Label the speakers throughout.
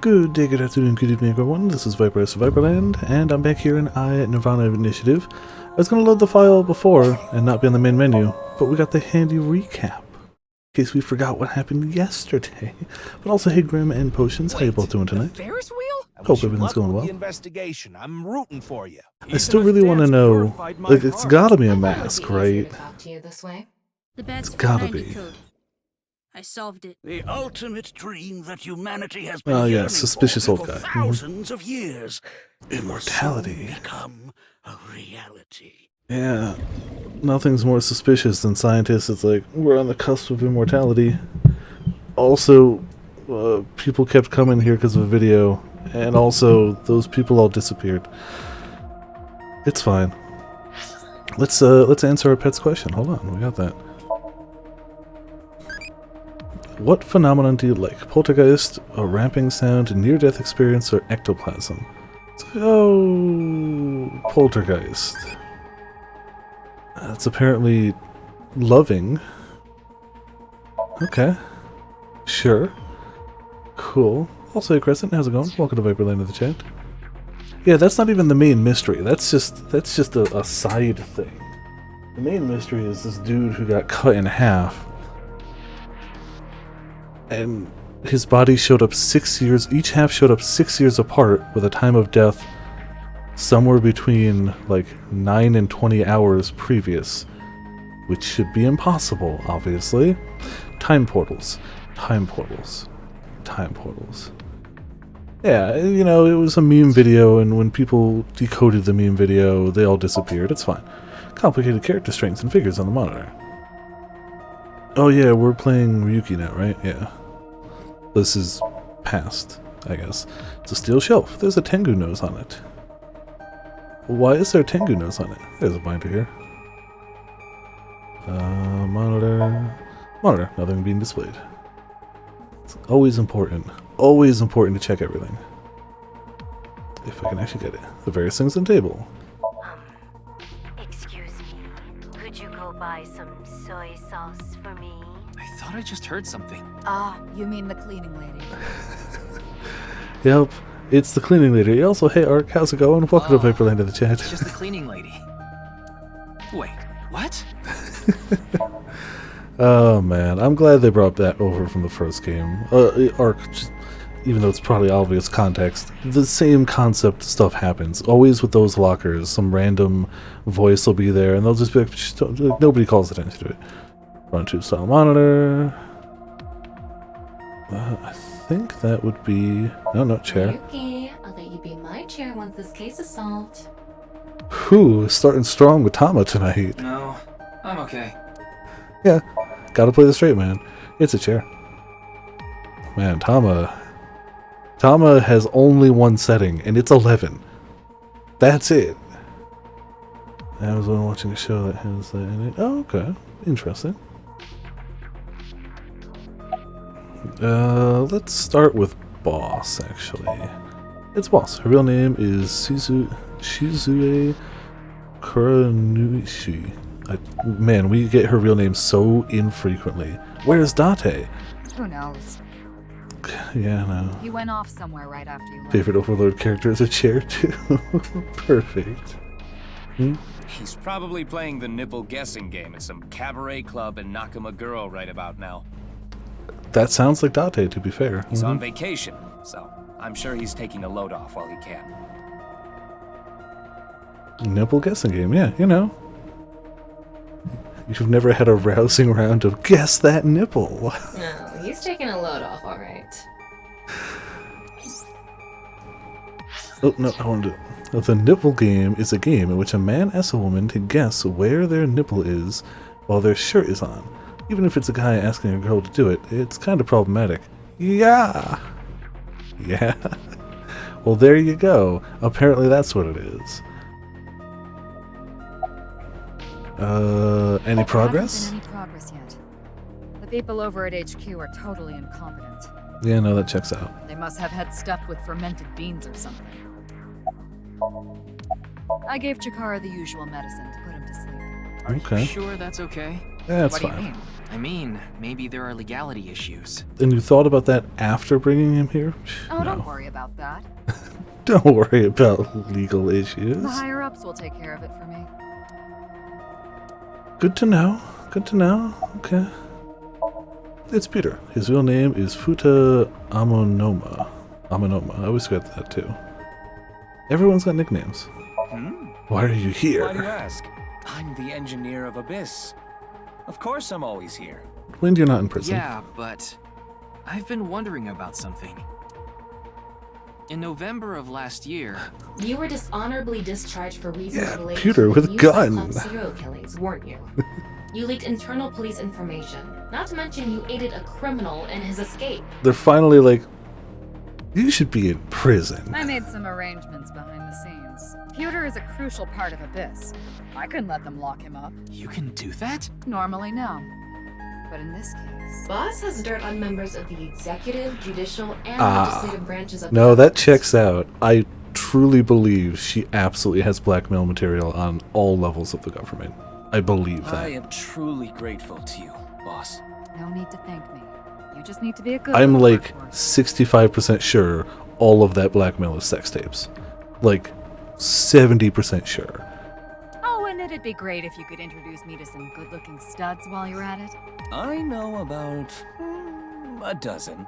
Speaker 1: Good day, good afternoon, good evening, everyone. This is Viper S Viperland, and I'm back here in Nirvana Initiative. I was going to load the file before and not be on the main menu, but we got the handy recap, in case we forgot what happened yesterday. But also, hey, Grim and Potions, how you both doing tonight?
Speaker 2: Ferris wheel?
Speaker 1: Hope everything's going well.
Speaker 3: The investigation. I'm rooting for you.
Speaker 1: I still really want to know, like, it's gotta be a mask, right?
Speaker 4: It's
Speaker 1: gotta be.
Speaker 4: I solved it.
Speaker 2: The ultimate dream that humanity has
Speaker 1: Oh,
Speaker 2: been
Speaker 1: yeah,
Speaker 2: yearning
Speaker 1: suspicious
Speaker 2: for
Speaker 1: old guy.
Speaker 2: thousands of years.
Speaker 1: Immortality.
Speaker 2: Will soon become a reality.
Speaker 1: Yeah, nothing's more suspicious than scientists. It's like, we're on the cusp of immortality. Also, people kept coming here because of a video, and also, those people all disappeared. It's fine. Let's answer our pet's question. Hold on, we got that. What phenomenon do you like? Poltergeist, a ramping sound, near-death experience, or ectoplasm? Oh, poltergeist. That's apparently loving. Okay. Sure. Cool. Also, Crescent, how's it going? Welcome to Viperland in the chat. Yeah, that's not even the main mystery. That's just a side thing. The main mystery is this dude who got cut in half. And his body showed up 6 years, each half showed up 6 years apart with a time of death somewhere between like 9 and 20 hours previous, which should be impossible, obviously. Time portals. Time portals. Time portals. Yeah, you know, it was a meme video, and when people decoded the meme video, they all disappeared. It's fine. Complicated character strengths and figures on the monitor. Oh yeah, we're playing Ryuki now, right? Yeah. This is past, I guess. It's a steel shelf. There's a Tengu nose on it. Why is there a Tengu nose on it? There's a binder here. Monitor. Monitor. Nothing being displayed. It's always important. Always important to check everything. If I can actually get it. The various things on the table.
Speaker 5: Excuse me. Could you go buy some soy sauce for me?
Speaker 6: I thought I just heard something.
Speaker 4: Ah, you mean the cleaning lady.
Speaker 1: Yep, it's the cleaning lady. Also, hey Ark, how's it going? Welcome to Viperland in the chat.
Speaker 6: It's just the cleaning lady. Wait, what?
Speaker 1: Oh man, I'm glad they brought that over from the first game. Ark, even though it's probably obvious context, the same concept stuff happens. Always with those lockers, some random voice will be there, and they'll just be like, nobody calls attention to it. Run tube style monitor. I think that would be... No, chair.
Speaker 7: Yuki, I'll let you be my chair once this case is solved.
Speaker 1: Whew, starting strong with Tama tonight.
Speaker 6: No, I'm okay.
Speaker 1: Yeah, gotta play the straight man. It's a chair. Man, Tama has only one setting, and it's 11. That's it. I was watching a show that has that in it. Oh, okay. Interesting. Let's start with Boss, actually. It's Boss. Her real name is Shizue Kuranuishi. Man, we get her real name so infrequently. Where's Date?
Speaker 4: Who knows?
Speaker 1: Yeah, no.
Speaker 4: He went off somewhere right after you left.
Speaker 1: Favorite Overlord character is a chair, too. Perfect.
Speaker 8: He's probably playing the nipple guessing game at some cabaret club in Nakamaguro right about now.
Speaker 1: That sounds like Date, to be fair.
Speaker 8: He's on vacation, so I'm sure he's taking a load off while he can.
Speaker 1: Nipple guessing game, yeah, you know. You've never had a rousing round of guess that nipple.
Speaker 7: No, he's taking a load off, alright.
Speaker 1: Oh, no, I want to do it. The nipple game is a game in which a man asks a woman to guess where their nipple is while their shirt is on. Even if it's a guy asking a girl to do it, it's kind of problematic. Yeah! Yeah. Well, there you go. Apparently that's what it is. Any progress?
Speaker 4: There hasn't been any progress yet. The people over at HQ are totally incompetent.
Speaker 1: Yeah, no, that checks out.
Speaker 4: They must have had stuff with fermented beans or something. I gave Chikara the usual medicine to put him to sleep.
Speaker 6: Are
Speaker 1: Okay.
Speaker 6: you sure that's okay?
Speaker 1: That's
Speaker 6: What do
Speaker 1: fine.
Speaker 6: you mean? I mean, maybe there are legality issues.
Speaker 1: And you thought about that after bringing him here?
Speaker 4: Oh,
Speaker 1: No.
Speaker 4: don't worry about that.
Speaker 1: Don't worry about legal issues.
Speaker 4: The higher-ups will take care of it for me.
Speaker 1: Good to know. Good to know. Okay. It's Peter. His real name is Futa Amonoma. Amonoma. I always forget that too. Everyone's got nicknames. Why are you
Speaker 8: Why do you
Speaker 1: here?
Speaker 8: ask? I'm the engineer of Abyss. Of course I'm always here.
Speaker 1: When you're not in prison.
Speaker 6: Yeah, but I've been wondering about something. In November of last year,
Speaker 7: You were dishonorably discharged for reasons
Speaker 1: Yeah,
Speaker 7: related
Speaker 1: Peter
Speaker 7: to
Speaker 1: with
Speaker 7: the
Speaker 1: a
Speaker 7: new
Speaker 1: gun.
Speaker 7: Cyclops serial killings, weren't you? You leaked internal police information. Not to mention you aided a criminal in his escape.
Speaker 1: They're finally like, you should be in prison.
Speaker 4: I made some arrangements behind the scenes. Pewter is a crucial part of Abyss. I couldn't let them lock him up.
Speaker 6: you can do that?
Speaker 4: Normally, no. But in this case...
Speaker 7: Boss has dirt on members of the executive, judicial, and legislative branches of
Speaker 1: No, that
Speaker 7: government.
Speaker 1: checks out. I truly believe she absolutely has blackmail material on all levels of the government. I believe that.
Speaker 8: I am truly grateful to you, boss.
Speaker 4: No need to thank me. You just need to be a good
Speaker 1: I'm
Speaker 4: little
Speaker 1: like
Speaker 4: workhorse.
Speaker 1: 65% sure all of that blackmail is sex tapes. Like 70% sure.
Speaker 4: Oh, and it'd be great if you could introduce me to some good-looking studs while you're at it.
Speaker 8: I know about a dozen.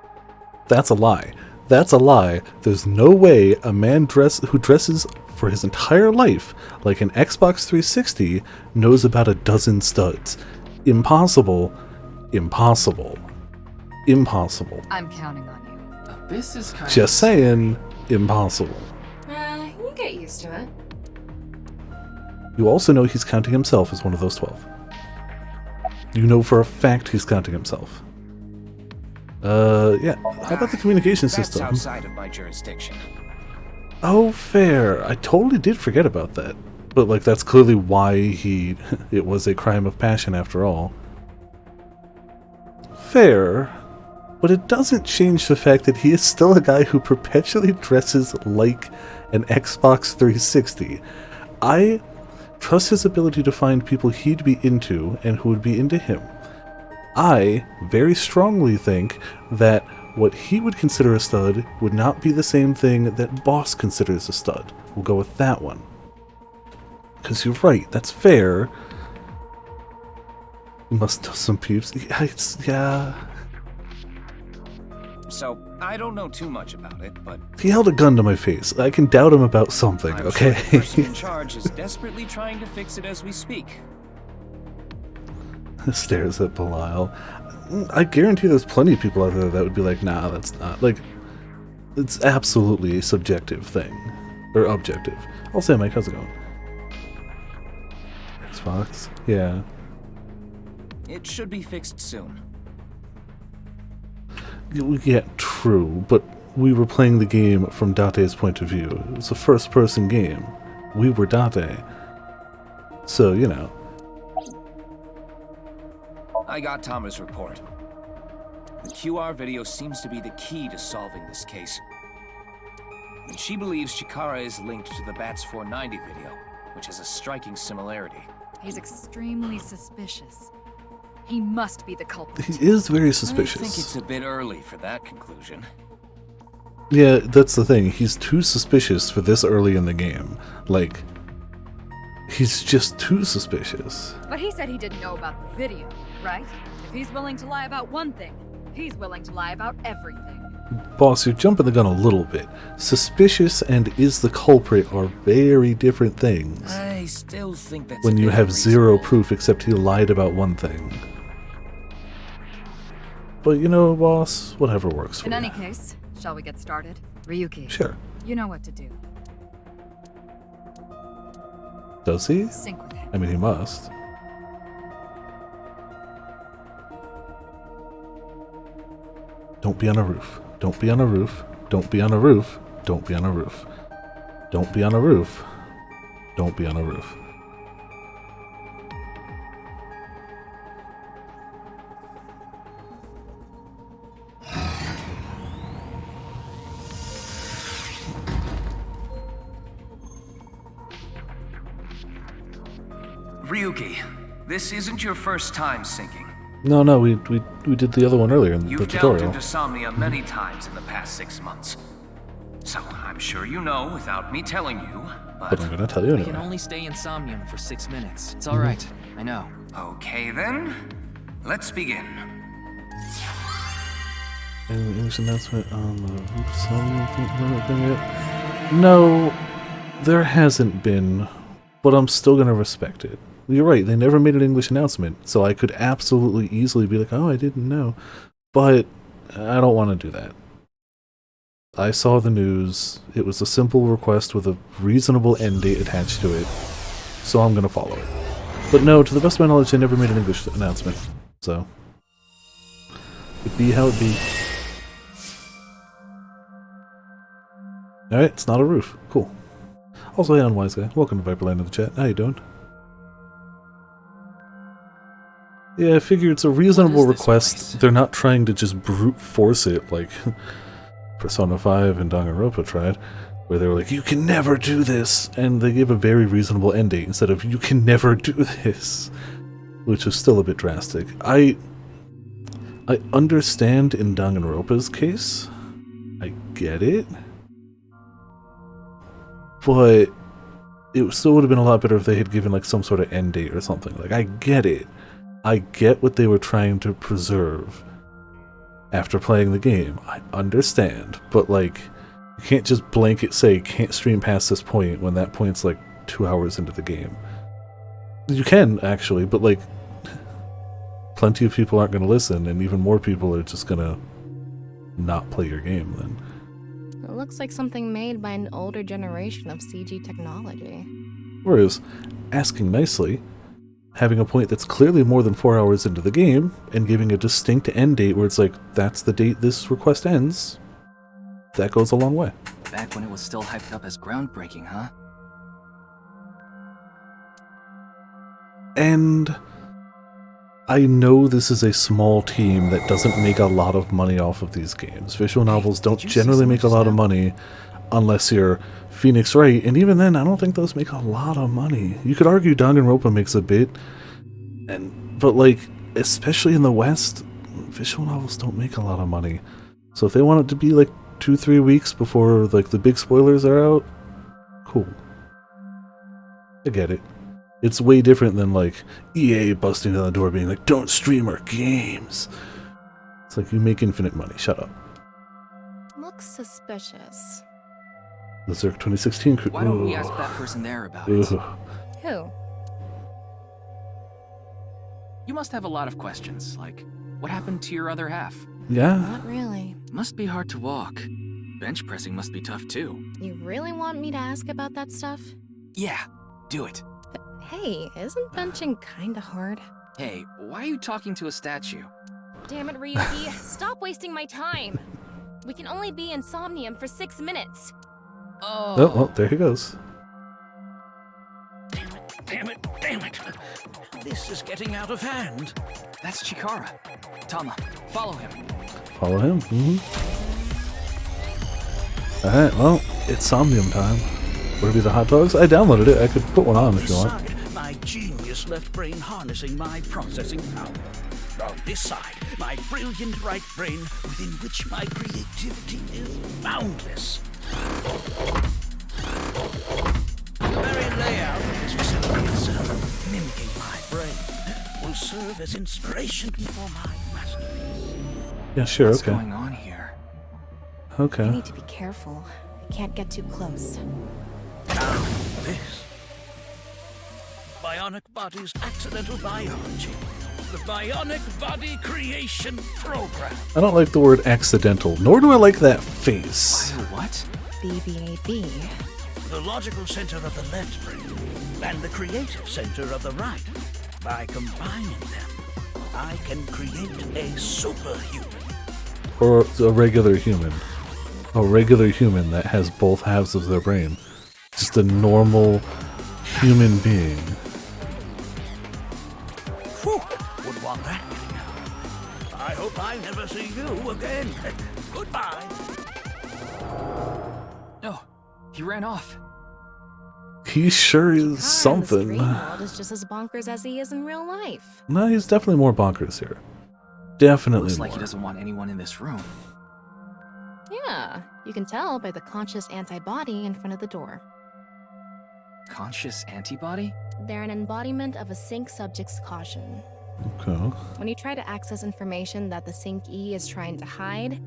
Speaker 1: That's a lie. That's a lie. There's no way a man who dresses for his entire life like an Xbox 360 knows about a dozen studs. Impossible. Impossible. Impossible.
Speaker 4: I'm counting on you.
Speaker 6: Abyss is kind
Speaker 1: Just saying, impossible.
Speaker 7: You get used to it.
Speaker 1: You also know he's counting himself as one of those 12. You know for a fact he's counting himself. Yeah. How about the communication
Speaker 8: That's
Speaker 1: system?
Speaker 8: outside of my jurisdiction.
Speaker 1: Oh, fair. I totally did forget about that. But, like, that's clearly why it was a crime of passion after all. Fair. But it doesn't change the fact that he is still a guy who perpetually dresses like an Xbox 360. I trust his ability to find people he'd be into and who would be into him. I very strongly think that what he would consider a stud would not be the same thing that Boss considers a stud. We'll go with that one. Because you're right, that's fair. You must know some peeps. Yeah.
Speaker 8: So, I don't know too much about it, but
Speaker 1: He held a gun to my face. I can doubt him about something,
Speaker 8: I'm
Speaker 1: okay?
Speaker 8: sure the person in charge is desperately trying to fix it as we speak.
Speaker 1: Stares at Belial. I guarantee there's plenty of people out there that would be like, nah, that's not. Like, it's absolutely a subjective thing. Or objective. I'll say, Mike, how's it going? Xbox? Yeah.
Speaker 8: It should be fixed soon.
Speaker 1: Yeah, true, but we were playing the game from Date's point of view. It was a first-person game. We were Date. So, you know.
Speaker 8: I got Tama's report. The QR video seems to be the key to solving this case. And she believes Chikara is linked to the Bats 490 video, which has a striking similarity.
Speaker 4: He's extremely suspicious. He must be the culprit.
Speaker 1: He is very
Speaker 8: I think
Speaker 1: suspicious.
Speaker 8: it's a bit early for that conclusion.
Speaker 1: Yeah, that's the thing. He's too suspicious for this early in the game. Like, he's just too suspicious.
Speaker 4: But he said he didn't know about the video, right? If he's willing to lie about one thing, he's willing to lie about everything.
Speaker 1: Boss, you're jumping the gun a little bit. Suspicious and is the culprit are very different things.
Speaker 8: I still think that's
Speaker 1: When
Speaker 8: a
Speaker 1: you
Speaker 8: bit
Speaker 1: have zero
Speaker 8: unreasonable.
Speaker 1: proof except he lied about one thing. But you know, boss, whatever works for
Speaker 4: In
Speaker 1: you.
Speaker 4: any case, shall we get started? Ryuki,
Speaker 1: Sure.
Speaker 4: you know what to do.
Speaker 1: Does he?
Speaker 4: Sync with him.
Speaker 1: I mean, he must. Don't be on a roof. Don't be on a roof. Don't be on a roof. Don't be on a roof. Don't be on a roof. Don't be on a roof.
Speaker 6: Ryuki, this isn't your first time syncing.
Speaker 1: No, we did the other one earlier in the
Speaker 8: You've delved
Speaker 1: tutorial.
Speaker 8: into Somnia many times in the past 6 months. So I'm sure you know without me telling you,
Speaker 1: But I'm gonna tell you
Speaker 6: I can
Speaker 1: anyway.
Speaker 6: only stay in Somnium for 6 minutes. It's all right. I know.
Speaker 8: Okay then, let's begin.
Speaker 1: Any English announcement on the thing yet? No, there hasn't been, but I'm still gonna respect it. You're right, they never made an English announcement, so I could absolutely easily be like, oh, I didn't know. But I don't want to do that. I saw the news, it was a simple request with a reasonable end date attached to it, so I'm gonna follow it. But no, to the best of my knowledge, they never made an English announcement, so it be how it be. Alright, it's not a roof. Cool. Also, hey, Unwise Guy. Welcome to Viperland in the chat. How you doing? Yeah, I figure it's a reasonable
Speaker 6: What is this
Speaker 1: request.
Speaker 6: place?
Speaker 1: They're not trying to just brute force it like Persona 5 and Danganronpa tried, where they were like, you can never do this! And they gave a very reasonable end date instead of, you can never do this! Which is still a bit drastic. I understand in Danganronpa's case. I get it. But it still would have been a lot better if they had given like some sort of end date or something. Like, I get it. I get what they were trying to preserve after playing the game. I understand. But like, you can't just blanket say can't stream past this point when that point's like 2 hours into the game. You can actually, but like plenty of people aren't going to listen, and even more people are just going to not play your game then.
Speaker 9: It looks like something made by an older generation of CG technology.
Speaker 1: Whereas, asking nicely, having a point that's clearly more than 4 hours into the game, and giving a distinct end date where it's like, that's the date this request ends, that goes a long way.
Speaker 6: Back when it was still hyped up as groundbreaking, huh?
Speaker 1: And I know this is a small team that doesn't make a lot of money off of these games. Visual novels don't
Speaker 6: did you see
Speaker 1: generally
Speaker 6: someone
Speaker 1: make a
Speaker 6: just
Speaker 1: lot of
Speaker 6: now?
Speaker 1: money unless you're Phoenix Wright, and even then I don't think those make a lot of money. You could argue Danganronpa makes a bit, but like, especially in the West, visual novels don't make a lot of money. So if they want it to be like 2-3 weeks before like the big spoilers are out, cool. I get it. It's way different than like EA busting down the door being like, don't stream our games. It's like, you make infinite money, shut up.
Speaker 9: Looks suspicious.
Speaker 1: The Zerk 2016 crew.
Speaker 6: Why don't we ask that person there about it?
Speaker 9: Who?
Speaker 6: You must have a lot of questions, like, what happened to your other half?
Speaker 1: Yeah?
Speaker 9: Not really.
Speaker 6: Must be hard to walk. Bench pressing must be tough too.
Speaker 9: You really want me to ask about that stuff?
Speaker 6: Yeah, do it.
Speaker 9: But hey, isn't benching kinda hard?
Speaker 6: Hey, why are you talking to a statue?
Speaker 10: Damn it, Ryuki. Stop wasting my time. We can only be in Somnium for 6 minutes.
Speaker 1: Oh, well, there he goes.
Speaker 2: Damn it. This is getting out of hand.
Speaker 6: That's Chikara. Tama, follow him.
Speaker 1: Follow him. Alright, well, it's Somnium time. Would it be the hot dogs? I downloaded it. I could put one on if you want.
Speaker 2: Side, my genius left brain harnessing my processing power. On this side, my brilliant right brain within which my creativity is boundless. The very layout of this facility itself, mimicking my brain, will serve as inspiration for my masterpiece.
Speaker 1: Yeah, sure,
Speaker 6: What's
Speaker 1: okay.
Speaker 6: going on here?
Speaker 9: I
Speaker 1: Okay.
Speaker 9: need to be careful. I can't get too close.
Speaker 2: Now this. Bionic Body's accidental biology. The Bionic Body Creation Program.
Speaker 1: I don't like the word accidental, nor do I like that face.
Speaker 6: What?
Speaker 9: BBAB.
Speaker 2: The logical center of the left brain and the creative center of the right. By combining them, I can create a superhuman.
Speaker 1: Or a regular human. A regular human that has both halves of their brain. Just a normal human being.
Speaker 2: Whew, would want that. I hope I never see you again. Goodbye.
Speaker 6: Oh, he ran off.
Speaker 1: He sure is
Speaker 9: Chikara in the
Speaker 1: something.
Speaker 9: stream world is just as bonkers as he is in real life.
Speaker 1: No, he's definitely more bonkers here. Definitely
Speaker 6: Looks
Speaker 1: more.
Speaker 6: like he doesn't want anyone in this room.
Speaker 9: Yeah, you can tell by the conscious antibody in front of the door.
Speaker 6: Conscious antibody?
Speaker 9: They're an embodiment of a sync subject's caution.
Speaker 1: Okay.
Speaker 9: When you try to access information that the sync E is trying to hide,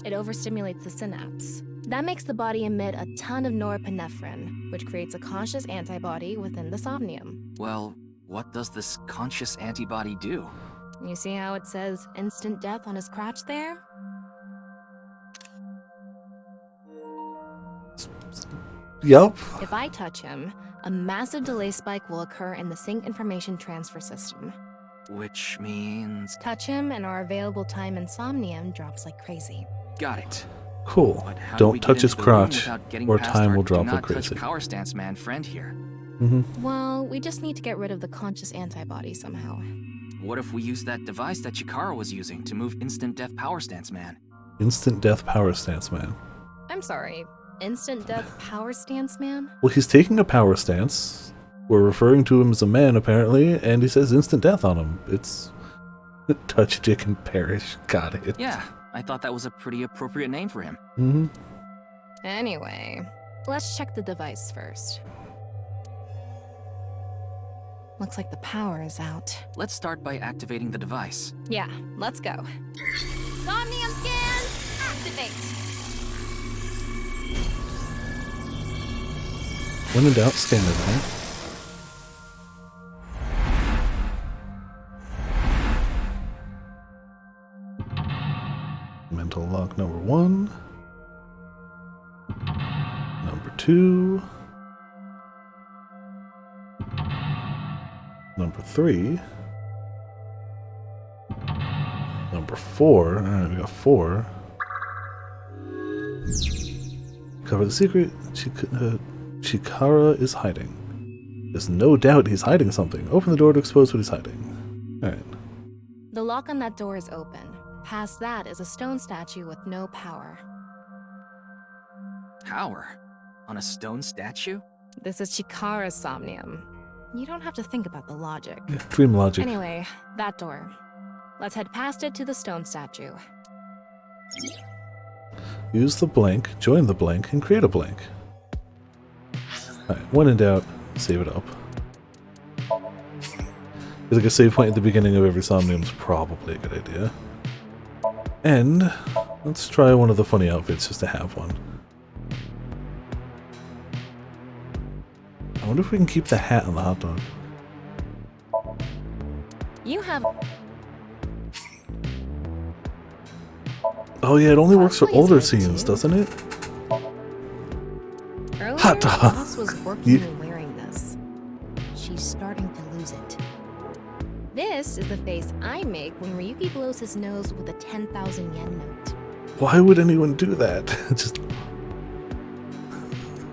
Speaker 9: it overstimulates the synapse. That makes the body emit a ton of norepinephrine, which creates a conscious antibody within the somnium.
Speaker 6: Well, what does this conscious antibody do?
Speaker 9: You see how it says instant death on his crotch there?
Speaker 1: Yup.
Speaker 9: If I touch him, a massive delay spike will occur in the sync information transfer system.
Speaker 6: Which means...
Speaker 9: Touch him and our available time in somnium drops like crazy.
Speaker 6: Got it.
Speaker 1: Cool.
Speaker 6: But how do we
Speaker 1: Don't
Speaker 6: get
Speaker 1: touch his
Speaker 6: into the room
Speaker 1: crotch,
Speaker 6: without getting
Speaker 1: or
Speaker 6: past
Speaker 1: time
Speaker 6: our
Speaker 1: will drop
Speaker 6: do
Speaker 1: like
Speaker 6: not touch
Speaker 1: crazy.
Speaker 6: power stance man friend here?
Speaker 9: Well, we just need to get rid of the conscious antibody somehow.
Speaker 6: What if we use that device that Chikara was using to move instant death power stance man?
Speaker 1: Instant death power stance man.
Speaker 9: I'm sorry, instant death power stance man?
Speaker 1: Well, he's taking a power stance. We're referring to him as a man, apparently, and he says instant death on him. It's touch, dick, and perish. Got it.
Speaker 6: Yeah, I thought that was a pretty appropriate name for him.
Speaker 1: Mm-hmm.
Speaker 9: Anyway, let's check the device first. Looks like the power is out.
Speaker 6: Let's start by activating the device.
Speaker 9: Yeah, let's go.
Speaker 10: Somnium scan, activate.
Speaker 1: When in doubt, scan it, huh? Mental lock number 1. Number 2. Number 3. Number 4. Alright, we got 4. Cover the secret. Chikara is hiding. There's no doubt he's hiding something. Open the door to expose what he's hiding. Alright.
Speaker 9: The lock on that door is open. Past that is a stone statue with no power.
Speaker 6: Power? On a stone statue?
Speaker 9: This is Chikara's somnium. You don't have to think about the logic.
Speaker 1: Dream logic.
Speaker 9: Anyway, that door. Let's head past it to the stone statue.
Speaker 1: Use the blank, join the blank, and create a blank. Alright, when in doubt, save it up. Because like a save point at the beginning of every somnium is probably a good idea. And let's try one of the funny outfits just to have one. I wonder if we can keep the hat on the hot dog.
Speaker 9: You have...
Speaker 1: Oh yeah, it only works for
Speaker 9: Probably
Speaker 1: older
Speaker 9: is good
Speaker 1: scenes,
Speaker 9: too.
Speaker 1: doesn't it?
Speaker 9: Earlier,
Speaker 1: Hot dog.
Speaker 9: Boss was working and wearing this. She's starting to lose it. This is the face I make when Ryuki blows his nose with a 10,000 yen note.
Speaker 1: Why would anyone do that? Just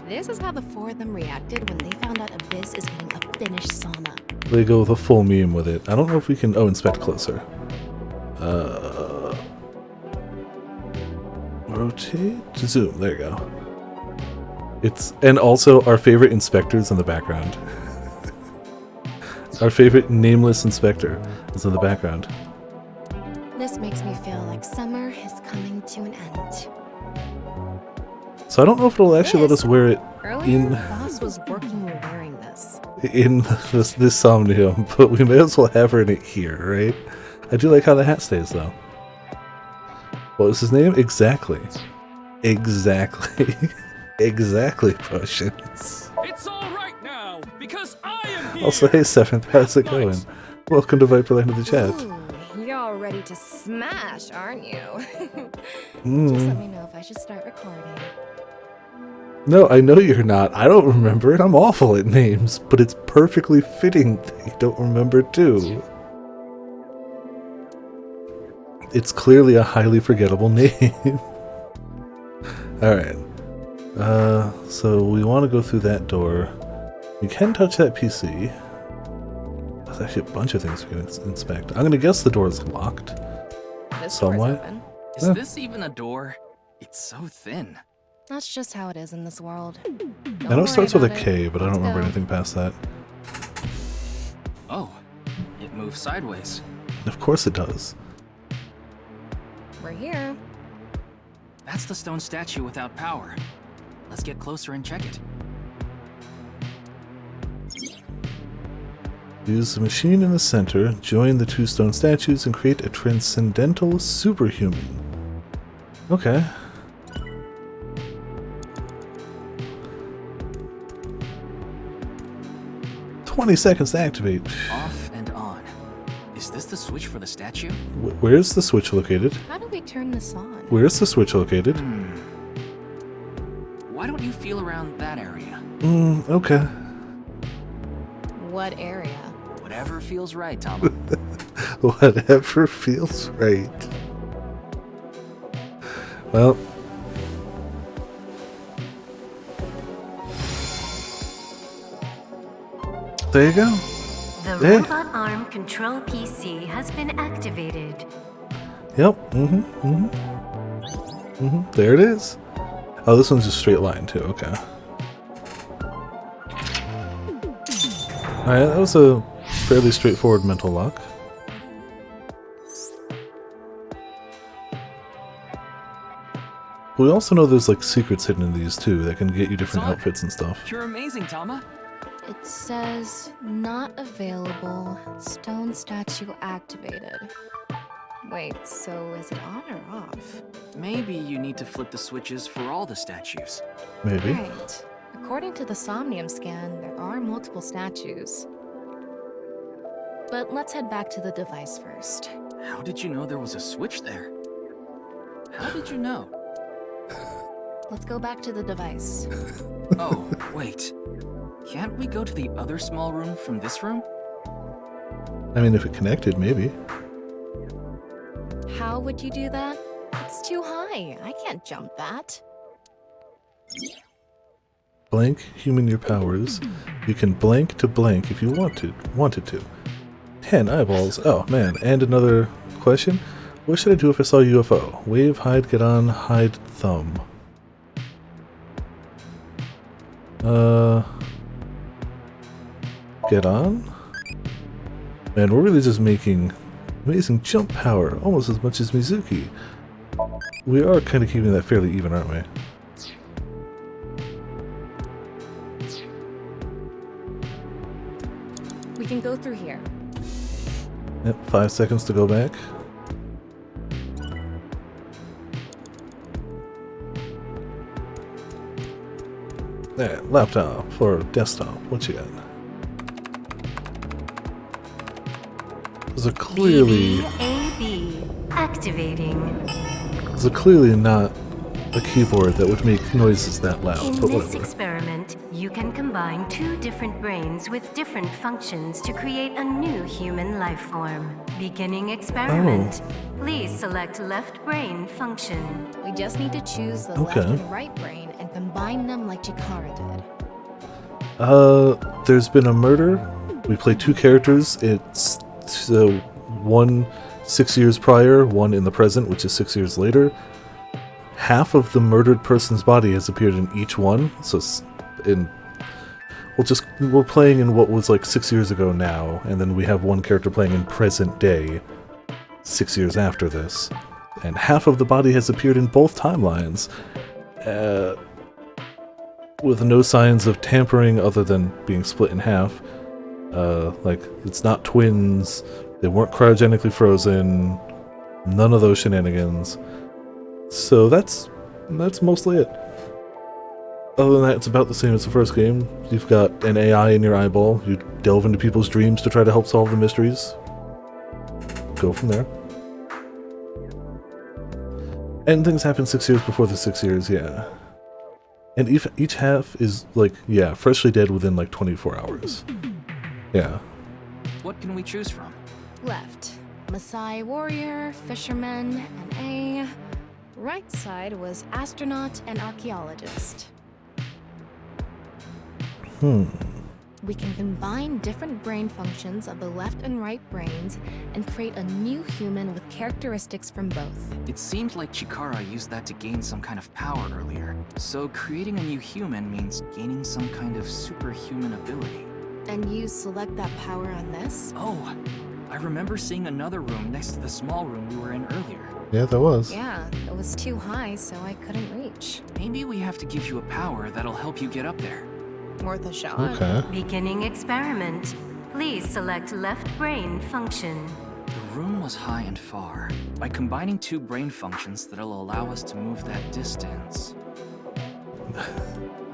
Speaker 9: This is how the four of them reacted when they found out Abyss is getting a finished sauna.
Speaker 1: they go with a full meme with it. I don't know if we can. Oh, inspect closer. Rotate, zoom. There you go. It's and also our favorite inspectors in the background. Our favorite nameless inspector is in the background.
Speaker 9: This makes me feel like summer is coming to an end.
Speaker 1: So I don't know if it'll actually let us wear it
Speaker 9: Earlier,
Speaker 1: in
Speaker 9: Boss was working and wearing this.
Speaker 1: in this somnium, but we may as well have her in it here, right? I do like how the hat stays though. What was his name? Exactly. Exactly. Exactly, Potions.
Speaker 11: It's all right now because I am here.
Speaker 1: Also, hey Seventh, how's it going? Welcome to Viperland of the chat.
Speaker 9: Ooh, you're all ready to smash, aren't you?
Speaker 1: Mm.
Speaker 9: Just let me know if I should start recording.
Speaker 1: No, I know you're not. I don't remember it. I'm awful at names, but it's perfectly fitting that you don't remember too. It's clearly a highly forgettable name. Alright. So we want to go through that door. We can touch that PC. There's actually a bunch of things we can inspect. I'm going to guess the door is locked.
Speaker 9: This door's
Speaker 1: Somewhat.
Speaker 9: open.
Speaker 6: Is this even a door? It's so thin.
Speaker 9: That's just how it is in this world.
Speaker 1: I know it starts with a K, but I don't remember anything past that.
Speaker 6: Oh, it moves sideways.
Speaker 1: Of course it does.
Speaker 9: We're here.
Speaker 6: That's the stone statue without power. Let's get closer and check it.
Speaker 1: Use the machine in the center, join the two stone statues, and create a transcendental superhuman. Okay. "20 seconds to activate."
Speaker 6: Off and on. Is this the switch for the statue?
Speaker 1: Where's the switch located?
Speaker 9: How do we turn this on?
Speaker 1: Where's the switch located?
Speaker 6: Why don't you feel around that area?
Speaker 1: Okay.
Speaker 9: What area?
Speaker 6: Whatever feels right, Tama.
Speaker 1: Whatever feels right. Well. There you go.
Speaker 5: The
Speaker 1: Yeah.
Speaker 5: robot arm control PC has been activated.
Speaker 1: Yep. There it is. Oh, this one's just straight line too. Okay. Alright, that was a fairly straightforward mental lock. We also know there's like secrets hidden in these too that can get you different outfits and stuff.
Speaker 6: You're amazing, Tama.
Speaker 9: It says not available. Stone statue activated. Wait, so is it on or off?
Speaker 6: Maybe you need to flip the switches for all the statues.
Speaker 1: Maybe.
Speaker 9: Right. According to the Somnium scan, there are multiple statues. But let's head back to the device first.
Speaker 6: How did you know there was a switch there? How did you know?
Speaker 9: Let's go back to the device.
Speaker 6: Oh, wait. Can't we go to the other small room from this room?
Speaker 1: I mean, if it connected, maybe.
Speaker 9: How would you do that? It's too high. I can't jump that.
Speaker 1: Blank human your powers. You can blank to blank if you wanted to. 10 eyeballs. Oh man, and another question. What should I do if I saw a UFO? Wave, hide, get on, hide, thumb. Get on? Man, we're really just making amazing jump power, almost as much as Mizuki. We are kind of keeping that fairly even, aren't we?
Speaker 9: We can go through here.
Speaker 1: Yep, 5 seconds to go back. There, laptop or desktop, what you got? Those are clearly...
Speaker 5: BBAB activating.
Speaker 1: Those are clearly not a keyboard that would make noises that loud,
Speaker 5: In
Speaker 1: but
Speaker 5: this
Speaker 1: whatever.
Speaker 5: experiment, you can combine two different brains with different functions to create a new human life form. Beginning experiment. Please select left brain function.
Speaker 9: We just need to choose the left and right brain and combine them like Chikara did.
Speaker 1: There's been a murder. We play two characters. It's one 6 years prior, one in the present, which is 6 years later. Half of the murdered person's body has appeared in each one, so we're playing in what was like 6 years ago now, and then we have one character playing in present day, 6 years after this, and half of the body has appeared in both timelines, with no signs of tampering other than being split in half. Like, it's not twins, they weren't cryogenically frozen, none of those shenanigans. So that's mostly it. Other than that, it's about the same as the first game. You've got an AI in your eyeball. You delve into people's dreams to try to help solve the mysteries. Go from there. And things happen 6 years before the 6 years, yeah. And each half is, like, yeah, freshly dead within, like, 24 hours. Yeah.
Speaker 6: What can we choose from?
Speaker 9: Left, Maasai warrior, fisherman, and A. Right side was astronaut and archaeologist. We can combine different brain functions of the left and right brains and create a new human with characteristics from both.
Speaker 6: It seemed like Chikara used that to gain some kind of power earlier. So creating a new human means gaining some kind of superhuman ability.
Speaker 9: And you select that power on this?
Speaker 6: Oh, I remember seeing another room next to the small room we were in earlier.
Speaker 1: Yeah, there was.
Speaker 9: Yeah, it was too high, so I couldn't reach.
Speaker 6: Maybe we have to give you a power that'll help you get up there.
Speaker 9: Worth a shot.
Speaker 1: Okay.
Speaker 5: Beginning experiment. Please select left brain function.
Speaker 6: The room was high and far. By combining two brain functions that'll allow us to move that distance.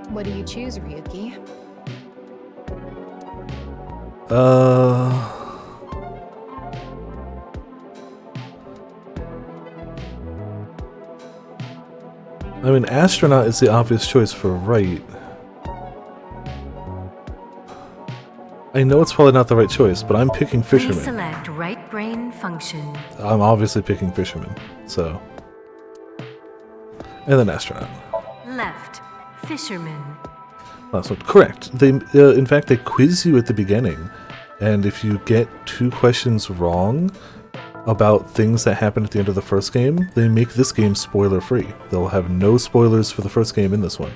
Speaker 9: What do you choose, Ryuki?
Speaker 1: I mean, astronaut is the obvious choice for right. I know it's probably not the right choice, but I'm picking
Speaker 5: Please
Speaker 1: fisherman.
Speaker 5: select right brain function.
Speaker 1: I'm obviously picking fisherman, so. And then astronaut.
Speaker 5: Left fisherman.
Speaker 1: Last one. Correct. They, in fact, they quiz you at the beginning, and if you get 2 questions wrong about things that happened at the end of the first game, they make this game spoiler-free. They'll have no spoilers for the first game in this one.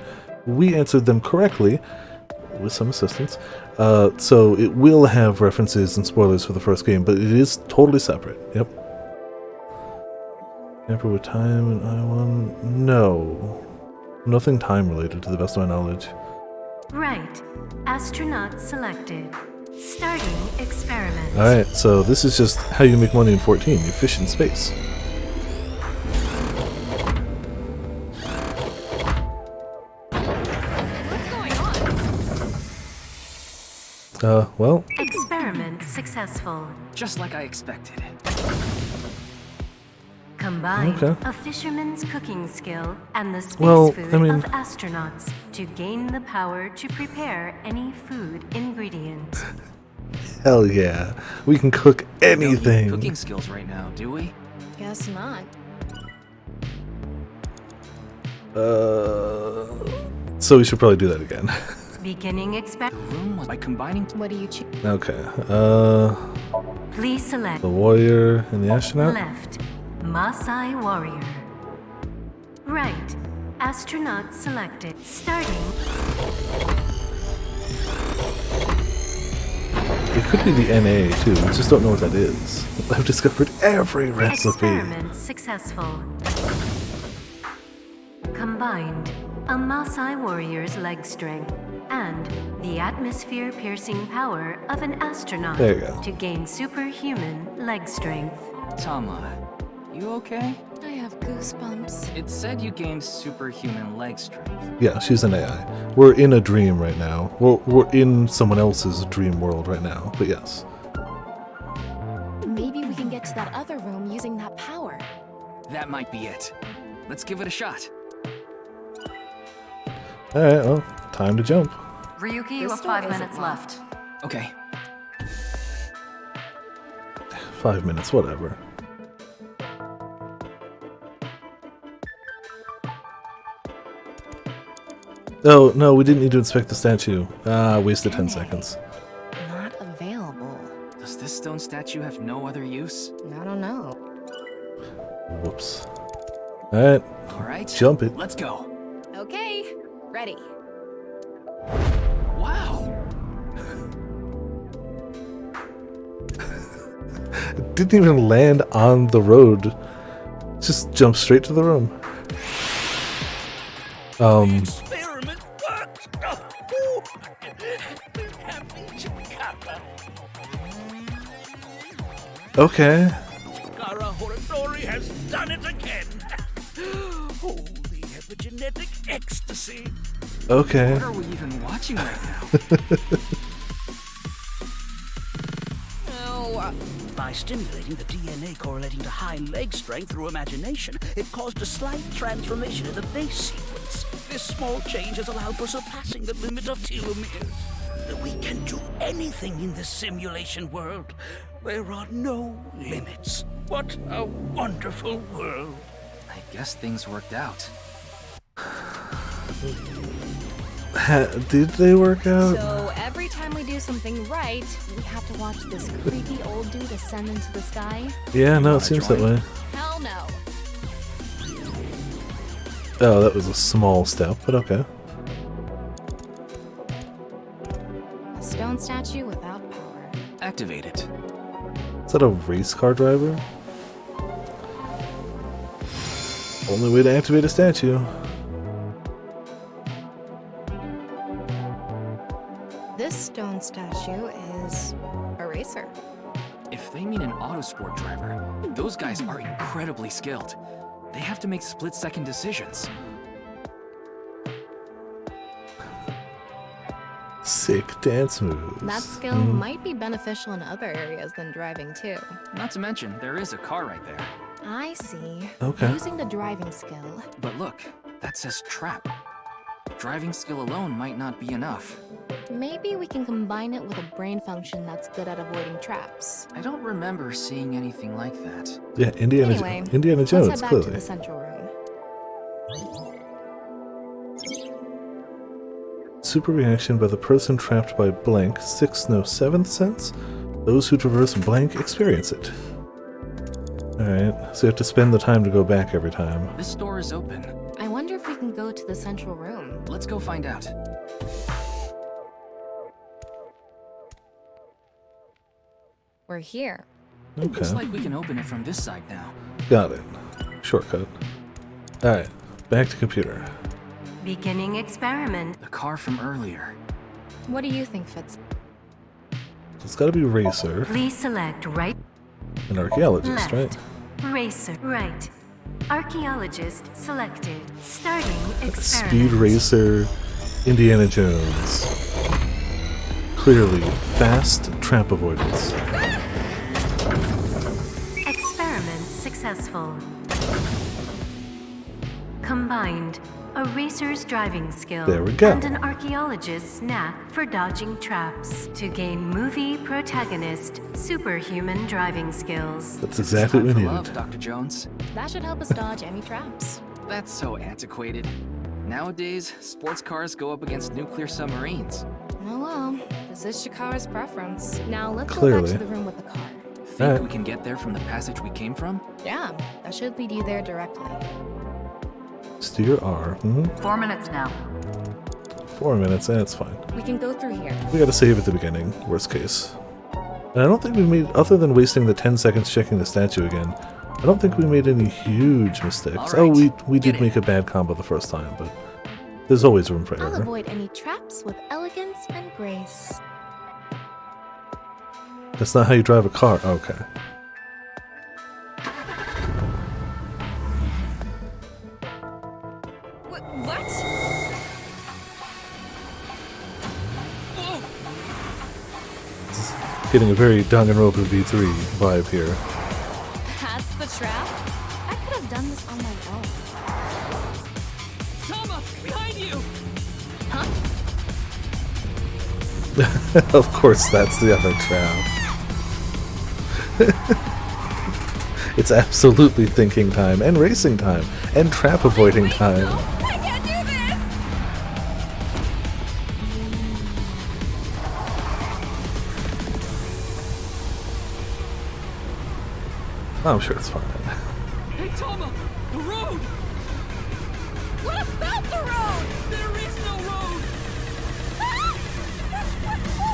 Speaker 1: We answered them correctly, with some assistance, so it will have references and spoilers for the first game, but it is totally separate. Yep. Tamper with time and I1? No. Nothing time-related to the best of my knowledge.
Speaker 5: Right. Astronaut selected. Starting experiment.
Speaker 1: Alright, so this is just how you make money in 14. You fish in space.
Speaker 10: What's going on?
Speaker 1: Well.
Speaker 5: Experiment successful.
Speaker 6: Just like I expected.
Speaker 5: Combine
Speaker 1: Okay.
Speaker 5: a fisherman's cooking skill and the space food
Speaker 1: I mean-
Speaker 5: of astronauts to gain the power to prepare any food ingredient.
Speaker 1: Hell yeah. We can cook
Speaker 6: We don't need
Speaker 1: anything.
Speaker 6: cooking skills right now, do we?
Speaker 9: Guess not.
Speaker 1: So we should probably do that again.
Speaker 5: Beginning
Speaker 6: The
Speaker 5: experiment.
Speaker 6: room was by combining
Speaker 9: What do you choose?
Speaker 1: Okay.
Speaker 5: Please select
Speaker 1: The warrior and the astronaut?
Speaker 5: left. Maasai warrior. Right. Astronaut selected. Starting.
Speaker 1: It could be the NA too. We just don't know what that is. I've discovered every recipe.
Speaker 5: Experiment successful. Combined, a Maasai warrior's leg strength and the atmosphere-piercing power of an astronaut
Speaker 1: There you go.
Speaker 5: to gain superhuman leg strength.
Speaker 6: Tama. You okay?
Speaker 9: I have goosebumps.
Speaker 6: It said you gained superhuman leg strength.
Speaker 1: Yeah, she's an AI. We're in a dream right now. We're in someone else's dream world right now, but yes.
Speaker 9: Maybe we can get to that other room using that power.
Speaker 6: That might be it. Let's give it a shot.
Speaker 1: Alright, well, time to jump.
Speaker 4: Ryuki, you
Speaker 9: This
Speaker 4: have
Speaker 9: door
Speaker 4: 5
Speaker 9: isn't
Speaker 4: minutes
Speaker 9: locked.
Speaker 4: left.
Speaker 6: Okay.
Speaker 1: 5 minutes, whatever. Oh, no, we didn't need to inspect the statue. Wasted 10 seconds.
Speaker 9: Not available.
Speaker 6: Does this stone statue have no other use?
Speaker 9: I don't know.
Speaker 1: Whoops. Alright,
Speaker 6: Alright.
Speaker 1: jump it.
Speaker 6: Let's go.
Speaker 9: Okay, ready.
Speaker 6: Wow.
Speaker 1: It didn't even land on the road. Just jump straight to the room.
Speaker 2: Experiment worked! Oh, happy Chikara.
Speaker 1: Okay.
Speaker 2: Chikara Horadori has done it again! Oh, the epigenetic ecstasy!
Speaker 1: Okay.
Speaker 6: What are we even watching right now?
Speaker 2: By stimulating the DNA correlating to high leg strength through imagination, it caused a slight transformation in the base sequence. This small change has allowed for surpassing the limit of telomeres. We can do anything in this simulation world. There are no limits. What a wonderful world.
Speaker 6: I guess things worked out.
Speaker 1: Did they work out?
Speaker 10: So every time we do
Speaker 9: something right, we have to watch this creepy old dude ascend into the sky?
Speaker 1: Yeah, no, it seems that way.
Speaker 9: Hell no.
Speaker 1: Oh, that was a small step, but okay.
Speaker 9: A stone statue without power.
Speaker 6: Activate it.
Speaker 1: Is that a race car driver? Only way to activate a statue.
Speaker 9: This stone statue is a racer.
Speaker 6: If they mean an autosport driver, those guys are incredibly skilled. They have to make split-second decisions.
Speaker 1: Sick dance moves.
Speaker 9: That skill might be beneficial in other areas than driving too.
Speaker 6: Not to mention, there is a car right there.
Speaker 9: I see.
Speaker 1: Okay.
Speaker 9: Using the driving skill.
Speaker 6: But look, that says trap. Driving skill alone might not be enough.
Speaker 9: Maybe we can combine it with a brain function that's good at avoiding traps.
Speaker 6: I don't remember seeing anything like that.
Speaker 1: Yeah, Indiana Jones,
Speaker 9: let's head back
Speaker 1: clearly.
Speaker 9: to the central room.
Speaker 1: Super reaction by the person trapped by blank, 6th no 7th sense. Those who traverse blank experience it. Alright, so you have to spend the time to go back every time.
Speaker 6: This door is open.
Speaker 9: I wonder if we can go to the central room.
Speaker 6: Let's go find out.
Speaker 9: We're here.
Speaker 1: Okay.
Speaker 6: Looks like we can open it from this side now.
Speaker 1: Got it. Shortcut. Alright, back to computer.
Speaker 5: Beginning experiment.
Speaker 6: The car from earlier.
Speaker 9: What do you think, Fitz?
Speaker 1: It's gotta be racer.
Speaker 5: Please select right.
Speaker 1: An archaeologist,
Speaker 5: Left.
Speaker 1: right?
Speaker 5: Racer. Right. Archaeologist selected. Starting experiment.
Speaker 1: Speed racer, Indiana Jones. Clearly, fast trap avoidance.
Speaker 5: Experiment successful. Combined. A racer's driving skill
Speaker 1: There we go.
Speaker 5: and an archaeologist's knack for dodging traps to gain movie protagonist superhuman driving skills.
Speaker 1: That's exactly what we
Speaker 6: Time for
Speaker 1: needed.
Speaker 6: love, Dr. Jones.
Speaker 9: That should help us dodge any traps.
Speaker 6: That's so antiquated. Nowadays, sports cars go up against nuclear submarines.
Speaker 9: Oh well, this is Shikara's preference. Now let's go
Speaker 1: Clearly.
Speaker 9: back to the room with the car.
Speaker 6: Think
Speaker 1: Alright.
Speaker 6: we can get there from the passage we came from?
Speaker 9: Yeah, that should lead you there directly.
Speaker 1: Steer R.
Speaker 4: 4 minutes now.
Speaker 1: 4 minutes, that's fine.
Speaker 9: We can go through here.
Speaker 1: We gotta save at the beginning, worst case. And I don't think we made, other than wasting the 10 seconds checking the statue again, I don't think we made any huge mistakes.
Speaker 6: All right,
Speaker 1: Oh, we did make a bad combo the first time, but there's always room for
Speaker 9: I'll
Speaker 1: error.
Speaker 9: avoid any traps with elegance and grace.
Speaker 1: That's not how you drive a car. Okay.
Speaker 4: What?
Speaker 1: Getting a very Danganronpa V3 vibe here.
Speaker 9: That's the trap? I could have done this on my own.
Speaker 11: Tama, behind you!
Speaker 1: Of course, that's the other trap. It's absolutely thinking time, and racing time, and trap avoiding time.
Speaker 4: I can't do this!
Speaker 1: I'm sure it's fine.
Speaker 11: Hey, Tama! The road!
Speaker 4: What about the road?
Speaker 11: There is no road!
Speaker 4: What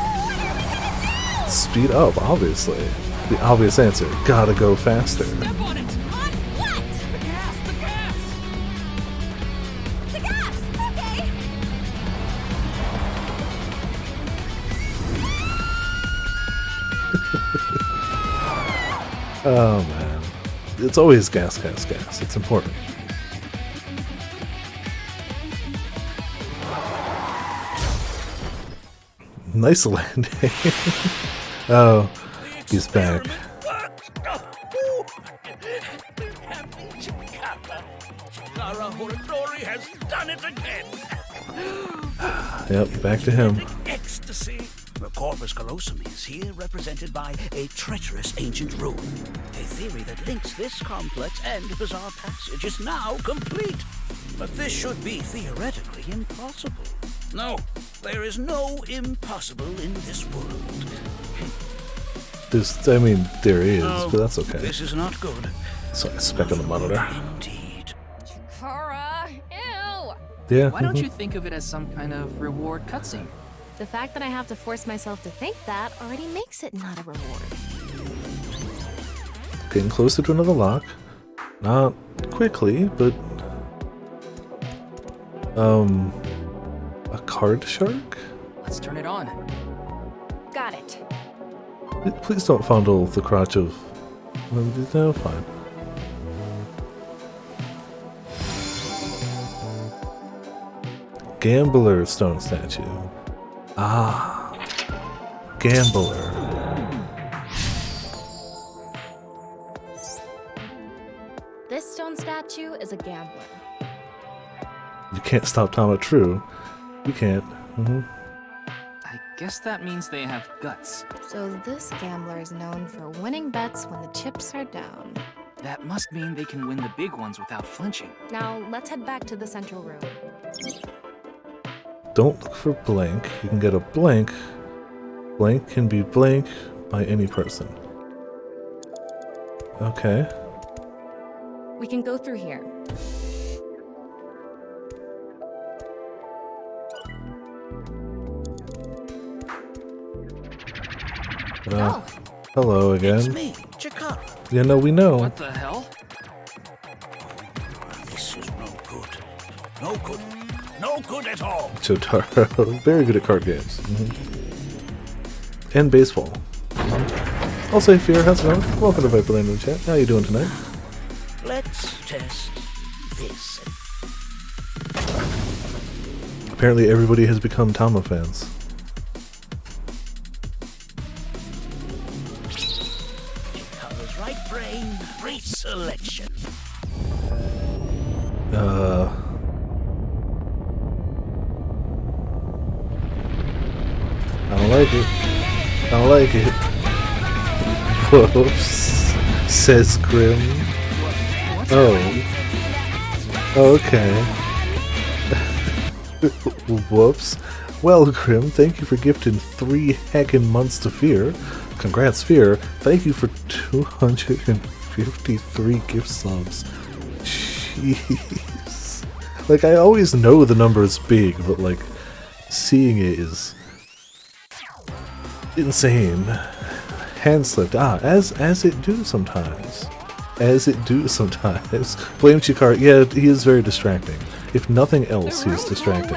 Speaker 4: are we gonna do?
Speaker 1: Speed up, obviously. The obvious answer, gotta go faster.
Speaker 11: Step on it!
Speaker 4: On what?
Speaker 11: The gas! The gas!
Speaker 4: The gas! Okay.
Speaker 1: Oh man. It's always gas, gas, gas. It's important. Nice landing. Oh, he's back.
Speaker 2: Chikara Horodori has done it again.
Speaker 1: Yep, back to him.
Speaker 2: Ecstasy. The corpus callosum is here represented by a treacherous ancient rune. A theory that links this complex and bizarre passage is now complete. But this should be theoretically impossible. No, There is no impossible in this world.
Speaker 1: I mean, there is,
Speaker 2: No,
Speaker 1: but that's okay.
Speaker 2: This is not good.
Speaker 1: So I spec on the monitor.
Speaker 2: Indeed.
Speaker 10: Chikara, ew!
Speaker 1: Yeah.
Speaker 6: Why don't you think of it as some kind of reward cutscene?
Speaker 9: The fact that I have to force myself to think that already makes it not a reward.
Speaker 1: Getting closer to another lock. Not quickly, but... A card shark?
Speaker 6: Let's turn it on.
Speaker 9: Got it.
Speaker 1: Please don't fondle the crotch of... No, fine. Gambler stone statue. Ah. Gambler.
Speaker 9: This stone statue is a gambler.
Speaker 1: You can't stop Tama. True. You can't.
Speaker 6: I guess that means they have guts.
Speaker 9: So this gambler is known for winning bets when the chips are down.
Speaker 6: That must mean they can win the big ones without flinching.
Speaker 9: Now, let's head back to the central room.
Speaker 1: Don't look for blank. You can get a blank. Blank can be blank by any person. Okay.
Speaker 9: We can go through here.
Speaker 1: Oh. Hello again.
Speaker 2: It's me, Chikara.
Speaker 1: Yeah, no, we know.
Speaker 6: What the hell?
Speaker 2: This is no good. No good. No good at all.
Speaker 1: Jotaro. Very good at card games. And baseball. I'll say Fear, how's it going? Welcome to Viper Land in the chat. How you doing tonight?
Speaker 2: Let's test this.
Speaker 1: Apparently everybody has become Tama fans.
Speaker 2: Chikara's right brain reselection.
Speaker 1: I don't like it. I don't like it. Whoops. Says Grim. Oh. Okay. Whoops. Well, Grim, thank you for gifting 3 heckin' months to Fear. Congrats, Fear. Thank you for 253 gift subs. Jeez. Like, I always know the number is big, but, like, seeing it is insane. Hand slipped. As it do sometimes. As it do sometimes. Blame Chikara. Yeah, he is very distracting. If nothing else, he is distracting.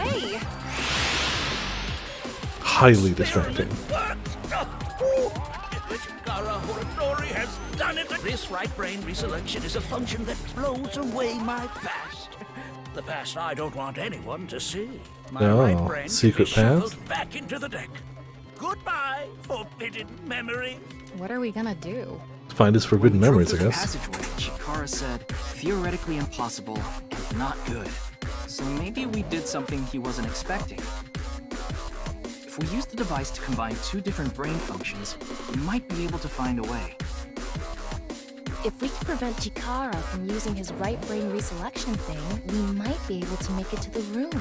Speaker 1: Highly distracting.
Speaker 2: Chikara Horodori has done it. This right brain reselection is a function that blows away my past. The past I don't want anyone to see. My right brain
Speaker 1: secret
Speaker 2: can be
Speaker 1: path?
Speaker 2: shuffled back into the deck. Goodbye, forbidden memories.
Speaker 9: What are we gonna do?
Speaker 1: Find his forbidden memories, I guess.
Speaker 6: Passageway, Chikara said, theoretically impossible, and not good. So maybe we did something he wasn't expecting. If we use the device to combine 2 different brain functions, we might be able to find a way.
Speaker 9: If we can prevent Chikara from using his right brain reselection thing, we might be able to make it to the room.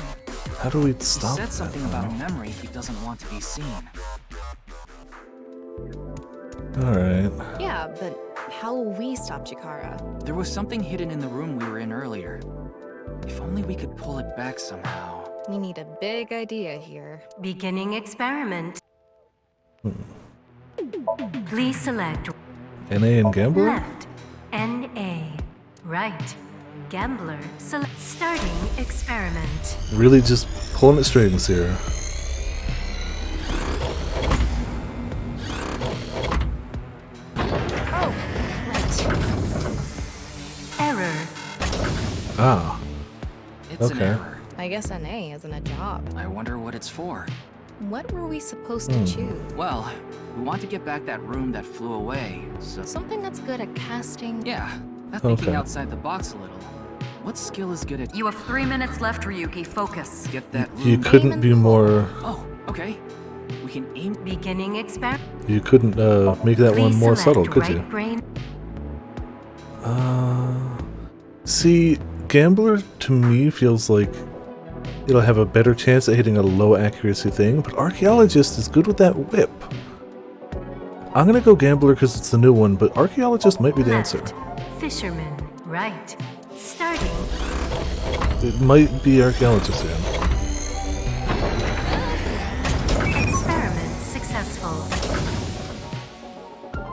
Speaker 1: How do we stop
Speaker 6: He said
Speaker 1: that
Speaker 6: something about a
Speaker 1: now?
Speaker 6: memory he doesn't want to be seen.
Speaker 1: Alright.
Speaker 9: Yeah, but how will we stop Chikara?
Speaker 6: There was something hidden in the room we were in earlier. If only we could pull it back somehow.
Speaker 9: We need a big idea here.
Speaker 5: Beginning experiment. Please select
Speaker 1: NA and Gambler?
Speaker 5: left, NA, right, gambler. Select starting experiment.
Speaker 1: Really just pulling at strings here.
Speaker 9: Oh, right.
Speaker 5: Error.
Speaker 1: Ah.
Speaker 6: It's an
Speaker 1: Okay.
Speaker 6: error.
Speaker 9: I guess NA isn't a job.
Speaker 6: I wonder what it's for.
Speaker 9: What were we supposed to choose?
Speaker 6: Well, we want to get back that room that flew away, so...
Speaker 9: Something that's good at casting.
Speaker 6: Yeah, I'm thinking
Speaker 1: Okay.
Speaker 6: outside the box a little. What skill is good at...
Speaker 4: You have 3 minutes left, Ryuki. Focus.
Speaker 6: Get that room...
Speaker 1: You couldn't be more...
Speaker 6: Oh, okay. We can aim...
Speaker 5: Beginning experiment.
Speaker 1: You couldn't make that one more subtle, could you?
Speaker 5: Brain.
Speaker 1: See, Gambler to me feels like it'll have a better chance at hitting a low accuracy thing, but Archaeologist is good with that whip. I'm gonna go Gambler because it's the new one, but Archaeologist might be the answer.
Speaker 5: Fisherman, right. Starting.
Speaker 1: It might be Archaeologist again.
Speaker 5: Experiment successful.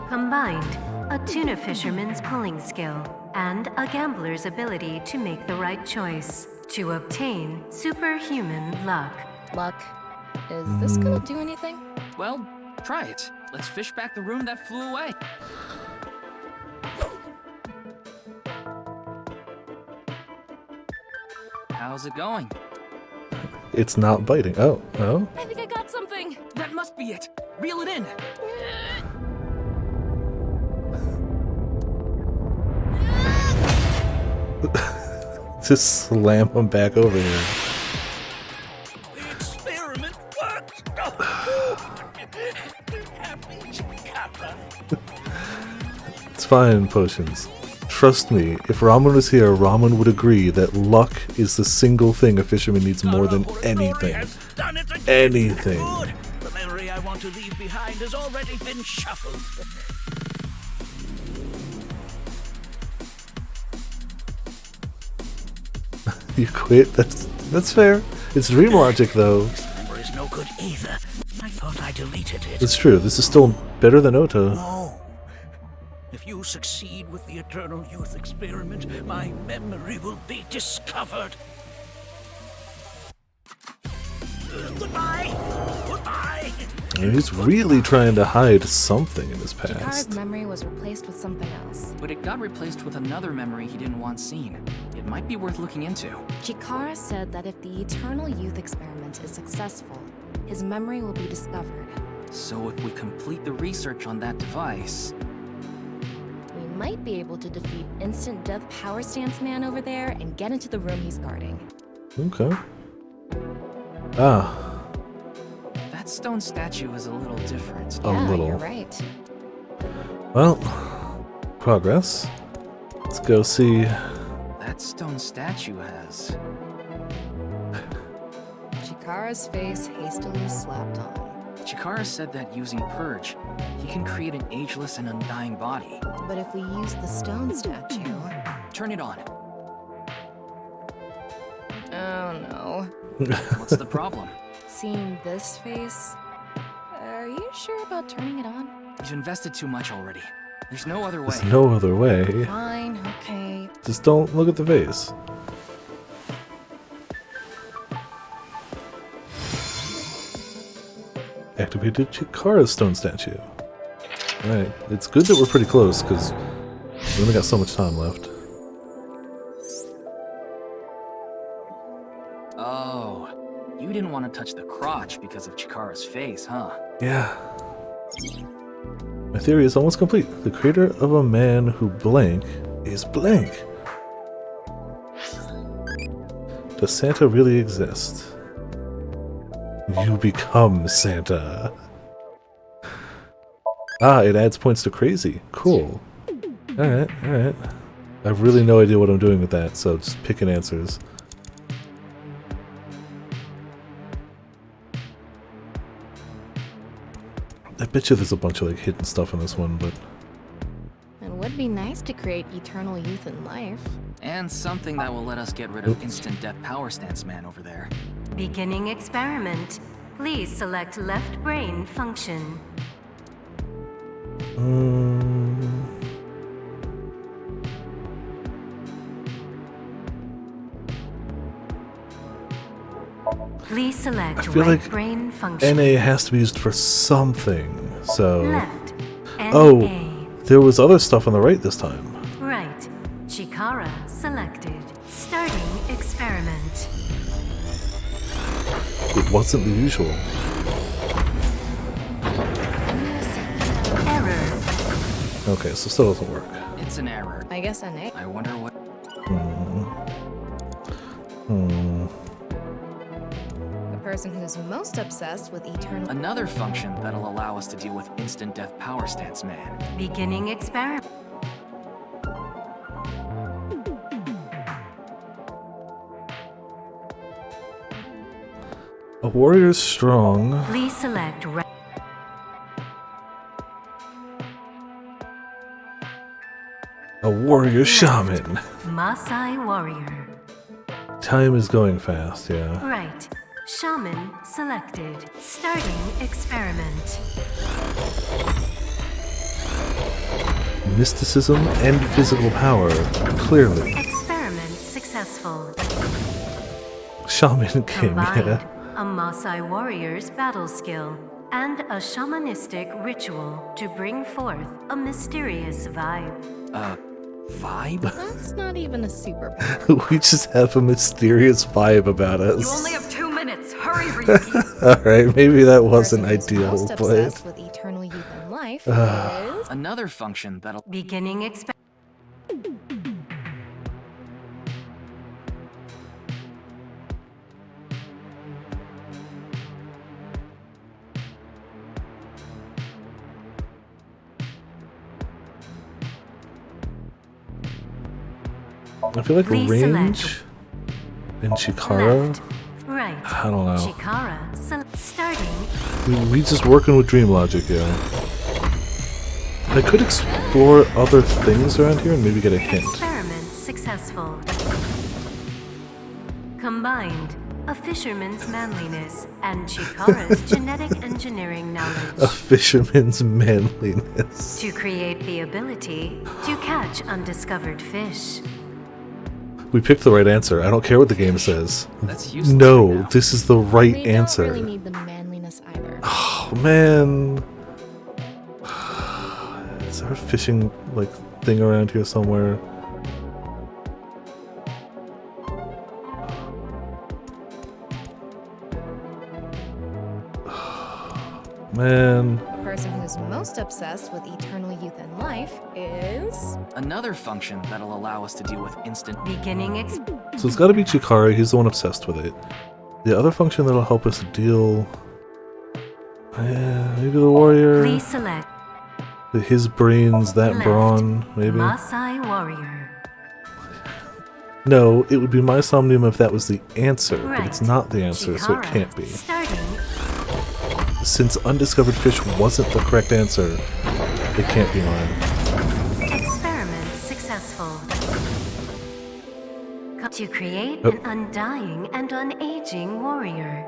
Speaker 5: Combined, a tuna fisherman's pulling skill and a gambler's ability to make the right choice to obtain superhuman luck.
Speaker 9: Luck. Is this gonna do anything?
Speaker 6: Well, try it. Let's fish back the room that flew away. How's it going?
Speaker 1: It's not biting. Oh.
Speaker 10: I think I got something.
Speaker 6: That must be it. Reel it in.
Speaker 1: Just slam him back over here.
Speaker 2: The experiment worked! Happy Chikara.
Speaker 1: It's fine, Potions. Trust me, if Ramen was here, Ramen would agree that luck is the single thing a fisherman needs more than anything. Anything.
Speaker 2: Good. The memory I want to leave behind has already been shuffled.
Speaker 1: You quit? That's fair. It's dream logic, though.
Speaker 2: This memory is no good either. I thought I deleted it.
Speaker 1: It's true. This is still better than Ota.
Speaker 2: No. If you succeed with the Eternal Youth experiment, my memory will be discovered. Goodbye! Goodbye!
Speaker 1: And he's really trying to hide something in his
Speaker 9: Chikara's
Speaker 1: past.
Speaker 9: memory was replaced with something else.
Speaker 6: But it got replaced with another memory he didn't want seen. It might be worth looking into.
Speaker 9: Chikara said that if the Eternal Youth experiment is successful, his memory will be discovered.
Speaker 6: So if we complete the research on that device...
Speaker 9: We might be able to defeat Instant Death Power Stance Man over there and get into the room he's guarding.
Speaker 1: Okay. Ah.
Speaker 6: That stone statue is a little different.
Speaker 9: Yeah,
Speaker 1: little.
Speaker 9: you're right.
Speaker 1: Well, progress. Let's go see.
Speaker 6: That stone statue has...
Speaker 9: Chikara's face hastily slapped on.
Speaker 6: Chikara said that using Purge, he can create an ageless and undying body.
Speaker 9: But if we use the stone statue...
Speaker 6: Turn it on.
Speaker 9: Oh no.
Speaker 6: What's the problem?
Speaker 9: Seeing this face... Are you sure about turning it on?
Speaker 6: You've invested too much already. There's no other way.
Speaker 1: There's no other way.
Speaker 9: Fine, okay.
Speaker 1: Just don't look at the face. Activated Chikara's stone statue. Alright, it's good that we're pretty close, because we only got so much time left.
Speaker 6: Oh, you didn't want to touch the crotch because of Chikara's face, huh?
Speaker 1: Yeah. My theory is almost complete. The creator of a man who blank is blank. Does Santa really exist? You become Santa. Ah, it adds points to crazy. Cool. Alright, alright. I have really no idea what I'm doing with that, so just picking answers. I bet you there's a bunch of like hidden stuff in this one, but...
Speaker 9: It would be nice to create eternal youth in life.
Speaker 6: And something that will let us get rid of Instant Death Power Stance Man over there.
Speaker 5: Beginning experiment. Please select left brain function. Please select
Speaker 1: I feel
Speaker 5: right
Speaker 1: like
Speaker 5: brain function.
Speaker 1: NA has to be used for something, so...
Speaker 5: Left.
Speaker 1: Oh,
Speaker 5: NA.
Speaker 1: there was other stuff on the right this time.
Speaker 5: Right. Chikara selected. Starting experiment.
Speaker 1: It wasn't the usual.
Speaker 5: Error.
Speaker 1: Okay, so still doesn't work.
Speaker 6: It's an error.
Speaker 9: I guess NA.
Speaker 6: I wonder what...
Speaker 9: The person who's most obsessed with eternal...
Speaker 6: Another function that'll allow us to deal with Instant Death Power Stance Man.
Speaker 5: Beginning experiment.
Speaker 1: A warrior's strong.
Speaker 5: Please select
Speaker 1: A warrior shaman.
Speaker 5: Maasai warrior.
Speaker 1: Time is going fast, yeah.
Speaker 5: Right. Shaman selected. Starting experiment.
Speaker 1: Mysticism and physical power, clearly.
Speaker 5: Experiment successful.
Speaker 1: Shaman came,
Speaker 5: Combined,
Speaker 1: yeah.
Speaker 5: a Maasai warrior's battle skill and a shamanistic ritual to bring forth a mysterious vibe.
Speaker 6: Vibe?
Speaker 9: That's not even a superpower.
Speaker 1: We just have a mysterious vibe about us.
Speaker 4: You only have 2 minutes. Hurry, Ryuki.
Speaker 1: Alright, maybe that wasn't
Speaker 9: Person who's
Speaker 1: ideal,
Speaker 9: most
Speaker 1: but...
Speaker 9: obsessed with eternal youth and life is...
Speaker 6: Another function that'll...
Speaker 5: Beginning
Speaker 1: I feel like
Speaker 5: Please
Speaker 1: range and Chikara.
Speaker 5: left, right.
Speaker 1: I don't know.
Speaker 5: Chikara starting.
Speaker 1: We just working with dream logic, yeah. I could explore other things around here and maybe get a hint.
Speaker 5: Experiment successful. Combined, a fisherman's manliness and Chikara's genetic engineering knowledge.
Speaker 1: A fisherman's manliness.
Speaker 5: To create the ability to catch undiscovered fish.
Speaker 1: We picked the right answer. I don't care what the game says.
Speaker 6: That's useless
Speaker 1: No,
Speaker 6: right now.
Speaker 1: this is the right
Speaker 9: We
Speaker 1: answer.
Speaker 9: don't really need the manliness either.
Speaker 1: Oh man. Is there a fishing like thing around here somewhere? Man.
Speaker 9: The person who's most obsessed with eternal youth and life is...
Speaker 6: Another function that'll allow us to deal with instant...
Speaker 5: Beginning
Speaker 1: So it's gotta be Chikara, he's the one obsessed with it. The other function that'll help us deal... maybe the warrior?
Speaker 5: Please select
Speaker 1: His brains, that
Speaker 5: left,
Speaker 1: brawn, maybe?
Speaker 5: Maasai warrior.
Speaker 1: No, it would be my somnium if that was the answer, but it's
Speaker 5: Right.
Speaker 1: not the answer, so it
Speaker 5: Chikara
Speaker 1: can't be.
Speaker 5: Starting.
Speaker 1: Since undiscovered fish wasn't the correct answer, it can't be mine.
Speaker 5: Experiment successful. To create
Speaker 1: Oh.
Speaker 5: an undying and unaging warrior.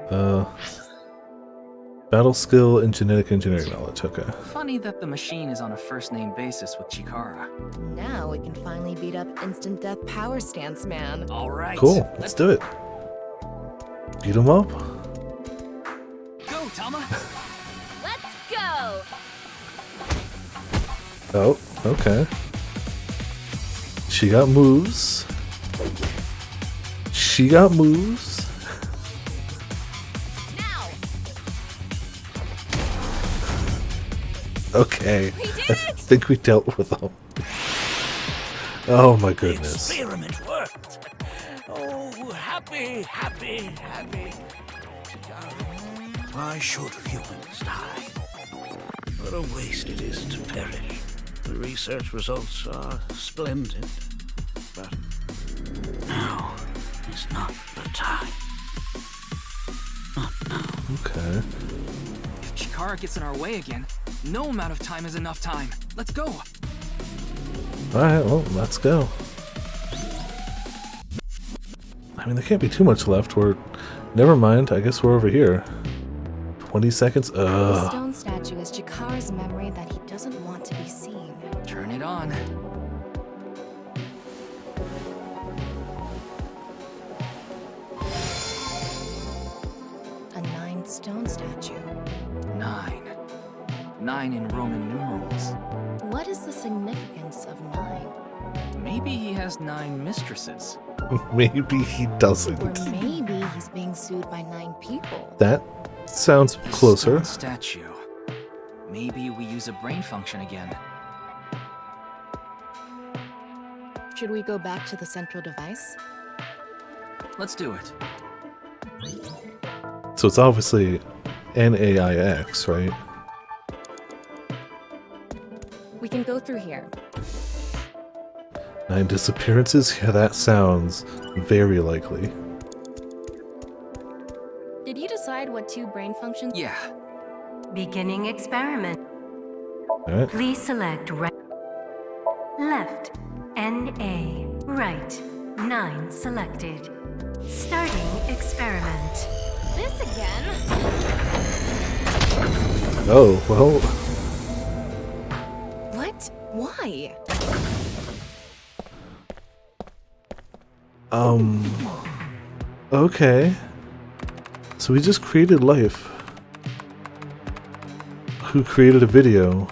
Speaker 1: Battle skill and genetic engineering knowledge, okay.
Speaker 6: Funny that the machine is on a first-name basis with Chikara.
Speaker 9: Now we can finally beat up instant death power stance man.
Speaker 6: Alright.
Speaker 1: Cool, let's do it. Beat him up?
Speaker 11: Go, Tama.
Speaker 10: Let's go!
Speaker 1: Oh, okay. She got moves. She got moves.
Speaker 10: Now!
Speaker 1: Okay. I think we dealt with them. Oh my goodness.
Speaker 2: Experiment worked. Oh, happy. Why should humans die? What a waste it is to perish. The research results are splendid, but now is not the time. Not now.
Speaker 1: Okay.
Speaker 6: If Chikara gets in our way again, no amount of time is enough time. Let's go.
Speaker 1: Alright, well, let's go. I mean, there can't be too much left. Never mind, I guess we're over here. 20 seconds?
Speaker 9: The stone statue is Chikara's memory that he doesn't want to be seen.
Speaker 6: Turn it on.
Speaker 9: A 9 stone statue.
Speaker 6: 9. 9 in Roman numerals.
Speaker 9: What is the significance of 9?
Speaker 6: Maybe he has 9 mistresses.
Speaker 1: Maybe he doesn't.
Speaker 9: Or maybe he's being sued by 9 people.
Speaker 1: That sounds closer.
Speaker 6: Stone statue. Maybe we use a brain function again.
Speaker 9: Should we go back to the central device?
Speaker 6: Let's do it.
Speaker 1: So it's obviously NAIX, right?
Speaker 9: We can go through here.
Speaker 1: 9 disappearances? Yeah, that sounds very likely.
Speaker 9: Did you decide what 2 brain functions?
Speaker 6: Yeah.
Speaker 5: Beginning experiment.
Speaker 1: Alright.
Speaker 5: Please select right, left, NA, right, 9 selected. Starting experiment.
Speaker 10: This again?
Speaker 1: Oh, well.
Speaker 9: What? Why?
Speaker 1: Okay. So we just created life. Who created a video?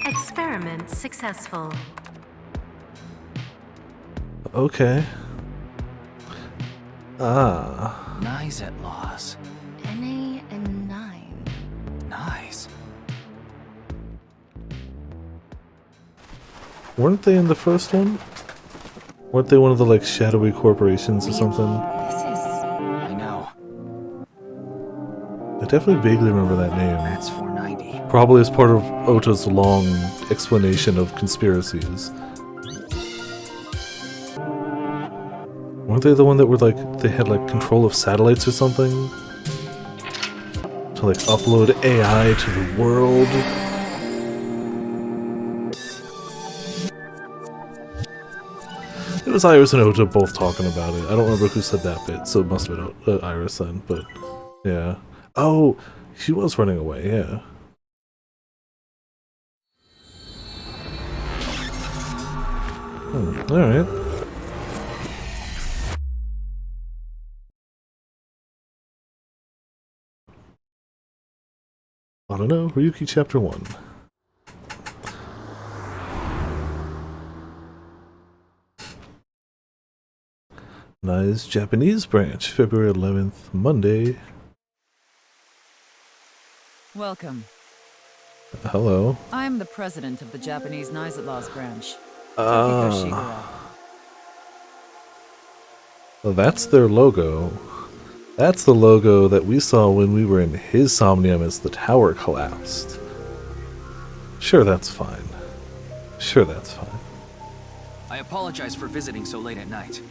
Speaker 5: Experiment successful.
Speaker 1: Okay. Ah.
Speaker 6: Nice at loss.
Speaker 9: NA and 9.
Speaker 6: Nice.
Speaker 1: Weren't they in the first one? Weren't they one of the, like, shadowy corporations or something?
Speaker 6: I know.
Speaker 1: I definitely vaguely remember that name.
Speaker 6: That's 490.
Speaker 1: Probably as part of Ota's long explanation of conspiracies. Weren't they the one that were, like, they had, like, control of satellites or something? To, like, upload AI to the world? It was Iris and Ota both talking about it. I don't remember who said that bit, so it must have been Iris then, but yeah. Oh, she was running away, yeah. Alright. I don't know, Ryuki Chapter 1. Nice Japanese branch, February 11th, Monday.
Speaker 12: Welcome.
Speaker 1: Hello.
Speaker 12: I'm the president of the Japanese Nizatlaz branch.
Speaker 1: Well, that's their logo. That's the logo that we saw when we were in his Somnium as the tower collapsed. Sure, that's fine. Sure, that's fine.
Speaker 6: I apologize for visiting so late at night.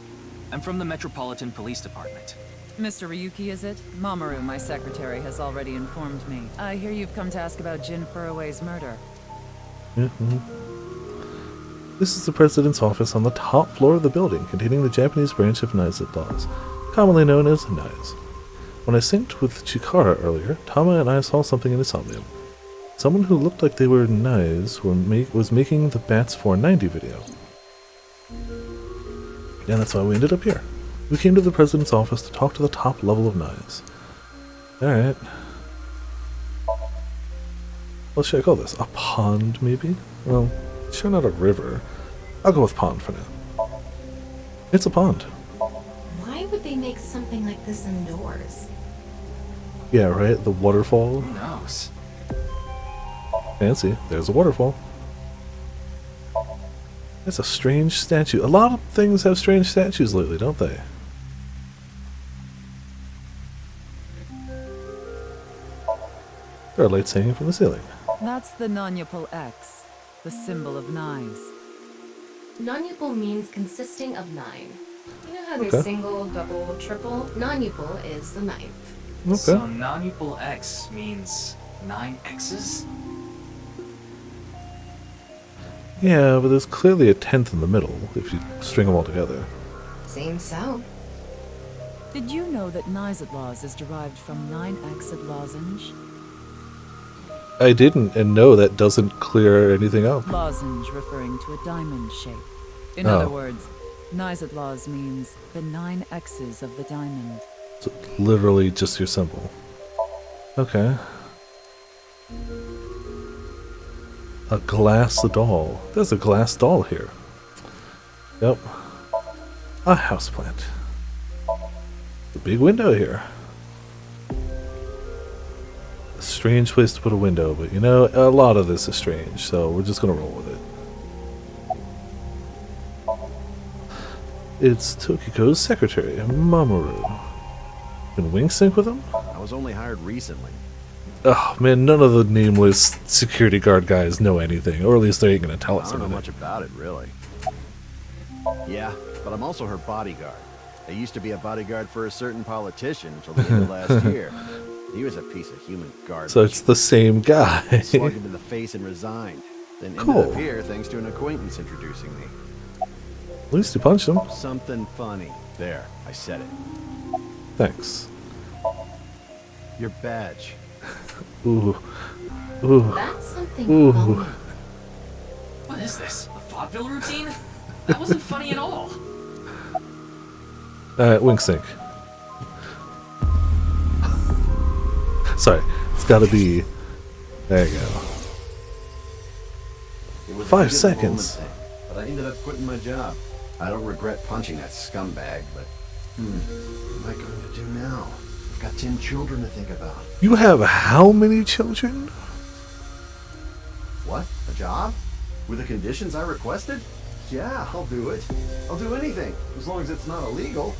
Speaker 6: I'm from the Metropolitan Police Department.
Speaker 12: Mr. Ryuki, is it? Mamoru, my secretary, has already informed me. I hear you've come to ask about Jin Furue's murder.
Speaker 1: This is the president's office on the top floor of the building, containing the Japanese branch of Nizatlaz, commonly known as NIZE. When I synced with Chikara earlier, Tama and I saw something in Insomnium. Someone who looked like they were NIZE was making the Bats 490 video. And that's why we ended up here. We came to the president's office to talk to the top level of NIZE. Alright. What should I call this? A pond, maybe? Well, sure not a river. I'll go with pond for now. It's a pond.
Speaker 7: Why would they make something like this indoors?
Speaker 1: Yeah, right? The waterfall.
Speaker 6: Who knows?
Speaker 1: Fancy. There's a waterfall. It's a strange statue. A lot of things have strange statues lately, don't they? There are lights hanging from the ceiling.
Speaker 12: That's the Nanyapul X, the symbol of NIZE.
Speaker 7: Non-upal means consisting of 9. You know how there's
Speaker 1: Okay.
Speaker 7: single, double, triple? Non-upal is the 9th.
Speaker 1: Okay.
Speaker 6: So non-upal X means 9 X's?
Speaker 1: Yeah, but there's clearly a 10th in the middle, if you string them all together.
Speaker 7: Seems so.
Speaker 12: Did you know that Nizatlaz is derived from 9-exed lozenge?
Speaker 1: I didn't, and no, that doesn't clear anything up.
Speaker 12: Lozenge referring to a diamond shape. In
Speaker 1: Oh.
Speaker 12: other words, Nizatlaz means the 9 X's of the diamond.
Speaker 1: So literally just your symbol. Okay. A glass doll. There's a glass doll here. Yep. A houseplant. A big window here. A strange place to put a window, but you know, a lot of this is strange, so we're just gonna roll with it. It's Tokiko's secretary, Mamoru. Been wing sync with him?
Speaker 13: I was only hired recently.
Speaker 1: Oh man, none of the nameless security guard guys know anything, or at least they ain't gonna tell us
Speaker 13: I don't know
Speaker 1: anything.
Speaker 13: much about it, really. Yeah, but I'm also her bodyguard. I used to be a bodyguard for a certain politician until the end of last year. He was a piece of human garbage.
Speaker 1: So it's the same guy.
Speaker 13: Slugged him in the face and resigned. Then ended
Speaker 1: Cool.
Speaker 13: up here thanks to an acquaintance introducing me.
Speaker 1: At least you punched him.
Speaker 13: Something funny. There, I said it.
Speaker 1: Thanks.
Speaker 13: Your badge.
Speaker 1: Ooh. Ooh.
Speaker 7: That's something
Speaker 1: Ooh.
Speaker 7: funny.
Speaker 11: What is this? A vaudeville routine? That wasn't funny at all.
Speaker 1: Wink sync. Sorry, it's gotta be. There you go.
Speaker 13: It was
Speaker 1: 5
Speaker 13: a good
Speaker 1: seconds.
Speaker 13: moment, but I ended up quitting my job. I don't regret punching that scumbag, but what am I going to do now? I've got 10 children to think about.
Speaker 1: You have how many children?
Speaker 13: What? A job? With the conditions I requested? Yeah, I'll do it. I'll do anything, as long as it's not illegal.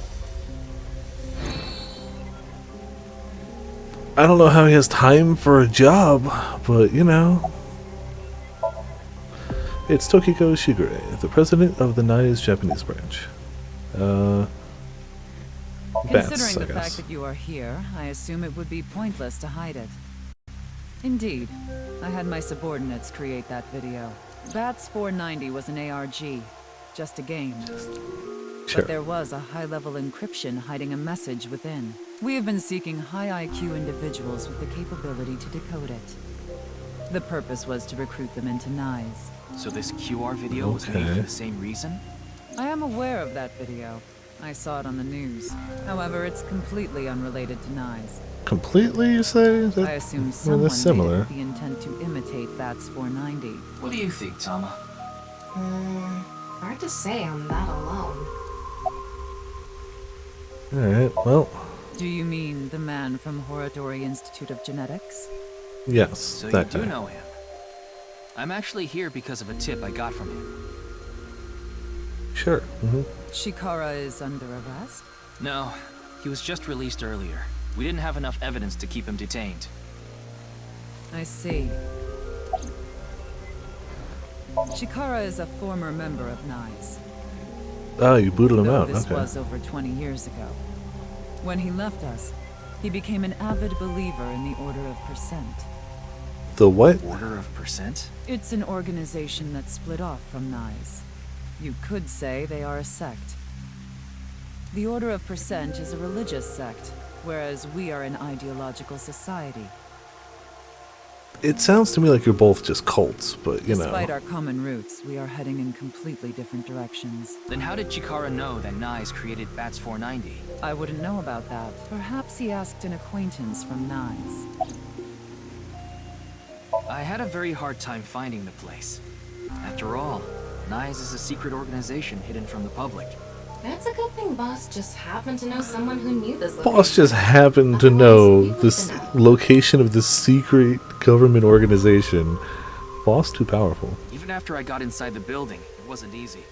Speaker 1: I don't know how he has time for a job, but you know. It's Tokiko Shigure, the president of the NICE Japanese branch. Bats,
Speaker 12: Considering
Speaker 1: I
Speaker 12: the
Speaker 1: guess.
Speaker 12: fact that you are here, I assume it would be pointless to hide it. Indeed, I had my subordinates create that video. Bats 490 was an ARG, just a game.
Speaker 1: Sure.
Speaker 12: But there was a high-level encryption hiding a message within. We have been seeking high IQ individuals with the capability to decode it. The purpose was to recruit them into NICE.
Speaker 6: So this QR video was made for the same reason?
Speaker 12: I am aware of that video. I saw it on the news. However, it's completely unrelated to NICE.
Speaker 1: Completely, you say?
Speaker 12: I assume someone
Speaker 1: that's similar.
Speaker 12: made it with the intent to imitate Bats 490.
Speaker 6: What do you think, Tama?
Speaker 7: Hard to say on that alone.
Speaker 1: Alright, well,
Speaker 12: Do you mean the man from Horodori Institute of Genetics?
Speaker 1: yes,
Speaker 6: So
Speaker 1: that
Speaker 6: you
Speaker 1: guy.
Speaker 6: do know him. I'm actually here because of a tip I got from him.
Speaker 1: Sure.
Speaker 12: Shikara is under arrest?
Speaker 6: No, he was just released earlier. We didn't have enough evidence to keep him detained.
Speaker 12: I see. Shikara is a former member of NICE.
Speaker 1: Ah, you booted him
Speaker 12: Though
Speaker 1: out,
Speaker 12: this
Speaker 1: okay.
Speaker 12: was over 20 years ago. When he left us, he became an avid believer in the Order of Percent.
Speaker 1: The what?
Speaker 6: Order of Percent?
Speaker 12: It's an organization that split off from NICE. You could say they are a sect. The Order of Percent is a religious sect, whereas we are an ideological society.
Speaker 1: It sounds to me like you're both just cults, but you
Speaker 12: Despite
Speaker 1: know.
Speaker 12: our common roots, we are heading in completely different directions.
Speaker 6: Then how did Chikara know that NICE created Bats 490?
Speaker 12: I wouldn't know about that. Perhaps he asked an acquaintance from NICE.
Speaker 6: I had a very hard time finding the place. After all, NICE is a secret organization hidden from the public.
Speaker 7: That's a good thing Boss just happened to know someone who knew this location.
Speaker 1: Boss just happened to know this location of this secret government organization. Boss too powerful.
Speaker 6: Even after I got inside the building, it wasn't easy.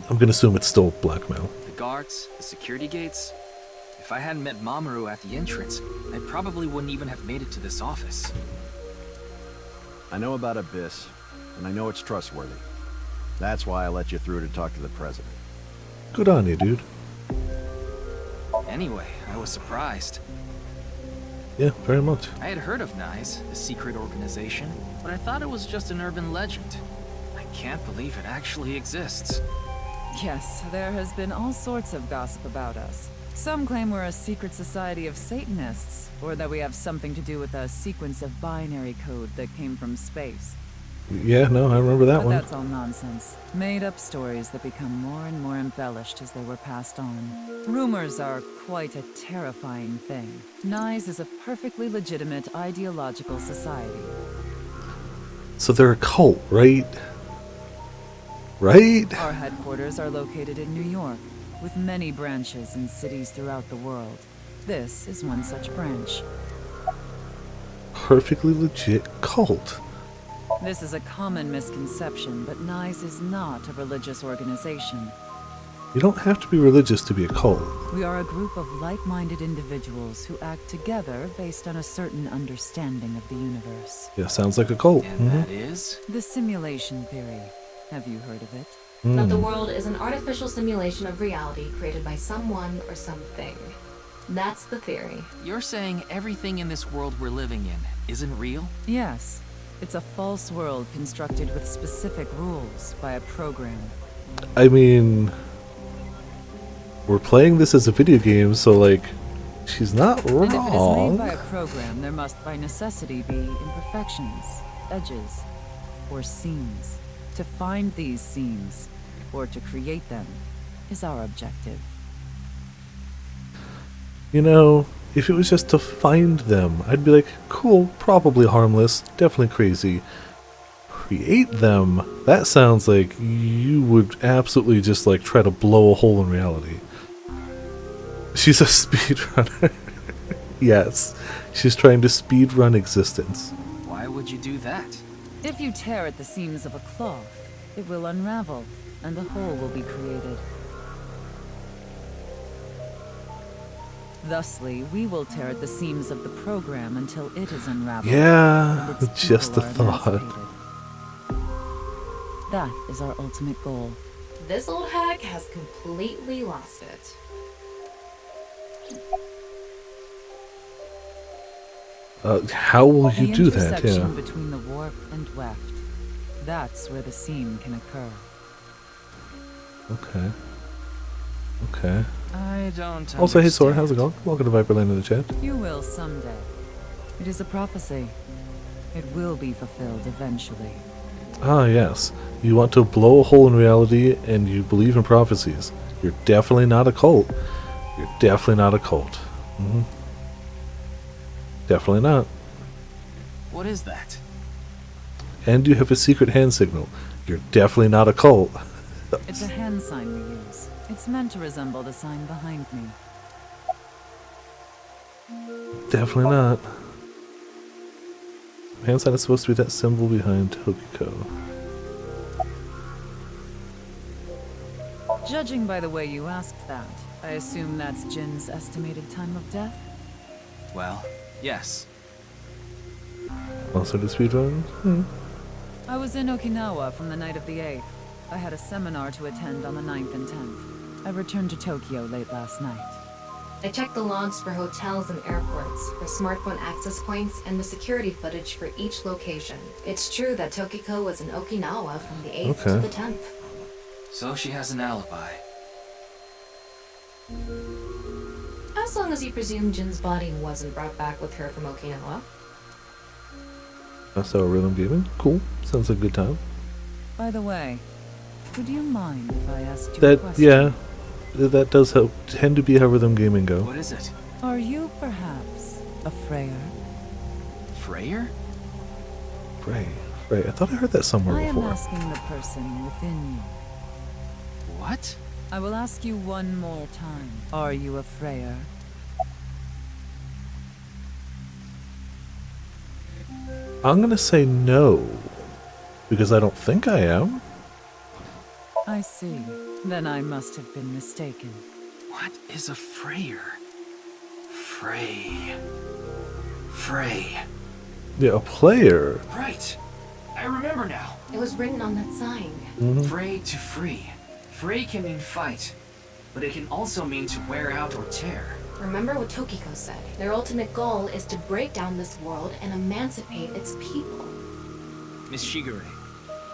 Speaker 1: I'm gonna assume it's still blackmail.
Speaker 6: The guards, the security gates. If I hadn't met Mamoru at the entrance, I probably wouldn't even have made it to this office.
Speaker 13: I know about Abyss, and I know it's trustworthy. That's why I let you through to talk to the president.
Speaker 1: Good on you, dude.
Speaker 6: Anyway, I was surprised.
Speaker 1: Yeah, very much.
Speaker 6: I had heard of NICE, the secret organization, but I thought it was just an urban legend. I can't believe it actually exists.
Speaker 12: Yes, there has been all sorts of gossip about us. Some claim we're a secret society of Satanists, or that we have something to do with a sequence of binary code that came from space.
Speaker 1: Yeah, no, I remember that
Speaker 12: But
Speaker 1: one.
Speaker 12: that's all nonsense. Made-up stories that become more and more embellished as they were passed on. Rumors are quite a terrifying thing. NICE is a perfectly legitimate ideological society.
Speaker 1: So they're a cult, right? Right?
Speaker 12: Our headquarters are located in New York, with many branches in cities throughout the world. This is one such branch.
Speaker 1: Perfectly legit cult.
Speaker 12: This is a common misconception, but NICE is not a religious organization.
Speaker 1: You don't have to be religious to be a cult.
Speaker 12: We are a group of like-minded individuals who act together based on a certain understanding of the universe.
Speaker 1: Yeah, sounds like a cult.
Speaker 6: And that is?
Speaker 12: The simulation theory. Have you heard of it?
Speaker 7: That the world is an artificial simulation of reality created by someone or something. That's the theory.
Speaker 6: You're saying everything in this world we're living in isn't real?
Speaker 12: Yes. It's a false world constructed with specific rules by a program.
Speaker 1: I mean, we're playing this as a video game, so like, she's not wrong.
Speaker 12: And if it is made by a program, there must by necessity be imperfections, edges, or seams. To find these seams, or to create them, is our objective.
Speaker 1: You know, if it was just to find them, I'd be like, cool, probably harmless, definitely crazy. Create them, that sounds like you would absolutely just like try to blow a hole in reality. She's a speedrunner. Yes, she's trying to speedrun existence.
Speaker 6: Why would you do that?
Speaker 12: If you tear at the seams of a cloth, it will unravel, and a hole will be created. Thusly, we will tear at the seams of the program until it is unraveled.
Speaker 1: Yeah,
Speaker 12: and its
Speaker 1: just a
Speaker 12: people are
Speaker 1: thought.
Speaker 12: emancipated. That is our ultimate goal.
Speaker 7: This old hack has completely lost it.
Speaker 1: How will you do that?
Speaker 12: The
Speaker 1: Yeah.
Speaker 12: intersection between the warp and weft. That's where the seam can occur.
Speaker 1: Okay. Okay.
Speaker 6: I don't
Speaker 1: Also, hey Sora,
Speaker 6: understand.
Speaker 1: how's it going? Welcome to Viperland in the chat.
Speaker 12: You will someday. It is a prophecy. It will be fulfilled eventually.
Speaker 1: Ah, yes. You want to blow a hole in reality and you believe in prophecies. You're definitely not a cult. You're definitely not a cult. Definitely not.
Speaker 6: What is that?
Speaker 1: And you have a secret hand signal. You're definitely not a cult.
Speaker 12: It's a hand sign we use. It's meant to resemble the sign behind me.
Speaker 1: Definitely not. Hand sign is supposed to be that symbol behind Tokiko.
Speaker 12: Judging by the way you asked that, I assume that's Jin's estimated time of death?
Speaker 6: Well, yes.
Speaker 1: Also to speedrun?
Speaker 12: I was in Okinawa from the night of the 8th. I had a seminar to attend on the 9th and 10th. I returned to Tokyo late last night.
Speaker 7: I checked the logs for hotels and airports, for smartphone access points, and the security footage for each location. It's true that Tokiko was in Okinawa from the 8th to the 10th.
Speaker 6: So she has an alibi.
Speaker 7: As long as you presume Jin's body wasn't brought back with her from Okinawa.
Speaker 1: That's our rhythm gaming. Cool. Sounds like a good time.
Speaker 12: By the way, would you mind if I asked you a
Speaker 1: That,
Speaker 12: question?
Speaker 1: yeah. That does help, tend to be how rhythm gaming go.
Speaker 6: What is it?
Speaker 12: Are you perhaps a Freyer?
Speaker 6: Freyer?
Speaker 1: Frey. Frey. I thought I heard that somewhere
Speaker 12: I am
Speaker 1: before.
Speaker 12: asking the person within you.
Speaker 6: What?
Speaker 12: I will ask you one more time. Are you a Freyer?
Speaker 1: I'm gonna say no. Because I don't think I am.
Speaker 12: I see. Then I must have been mistaken.
Speaker 6: What is a Freyer? Frey. Frey.
Speaker 1: Yeah, a player.
Speaker 6: Right. I remember now.
Speaker 7: It was written on that sign.
Speaker 6: Frey to free. Frey can mean fight, but it can also mean to wear out or tear.
Speaker 7: Remember what Tokiko said. Their ultimate goal is to break down this world and emancipate its people.
Speaker 6: Miss Shigure,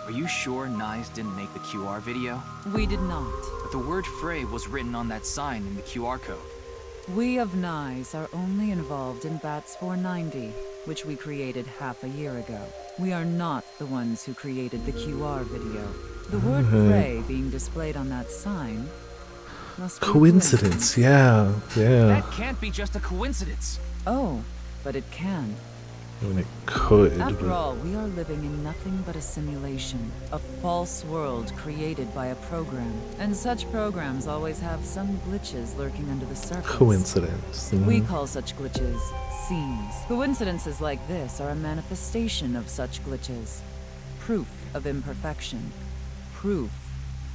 Speaker 6: are you sure Nyes didn't make the QR video?
Speaker 12: We did not.
Speaker 6: But the word Frey was written on that sign in the QR code.
Speaker 12: We of Nyes are only involved in Bats 490, which we created half a year ago. We are not the ones who created the QR video. The word Frey being displayed on that sign must be
Speaker 1: Coincidence, yeah.
Speaker 6: That can't be just a coincidence.
Speaker 12: Oh, but it can.
Speaker 1: I mean, it could.
Speaker 12: After
Speaker 1: but-
Speaker 12: all, we are living in nothing but a simulation, a false world created by a program. And such programs always have some glitches lurking under the surface.
Speaker 1: Coincidence.
Speaker 12: We call such glitches seams. Coincidences like this are a manifestation of such glitches. Proof of imperfection. Proof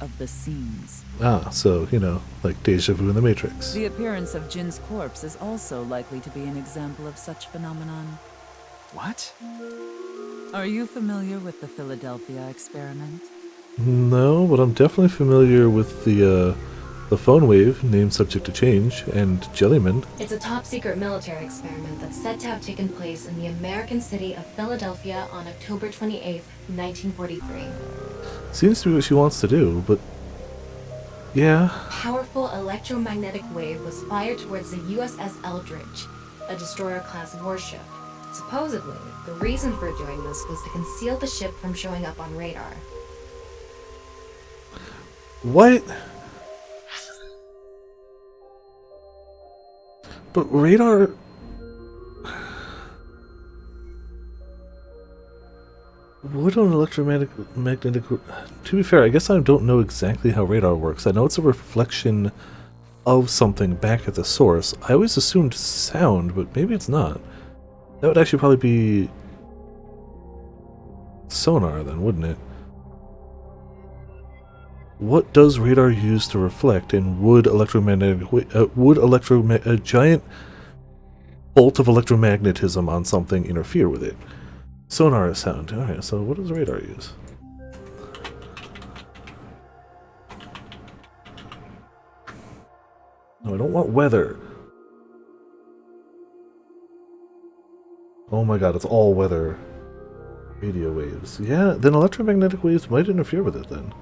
Speaker 12: of the seams.
Speaker 1: Ah, so, you know, like deja vu in the Matrix.
Speaker 12: The appearance of Jin's corpse is also likely to be an example of such phenomenon.
Speaker 6: What?
Speaker 12: Are you familiar with the Philadelphia experiment?
Speaker 1: No, but I'm definitely familiar with the phone wave, name subject to change, and Jellyman.
Speaker 7: It's a top-secret military experiment that's said to have taken place in the American city of Philadelphia on October 28th, 1943.
Speaker 1: Seems to be what she wants to do, but yeah.
Speaker 7: Powerful electromagnetic wave was fired towards the USS Eldridge, a destroyer-class warship. Supposedly, the reason for doing this was to conceal the ship from showing up on radar.
Speaker 1: What? But radar... Would an electromagnetic... To be fair, I guess I don't know exactly how radar works. I know it's a reflection of something back at the source. I always assumed sound, but maybe it's not. That would actually probably be sonar then, wouldn't it? What does radar use to reflect, and would a giant bolt of electromagnetism on something interfere with it? Sonar is sound. Alright, so what does radar use? No, I don't want weather. Oh my god, it's all weather. Radio waves. Yeah, then electromagnetic waves might interfere with it then.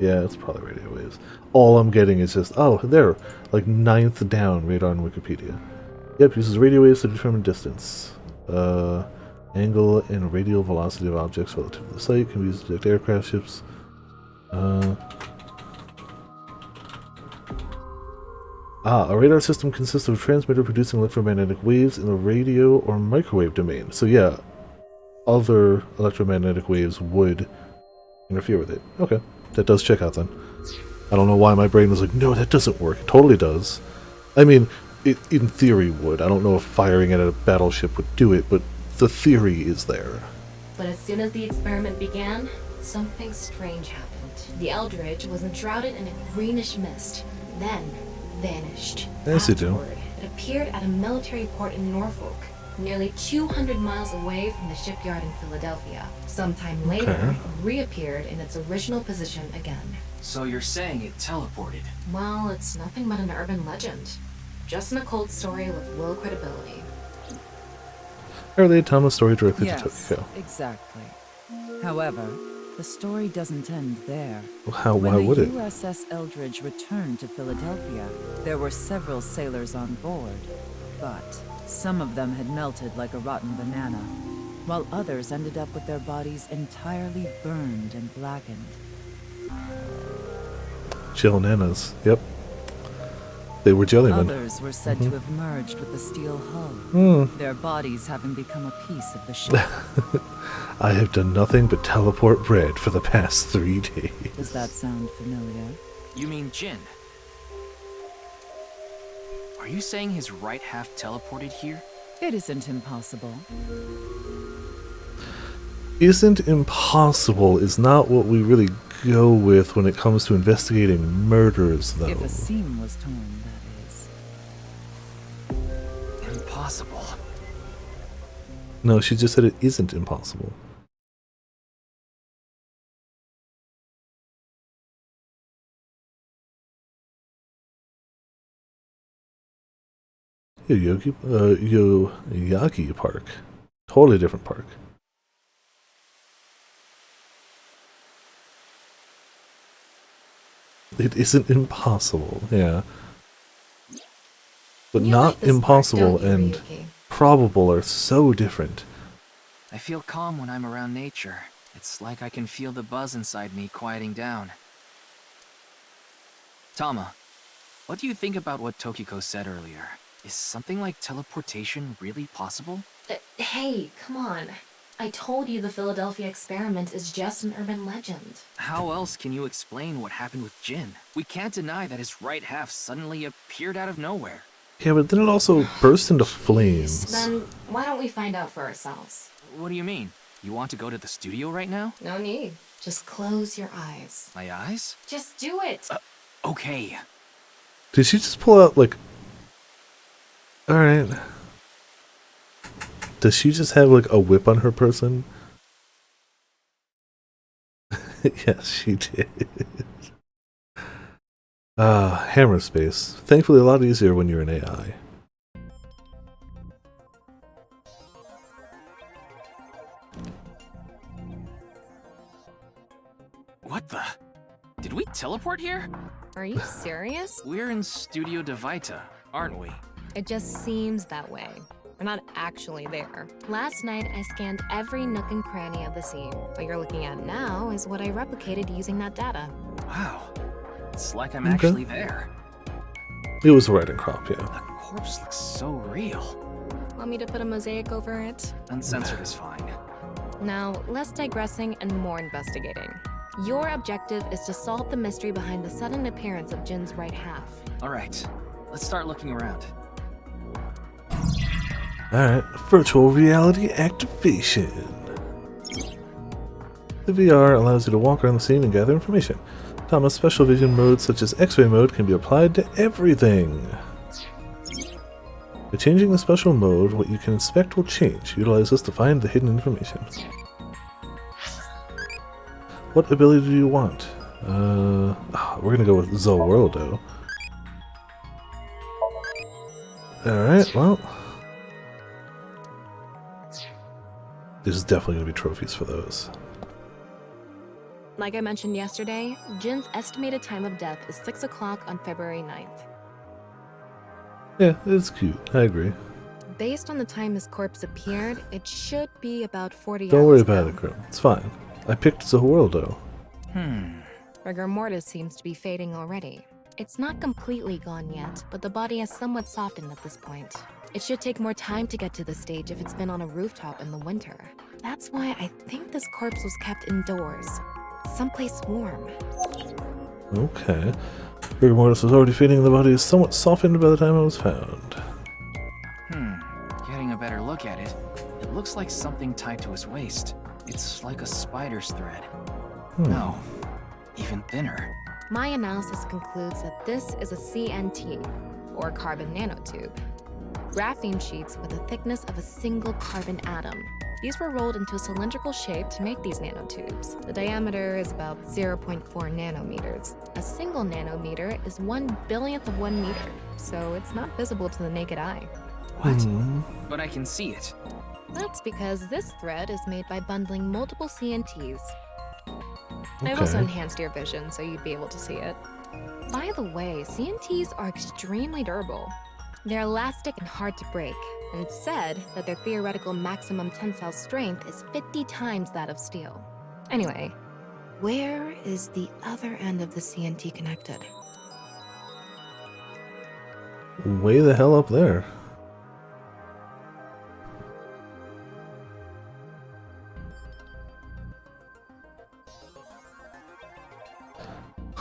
Speaker 1: Yeah, it's probably radio waves. All I'm getting is just, oh, there, like 9th down radar on Wikipedia. Yep, uses radio waves to determine distance. Angle and radial velocity of objects relative to the site can be used to detect aircraft, ships. A radar system consists of a transmitter producing electromagnetic waves in the radio or microwave domain. So yeah, other electromagnetic waves would interfere with it. Okay, that does check out then. I don't know why my brain was like, no, that doesn't work. It totally does. I mean, it in theory would. I don't know if firing at a battleship would do it, but the theory is there.
Speaker 7: But as soon as the experiment began, something strange happened. The Eldridge was enshrouded in a greenish mist, then vanished.
Speaker 1: Yes, you do.
Speaker 7: Afterward, it appeared at a military port in Norfolk, nearly 200 miles away from the shipyard in Philadelphia. Sometime later, it reappeared in its original position again.
Speaker 6: So you're saying it teleported?
Speaker 7: Well, it's nothing but an urban legend. Just an occult story with low credibility.
Speaker 1: Or they tell a story directly to
Speaker 12: Yes,
Speaker 1: Tokyo.
Speaker 12: exactly. However, the story doesn't end there.
Speaker 1: Why would it?
Speaker 12: When the USS Eldridge returned to Philadelphia, there were several sailors on board, but some of them had melted like a rotten banana, while others ended up with their bodies entirely burned and blackened.
Speaker 1: Jill Nanas. Yep. They were jellymen.
Speaker 12: Others were said to have merged with the steel hull, their bodies having become a piece of the ship.
Speaker 1: I have done nothing but teleport bread for the past 3 days.
Speaker 12: Does that sound familiar?
Speaker 6: You mean Jin? Are you saying his right half teleported here?
Speaker 12: It isn't impossible.
Speaker 1: Isn't impossible is not what we really go with when it comes to investigating murders, though.
Speaker 12: If a seam was torn, that is.
Speaker 6: Impossible.
Speaker 1: No, she just said it isn't impossible. Yagi Park. Totally different park. It isn't impossible, yeah. But
Speaker 7: You
Speaker 1: not
Speaker 7: like this
Speaker 1: impossible
Speaker 7: part, don't you,
Speaker 1: and
Speaker 7: Ryuki?
Speaker 1: probable are so different.
Speaker 6: I feel calm when I'm around nature. It's like I can feel the buzz inside me quieting down. Tama, what do you think about what Tokiko said earlier? Is something like teleportation really possible?
Speaker 7: Hey, come on. I told you the Philadelphia experiment is just an urban legend.
Speaker 6: How else can you explain what happened with Jin? We can't deny that his right half suddenly appeared out of nowhere.
Speaker 1: Yeah, but then it also burst into flames.
Speaker 7: Then why don't we find out for ourselves?
Speaker 6: What do you mean? You want to go to the studio right now?
Speaker 7: No need. Just close your eyes.
Speaker 6: My eyes?
Speaker 7: Just do it.
Speaker 6: Okay.
Speaker 1: Did she just pull out, like... Alright. Does she just have, like, a whip on her person? Yes, she did. Hammer space. Thankfully a lot easier when you're an AI.
Speaker 6: What the? Did we teleport here?
Speaker 7: Are you serious?
Speaker 6: We're in Studio Devita, aren't we?
Speaker 7: It just seems that way. We're not actually there. Last night, I scanned every nook and cranny of the scene. What you're looking at now is what I replicated using that data.
Speaker 6: Wow. It's like I'm actually there.
Speaker 1: It was right in crop, yeah.
Speaker 6: The corpse looks so real.
Speaker 7: Want me to put a mosaic over it?
Speaker 6: Uncensored is fine.
Speaker 7: Now, less digressing and more investigating. Your objective is to solve the mystery behind the sudden appearance of Jin's right half.
Speaker 6: Alright, let's start looking around.
Speaker 1: Alright, virtual reality activation. The VR allows you to walk around the scene and gather information. Thomas, special vision modes such as X-ray mode can be applied to everything. By changing the special mode, what you can inspect will change. Utilize this to find the hidden information. What ability do you want? We're gonna go with Zoworldo. Alright, well. There's definitely gonna be trophies for those.
Speaker 7: Like I mentioned yesterday, Jin's estimated time of death is 6 o'clock on February 9th.
Speaker 1: Yeah, it's cute. I agree.
Speaker 7: Based on the time his corpse appeared, it should be about 40 hours
Speaker 1: Don't worry
Speaker 7: ago.
Speaker 1: about it, Grim. It's fine. I picked Zoworldo.
Speaker 7: Rigor mortis seems to be fading already. It's not completely gone yet, but the body has somewhat softened at this point. It should take more time to get to this stage if it's been on a rooftop in the winter. That's why I think this corpse was kept indoors. Someplace warm.
Speaker 1: Okay. Rigor mortis was already fading, the body is somewhat softened by the time it was found.
Speaker 6: Getting a better look at it, it looks like something tied to his waist. It's like a spider's thread. No, even thinner.
Speaker 7: My analysis concludes that this is a CNT, or carbon nanotube. Graphene sheets with the thickness of a single carbon atom. These were rolled into a cylindrical shape to make these nanotubes. The diameter is about 0.4 nanometers. A single nanometer is 1/1000th of 1 meter, so it's not visible to the naked eye.
Speaker 6: What? But I can see it.
Speaker 7: That's because this thread is made by bundling multiple CNTs. I've
Speaker 1: Okay.
Speaker 7: also enhanced your vision so you'd be able to see it. By the way, CNTs are extremely durable. They're elastic and hard to break, and it's said that their theoretical maximum tensile strength is 50 times that of steel. Anyway, where is the other end of the CNT connected?
Speaker 1: Way the hell up there.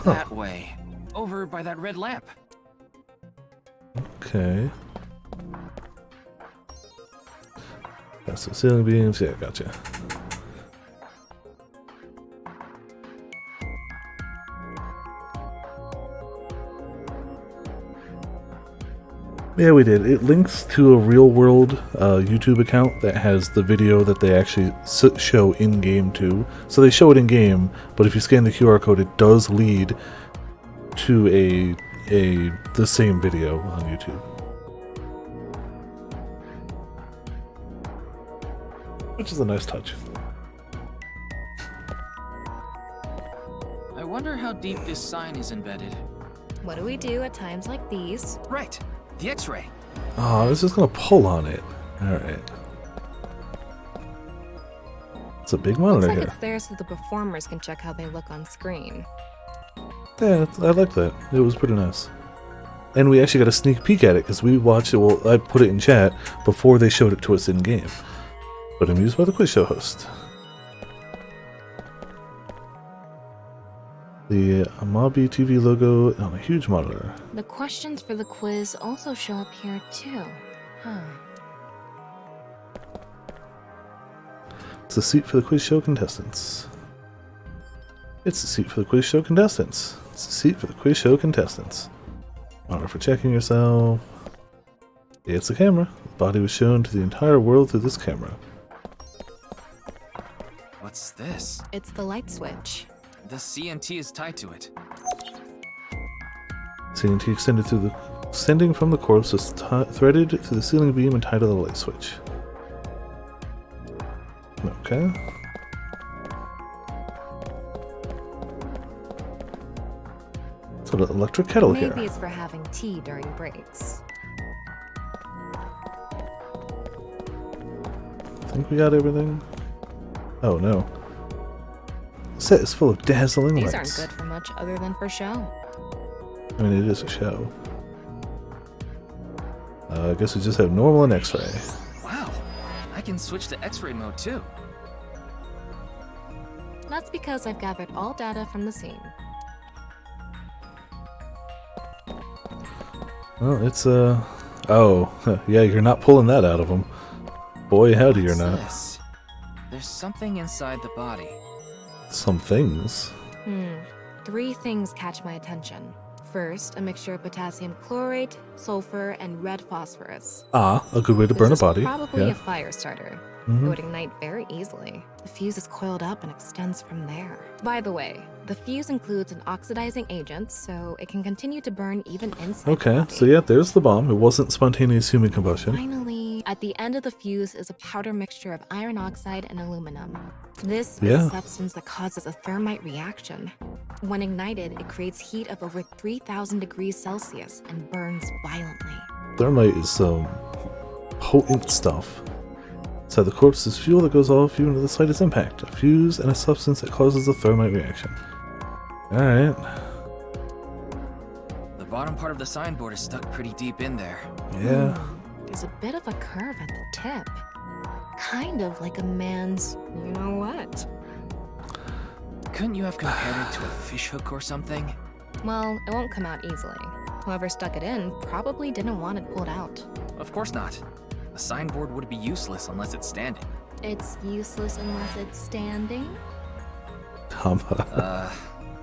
Speaker 6: That way. Over by that red lamp.
Speaker 1: Okay. Got some ceiling beams. Yeah, gotcha. Yeah, we did. It links to a real-world YouTube account that has the video that they actually show in-game too. So they show it in-game, but if you scan the QR code, it does lead to the same video on YouTube. Which is a nice touch.
Speaker 6: I wonder how deep this sign is embedded.
Speaker 7: What do we do at times like these?
Speaker 6: Right. The X-ray.
Speaker 1: Oh, I was just gonna pull on it. Alright. It's a big monitor
Speaker 7: Looks like
Speaker 1: here.
Speaker 7: it's there so the performers can check how they look on screen.
Speaker 1: Yeah, I like that. It was pretty nice. And we actually got a sneak peek at it because we watched it. Well, I put it in chat before they showed it to us in game. But amused by the quiz show host. The Amabi TV logo on a huge monitor.
Speaker 7: The questions for the quiz also show up here too. Huh.
Speaker 1: It's a seat for the quiz show contestants. It's a seat for the quiz show contestants. It's a seat for the quiz show contestants. Monitor for checking yourself. It's a camera. The body was shown to the entire world through this camera.
Speaker 6: What's this?
Speaker 7: It's the light switch.
Speaker 6: The CNT is tied to it.
Speaker 1: CNT extending from the corpse is threaded to the ceiling beam and tied to the light switch. Okay. It's got an electric kettle here.
Speaker 7: Maybe it's for having tea during breaks.
Speaker 1: Think we got everything? Oh no. The set is full of dazzling
Speaker 9: These
Speaker 1: lights.
Speaker 9: aren't good for much other than for show.
Speaker 1: I mean, it is a show. I guess we just have normal and X-ray.
Speaker 6: Wow, I can switch to X-ray mode too.
Speaker 9: That's because I've gathered all data from the scene.
Speaker 1: Well, it's oh, yeah, you're not pulling that out of them. Boy, howdy, you're not.
Speaker 6: This? There's something inside the body.
Speaker 1: Some things.
Speaker 9: 3 things catch my attention. First, a mixture of potassium chlorate, sulfur, and red phosphorus.
Speaker 1: Ah, a good way to burn a body.
Speaker 9: This is probably
Speaker 1: Yeah.
Speaker 9: a fire starter.
Speaker 1: Mhm.
Speaker 9: It would ignite very easily. The fuse is coiled up and extends from there. By the way, the fuse includes an oxidizing agent, so it can continue to burn even inside the
Speaker 1: Okay,
Speaker 9: body.
Speaker 1: so yeah, there's the bomb. It wasn't spontaneous human combustion.
Speaker 9: Finally, at the end of the fuse is a powder mixture of iron oxide and aluminum. This is
Speaker 1: Yeah.
Speaker 9: a substance that causes a thermite reaction. When ignited, it creates heat of over 3,000 degrees Celsius and burns violently.
Speaker 1: Thermite is some potent stuff. Inside the corpse is fuel that goes off even to the slightest impact. A fuse and a substance that causes a thermite reaction. Alright.
Speaker 6: The bottom part of the signboard is stuck pretty deep in there.
Speaker 1: Yeah.
Speaker 9: There's a bit of a curve at the tip. Kind of like a man's, you know what?
Speaker 6: Couldn't you have compared it to a fishhook or something?
Speaker 9: Well, it won't come out easily. Whoever stuck it in probably didn't want it pulled out.
Speaker 6: Of course not. A signboard would be useless unless it's standing.
Speaker 9: It's useless unless it's standing?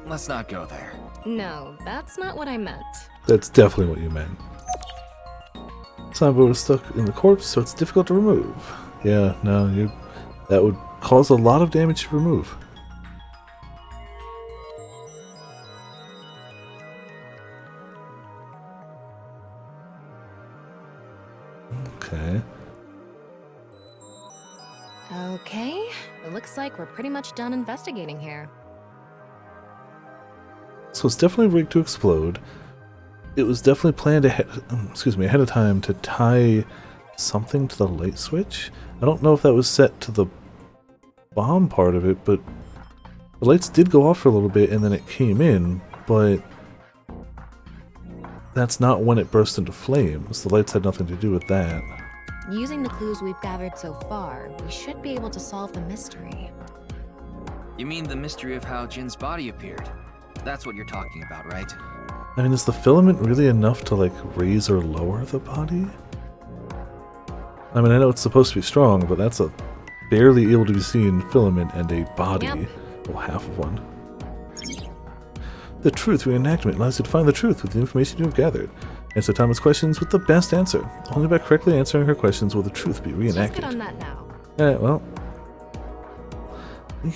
Speaker 6: Let's not go there.
Speaker 9: No, that's not what I meant.
Speaker 1: That's definitely what you meant. Signboard is stuck in the corpse, so it's difficult to remove. Yeah, no, that would cause a lot of damage to remove. Okay.
Speaker 9: Okay, it looks like we're pretty much done investigating here.
Speaker 1: So it's definitely rigged to explode. It was definitely planned ahead of time to tie something to the light switch. I don't know if that was set to the bomb part of it, but the lights did go off for a little bit and then it came in, but that's not when it burst into flames. The lights had nothing to do with that.
Speaker 9: Using the clues we've gathered so far, we should be able to solve the mystery.
Speaker 6: You mean the mystery of how Jin's body appeared? That's what you're talking about, right?
Speaker 1: I mean, is the filament really enough to, like, raise or lower the body? I mean, I know it's supposed to be strong, but that's a barely able to be seen filament and a body.
Speaker 9: Yep.
Speaker 1: Well, half of one. The truth reenactment allows you to find the truth with the information you have gathered. Answer Thomas' questions with the best answer. Only by correctly answering her questions will the truth be
Speaker 9: Let's
Speaker 1: reenacted.
Speaker 9: get on that now.
Speaker 1: Well.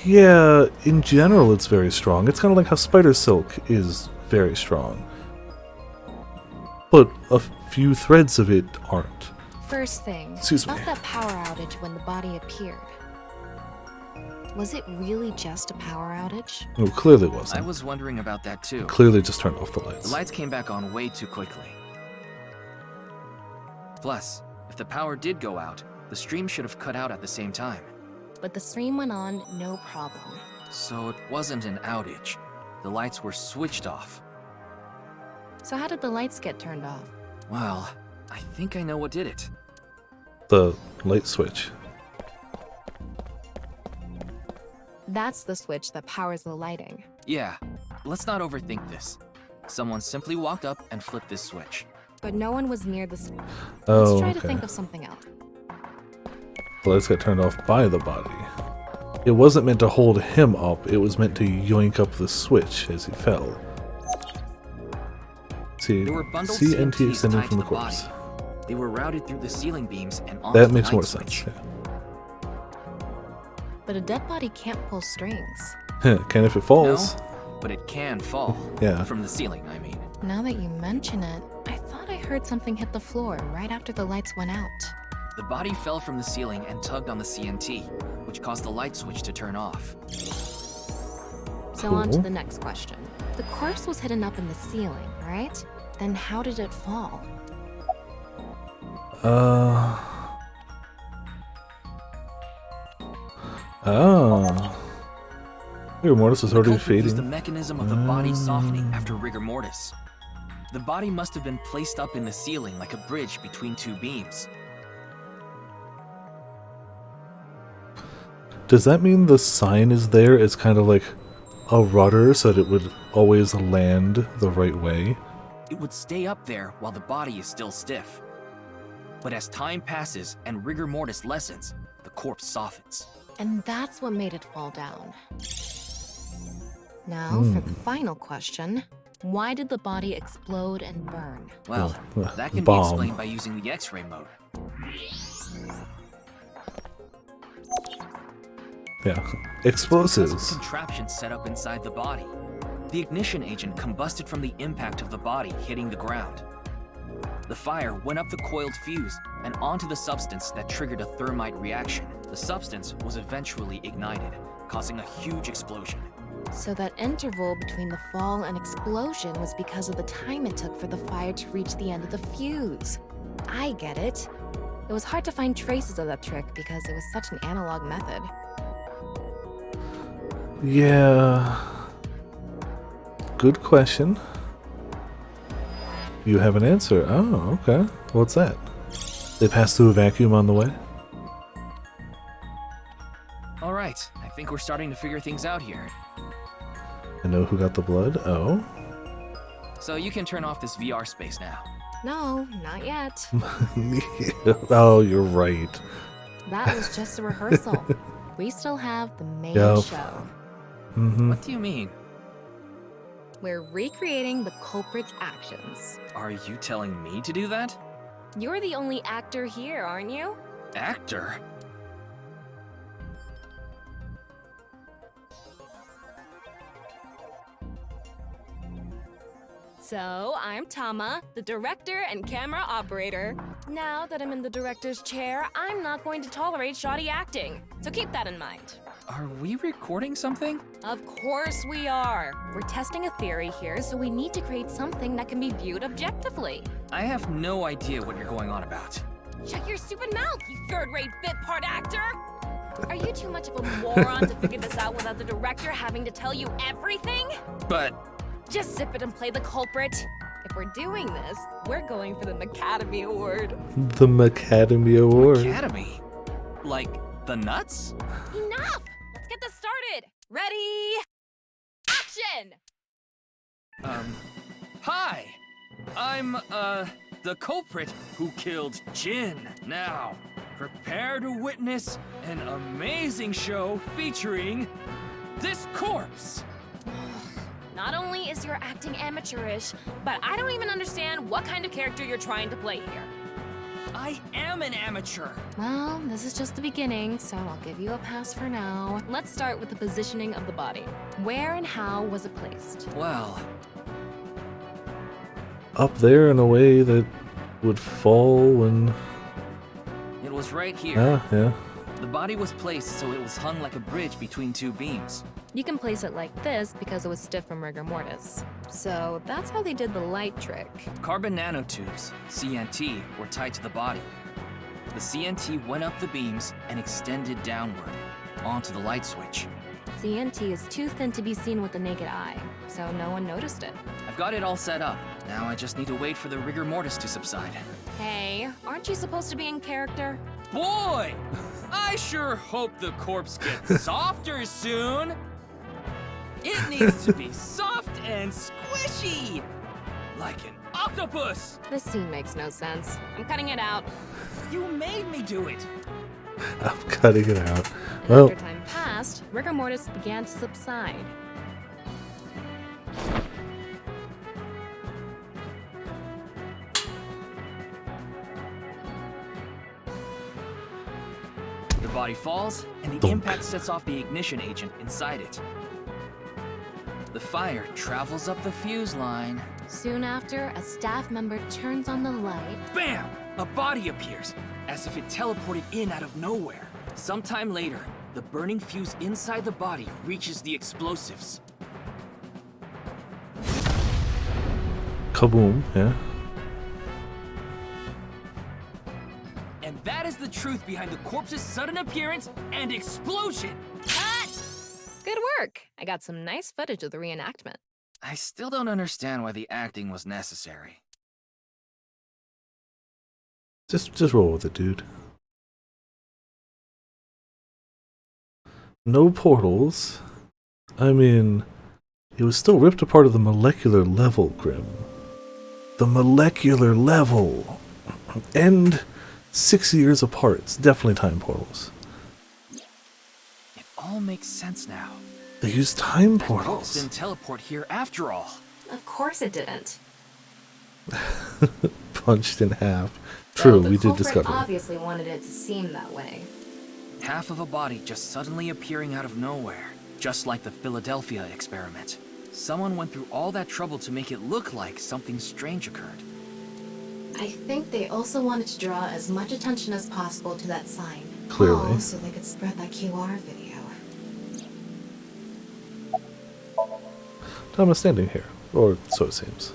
Speaker 1: Yeah, in general it's very strong. It's kind of like how spider silk is very strong. But a few threads of it aren't.
Speaker 9: First thing,
Speaker 1: Excuse me.
Speaker 9: about that power outage when the body appeared. Was it really just a power outage?
Speaker 1: No, clearly it wasn't.
Speaker 6: I was wondering about that too.
Speaker 1: Clearly just turned off the lights.
Speaker 6: The lights came back on way too quickly. Plus, if the power did go out, the stream should have cut out at the same time.
Speaker 9: But the stream went on, no problem.
Speaker 6: So it wasn't an outage. The lights were switched off.
Speaker 9: So how did the lights get turned off?
Speaker 6: Well, I think I know what did it.
Speaker 1: The light switch.
Speaker 9: That's the switch that powers the lighting.
Speaker 6: Yeah, let's not overthink this. Someone simply walked up and flipped this switch.
Speaker 9: But no one was near the switch.
Speaker 1: Oh,
Speaker 9: Let's try to
Speaker 1: okay.
Speaker 9: think of something else.
Speaker 1: The lights got turned off by the body. It wasn't meant to hold him up, it was meant to yoink up the switch as he fell. See,
Speaker 6: There were bundled
Speaker 1: CNT
Speaker 6: CNTs
Speaker 1: extending
Speaker 6: tied
Speaker 1: from
Speaker 6: to
Speaker 1: the
Speaker 6: the
Speaker 1: corpse.
Speaker 6: body. They were routed through the ceiling beams and onto
Speaker 1: That
Speaker 6: the
Speaker 1: makes
Speaker 6: light
Speaker 1: more
Speaker 6: switch.
Speaker 1: sense. Yeah.
Speaker 9: But a dead body can't pull strings.
Speaker 1: Can if it falls.
Speaker 6: No, but it can fall.
Speaker 1: Yeah.
Speaker 6: From the ceiling, I mean.
Speaker 9: Now that you mention it, I thought I heard something hit the floor right after the lights went out.
Speaker 6: The body fell from the ceiling and tugged on the CNT, which caused the light switch to turn off.
Speaker 9: So on to the next question. The corpse was hidden up in the ceiling, right? Then how did it fall?
Speaker 1: Oh. Rigor mortis is already
Speaker 6: The culprit used
Speaker 1: fading.
Speaker 6: the mechanism of the body softening after rigor mortis. The body must have been placed up in the ceiling like a bridge between two beams.
Speaker 1: Does that mean the sign is there as kind of like a rudder so that it would always land the right way?
Speaker 6: It would stay up there while the body is still stiff. But as time passes and rigor mortis lessens, the corpse softens.
Speaker 9: And that's what made it fall down. Now, for the final question, why did the body explode and burn?
Speaker 6: Well, that can be
Speaker 1: Bomb.
Speaker 6: explained by using the X-ray mode.
Speaker 1: Yeah.
Speaker 6: Because
Speaker 1: Explosives.
Speaker 6: of the contraption set up inside the body. The ignition agent combusted from the impact of the body hitting the ground. The fire went up the coiled fuse and onto the substance that triggered a thermite reaction. The substance was eventually ignited, causing a huge explosion.
Speaker 9: So that interval between the fall and explosion was because of the time it took for the fire to reach the end of the fuse. I get it. It was hard to find traces of that trick because it was such an analog method.
Speaker 1: Yeah. Good question. You have an answer. Oh, okay. What's that? They passed through a vacuum on the way?
Speaker 6: All right, I think we're starting to figure things out here.
Speaker 1: I know who got the blood. Oh.
Speaker 6: So you can turn off this VR space now.
Speaker 9: No, not yet.
Speaker 1: Oh, you're right.
Speaker 9: That was just a rehearsal. We still have the main
Speaker 1: Yep.
Speaker 9: show.
Speaker 6: What do you mean?
Speaker 9: We're recreating the culprit's actions.
Speaker 6: Are you telling me to do that?
Speaker 10: You're the only actor here, aren't you?
Speaker 6: Actor?
Speaker 10: So, I'm Tama, the director and camera operator. Now that I'm in the director's chair, I'm not going to tolerate shoddy acting. So keep that in mind.
Speaker 6: Are we recording something?
Speaker 10: Of course we are. We're testing a theory here, so we need to create something that can be viewed objectively.
Speaker 6: I have no idea what you're going on about.
Speaker 10: Shut your stupid mouth, you third-rate bit part actor! Are you too much of a moron to figure this out without the director having to tell you everything?
Speaker 6: But...
Speaker 10: Just zip it and play the culprit. If we're doing this, we're going for the Academy Award.
Speaker 1: The Academy Award.
Speaker 6: Academy? Like, the nuts?
Speaker 10: Enough! Let's get this started! Ready? Action!
Speaker 6: Hi! I'm, the culprit who killed Jin. Now, prepare to witness an amazing show featuring this corpse.
Speaker 10: Not only is your acting amateurish, but I don't even understand what kind of character you're trying to play here.
Speaker 6: I am an amateur.
Speaker 9: Well, this is just the beginning, so I'll give you a pass for now.
Speaker 10: Let's start with the positioning of the body. Where and how was it placed?
Speaker 6: Well,
Speaker 1: Up there in a way that would fall when...
Speaker 6: it was right here.
Speaker 1: Yeah.
Speaker 6: The body was placed so it was hung like a bridge between two beams.
Speaker 9: You can place it like this because it was stiff from rigor mortis. So that's how they did the light trick.
Speaker 6: Carbon nanotubes, CNT, were tied to the body. The CNT went up the beams and extended downward, onto the light switch.
Speaker 9: CNT is too thin to be seen with the naked eye, so no one noticed it.
Speaker 6: I've got it all set up. Now I just need to wait for the rigor mortis to subside.
Speaker 10: Hey, aren't you supposed to be in character?
Speaker 6: Boy! I sure hope the corpse gets softer soon! It needs to be soft and squishy! Like an octopus!
Speaker 9: This scene makes no sense.
Speaker 10: I'm cutting it out.
Speaker 6: You made me do it!
Speaker 1: I'm cutting it out.
Speaker 9: And
Speaker 1: Well,
Speaker 9: after time passed, rigor mortis began to subside.
Speaker 6: The body falls, and the
Speaker 1: Thunk.
Speaker 6: impact sets off the ignition agent inside it. The fire travels up the fuse line.
Speaker 7: Soon after, a staff member turns on the light.
Speaker 6: Bam! A body appears, as if it teleported in out of nowhere. Sometime later, the burning fuse inside the body reaches the explosives.
Speaker 1: Kaboom, yeah.
Speaker 6: And that is the truth behind the corpse's sudden appearance and explosion.
Speaker 7: Good work. I got some nice footage of the reenactment.
Speaker 6: I still don't understand why the acting was necessary.
Speaker 1: Just roll with it, dude. No portals. I mean, it was still ripped apart at the molecular level, Grim. The molecular level. And 6 years apart. It's definitely time portals.
Speaker 6: It all makes sense now.
Speaker 1: They use time
Speaker 6: That corpse
Speaker 1: portals.
Speaker 6: didn't teleport here after all.
Speaker 7: Of course it didn't.
Speaker 1: Punched in half. True,
Speaker 7: Though
Speaker 1: we
Speaker 7: the
Speaker 1: did
Speaker 7: culprit
Speaker 1: discover.
Speaker 7: obviously wanted it to seem that way.
Speaker 6: Half of a body just suddenly appearing out of nowhere. Just like the Philadelphia experiment. Someone went through all that trouble to make it look like something strange occurred.
Speaker 7: I think they also wanted to draw as much attention as possible to that sign.
Speaker 1: Clearly.
Speaker 7: All so they could spread that QR video.
Speaker 1: Thomas standing here. Or so it seems.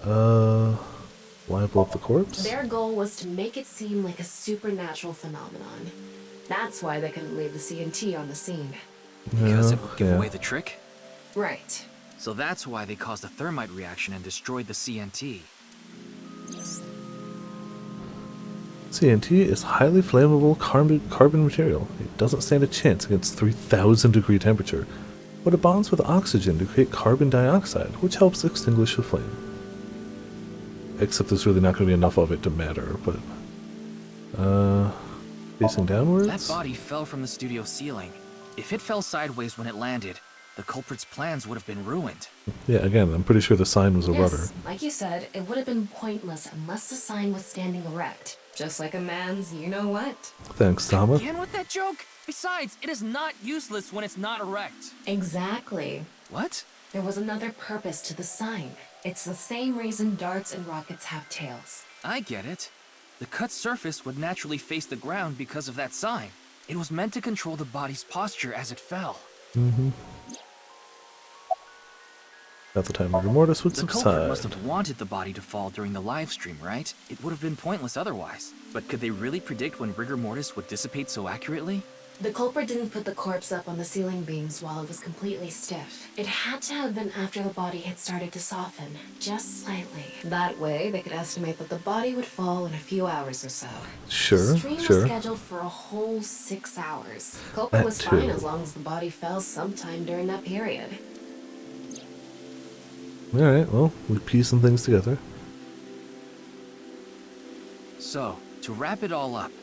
Speaker 1: Why blow up the corpse?
Speaker 7: Their goal was to make it seem like a supernatural phenomenon. That's why they couldn't leave the CNT on the scene.
Speaker 6: Because it would give away the trick?
Speaker 7: Right.
Speaker 6: So that's why they caused a thermite reaction and destroyed the CNT.
Speaker 1: CNT is highly flammable carbon material. It doesn't stand a chance against 3,000 degree temperature, but it bonds with oxygen to create carbon dioxide, which helps extinguish the flame. Except there's really not going to be enough of it to matter, but... facing downwards?
Speaker 6: That body fell from the studio ceiling. If it fell sideways when it landed, the culprit's plans would have been ruined.
Speaker 1: Yeah, again, I'm pretty sure the sign was a rudder.
Speaker 7: Yes, like you said, it would have been pointless unless the sign was standing erect. Just like a man's you-know-what.
Speaker 1: Thanks, Tama.
Speaker 6: Again with that joke? Besides, it is not useless when it's not erect.
Speaker 7: Exactly.
Speaker 6: What?
Speaker 7: There was another purpose to the sign. It's the same reason darts and rockets have tails.
Speaker 6: I get it. The cut surface would naturally face the ground because of that sign. It was meant to control the body's posture as it fell.
Speaker 1: Mm-hmm. At the time rigor mortis would
Speaker 6: The culprit
Speaker 1: subside.
Speaker 6: must have wanted the body to fall during the live stream, right? It would have been pointless otherwise. But could they really predict when rigor mortis would dissipate so accurately?
Speaker 7: The culprit didn't put the corpse up on the ceiling beams while it was completely stiff. It had to have been after the body had started to soften, just slightly. That way, they could estimate that the body would fall in a few hours or so.
Speaker 1: Sure,
Speaker 7: The stream
Speaker 1: sure.
Speaker 7: was scheduled for a whole 6 hours. Culprit
Speaker 1: That
Speaker 7: was fine
Speaker 1: too.
Speaker 7: as long as the body fell sometime during that period.
Speaker 1: Alright, well, we're piecing things together.
Speaker 6: So, to wrap it all up,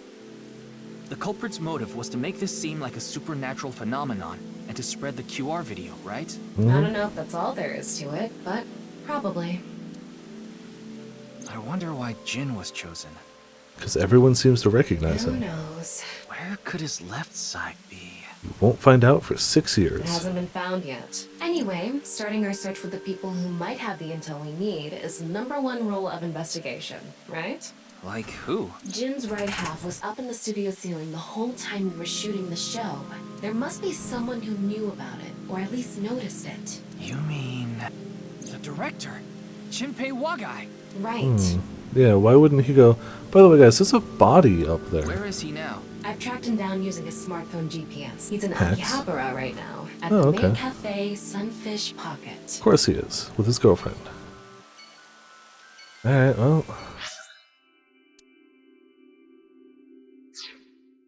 Speaker 6: the culprit's motive was to make this seem like a supernatural phenomenon and to spread the QR video, right?
Speaker 7: I don't know if that's all there is to it, but probably.
Speaker 6: I wonder why Jin was chosen.
Speaker 1: Because everyone seems to recognize
Speaker 7: Who
Speaker 1: him.
Speaker 7: knows?
Speaker 6: Where could his left side be?
Speaker 1: You won't find out for 6
Speaker 7: It
Speaker 1: years.
Speaker 7: hasn't been found yet. Anyway, starting our search for the people who might have the intel we need is #1 rule of investigation, right?
Speaker 6: Like who?
Speaker 7: Jin's right half was up in the studio ceiling the whole time we were shooting the show. There must be someone who knew about it, or at least noticed it.
Speaker 6: You mean... the director? Shinpei Wagai?
Speaker 7: Right.
Speaker 1: Yeah, why wouldn't he go, by the way guys, there's a body up there.
Speaker 6: Where is he now?
Speaker 7: I've tracked him down using his smartphone GPS. He's in
Speaker 1: Hacks.
Speaker 7: Akihabara right now, at
Speaker 1: Oh,
Speaker 7: the
Speaker 1: okay.
Speaker 7: main cafe Sunfish Pocket.
Speaker 1: Of course he is, with his girlfriend. Alright, well...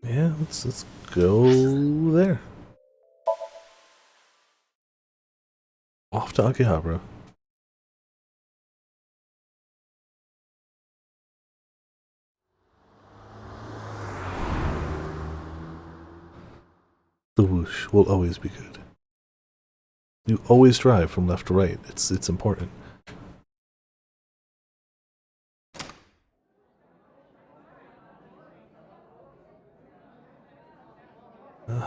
Speaker 1: yeah, let's go there. Off to Akihabara. The whoosh will always be good. You always drive from left to right. It's important.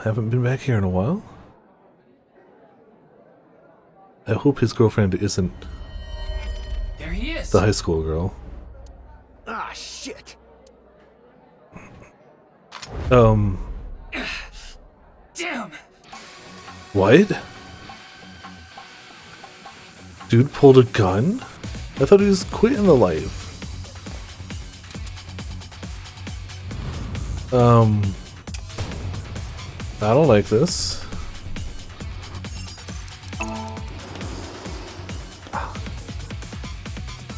Speaker 1: Haven't been back here in a while. I hope his girlfriend isn't
Speaker 11: There he is.
Speaker 1: the high school girl.
Speaker 3: Ah, shit.
Speaker 11: Damn.
Speaker 1: What? Dude pulled a gun? I thought he was quitting the life. I don't like this.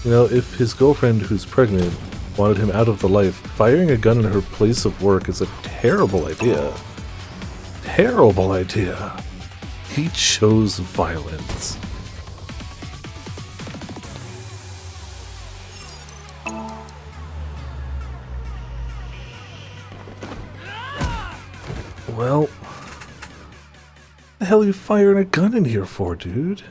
Speaker 1: You know, if his girlfriend who's pregnant wanted him out of the life, firing a gun in her place of work is a terrible idea. Terrible idea. He chose violence. Well, what the hell are you firing a gun in here for, dude?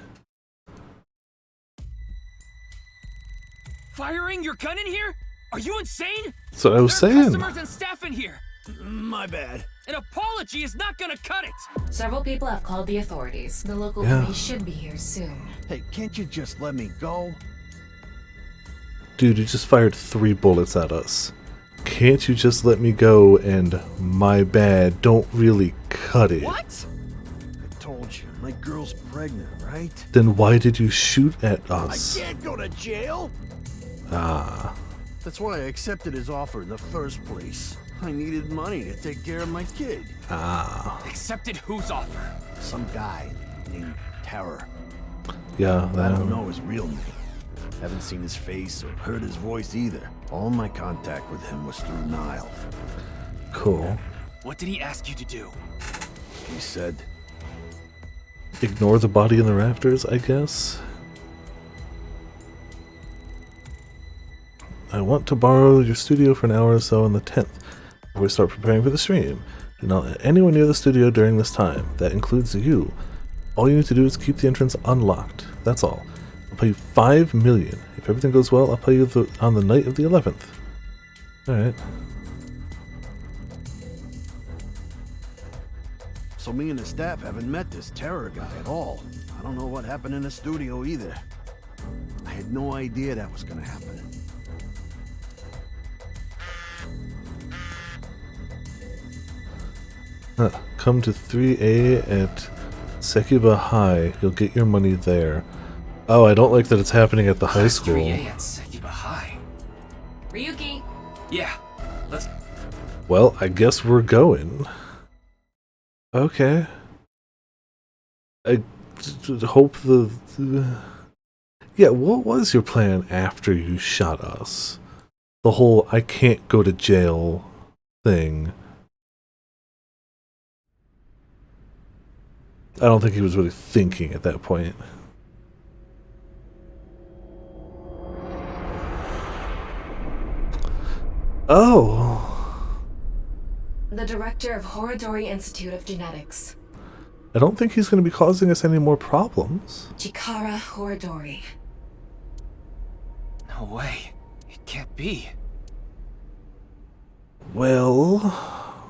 Speaker 11: Firing your gun in here? Are you insane?
Speaker 1: That's what I was
Speaker 11: There are
Speaker 1: saying.
Speaker 11: customers and staff in here.
Speaker 3: My bad.
Speaker 11: An apology is not gonna cut it.
Speaker 7: Several people have called the authorities. The local
Speaker 1: Yeah.
Speaker 7: police should be here soon.
Speaker 3: Hey, can't you just let me go?
Speaker 1: Dude, you just fired 3 bullets at us. Can't you just let me go and my bad, don't really cut it?
Speaker 11: What?
Speaker 3: I told you, my girl's pregnant, right?
Speaker 1: Then why did you shoot at
Speaker 3: I
Speaker 1: us?
Speaker 3: can't go to jail.
Speaker 1: Ah.
Speaker 3: That's why I accepted his offer in the first place. I needed money to take care of my kid.
Speaker 1: Ah.
Speaker 11: Accepted whose offer?
Speaker 3: Some guy named Terror.
Speaker 1: Yeah,
Speaker 3: I don't know his real name. Haven't seen his face or heard his voice either. All my contact with him was through Nile.
Speaker 1: Cool.
Speaker 11: What did he ask you to do?
Speaker 3: He said,
Speaker 1: Ignore the body in the rafters, I guess? I want to borrow your studio for an hour or so on the 10th before we start preparing for the stream. Do not let anyone near the studio during this time. That includes you. All you need to do is keep the entrance unlocked. That's all. I'll pay you 5 million. If everything goes well, I'll pay you on the night of the 11th. Alright.
Speaker 3: so me and the staff haven't met this Terror guy at all. I don't know what happened in the studio either. I had no idea that was gonna happen.
Speaker 1: Come to 3A at Sekiba High. You'll get your money there. Oh, I don't like that it's happening at the high school.
Speaker 11: 3A at Sekiba High.
Speaker 10: Ryuki!
Speaker 11: Yeah, let's...
Speaker 1: Well, I guess we're going. Okay. I hope yeah, what was your plan after you shot us? The whole I can't go to jail thing. I don't think he was really thinking at that point. Oh.
Speaker 7: The director of Horodori Institute of Genetics.
Speaker 1: I don't think he's going to be causing us any more problems.
Speaker 7: Chikara Horodori.
Speaker 11: No way. It can't be.
Speaker 1: Well,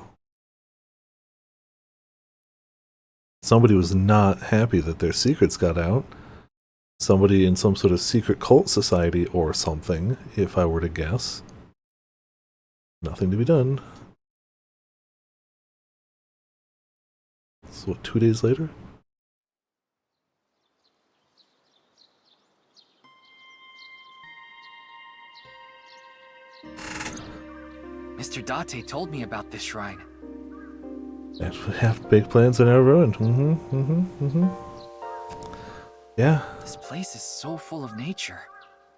Speaker 1: somebody was not happy that their secrets got out. Somebody in some sort of secret cult society or something, if I were to guess. Nothing to be done. So what, 2 days later?
Speaker 6: Mr. Date told me about this shrine.
Speaker 1: And half-baked plans are now ruined. Yeah.
Speaker 6: This place is so full of nature.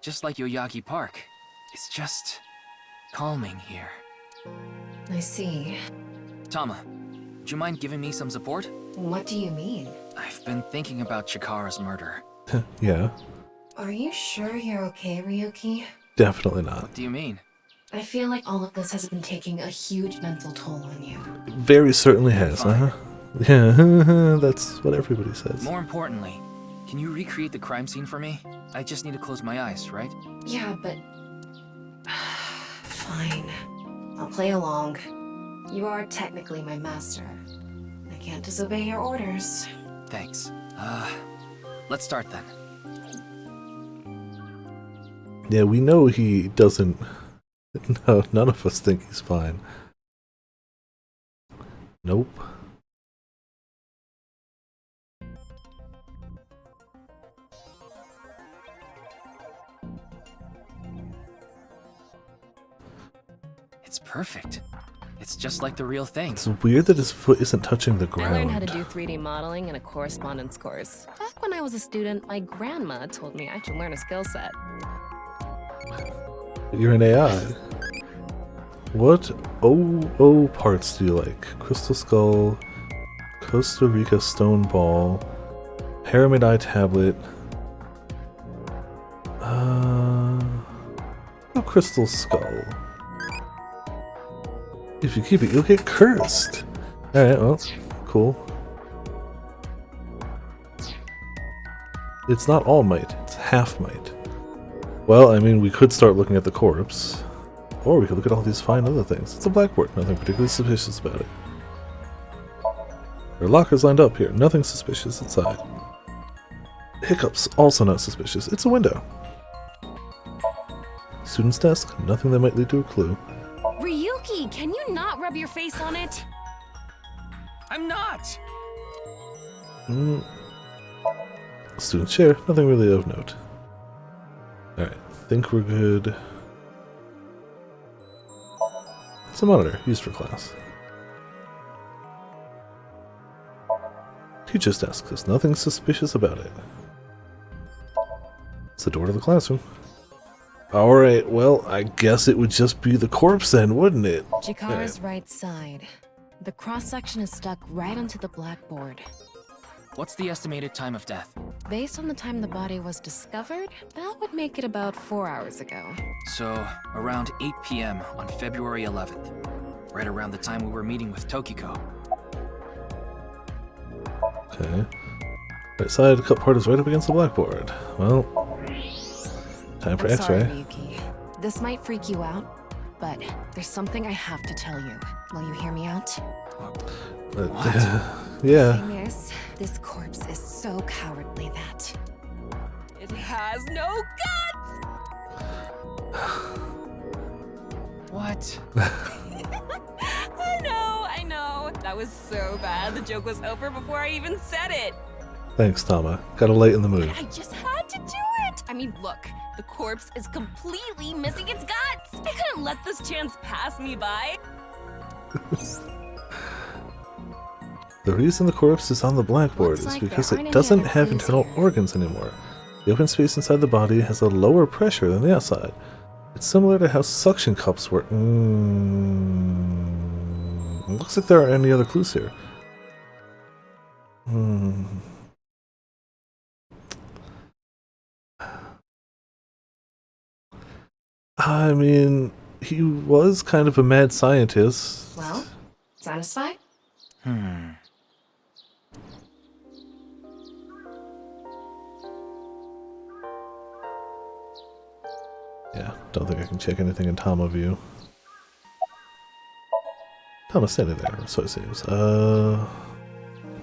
Speaker 6: Just like Yoyagi Park. It's just calming here.
Speaker 7: I see.
Speaker 6: Tama, would you mind giving me some support?
Speaker 7: What do you mean?
Speaker 6: I've been thinking about Chikara's murder.
Speaker 1: Yeah.
Speaker 7: Are you sure you're okay, Ryuki?
Speaker 1: Definitely not.
Speaker 6: What do you mean?
Speaker 7: I feel like all of this has been taking a huge mental toll on you.
Speaker 1: Very certainly has,
Speaker 6: Fine.
Speaker 1: Yeah, that's what everybody says.
Speaker 6: More importantly, can you recreate the crime scene for me? I just need to close my eyes, right?
Speaker 7: Yeah, but... Fine. I'll play along. You are technically my master. I can't disobey your orders.
Speaker 6: Thanks. let's start then.
Speaker 1: Yeah, we know he doesn't. No, none of us think he's fine. Nope.
Speaker 6: It's perfect. It's just like the real thing.
Speaker 1: It's weird that his foot isn't touching the
Speaker 9: I
Speaker 1: ground.
Speaker 9: learned how to do 3D modeling in a correspondence course. Back when I was a student, my grandma told me I should learn a skill set.
Speaker 1: You're an AI. What OO parts do you like? Crystal Skull, Costa Rica Stone Ball, Pyramid Eye Tablet, Crystal Skull. If you keep it, you'll get cursed. Alright, well, cool. It's not all might, it's half might. Well, I mean, we could start looking at the corpse. Or we could look at all these fine other things. It's a blackboard, nothing particularly suspicious about it. There are lockers lined up here, nothing suspicious inside. Hiccups, also not suspicious. It's a window. Student's desk, nothing that might lead to a clue.
Speaker 10: Ryuki, can you not rub your face on it?
Speaker 6: I'm not!
Speaker 1: Student's chair, nothing really of note. Alright, think we're good. It's a monitor, used for class. Teacher's desk, there's nothing suspicious about it. It's the door to the classroom. Alright, well, I guess it would just be the corpse then, wouldn't it?
Speaker 7: Chikara's right side. The cross-section is stuck right onto the blackboard.
Speaker 6: What's the estimated time of death?
Speaker 7: Based on the time the body was discovered, that would make it about 4 hours ago.
Speaker 6: So, around 8 p.m. on February 11th. Right around the time we were meeting with Tokiko.
Speaker 1: Okay. Right side, cut part is right up against the blackboard. Well, time for
Speaker 7: I'm sorry,
Speaker 1: X-ray.
Speaker 7: Ryuki. This might freak you out, but there's something I have to tell you. Will you hear me out?
Speaker 1: Yeah.
Speaker 7: The thing is, this corpse is so cowardly that
Speaker 10: It has no guts!
Speaker 6: What?
Speaker 10: I know. That was so bad. The joke was over before I even said it.
Speaker 1: Thanks, Tama. Gotta lighten the mood.
Speaker 10: I just had to do it. I mean, look, the corpse is completely missing its guts. I couldn't let this chance pass me by.
Speaker 1: The reason the corpse is on the blackboard is because it doesn't have internal organs anymore. The open space inside the body has a lower pressure than the outside. It's similar to how suction cups work. Looks like there aren't any other clues here. I mean, he was kind of a mad scientist.
Speaker 7: Well, satisfied?
Speaker 1: Yeah, don't think I can check anything in Tama view. Tama's standing there, so it seems.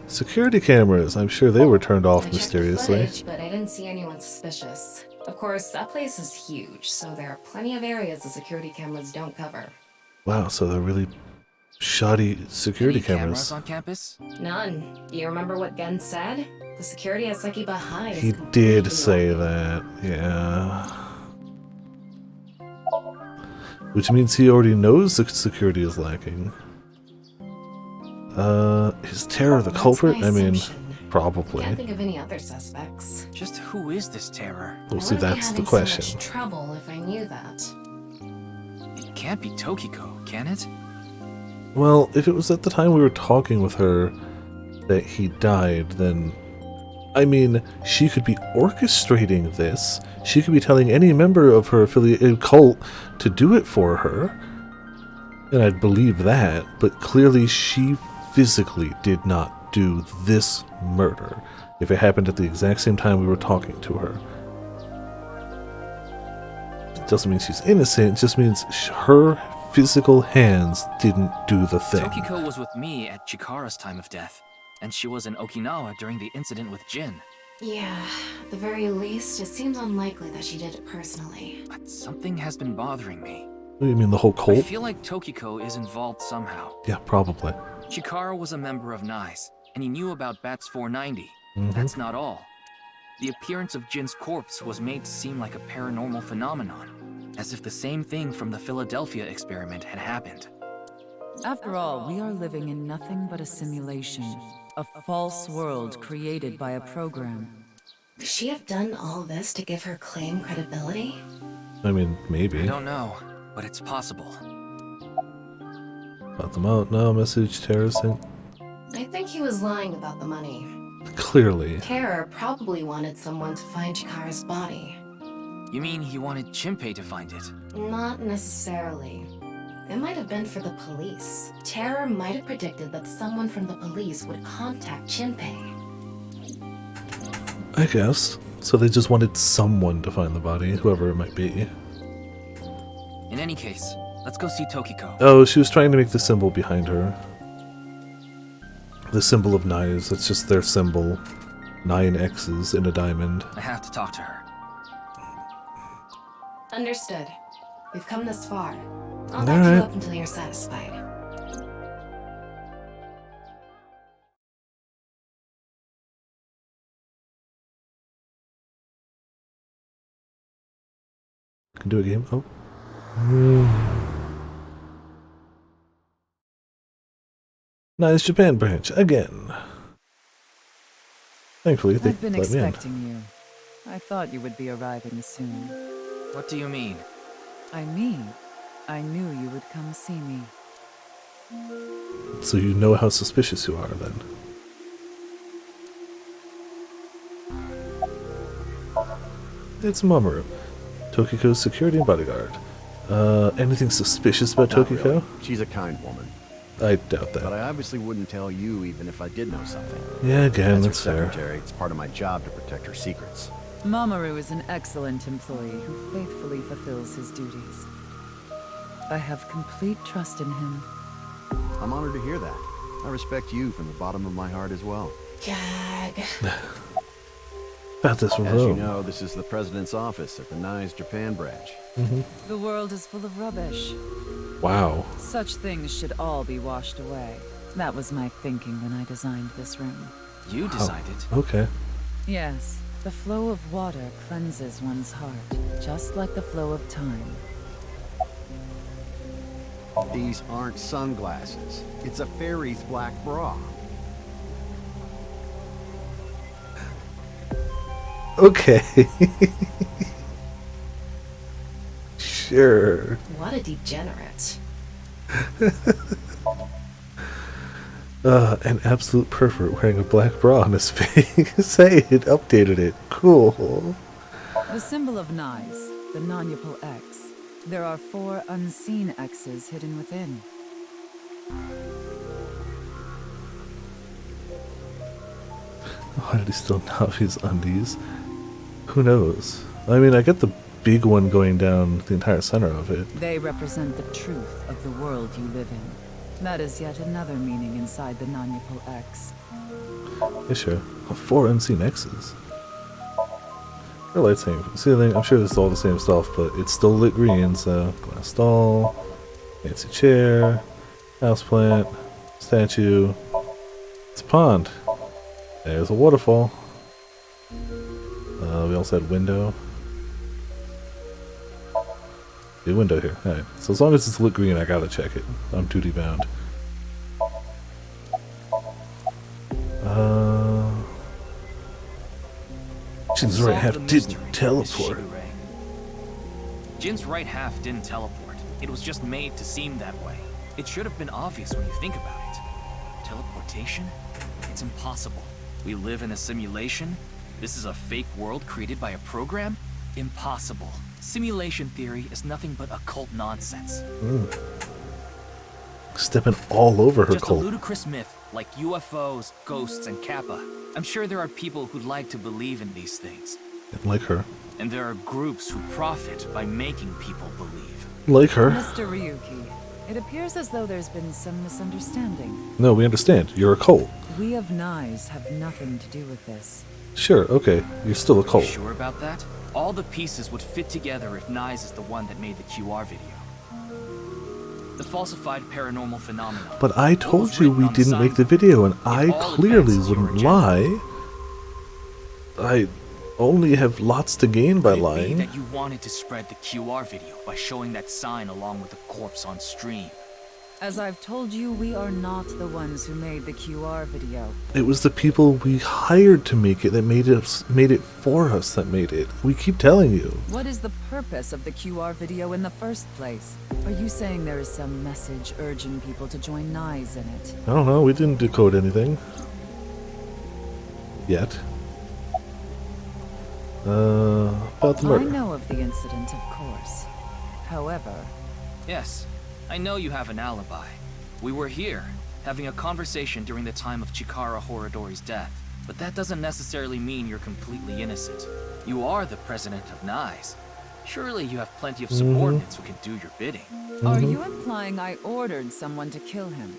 Speaker 1: Security cameras. I'm sure they were turned off
Speaker 7: I checked the
Speaker 1: mysteriously.
Speaker 7: footage, but I didn't see anyone suspicious. Of course, that place is huge, so there are plenty of areas the security cameras don't cover.
Speaker 1: Wow, so they're really shoddy security
Speaker 6: Any
Speaker 1: cameras.
Speaker 6: on campus?
Speaker 7: None. Do you remember what Gen said? The security at Sekiba High is
Speaker 1: He
Speaker 7: completely
Speaker 1: did say that, yeah. Which means he already knows the security is lacking. Is Terror the
Speaker 7: That's
Speaker 1: culprit?
Speaker 7: my
Speaker 1: I mean,
Speaker 7: assumption.
Speaker 1: probably.
Speaker 7: Can't think of any other suspects.
Speaker 6: Just who is this Terror?
Speaker 1: Well,
Speaker 7: I
Speaker 1: see,
Speaker 7: wouldn't be
Speaker 1: that's the
Speaker 7: having
Speaker 1: question.
Speaker 7: So much trouble if I knew that.
Speaker 6: It can't be Tokiko, can it?
Speaker 1: Well, if it was at the time we were talking with her that he died, then... I mean, she could be orchestrating this. She could be telling any member of her affiliated cult to do it for her. And I'd believe that, but clearly she physically did not do this murder if it happened at the exact same time we were talking to her. It doesn't mean she's innocent, it just means her physical hands didn't do the thing.
Speaker 6: Tokiko was with me at Chikara's time of death, and she was in Okinawa during the incident with Jin.
Speaker 7: Yeah, at the very least, it seems unlikely that she did it personally.
Speaker 6: But something has been bothering me.
Speaker 1: What do you mean, the whole
Speaker 6: I
Speaker 1: cult?
Speaker 6: feel like Tokiko is involved somehow.
Speaker 1: Yeah, probably.
Speaker 6: Chikara was a member of NICE, and he knew about Bats 490.
Speaker 1: Mm-hmm.
Speaker 6: That's not all. The appearance of Jin's corpse was made to seem like a paranormal phenomenon, as if the same thing from the Philadelphia experiment had happened.
Speaker 12: After all, we are living in nothing but a simulation. A false world created by a program.
Speaker 7: Could she have done all this to give her claim credibility?
Speaker 1: I mean, maybe.
Speaker 6: I don't know, but it's possible.
Speaker 1: About them out now, message Terror sent.
Speaker 7: I think he was lying about the money.
Speaker 1: Clearly.
Speaker 7: Terror probably wanted someone to find Chikara's body.
Speaker 6: You mean he wanted Chimpei to find it?
Speaker 7: Not necessarily. It might have been for the police. Terror might have predicted that someone from the police would contact Chimpei.
Speaker 1: I guess. So they just wanted someone to find the body, whoever it might be.
Speaker 6: In any case, let's go see Tokiko.
Speaker 1: Oh, she was trying to make the symbol behind her. The symbol of knives, it's just their symbol. 9 X's in a diamond.
Speaker 6: I have to talk to her.
Speaker 7: Understood. We've come this far. I'll back you up until you're satisfied.
Speaker 1: Can do a game. Oh. Nice Japan branch again. Thankfully, they
Speaker 12: I've been
Speaker 1: let me in.
Speaker 12: expecting you. I thought you would be arriving soon.
Speaker 6: What do you mean?
Speaker 12: I mean, I knew you would come see me.
Speaker 1: So you know how suspicious you are, then. It's Mamoru, Tokiko's security bodyguard. Anything suspicious about
Speaker 3: Not
Speaker 1: Tokiko?
Speaker 3: really. She's a kind woman.
Speaker 1: I doubt that.
Speaker 3: But I obviously wouldn't tell you even if I did know something.
Speaker 1: Yeah, again,
Speaker 3: As her
Speaker 1: that's fair.
Speaker 3: secretary, it's part of my job to protect her secrets.
Speaker 12: Mamoru is an excellent employee who faithfully fulfills his duties. I have complete trust in him.
Speaker 3: I'm honored to hear that. I respect you from the bottom of my heart as well.
Speaker 7: Gag.
Speaker 1: About this
Speaker 3: As you
Speaker 1: room.
Speaker 3: know, this is the president's office at the NICE Japan branch.
Speaker 12: The world is full of rubbish.
Speaker 1: Wow.
Speaker 12: Such things should all be washed away. That was my thinking when I designed this room.
Speaker 6: You designed it.
Speaker 1: Okay.
Speaker 12: Yes, the flow of water cleanses one's heart, just like the flow of time.
Speaker 3: These aren't sunglasses. It's a fairy's black bra.
Speaker 1: Okay. Sure.
Speaker 7: What a degenerate.
Speaker 1: An absolute pervert wearing a black bra on his face. Hey, it updated it. Cool.
Speaker 12: The symbol of knives, the non-upal X. There are 4 unseen X's hidden within.
Speaker 1: Why did he still have his undies? Who knows? I mean, I get the big one going down the entire center of it.
Speaker 12: They represent the truth of the world you live in. That is yet another meaning inside the non-upal X.
Speaker 1: Yeah, sure. 4 unseen X's. Your lights hanging from the ceiling. I'm sure this is all the same stuff, but it's still lit green, so glass doll, fancy chair, houseplant, statue. It's a pond. There's a waterfall. We also had window. A window here. Alright. So as long as it's lit green, I gotta check it. I'm duty bound. Jin's right half didn't teleport.
Speaker 6: Jin's right half didn't teleport. It was just made to seem that way. It should have been obvious when you think about it. Teleportation? It's impossible. We live in a simulation? This is a fake world created by a program? Impossible. Simulation theory is nothing but occult nonsense.
Speaker 1: Stepping all over her
Speaker 6: Just
Speaker 1: cult.
Speaker 6: a ludicrous myth like UFOs, ghosts, and Kappa. I'm sure there are people who'd like to believe in these things.
Speaker 1: Like her.
Speaker 6: And there are groups who profit by making people believe.
Speaker 1: Like her.
Speaker 12: Mr. Ryuki, it appears as though there's been some misunderstanding.
Speaker 1: No, we understand. You're a cult.
Speaker 12: We of NICE have nothing to do with this.
Speaker 1: Sure, okay. You're still a
Speaker 6: Are
Speaker 1: cult.
Speaker 6: you sure about that? All the pieces would fit together if Nyes is the one that made the QR video. The falsified paranormal phenomenon.
Speaker 1: But I told you we didn't make the video, and I clearly wouldn't lie. I only have lots to gain by
Speaker 6: Could it be
Speaker 1: lying.
Speaker 6: that you wanted to spread the QR video by showing that sign along with the corpse on stream?
Speaker 12: As I've told you, we are not the ones who made the QR video.
Speaker 1: It was the people we hired to make it that made it for us that made it. We keep telling you.
Speaker 12: What is the purpose of the QR video in the first place? Are you saying there is some message urging people to join Nyes in it?
Speaker 1: I don't know, we didn't decode anything. Yet. About the
Speaker 12: I
Speaker 1: murder.
Speaker 12: know of the incident, of course. However...
Speaker 6: Yes, I know you have an alibi. We were here, having a conversation during the time of Chikara Horadori's death. But that doesn't necessarily mean you're completely innocent. You are the president of Nyes. Surely you have plenty of subordinates who can do your bidding.
Speaker 12: Are you implying I ordered someone to kill him?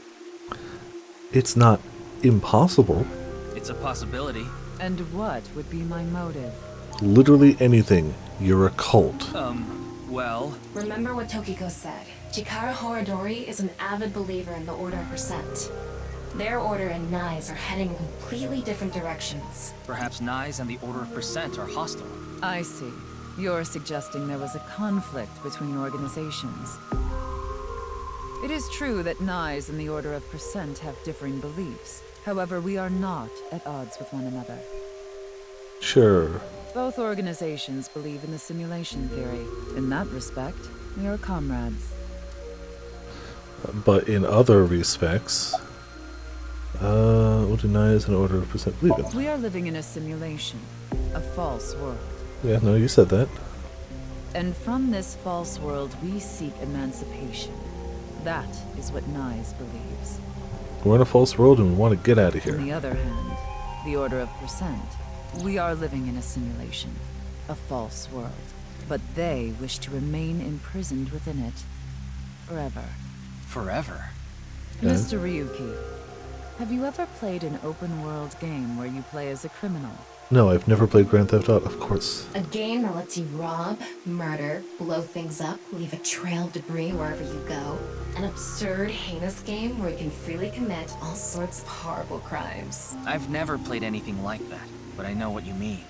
Speaker 1: It's not impossible.
Speaker 6: It's a possibility.
Speaker 12: And what would be my motive?
Speaker 1: Literally anything. You're a cult.
Speaker 6: Well...
Speaker 7: Remember what Tokiko said. Chikara Horadori is an avid believer in the Order of Percent. Their order and Nyes are heading in completely different directions.
Speaker 6: Perhaps Nyes and the Order of Percent are hostile.
Speaker 12: I see. You're suggesting there was a conflict between organizations. It is true that Nyes and the Order of Percent have differing beliefs. However, we are not at odds with one another.
Speaker 1: Sure.
Speaker 12: Both organizations believe in the simulation theory. In that respect, we are comrades.
Speaker 1: But in other respects, what denies an Order of Percent believe in?
Speaker 12: We are living in a simulation, a false world.
Speaker 1: Yeah, no, you said that.
Speaker 12: And from this false world, we seek emancipation. That is what Nyes believes.
Speaker 1: We're in a false world and we want to get out of here.
Speaker 12: On the other hand, the Order of Percent, we are living in a simulation, a false world. But they wish to remain imprisoned within it forever.
Speaker 6: Forever?
Speaker 12: Mr. Ryuki, have you ever played an open-world game where you play as a criminal?
Speaker 1: No, I've never played Grand Theft Auto, of course.
Speaker 7: A game that lets you rob, murder, blow things up, leave a trail of debris wherever you go. An absurd, heinous game where you can freely commit all sorts of horrible crimes.
Speaker 6: I've never played anything like that, but I know what you mean.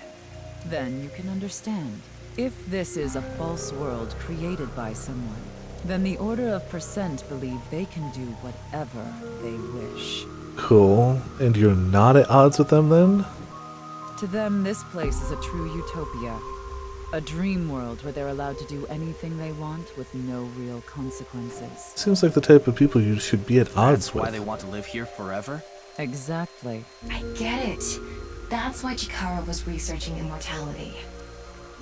Speaker 12: Then you can understand. If this is a false world created by someone, then the Order of Percent believe they can do whatever they wish.
Speaker 1: Cool. And you're not at odds with them then?
Speaker 12: To them, this place is a true utopia. A dream world where they're allowed to do anything they want with no real consequences.
Speaker 1: Seems like the type of people you should be at odds
Speaker 6: That's
Speaker 1: with.
Speaker 6: why they want to live here forever?
Speaker 12: Exactly.
Speaker 7: I get it. That's why Chikara was researching immortality.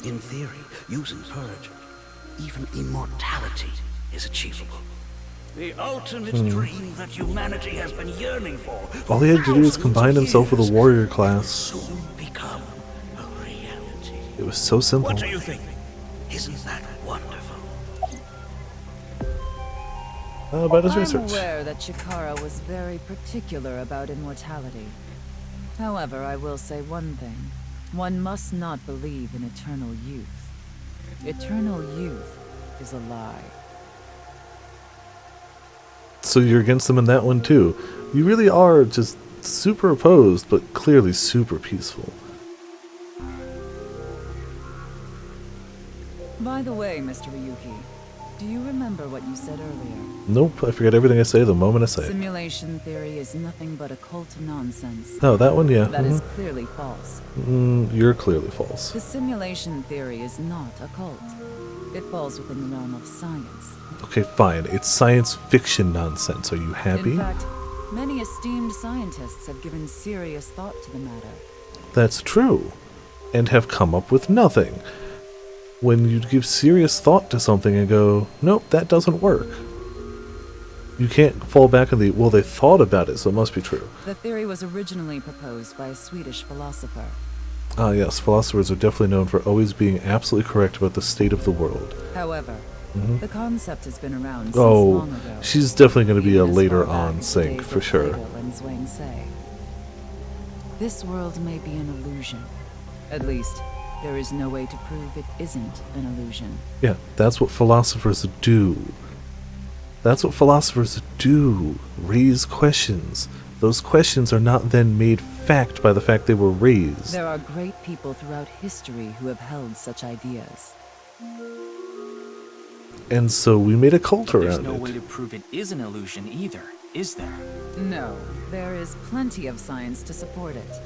Speaker 2: In theory, using purge, even immortality is achievable. The ultimate dream that humanity has been yearning for.
Speaker 1: All he had to do was combine himself with a warrior class.
Speaker 2: Soon become a reality.
Speaker 1: It was so simple.
Speaker 2: What do you think? Isn't that wonderful?
Speaker 1: About his
Speaker 12: I'm
Speaker 1: research.
Speaker 12: aware that Chikara was very particular about immortality. However, I will say one thing. One must not believe in eternal youth. Eternal youth is a lie.
Speaker 1: So you're against them in that one too. You really are just super opposed, but clearly super peaceful.
Speaker 12: By the way, Mr. Ryuki, do you remember what you said earlier?
Speaker 1: Nope, I forget everything I say the moment I say it.
Speaker 12: Simulation theory is nothing but occult nonsense.
Speaker 1: Oh, that one, yeah.
Speaker 12: That is clearly false.
Speaker 1: You're clearly false.
Speaker 12: The simulation theory is not a cult. It falls within the realm of science.
Speaker 1: Okay, fine. It's science fiction nonsense. Are you happy?
Speaker 12: In fact, many esteemed scientists have given serious thought to the matter.
Speaker 1: That's true. And have come up with nothing. When you give serious thought to something and go, nope, that doesn't work. You can't fall back on the, well, they thought about it, so it must be true.
Speaker 12: The theory was originally proposed by a Swedish philosopher.
Speaker 1: Ah, yes, philosophers are definitely known for always being absolutely correct about the state of the world.
Speaker 12: However, the concept has been around since long ago.
Speaker 1: She's definitely going to be a
Speaker 12: Even as
Speaker 1: later
Speaker 12: far back
Speaker 1: on
Speaker 12: as
Speaker 1: sync,
Speaker 12: days
Speaker 1: for
Speaker 12: of
Speaker 1: sure.
Speaker 12: Plato and Zhuang Tse. This world may be an illusion. At least, there is no way to prove it isn't an illusion.
Speaker 1: Yeah, that's what philosophers do. That's what philosophers do. Raise questions. Those questions are not then made fact by the fact they were raised.
Speaker 12: There are great people throughout history who have held such ideas.
Speaker 1: And so we made a cult
Speaker 6: But there's
Speaker 1: around
Speaker 6: no
Speaker 1: it.
Speaker 6: way to prove it is an illusion either, is there?
Speaker 12: No, there is plenty of science to support it.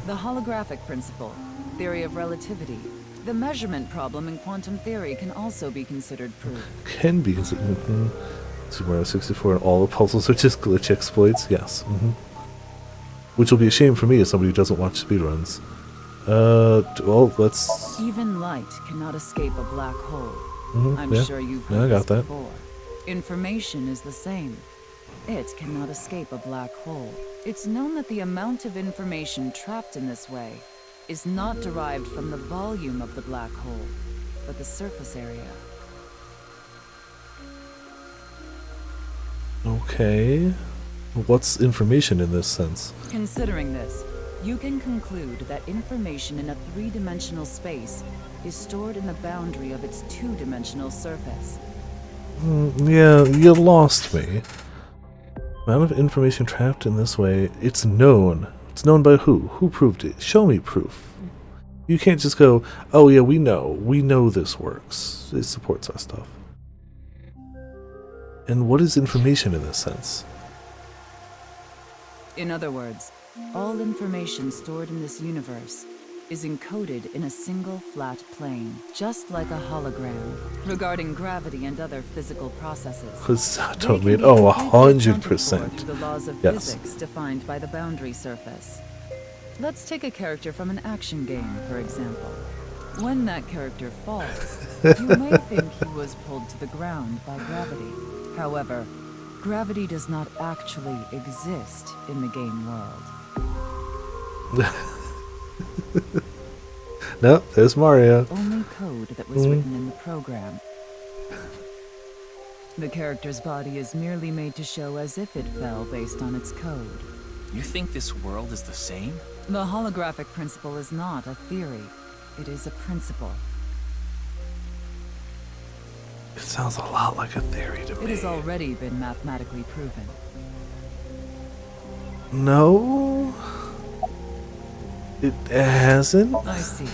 Speaker 12: The holographic principle, theory of relativity, the measurement problem in quantum theory can also be considered proof.
Speaker 1: Can be. Super Mario 64 and all the puzzles are just glitch exploits. Yes. Which will be a shame for me as somebody who doesn't watch speedruns. Well, let's...
Speaker 12: Even light cannot escape a black hole. I'm
Speaker 1: yeah.
Speaker 12: sure you've
Speaker 1: Yeah, I
Speaker 12: heard
Speaker 1: got
Speaker 12: this
Speaker 1: that.
Speaker 12: before. Information is the same. It cannot escape a black hole. It's known that the amount of information trapped in this way is not derived from the volume of the black hole, but the surface area.
Speaker 1: Okay. What's information in this sense?
Speaker 12: Considering this, you can conclude that information in a three-dimensional space is stored in the boundary of its two-dimensional surface.
Speaker 1: Yeah, you lost me. Amount of information trapped in this way, it's known. It's known by who? Who proved it? Show me proof. You can't just go, oh yeah, we know. We know this works. It supports our stuff. And what is information in this sense?
Speaker 12: In other words, all information stored in this universe is encoded in a single flat plane, just like a hologram. Regarding gravity and other physical processes,
Speaker 1: Because
Speaker 12: they
Speaker 1: told
Speaker 12: can
Speaker 1: me,
Speaker 12: be
Speaker 1: oh,
Speaker 12: completely
Speaker 1: 100%.
Speaker 12: accounted for through the laws of
Speaker 1: Yes.
Speaker 12: physics defined by the boundary surface. Let's take a character from an action game, for example. When that character falls, you may think he was pulled to the ground by gravity. However, gravity does not actually exist in the game world.
Speaker 1: No, there's Mario.
Speaker 12: Only code that was written in the program. The character's body is merely made to show as if it fell based on its code.
Speaker 6: You think this world is the same?
Speaker 12: The holographic principle is not a theory. It is a principle.
Speaker 1: It sounds a lot like a theory to
Speaker 12: It
Speaker 1: me.
Speaker 12: has already been mathematically proven.
Speaker 1: No, it hasn't.
Speaker 12: I see.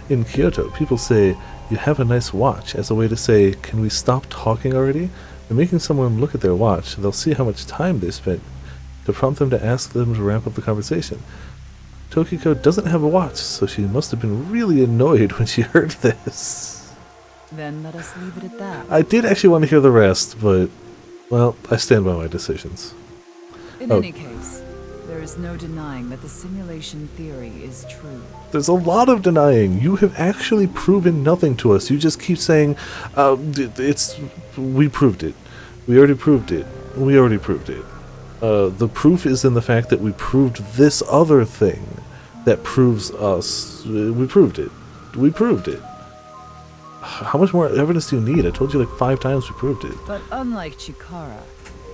Speaker 1: In Kyoto, people say, you have a nice watch, as a way to say, can we stop talking already? By making someone look at their watch, they'll see how much time they spent, to prompt them to ask them to ramp up the conversation. Tokiko doesn't have a watch, so she must have been really annoyed when she heard this.
Speaker 12: Then let us leave it at that.
Speaker 1: I did actually want to hear the rest, but, well, I stand by my decisions.
Speaker 12: In any case, there is no denying that the simulation theory is true.
Speaker 1: There's a lot of denying. You have actually proven nothing to us. You just keep saying, we proved it. We already proved it. We already proved it. The proof is in the fact that we proved this other thing that proves us. We proved it. We proved it. How much more evidence do you need? I told you like 5 times we proved it.
Speaker 12: But unlike Chikara,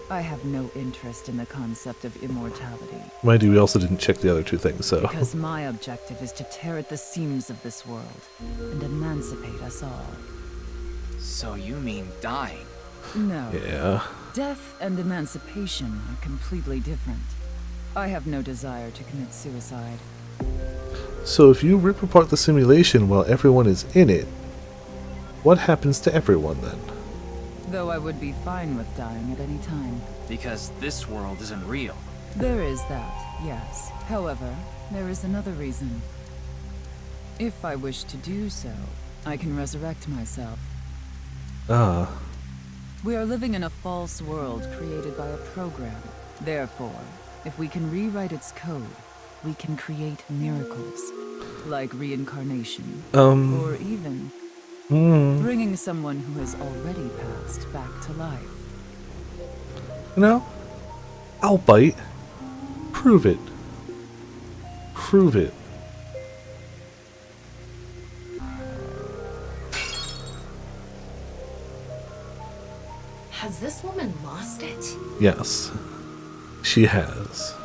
Speaker 12: I have no interest in the concept of immortality.
Speaker 1: Mind you, we also didn't check the other 2 things, so...
Speaker 12: Because my objective is to tear at the seams of this world and emancipate us all.
Speaker 6: So you mean dying?
Speaker 12: No.
Speaker 1: Yeah.
Speaker 12: Death and emancipation are completely different. I have no desire to commit suicide.
Speaker 1: So if you rip apart the simulation while everyone is in it, what happens to everyone then?
Speaker 12: Though I would be fine with dying at any time.
Speaker 6: Because this world isn't real.
Speaker 12: There is that, yes. However, there is another reason. If I wish to do so, I can resurrect myself.
Speaker 1: Ah.
Speaker 12: We are living in a false world created by a program. Therefore, if we can rewrite its code, we can create miracles. Like reincarnation. Or even bringing someone who has already passed back to life.
Speaker 1: You know, I'll bite. Prove it. Prove it.
Speaker 7: Has this woman lost it?
Speaker 1: Yes. She has.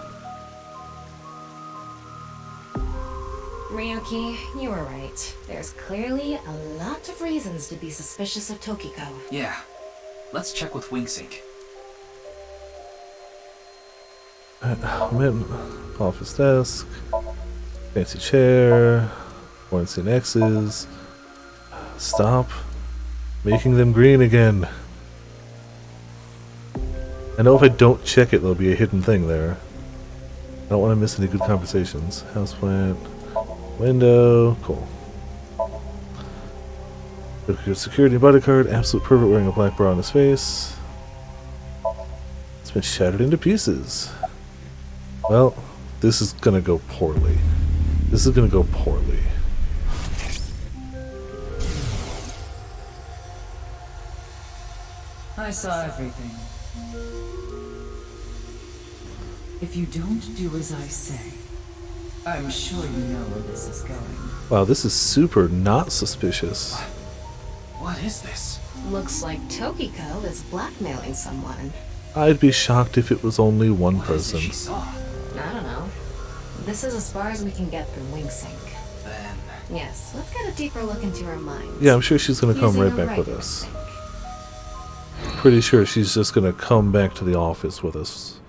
Speaker 7: Ryuki, you were right. There's clearly a lot of reasons to be suspicious of Tokiko.
Speaker 11: Yeah. Let's check with Wingsync.
Speaker 1: Office desk. Fancy chair. Ornstein X's. Stop making them green again. I know if I don't check it, there'll be a hidden thing there. I don't want to miss any good conversations. Houseplant. Window. Cool. Good security bodyguard. Absolute pervert wearing a black bra on his face. It's been shattered into pieces. Well, this is gonna go poorly. This is gonna go poorly.
Speaker 12: I saw everything. If you don't do as I say, I'm sure you know where this is going.
Speaker 1: Wow, this is super not suspicious.
Speaker 11: What is this?
Speaker 7: Looks like Tokiko is blackmailing someone.
Speaker 1: I'd be shocked if it was only one person.
Speaker 11: She saw.
Speaker 7: I don't know. This is as far as we can get through Wingsync.
Speaker 11: Then...
Speaker 7: Yes, let's get a deeper look into her mind.
Speaker 1: Yeah, I'm sure she's gonna come
Speaker 7: Using
Speaker 1: right
Speaker 7: a
Speaker 1: back with
Speaker 7: regular
Speaker 1: us.
Speaker 7: sync.
Speaker 1: Pretty sure she's just gonna come back to the office with us.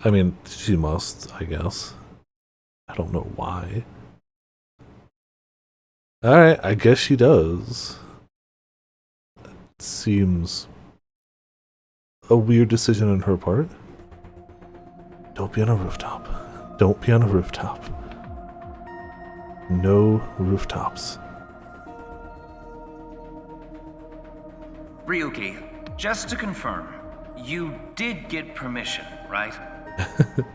Speaker 1: I mean, she must, I guess. I don't know why. Alright, I guess she does. Seems a weird decision on her part. Don't be on a rooftop. Don't be on a rooftop. No rooftops.
Speaker 8: Ryuki, just to confirm, you did get permission, right?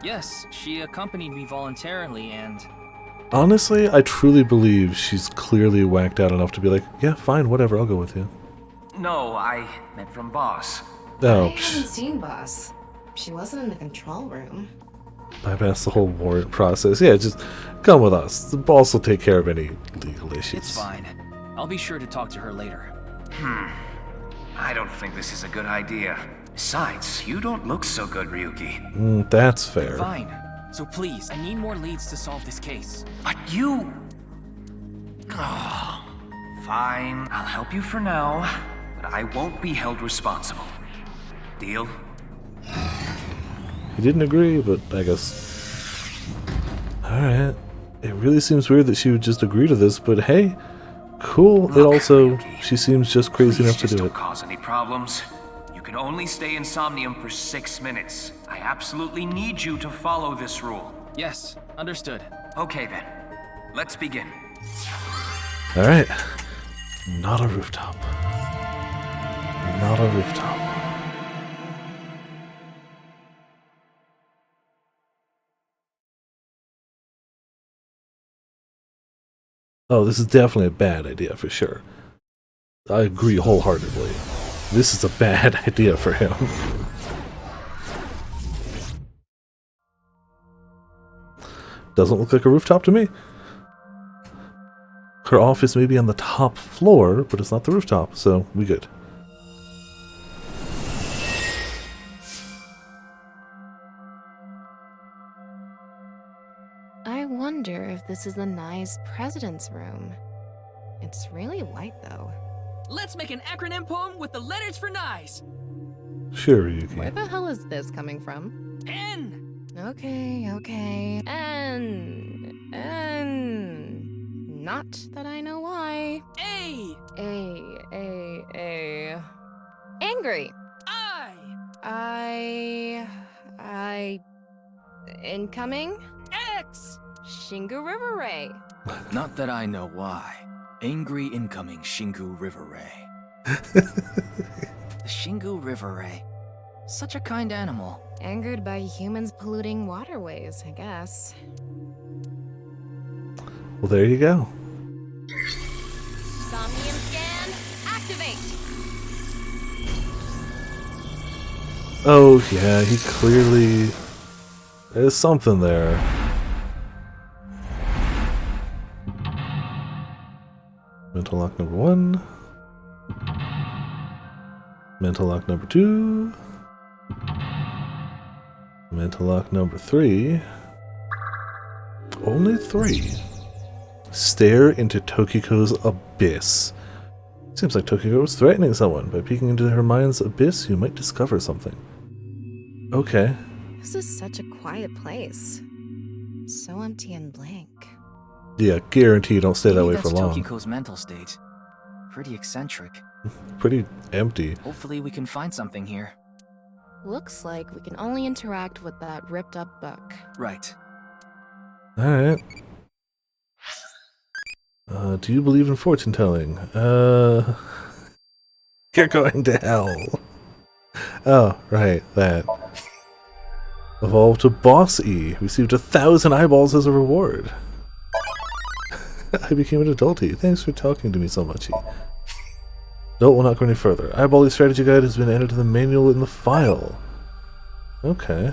Speaker 6: Yes, she accompanied me voluntarily and...
Speaker 1: Honestly, I truly believe she's clearly whacked out enough to be like, yeah, fine, whatever, I'll go with you.
Speaker 8: No, I meant from Boss.
Speaker 1: Oh,
Speaker 7: I haven't seen Boss. She wasn't in the control room.
Speaker 1: bypass the whole warrant process. Yeah, just come with us. The boss will take care of any legal issues.
Speaker 6: It's fine. I'll be sure to talk to her later.
Speaker 8: I don't think this is a good idea. Besides, you don't look so good, Ryuki.
Speaker 1: That's fair.
Speaker 6: Fine. So please, I need more leads to solve this case.
Speaker 8: But you... Oh, fine. I'll help you for now, but I won't be held responsible. Deal?
Speaker 1: He didn't agree, but I guess... Alright. It really seems weird that she would just agree to this, but hey, cool.
Speaker 8: Look,
Speaker 1: It also...
Speaker 8: Ryuki,
Speaker 1: she seems just crazy enough to
Speaker 8: just
Speaker 1: do
Speaker 8: don't
Speaker 1: it.
Speaker 8: cause any problems. You can only stay in Somnium for 6 minutes. I absolutely need you to follow this rule.
Speaker 6: Yes, understood.
Speaker 8: Okay then. Let's begin.
Speaker 1: Alright. Not a rooftop. Not a rooftop. Oh, this is definitely a bad idea for sure. I agree wholeheartedly. This is a bad idea for him. Doesn't look like a rooftop to me. Her office may be on the top floor, but it's not the rooftop, so we good.
Speaker 9: I wonder if this is the Nye's president's room. It's really white, though.
Speaker 11: Let's make an acronym poem with the letters for Nyes.
Speaker 1: Sure,
Speaker 9: Where
Speaker 1: Yuki.
Speaker 9: the hell is this coming from?
Speaker 11: N.
Speaker 9: Okay. Not that I know why.
Speaker 11: A.
Speaker 9: Angry.
Speaker 11: I.
Speaker 9: Incoming?
Speaker 11: X.
Speaker 9: Shingu River Ray.
Speaker 6: Not that I know why. Angry incoming Shingu River Ray. The Shingu River Ray. Such a kind animal.
Speaker 9: Angered by humans polluting waterways, I guess.
Speaker 1: Well, there you go.
Speaker 10: Somnium scan, activate.
Speaker 1: Oh, yeah, he clearly... There's something there. Mental lock number 1. Mental lock number 2. Mental lock number 3. Only 3. Stare into Tokiko's abyss. Seems like Tokiko was threatening someone. By peeking into her mind's abyss, you might discover something. Okay.
Speaker 9: This is such a quiet place. So empty and blank.
Speaker 1: Yeah, guarantee you don't stay that way for
Speaker 6: That's
Speaker 1: long.
Speaker 6: Tokiko's mental state. Pretty eccentric.
Speaker 1: Pretty empty.
Speaker 6: Hopefully we can find something here.
Speaker 9: Looks like we can only interact with that ripped up book.
Speaker 6: Right.
Speaker 1: Alright. Do you believe in fortune telling? You're going to hell. Oh, right, that. Evolved to Boss E. Received 1,000 eyeballs as a reward. I became an adulty. Thanks for talking to me so much, E. Adult will not go any further. Eyeball E strategy guide has been added to the manual in the file. Okay.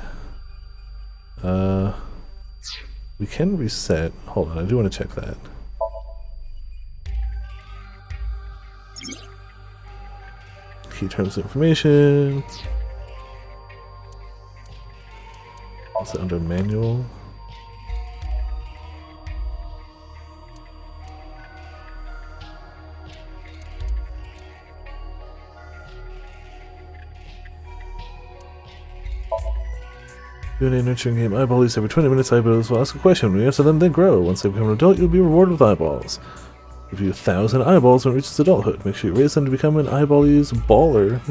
Speaker 1: We can reset. Hold on, I do want to check that. Key terms of information. Is it under manual? Doing a nurturing game. Eyeballs every 20 minutes. Eyeballs will ask a question. When you answer them, they grow. Once they become an adult, you'll be rewarded with eyeballs. Give you 1,000 eyeballs when it reaches adulthood. Make sure you raise them to become an eyeballies baller.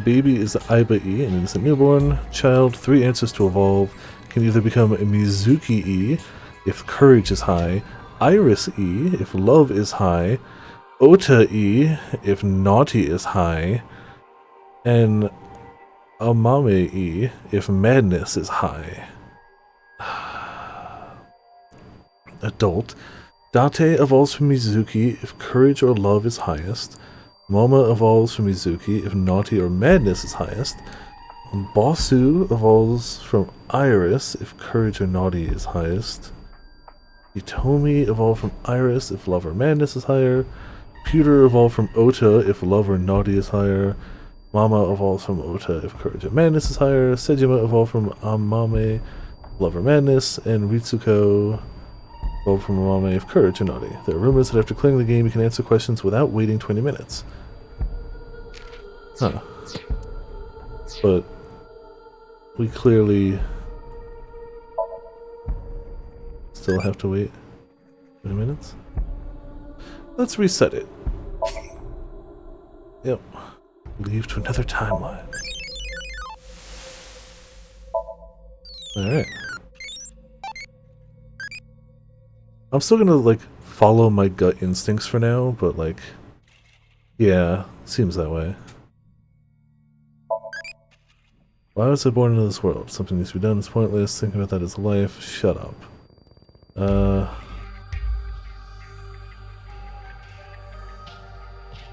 Speaker 1: Baby is Aiba E, an innocent newborn. Child, 3 answers to evolve. Can either become a Mizuki E if courage is high, Iris E if love is high, Ota E if naughty is high, and Amame E if madness is high. Adult. Date evolves from Mizuki if courage or love is highest. Moma evolves from Mizuki if naughty or madness is highest. Bossu evolves from Iris if courage or naughty is highest. Hitomi evolved from Iris if love or madness is higher. Pewter evolved from Ota if love or naughty is higher. Mama evolves from Ota if courage or madness is higher. Sejima evolved from Amame, love or madness. And Ritsuko evolved from Amame if courage or naughty. There are rumors that after clearing the game you can answer questions without waiting 20 minutes. Huh. But we clearly still have to wait 20 minutes. Let's reset it. Yep. Leave to another timeline. Alright. I'm still gonna, like, follow my gut instincts for now, but, like, yeah, seems that way. Why was I born into this world? Something needs to be done. It's pointless. Thinking about that is life. Shut up.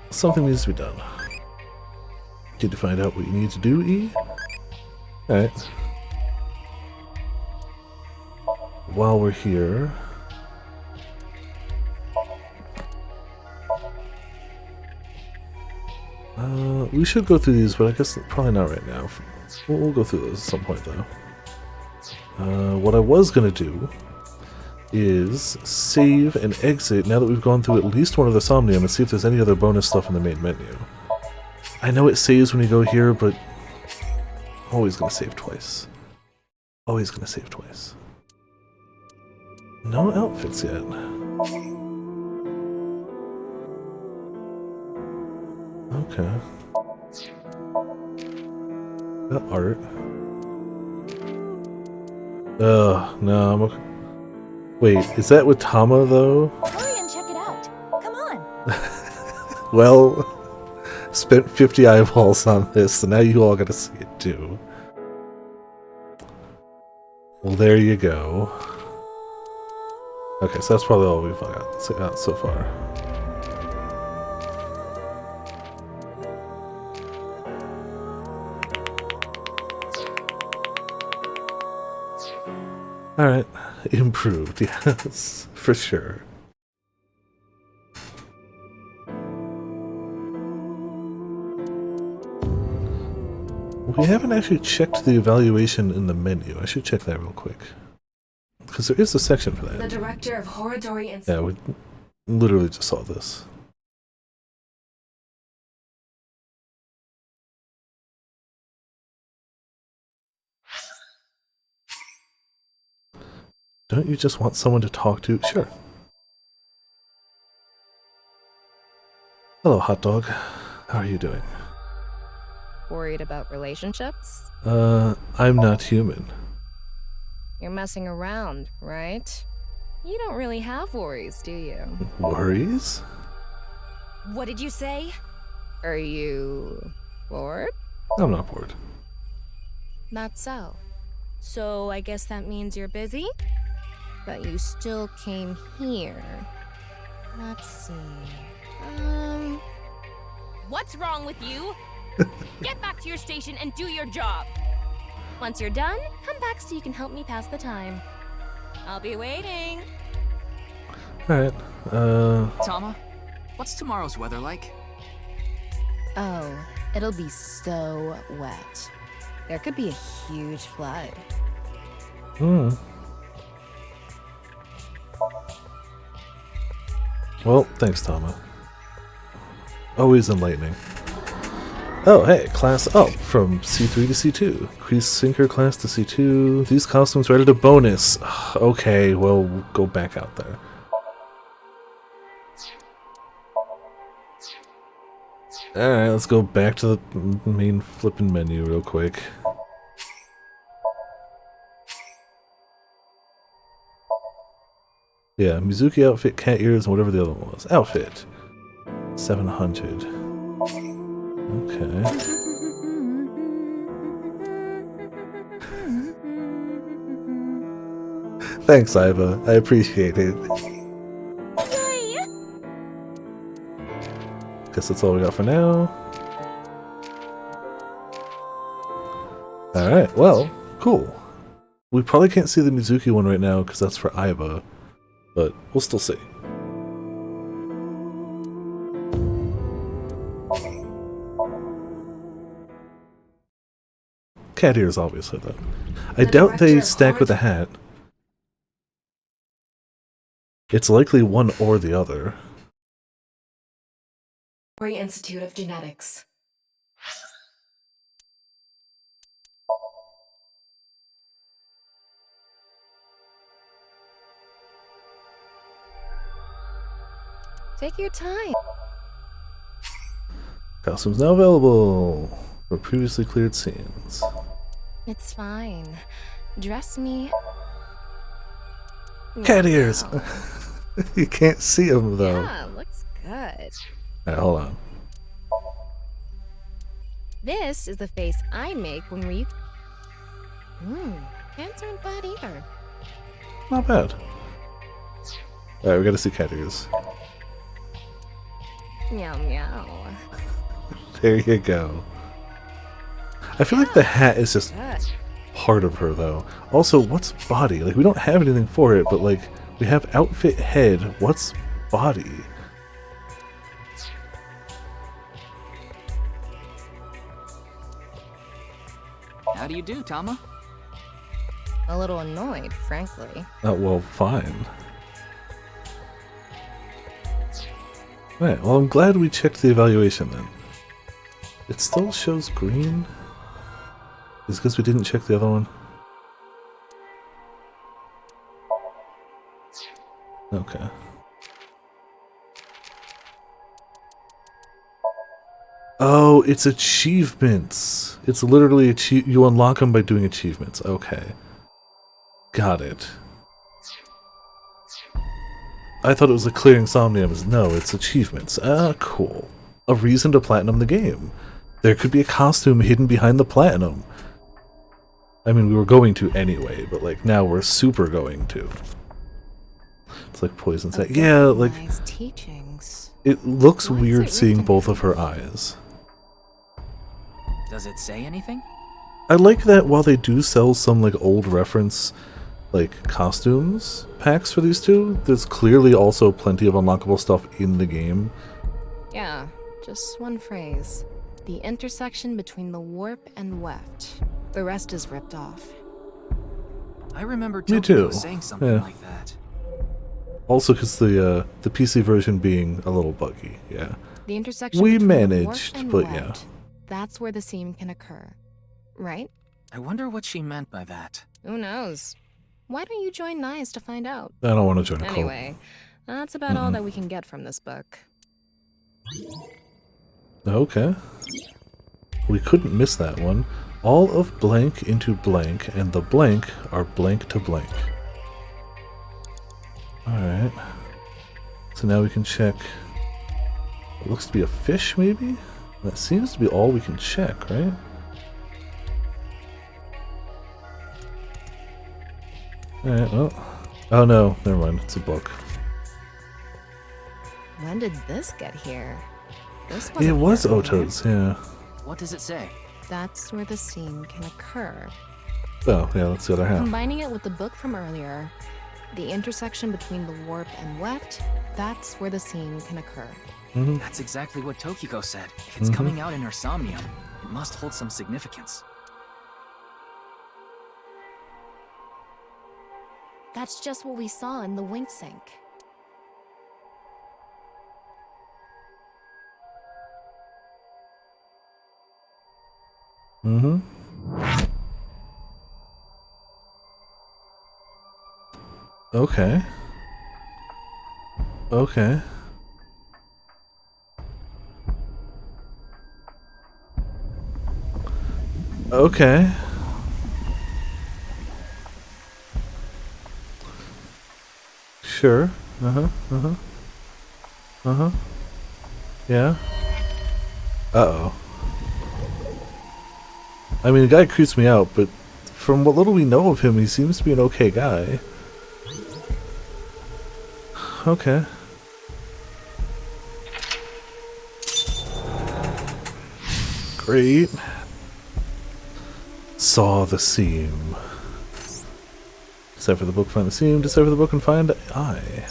Speaker 1: Something needs to be done. Need to find out what you need to do, E? Alright. While we're here... we should go through these, but I guess probably not right now. We'll go through those at some point, though. What I was gonna do is save and exit now that we've gone through at least one of the Somnium and see if there's any other bonus stuff in the main menu. I know it saves when you go here, but always gonna save twice. Always gonna save twice. No outfits yet. Okay. Got art. No, I'm okay. Wait, is that with Tama, though?
Speaker 14: Hurry and check it out. Come on.
Speaker 1: Well, spent 50 eyeballs on this, so now you all gotta see it, too. Well, there you go. Okay, so that's probably all we've got so far. Alright, improved, yes, for sure. We haven't actually checked the evaluation in the menu. I should check that real quick. Because there is a section for
Speaker 7: The
Speaker 1: that.
Speaker 7: director of Horadori
Speaker 1: Yeah,
Speaker 7: Institute.
Speaker 1: we literally just saw this. Don't you just want someone to talk to? Sure. Hello, hot dog. How are you doing?
Speaker 9: Worried about relationships?
Speaker 1: I'm not human.
Speaker 9: You're messing around, right? You don't really have worries, do you?
Speaker 1: Worries?
Speaker 10: What did you say?
Speaker 9: Are you bored?
Speaker 1: I'm not bored.
Speaker 9: Not so.
Speaker 10: So I guess that means you're busy?
Speaker 9: But you still came here. Let's see.
Speaker 10: What's wrong with you? Get back to your station and do your job. Once you're done, come back so you can help me pass the time. I'll be waiting.
Speaker 1: Alright,
Speaker 6: Tama, what's tomorrow's weather like?
Speaker 9: Oh, it'll be so wet. There could be a huge flood.
Speaker 1: Well, thanks, Tama. Always enlightening. Oh, hey, class up from C3 to C2. Increase Sinker class to C2. These costumes are added a bonus. Okay, well, we'll go back out there. Alright, let's go back to the main flippin' menu real quick. Yeah, Mizuki outfit, cat ears, and whatever the other one was. Outfit. 700. Okay. Thanks, Iva. I appreciate it. Guess that's all we got for now. Alright, well, cool. We probably can't see the Mizuki one right now because that's for Iva, but we'll still see. Cat ears, obviously, though. I doubt they stack with the hat. It's likely one or the other.
Speaker 7: Institute of Genetics.
Speaker 9: Take your time.
Speaker 1: Costumes now available for previously cleared scenes.
Speaker 9: It's fine. Dress me.
Speaker 1: Cat ears! You can't see them, though.
Speaker 9: Yeah, looks good.
Speaker 1: Alright, hold on.
Speaker 9: This is the face I make when we... pants aren't bad either.
Speaker 1: Not bad. Alright, we gotta see cat ears.
Speaker 9: Meow meow.
Speaker 1: There you go. I feel like the hat is just part of her, though. Also, what's body? Like, we don't have anything for it, but, like, we have outfit head. What's body?
Speaker 6: How do you do, Tama?
Speaker 9: A little annoyed, frankly.
Speaker 1: Oh, well, fine. Right, well, I'm glad we checked the evaluation then. It still shows green? Is it because we didn't check the other one? Okay. Oh, it's achievements. It's literally you unlock them by doing achievements. Okay. Got it. I thought it was a clearing somniums. No, it's achievements. Ah, cool. A reason to platinum the game. There could be a costume hidden behind the platinum. I mean, we were going to anyway, but like now we're super going to. It's like poison sack. Yeah, like
Speaker 9: Teachings.
Speaker 1: it looks weird seeing both of her eyes.
Speaker 6: Does it say anything?
Speaker 1: I like that while they do sell some like old reference like costumes packs for these two, there's clearly also plenty of unlockable stuff in the game.
Speaker 9: Yeah, just one phrase. The intersection between the warp and weft. The rest is ripped off.
Speaker 6: I remember
Speaker 1: Me
Speaker 6: Tokiko
Speaker 1: too.
Speaker 6: saying something
Speaker 1: Yeah.
Speaker 6: like that.
Speaker 1: Also, because the PC version being a little buggy. Yeah.
Speaker 9: The intersection
Speaker 1: We
Speaker 9: between the warp
Speaker 1: managed,
Speaker 9: and
Speaker 1: but
Speaker 9: weft,
Speaker 1: yeah.
Speaker 9: that's where the seam can occur, right?
Speaker 6: I wonder what she meant by that.
Speaker 9: Who knows? Why don't you join Nyes to find out?
Speaker 1: I don't want to join a cult.
Speaker 9: Anyway, that's about all that we can get from this book.
Speaker 1: Okay. We couldn't miss that one. All of blank into blank, and the blank are blank to blank. Alright. So now we can check. It looks to be a fish, maybe? That seems to be all we can check, right? Alright, well. Oh no, never mind. It's a book.
Speaker 9: When did this get here? This
Speaker 1: It was
Speaker 9: here earlier.
Speaker 1: Oto's, yeah.
Speaker 6: What does it say?
Speaker 9: That's where the seam can occur.
Speaker 1: Oh, yeah, that's the other half.
Speaker 9: Combining it with the book from earlier, the intersection between the warp and weft, that's where the seam can occur.
Speaker 6: That's exactly what Tokiko said. If it's coming out in her somnium, it must hold some significance.
Speaker 9: That's just what we saw in the wink sink.
Speaker 1: Okay. Okay. Okay. Sure. Uh-huh. Uh-huh. Uh-huh. Yeah. Uh-oh. I mean, the guy creeps me out, but from what little we know of him, he seems to be an okay guy. Okay. Great. Saw the seam. Decipher the book, find the seam. Decipher the book and find eye.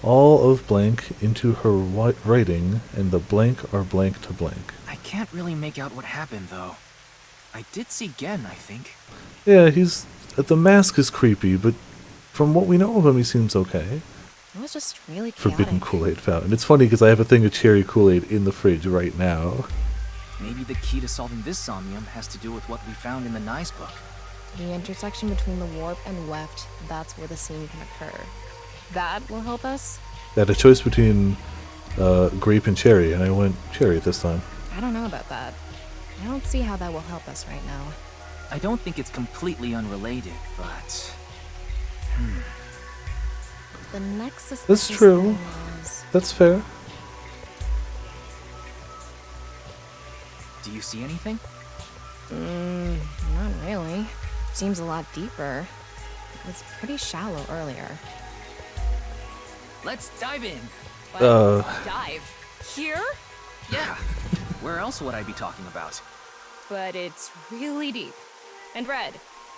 Speaker 1: All of blank into her writing, and the blank are blank to blank.
Speaker 6: I can't really make out what happened, though. I did see Gen, I think.
Speaker 1: Yeah, the mask is creepy, but from what we know of him, he seems okay.
Speaker 9: It was just really chaotic.
Speaker 1: Forbidden Kool-Aid fountain. It's funny because I have a thing of cherry Kool-Aid in the fridge right now.
Speaker 6: Maybe the key to solving this somnium has to do with what we found in the Nyes book.
Speaker 9: The intersection between the warp and weft, that's where the seam can occur. That will help us?
Speaker 1: I had a choice between grape and cherry, and I went cherry this time.
Speaker 9: I don't know about that. I don't see how that will help us right now.
Speaker 6: I don't think it's completely unrelated, but...
Speaker 9: The next suspicious
Speaker 1: That's true.
Speaker 9: thing is...
Speaker 1: That's fair.
Speaker 6: Do you see anything?
Speaker 9: Not really. Seems a lot deeper. It was pretty shallow earlier.
Speaker 6: Let's dive in.
Speaker 10: Dive? Here?
Speaker 6: Yeah. Where else would I be talking about?
Speaker 10: But it's really deep. And red.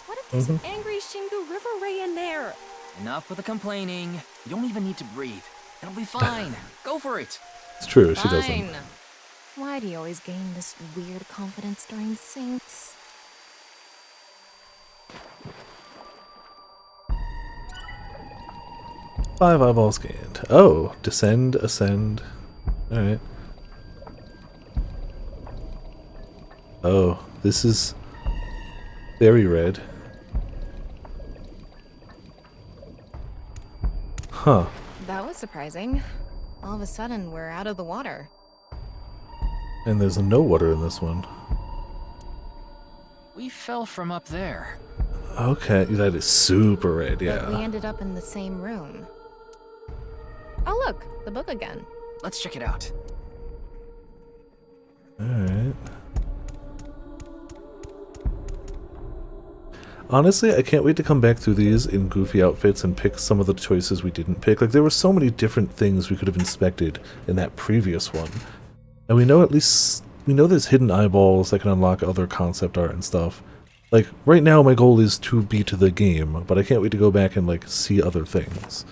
Speaker 10: What if there's an angry Shingu River Ray in there?
Speaker 6: Enough with the complaining. You don't even need to breathe. It'll be fine. Go for it.
Speaker 1: It's true, she doesn't.
Speaker 9: Fine. Why do you always gain this weird confidence during syncs?
Speaker 1: Five eyeballs gained. Oh, descend, ascend. Alright. Oh, this is very red. Huh.
Speaker 9: That was surprising. All of a sudden, we're out of the water.
Speaker 1: And there's no water in this one.
Speaker 6: We fell from up there.
Speaker 1: Okay, that is super red,
Speaker 9: But we
Speaker 1: yeah.
Speaker 9: ended up in the same room. Oh look, the book again.
Speaker 6: Let's check it out.
Speaker 1: Alright. Honestly, I can't wait to come back through these in goofy outfits and pick some of the choices we didn't pick. Like, there were so many different things we could have inspected in that previous one. And we know there's hidden eyeballs that can unlock other concept art and stuff. Like, right now my goal is to beat the game, but I can't wait to go back and, like, see other things.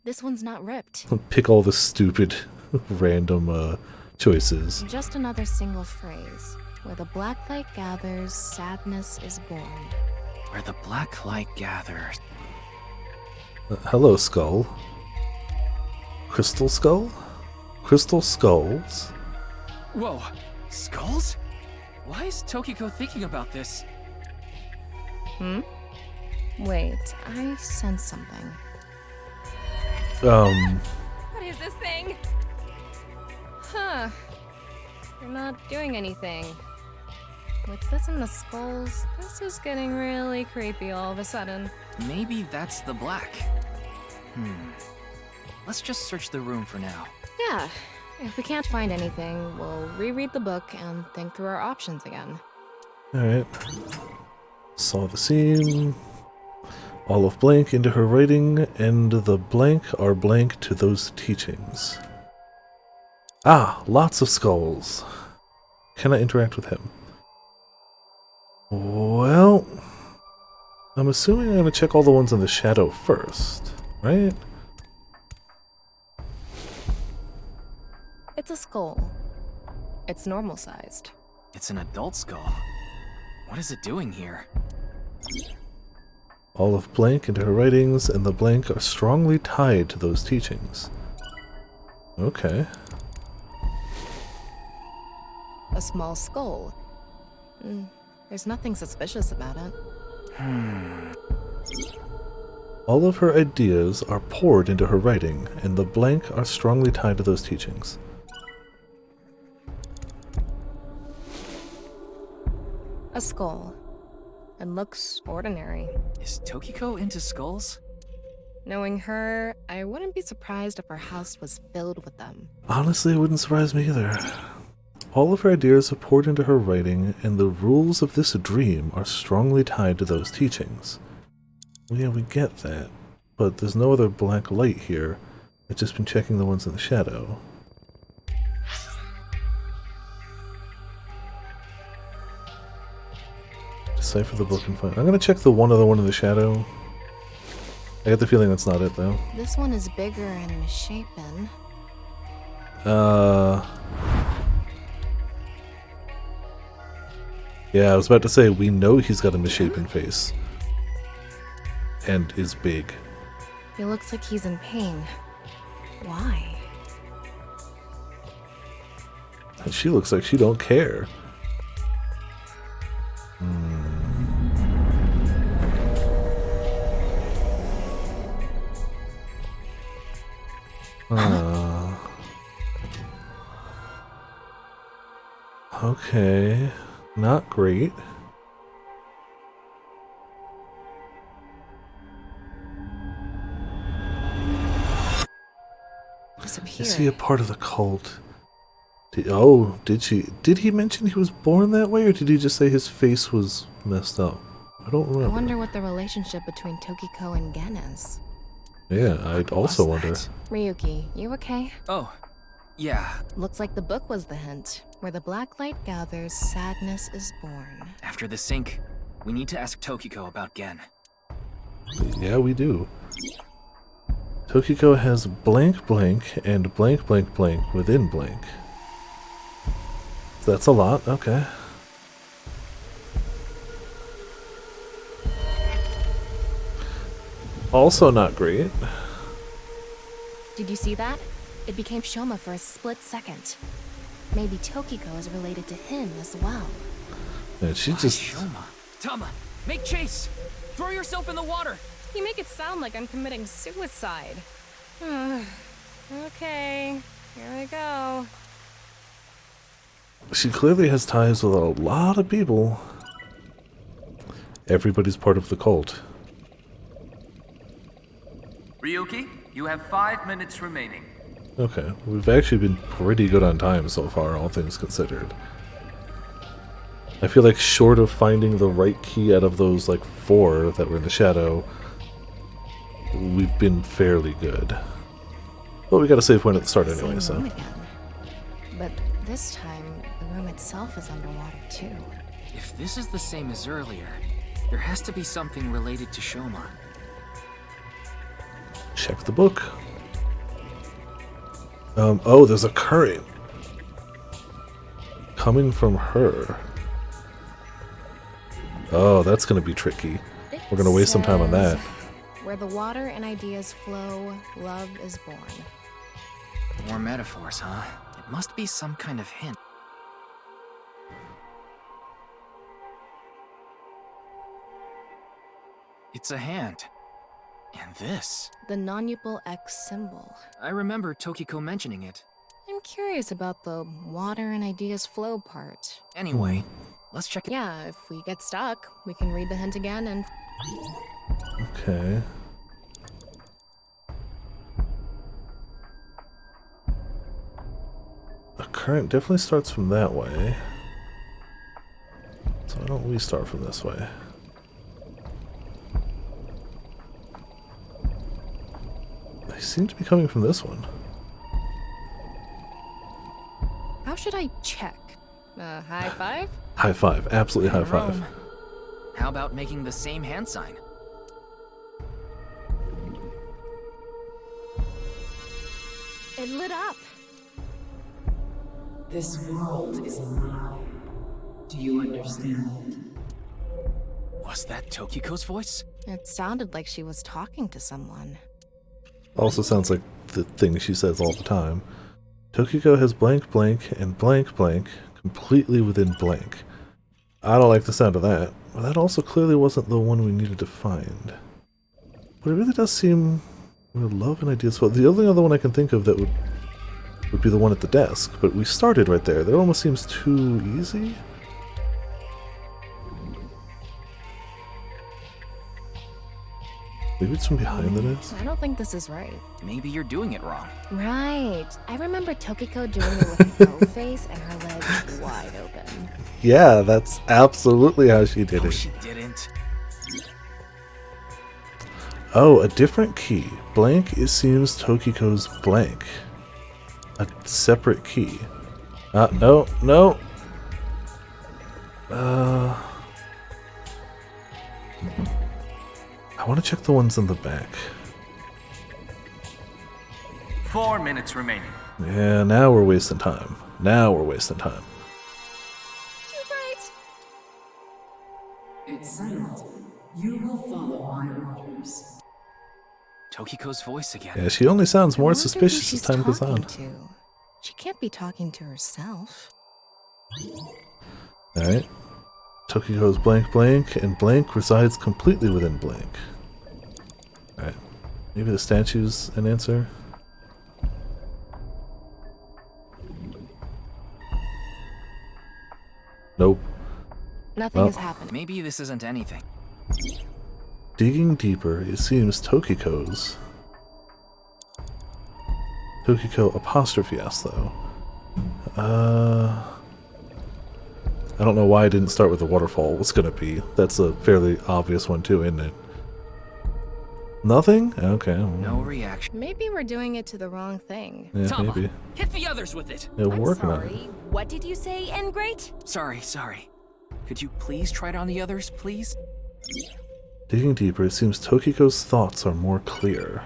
Speaker 9: This one's not ripped.
Speaker 1: Pick all the stupid, random, choices.
Speaker 9: Just another single phrase. Where the black light gathers, sadness is born.
Speaker 6: Where the black light gathers.
Speaker 1: Hello, skull. Crystal skull? Crystal skulls?
Speaker 6: Whoa, skulls? Why is Tokiko thinking about this?
Speaker 9: Wait, I sense something.
Speaker 10: What is this thing?
Speaker 9: Huh. You're not doing anything. With this and the skulls, this is getting really creepy all of a sudden.
Speaker 6: Maybe that's the black. Let's just search the room for now.
Speaker 9: Yeah. If we can't find anything, we'll reread the book and think through our options again.
Speaker 1: Alright. Saw the scene. All of blank into her writing, and the blank are blank to those teachings. Ah, lots of skulls. Can I interact with him? Well, I'm assuming I'm going to check all the ones in the shadow first, right?
Speaker 9: It's a skull. It's normal sized.
Speaker 6: It's an adult skull. What is it doing here?
Speaker 1: All of blank into her writings, and the blank are strongly tied to those teachings. Okay.
Speaker 9: A small skull. There's nothing suspicious about it.
Speaker 1: All of her ideas are poured into her writing, and the blank are strongly tied to those teachings.
Speaker 9: A skull. It looks ordinary.
Speaker 6: Is Tokiko into skulls?
Speaker 9: Knowing her, I wouldn't be surprised if her house was filled with them.
Speaker 1: Honestly, it wouldn't surprise me either. All of her ideas are poured into her writing, and the rules of this dream are strongly tied to those teachings. Well, yeah, we get that, but there's no other black light here. I've just been checking the ones in the shadow. Decipher the book and find... I'm gonna check the one other one in the shadow. I get the feeling that's not it, though.
Speaker 9: This one is bigger and misshapen.
Speaker 1: Yeah, I was about to say, we know he's got a misshapen face. And is big.
Speaker 9: He looks like he's in pain. Why?
Speaker 1: And she looks like she don't care. Okay. Not great. Is he a part of the cult? Did he mention he was born that way, or did he just say his face was messed up? I don't remember.
Speaker 9: I wonder what the relationship between Tokiko and Gen is.
Speaker 1: Yeah, I'd also wonder.
Speaker 9: Ryuki, you okay?
Speaker 6: Oh, yeah.
Speaker 9: Looks like the book was the hint. Where the black light gathers, sadness is born.
Speaker 6: After the sync, we need to ask Tokiko about Gen.
Speaker 1: Yeah, we do. Tokiko has blank blank and blank blank blank within blank. That's a lot, okay. Also not great.
Speaker 9: Did you see that? It became Shoma for a split second. Maybe Tokiko is related to him as well.
Speaker 1: And she just...
Speaker 6: Shoma. Tama, make chase! Throw yourself in the water!
Speaker 9: You make it sound like I'm committing suicide. Okay, here we go.
Speaker 1: She clearly has ties with a lot of people. Everybody's part of the cult.
Speaker 8: Ryuki, you have 5 minutes remaining.
Speaker 1: Okay, we've actually been pretty good on time so far, all things considered. I feel like short of finding the right key out of those, like, 4 that were in the shadow, we've been fairly good. But we got a save point at the start anyway, so...
Speaker 9: Room again. But this time, the room itself is underwater, too.
Speaker 6: If this is the same as earlier, there has to be something related to Shoma.
Speaker 1: Check the book. Oh, there's a current coming from her. Oh, that's gonna be tricky. We're gonna waste some time on that.
Speaker 9: Where the water and ideas flow, love is born.
Speaker 6: More metaphors, huh? It must be some kind of hint. It's a hand. And this.
Speaker 9: The non-upal X symbol.
Speaker 6: I remember Tokiko mentioning it.
Speaker 9: I'm curious about the water and ideas flow part.
Speaker 6: Anyway, let's check it.
Speaker 9: Yeah, if we get stuck, we can read the hint again and...
Speaker 1: Okay. A current definitely starts from that way. So why don't we start from this way? They seem to be coming from this one.
Speaker 9: How should I check? High five?
Speaker 1: High five. Absolutely high five.
Speaker 6: How about making the same hand sign?
Speaker 9: It lit up.
Speaker 11: This world is a lie. Do you understand?
Speaker 6: Was that Tokiko's voice?
Speaker 9: It sounded like she was talking to someone.
Speaker 1: Also sounds like the thing she says all the time. Tokiko has blank blank and blank blank completely within blank. I don't like the sound of that. But that also clearly wasn't the one we needed to find. But it really does seem where love and ideas flow. The only other one I can think of that would be the one at the desk. But we started right there. That almost seems too easy. Maybe it's from behind the desk?
Speaker 9: I don't think this is right.
Speaker 6: Maybe you're doing it wrong.
Speaker 9: Right. I remember Tokiko doing it with her O face and her legs wide open.
Speaker 1: Yeah, that's absolutely how she did
Speaker 6: No,
Speaker 1: it.
Speaker 6: she didn't.
Speaker 1: Oh, a different key. Blank, it seems Tokiko's blank. A separate key. No, no. I want to check the ones in the back.
Speaker 8: 4 minutes remaining.
Speaker 1: Yeah, now we're wasting time. Now we're wasting time.
Speaker 9: She's right.
Speaker 11: It's silent. You will follow my orders.
Speaker 6: Tokiko's voice again.
Speaker 1: Yeah, she only sounds more
Speaker 9: I wonder who
Speaker 1: suspicious as
Speaker 9: she's
Speaker 1: time goes on.
Speaker 9: talking to. She can't be talking to herself.
Speaker 1: Alright. Tokiko's blank blank, and blank resides completely within blank. Alright. Maybe the statue's an answer? Nope.
Speaker 9: Nothing has happened.
Speaker 6: Maybe this isn't anything.
Speaker 1: Digging deeper, it seems Tokiko's. Tokiko apostrophe S, though. I don't know why I didn't start with the waterfall. What's gonna be? That's a fairly obvious one, too, isn't it? Nothing? Okay.
Speaker 6: No reaction.
Speaker 9: Maybe we're doing it to the wrong thing.
Speaker 1: Yeah,
Speaker 8: Tama,
Speaker 1: maybe.
Speaker 8: hit the others with it.
Speaker 1: Yeah, we're working on it.
Speaker 14: What did you say, Ingrate?
Speaker 6: Sorry. Could you please try it on the others, please?
Speaker 1: Digging deeper, it seems Tokiko's thoughts are more clear.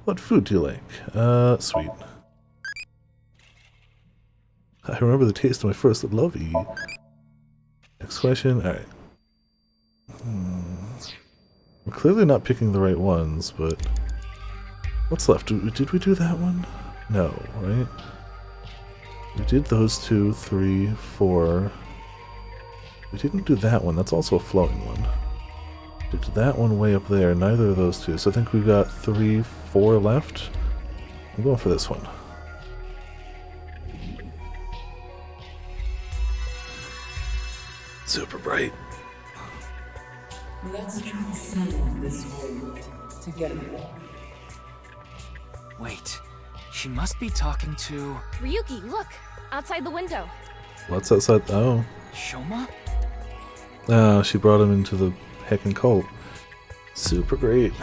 Speaker 1: What food do you like? Sweet. I remember the taste of my first lovey. Next question. Alright. We're clearly not picking the right ones, but... What's left? Did we do that one? No, right? We did those 2, 3, 4... We didn't do that one. That's also a flowing one. Did that one way up there. Neither of those two. So I think we've got 3, 4 left. I'm going for this one. Super bright.
Speaker 11: Let's transcend this world together.
Speaker 6: Wait. She must be talking to...
Speaker 9: Ryuki, look! Outside the window.
Speaker 1: What's outside? Oh.
Speaker 6: Shoma?
Speaker 1: Oh, she brought him into the heckin' cult. Super great.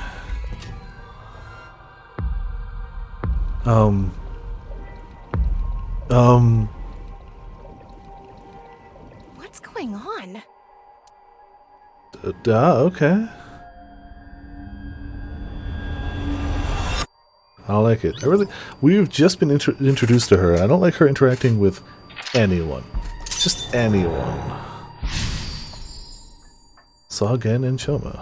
Speaker 9: What's going on?
Speaker 1: Okay. I don't like it. We've just been introduced to her. I don't like her interacting with anyone. Just anyone. Sagen and Shoma.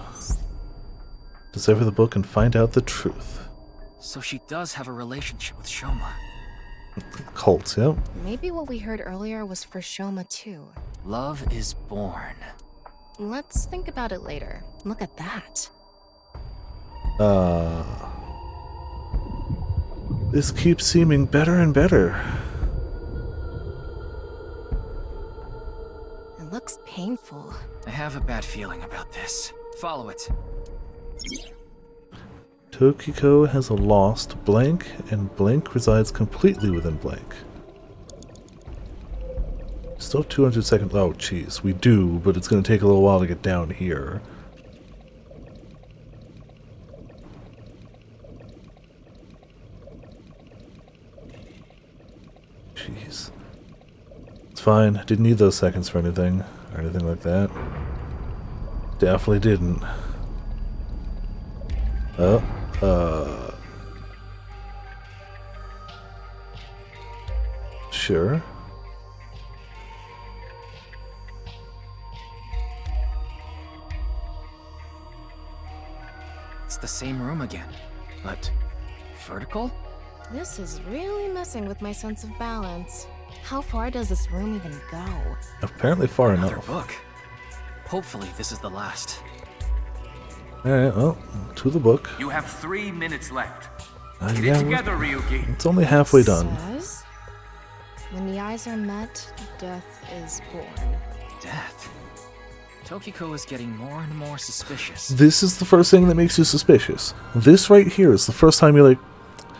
Speaker 1: Decipher the book and find out the truth.
Speaker 6: So she does have a relationship with Shoma.
Speaker 1: Cult, yep.
Speaker 9: Maybe what we heard earlier was for Shoma too.
Speaker 6: Love is born.
Speaker 9: Let's think about it later. Look at that.
Speaker 1: This keeps seeming better and better.
Speaker 9: It looks painful.
Speaker 6: I have a bad feeling about this. Follow it.
Speaker 1: Tokiko has a lost blank, and blank resides completely within blank. Still have 200 seconds. Oh, jeez, we do, but it's going to take a little while to get down here. Jeez. It's fine. Didn't need those seconds for anything, or anything like that. Definitely didn't. Sure.
Speaker 6: It's the same room again, but vertical?
Speaker 9: This is really messing with my sense of balance. How far does this room even go?
Speaker 1: Apparently far
Speaker 6: Another
Speaker 1: enough.
Speaker 6: book. Hopefully this is the last.
Speaker 1: Alright, well, to the book.
Speaker 8: You have 3 minutes left. Get
Speaker 1: Yeah,
Speaker 8: it together, Ryuki.
Speaker 1: it's only halfway done.
Speaker 9: Says, when the eyes are met, death is born.
Speaker 6: Death? Tokiko is getting more and more suspicious.
Speaker 1: This is the first thing that makes you suspicious. This right here is the first time you're like,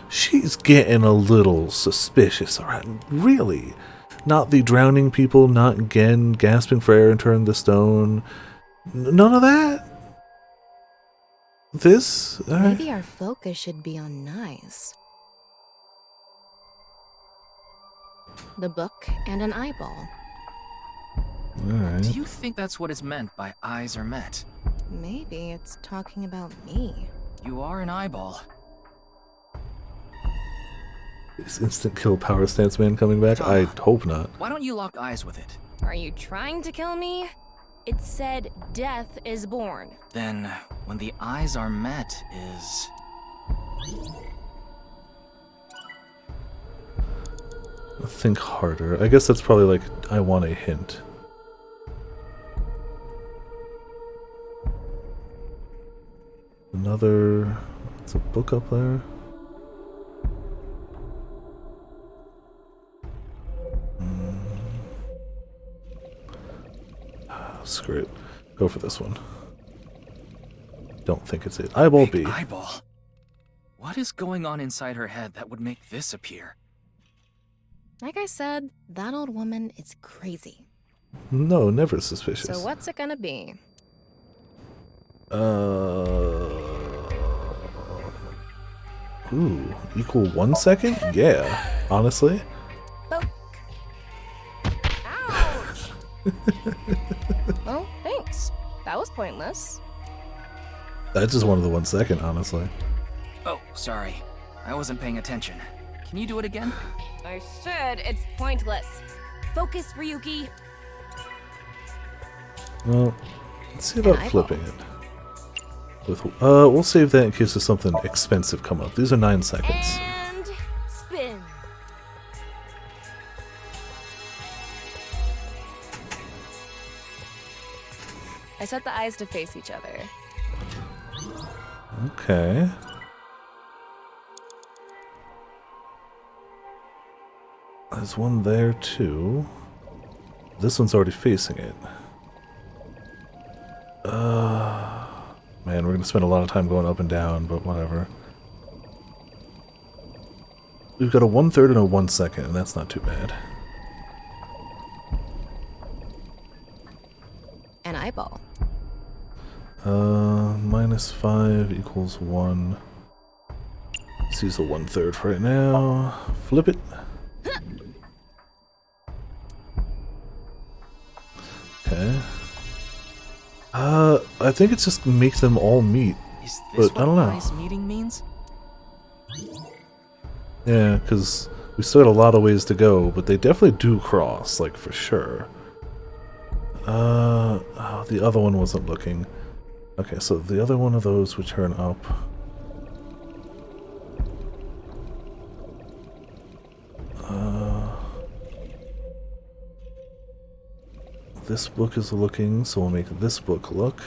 Speaker 1: she's getting a little suspicious, alright? Really? Not the drowning people, not Gen gasping for air and turning to stone. None of that? This?
Speaker 9: Maybe our focus should be on Nice. The book and an eyeball.
Speaker 1: Alright.
Speaker 6: Do you think that's what is meant by eyes are met?
Speaker 9: Maybe it's talking about me.
Speaker 6: You are an eyeball.
Speaker 1: Is instant kill power stance man coming back? I hope not.
Speaker 6: Why don't you lock eyes with it?
Speaker 10: Are you trying to kill me? It said death is born.
Speaker 6: Then, when the eyes are met is...
Speaker 1: Think harder. I guess that's probably like, I want a hint. Another... It's a book up there. Screw it. Go for this one. Don't think it's it. Eyeball B.
Speaker 6: Eyeball? What is going on inside her head that would make this appear?
Speaker 9: Like I said, that old woman is crazy.
Speaker 1: No, never suspicious.
Speaker 9: So what's it gonna be?
Speaker 1: Ooh, equal 1 second? Yeah, honestly.
Speaker 10: Ouch!
Speaker 9: Oh, thanks. That was pointless.
Speaker 1: I just wanted the 1 second, honestly.
Speaker 6: Oh, sorry. I wasn't paying attention. Can you do it again?
Speaker 10: I said it's pointless. Focus, Ryuki.
Speaker 1: Well, let's see about flipping it. We'll save that in case there's something expensive come up. These are 9 seconds.
Speaker 10: And spin.
Speaker 9: I set the eyes to face each other.
Speaker 1: Okay. There's one there too. This one's already facing it. Man, we're gonna spend a lot of time going up and down, but whatever. We've got a 1/3 and a 1 second, and that's not too bad.
Speaker 9: An eyeball.
Speaker 1: -5 equals 1. Let's use the 1/3 for right now. Flip it. Okay. I think it's just make them all meet.
Speaker 6: Is this
Speaker 1: But I don't
Speaker 6: what
Speaker 1: know.
Speaker 6: eyes meeting means?
Speaker 1: Yeah, because we still got a lot of ways to go, but they definitely do cross, like for sure. Oh, the other one wasn't looking. Okay, so the other one of those would turn up. This book is looking, so we'll make this book look.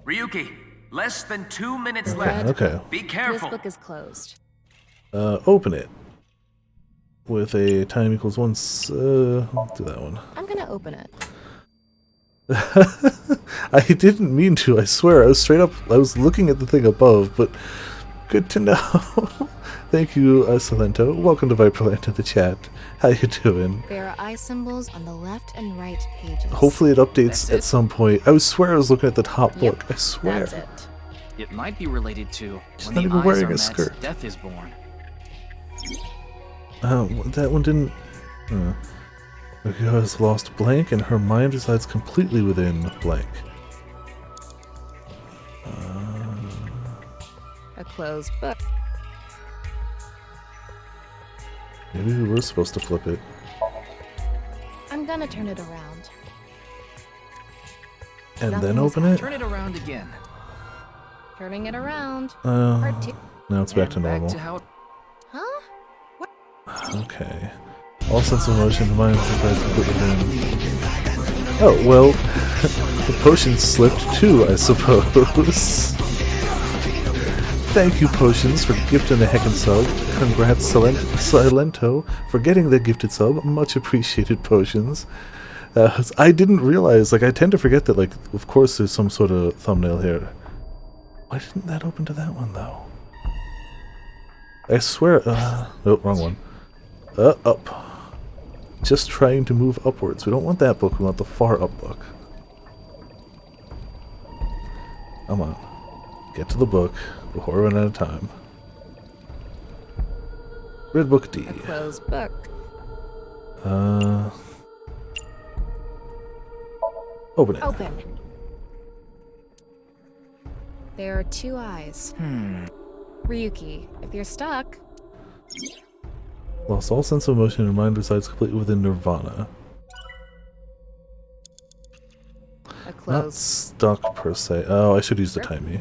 Speaker 8: Ryuki, less than 2 minutes
Speaker 1: Okay,
Speaker 8: left.
Speaker 1: okay.
Speaker 8: Be careful.
Speaker 9: This book is closed.
Speaker 1: Open it. With a time equals 1. I'll do that one.
Speaker 9: I'm gonna open it.
Speaker 1: I didn't mean to, I swear. I was straight up, I was looking at the thing above, but good to know. Thank you, Salento. Welcome to Viperland to the chat. How you doing?
Speaker 9: There are eye symbols on the left and right pages.
Speaker 1: Hopefully it updates at some point. I swear I was looking at the top book. I swear.
Speaker 9: That's it.
Speaker 6: It might be related to
Speaker 1: She's
Speaker 6: when
Speaker 1: not
Speaker 6: the
Speaker 1: even
Speaker 6: eyes
Speaker 1: wearing
Speaker 6: are
Speaker 1: a
Speaker 6: met,
Speaker 1: skirt.
Speaker 6: death is born.
Speaker 1: That one didn't... Ryuko has lost blank and her mind resides completely within blank.
Speaker 9: A closed book.
Speaker 1: Maybe we were supposed to flip it.
Speaker 9: I'm gonna turn it around.
Speaker 1: And
Speaker 9: Nothing
Speaker 1: then
Speaker 9: has
Speaker 1: open it?
Speaker 6: Turn it around again.
Speaker 9: Turning it around.
Speaker 1: Now it's back to
Speaker 6: And
Speaker 1: normal.
Speaker 6: to how
Speaker 9: Huh?
Speaker 1: Okay. All sense of motion, the mind resides completely within... Oh, well, the potion slipped too, I suppose. Thank you, Potions, for gifting the heckin' sub. Congrats, Silento, for getting the gifted sub. Much appreciated, Potions. I didn't realize, like, I tend to forget that, like, of course there's some sort of thumbnail here. Why didn't that open to that one, though? I swear, nope, wrong one. Up. Just trying to move upwards. We don't want that book, we want the far up book. Come on. Get to the book before we run out of time. Red Book D.
Speaker 9: A closed book.
Speaker 1: Open it.
Speaker 9: Open. There are 2 eyes. Ryuki, if you're stuck...
Speaker 1: Lost all sense of motion and mind resides completely within Nirvana.
Speaker 9: A
Speaker 1: Not
Speaker 9: closed...
Speaker 1: stuck per se. Oh, I should use the timey.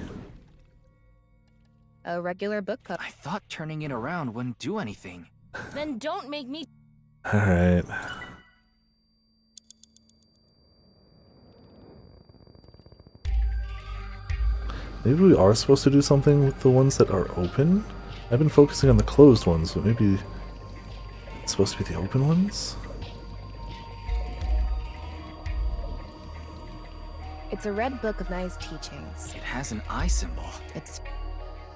Speaker 9: A regular book cover.
Speaker 6: I thought turning it around wouldn't do anything.
Speaker 10: Then don't make me.
Speaker 1: Alright. Maybe we are supposed to do something with the ones that are open? I've been focusing on the closed ones, but maybe it's supposed to be the open ones?
Speaker 9: It's a red book of Nai's teachings.
Speaker 6: It has an eye symbol.
Speaker 9: It's...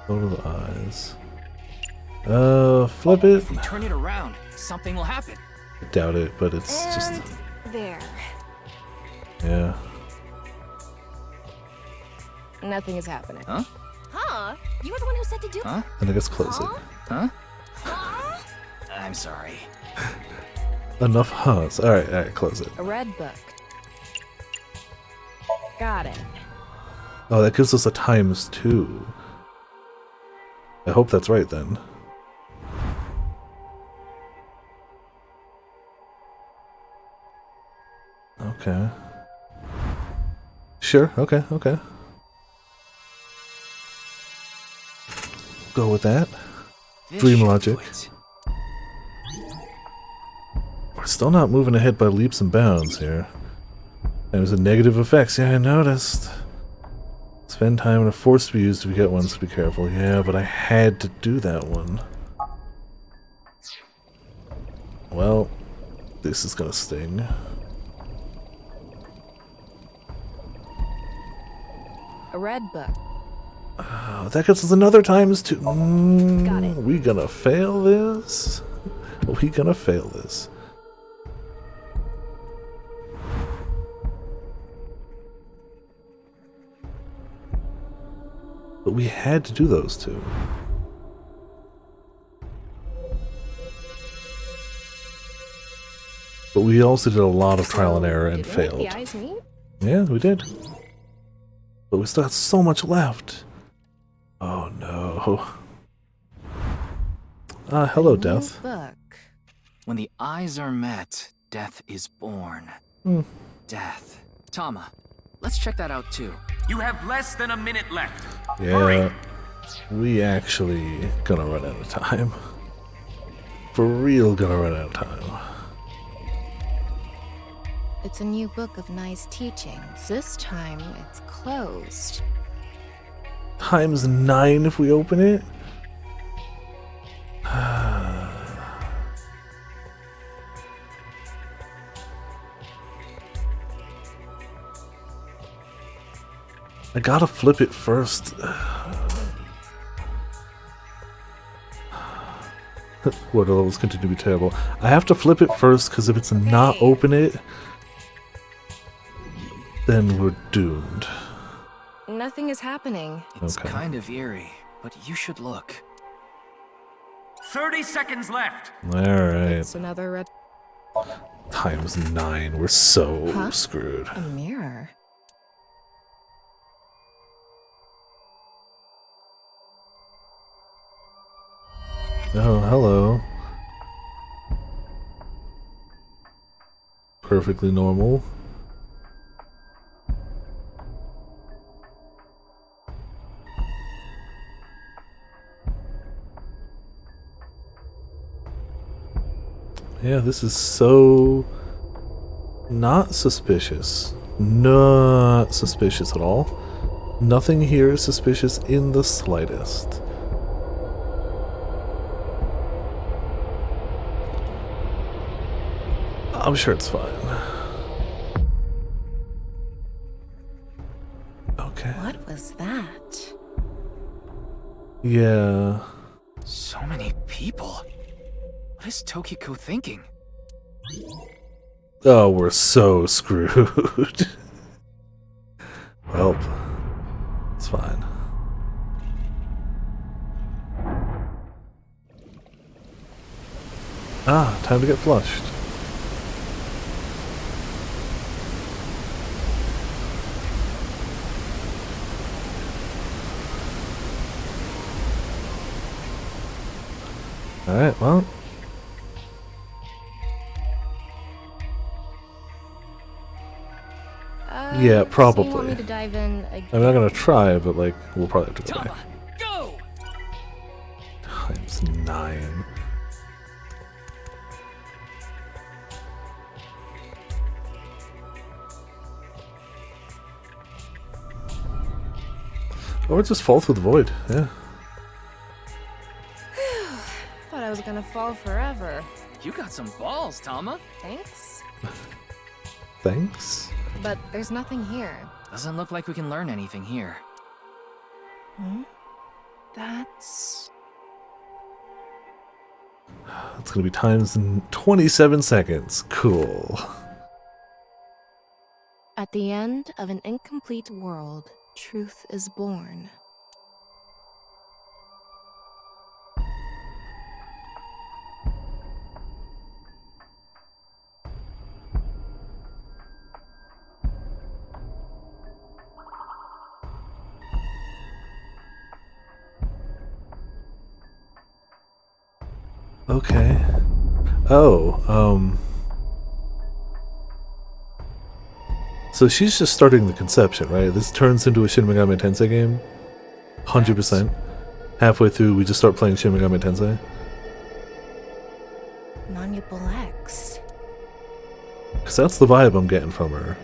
Speaker 1: Over the eyes. Flip it.
Speaker 6: If we turn it around, something will happen.
Speaker 1: I doubt it, but it's just...
Speaker 9: there.
Speaker 1: Yeah.
Speaker 9: Nothing is happening.
Speaker 6: Huh?
Speaker 10: Huh? You were the one who said to do.
Speaker 6: Huh?
Speaker 1: And I guess close it.
Speaker 6: Huh? I'm sorry.
Speaker 1: Enough huhs. Alright, close it.
Speaker 9: A red book. Got it.
Speaker 1: Oh, that gives us a ×2. I hope that's right then. Okay. Sure, okay. Go with that.
Speaker 6: This
Speaker 1: Dream
Speaker 6: should
Speaker 1: logic.
Speaker 6: do it.
Speaker 1: We're still not moving ahead by leaps and bounds here. There's a negative effects, yeah, I noticed. Spend time in a force to be used if you get one, so be careful. Yeah, but I had to do that one. Well, this is gonna sting.
Speaker 9: A red book.
Speaker 1: That gets us another ×2.
Speaker 9: Got it.
Speaker 1: We gonna fail this? We gonna fail this? But we had to do those two. But we also did a lot of trial and error and
Speaker 9: Did we make
Speaker 1: failed.
Speaker 9: the eyes meet?
Speaker 1: Yeah, we did. But we still got so much left. Oh no. Hello, Death.
Speaker 9: Book.
Speaker 6: When the eyes are met, death is born.
Speaker 1: Hmm.
Speaker 6: Death. Tama, let's check that out too.
Speaker 8: You have less than a minute left.
Speaker 1: Yeah, we actually gonna run out of time. For real gonna run out of time.
Speaker 9: It's a new book of Nai's teachings. This time, it's closed.
Speaker 1: Times 9 if we open it? I gotta flip it first. Water levels continue to be terrible. I have to flip it first because if it's not open it, then we're doomed.
Speaker 9: Nothing is happening.
Speaker 6: It's kind of eerie, but you should look.
Speaker 8: 30 seconds left.
Speaker 1: Alright.
Speaker 9: It's another red.
Speaker 1: Times 9. We're so screwed.
Speaker 9: A mirror.
Speaker 1: Oh, hello. Perfectly normal. Yeah, this is so not suspicious. Not suspicious at all. Nothing here is suspicious in the slightest. I'm sure it's fine. Okay.
Speaker 9: What was that?
Speaker 1: Yeah.
Speaker 6: So many people. What is Tokiko thinking?
Speaker 1: Oh, we're so screwed. Well, it's fine. Ah, time to get flushed. Alright, well. Yeah, probably.
Speaker 9: So you want me to dive in again?
Speaker 1: I'm not gonna try, but like, we'll probably have to go
Speaker 6: Tama,
Speaker 1: back.
Speaker 6: go!
Speaker 1: Times 9. Or just fall through the void, yeah.
Speaker 9: Thought I was gonna fall forever.
Speaker 6: You got some balls, Tama.
Speaker 9: Thanks.
Speaker 1: Thanks?
Speaker 9: But there's nothing here.
Speaker 6: Doesn't look like we can learn anything here.
Speaker 9: Hmm? That's...
Speaker 1: It's gonna be times in 27 seconds. Cool.
Speaker 9: At the end of an incomplete world, truth is born.
Speaker 1: Okay. Oh, so she's just starting the conception, right? This turns into a Shin Megami Tensei game? 100%. Halfway through, we just start playing Shin Megami Tensei?
Speaker 9: Manipul X.
Speaker 1: Because that's the vibe I'm getting from her.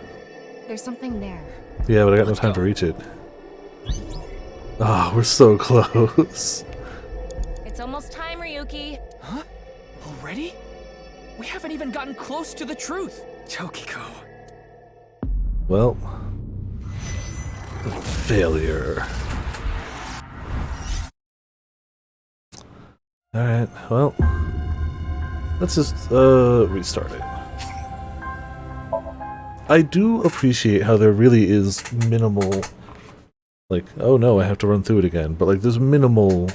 Speaker 9: There's something there.
Speaker 1: Yeah, but I got no time to reach it. Ah, we're so close.
Speaker 10: It's almost time, Ryuki.
Speaker 6: Huh? Already? We haven't even gotten close to the truth. Tokiko.
Speaker 1: Well, failure. Alright, well, let's just restart it. I do appreciate how there really is minimal, like, oh no, I have to run through it again, but like there's minimal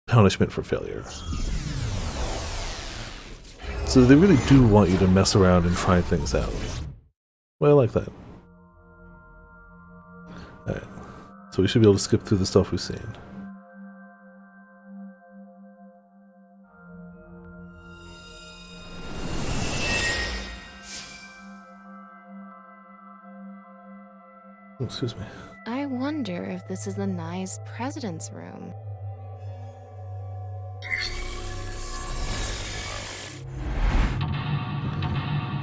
Speaker 1: punishment for failure. So they really do want you to mess around and try things out. Well, I like that. Alright, so we should be able to skip through the stuff we've seen. Oh, excuse me.
Speaker 9: I wonder if this is the Nye's president's room.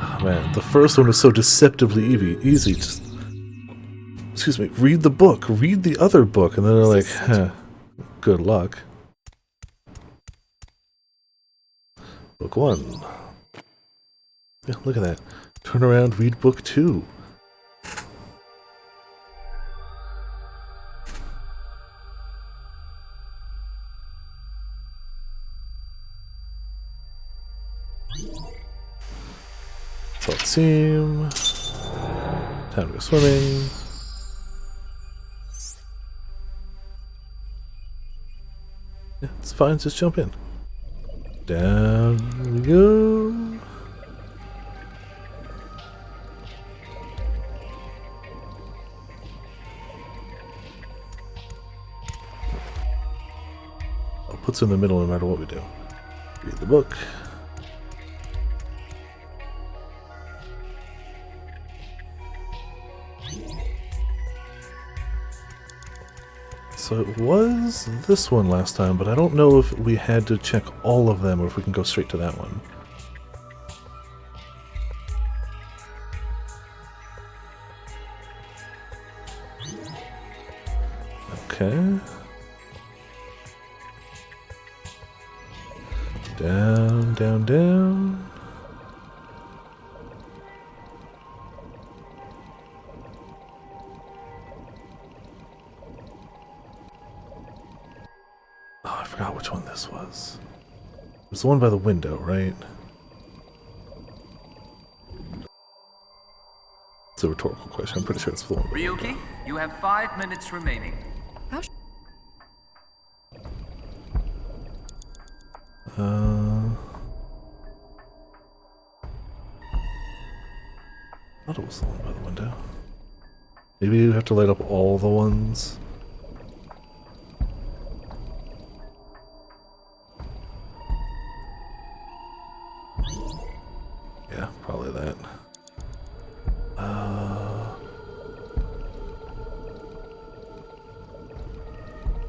Speaker 1: Oh, man, the first one was so deceptively easy. Just, excuse me, read the book, read the other book, and then they're like, huh, good luck. Book 1. Yeah, look at that. Turn around, read book 2. Salt seam. Time to go swimming. Yeah, it's fine, just jump in. Down we go. I'll put in the middle no matter what we do. Read the book. So it was this one last time, but I don't know if we had to check all of them or if we can go straight to that one. Okay. Down, down, down. Oh, I forgot which one this was. It was the one by the window, right? It's a rhetorical question. I'm pretty sure it's the one.
Speaker 15: Ryuki, you have 5 minutes remaining.
Speaker 9: How
Speaker 1: I thought it was the one by the window. Maybe you have to light up all the ones. Yeah, probably that.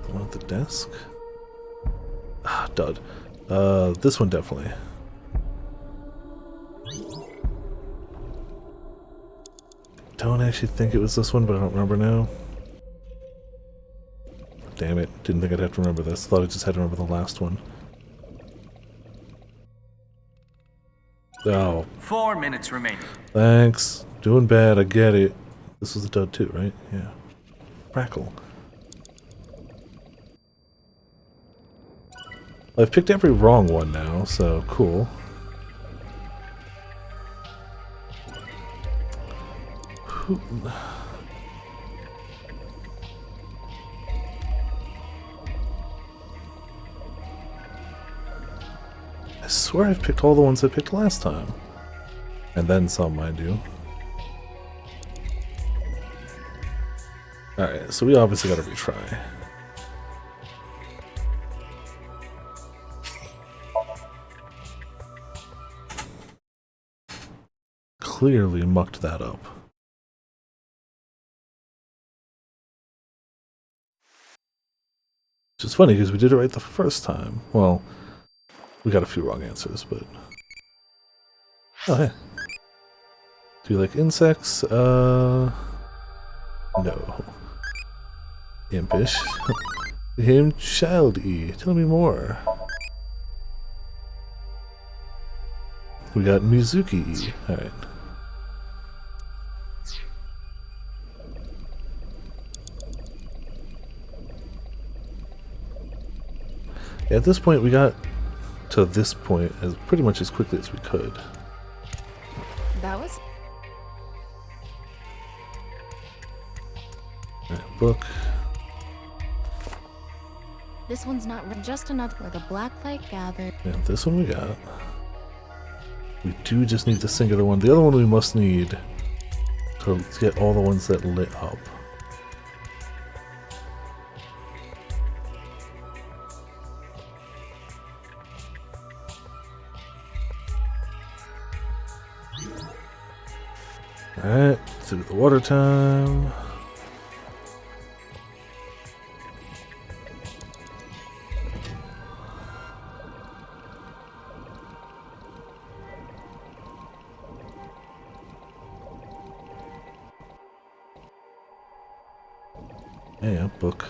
Speaker 1: The one at the desk? Ah, dud. This one definitely. Don't actually think it was this one, but I don't remember now. Damn it. Didn't think I'd have to remember this. Thought I just had to remember the last one. Oh.
Speaker 15: 4 minutes remaining.
Speaker 1: Thanks. Doing bad, I get it. This was a dud too, right? Yeah. Crackle. I've picked every wrong one now, so cool. I swear I've picked all the ones I picked last time. And then some, mind you. Alright, so we obviously gotta retry. Clearly mucked that up. Which is funny because we did it right the first time. Well, we got a few wrong answers, but... Oh, hey. Do you like insects? No. Impish. Became child-y. Tell me more. We got Mizuki-y. Alright. At this point, we got to this point as pretty much as quickly as we could.
Speaker 9: That was...
Speaker 1: Right, book.
Speaker 9: This one's not just another where the black light gathered.
Speaker 1: Yeah, this one we got. We do just need the singular one. The other one we must need to get all the ones that lit up. Alright, through the water time. Yeah, book.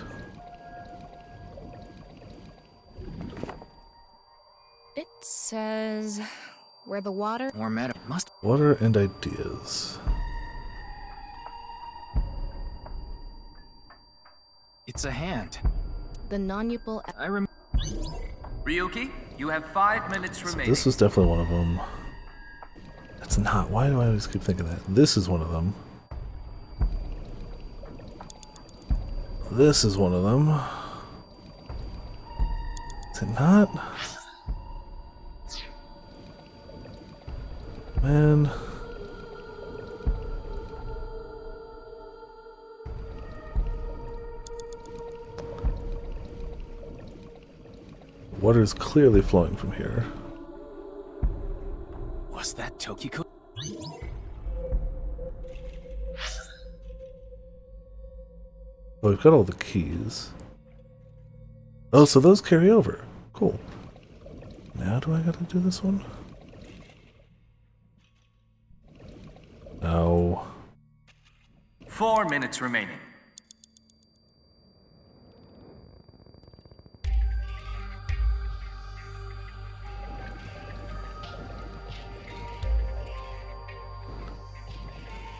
Speaker 9: It says where the water.
Speaker 6: More meta must.
Speaker 1: Water and ideas.
Speaker 6: It's a hand.
Speaker 9: The non-upal.
Speaker 6: I remember.
Speaker 15: Ryuki, you have 5 minutes
Speaker 1: So
Speaker 15: remaining.
Speaker 1: this is definitely one of them. It's not. Why do I always keep thinking that? This is one of them. This is one of them. Is it not? Man. Water is clearly flowing from here.
Speaker 6: Was that Tokiko?
Speaker 1: Well, we've got all the keys. Oh, so those carry over. Cool. Now do I gotta do this one? No.
Speaker 15: 4 minutes remaining.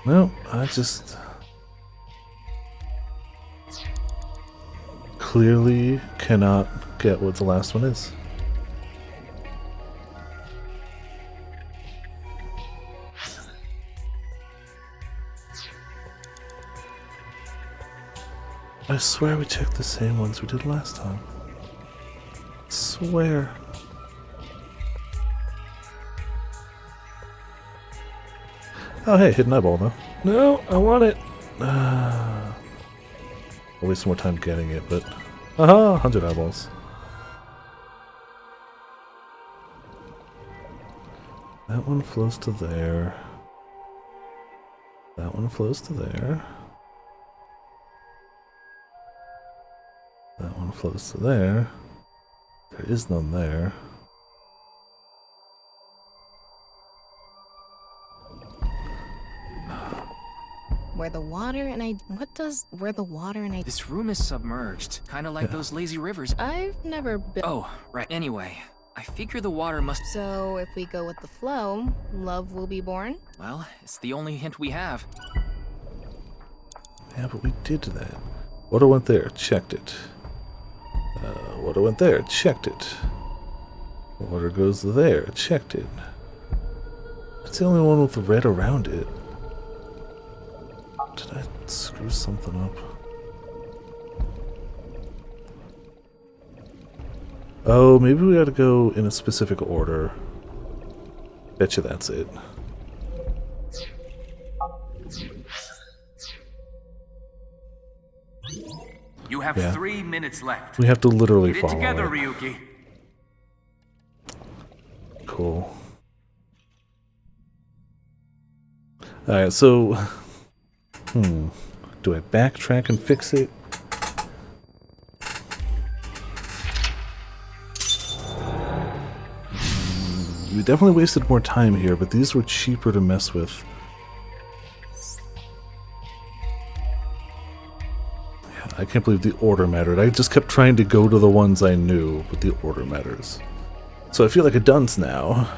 Speaker 1: No, I just clearly cannot get what the last one is. I swear we checked the same ones we did last time. Swear. Oh hey, hidden eyeball though. No, I want it. I'll waste some more time getting it, but aha, 100 eyeballs. That one flows to there. That one flows to there. That one flows to there. There is none there.
Speaker 9: Where the water and I. What does where the water and I.
Speaker 6: This room is submerged, kind of like those lazy rivers.
Speaker 9: I've never been.
Speaker 6: Oh, right. Anyway, I figure the water must.
Speaker 9: So if we go with the flow, love will be born?
Speaker 6: Well, it's the only hint we have.
Speaker 1: Yeah, but we did that. Water went there, checked it. Water went there, checked it. Water goes there, checked it. It's the only one with the red around it. Did I screw something up? Oh, maybe we gotta go in a specific order. Betcha that's it.
Speaker 15: You have 3 minutes left.
Speaker 1: We have to literally
Speaker 15: Get it
Speaker 1: follow
Speaker 15: together,
Speaker 1: it.
Speaker 15: Ryuki.
Speaker 1: Cool. Alright, so... Do I backtrack and fix it? We definitely wasted more time here, but these were cheaper to mess with. Yeah, I can't believe the order mattered. I just kept trying to go to the ones I knew, but the order matters. So I feel like a dunce now,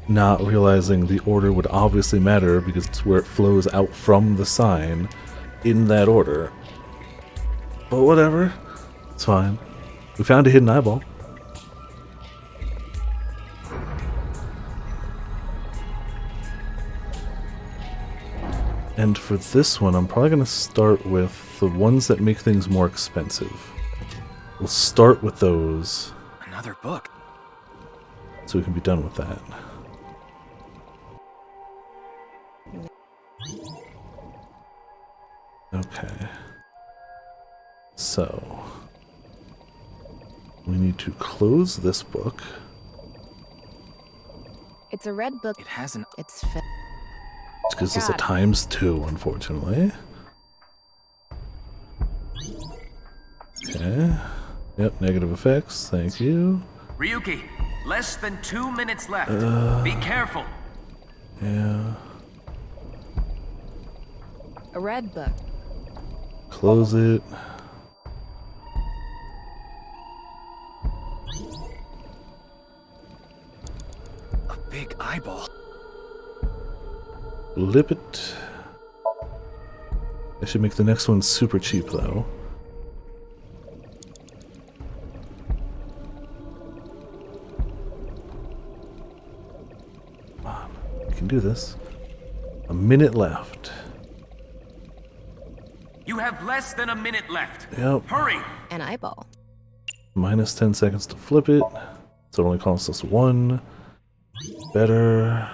Speaker 1: not realizing the order would obviously matter because it's where it flows out from the sign in that order. But whatever, it's fine. We found a hidden eyeball. And for this one, I'm probably going to start with the ones that make things more expensive. We'll start with those.
Speaker 6: Another book.
Speaker 1: So we can be done with that. Okay. So we need to close this book.
Speaker 9: It's a red book.
Speaker 6: It hasn't.
Speaker 9: It's
Speaker 1: Which gives us a ×2, unfortunately. Okay. Yep, negative effects. Thank you.
Speaker 15: Ryuki, less than 2 minutes left. Be careful.
Speaker 1: Yeah.
Speaker 9: a red book.
Speaker 1: Close it.
Speaker 6: A big eyeball.
Speaker 1: Lip it. I should make the next one super cheap, though. Come on, we can do this. A minute left.
Speaker 15: You have less than a minute left.
Speaker 1: Yep.
Speaker 15: Hurry!
Speaker 9: An eyeball.
Speaker 1: Minus 10 seconds to flip it. So it only costs us 1. Better.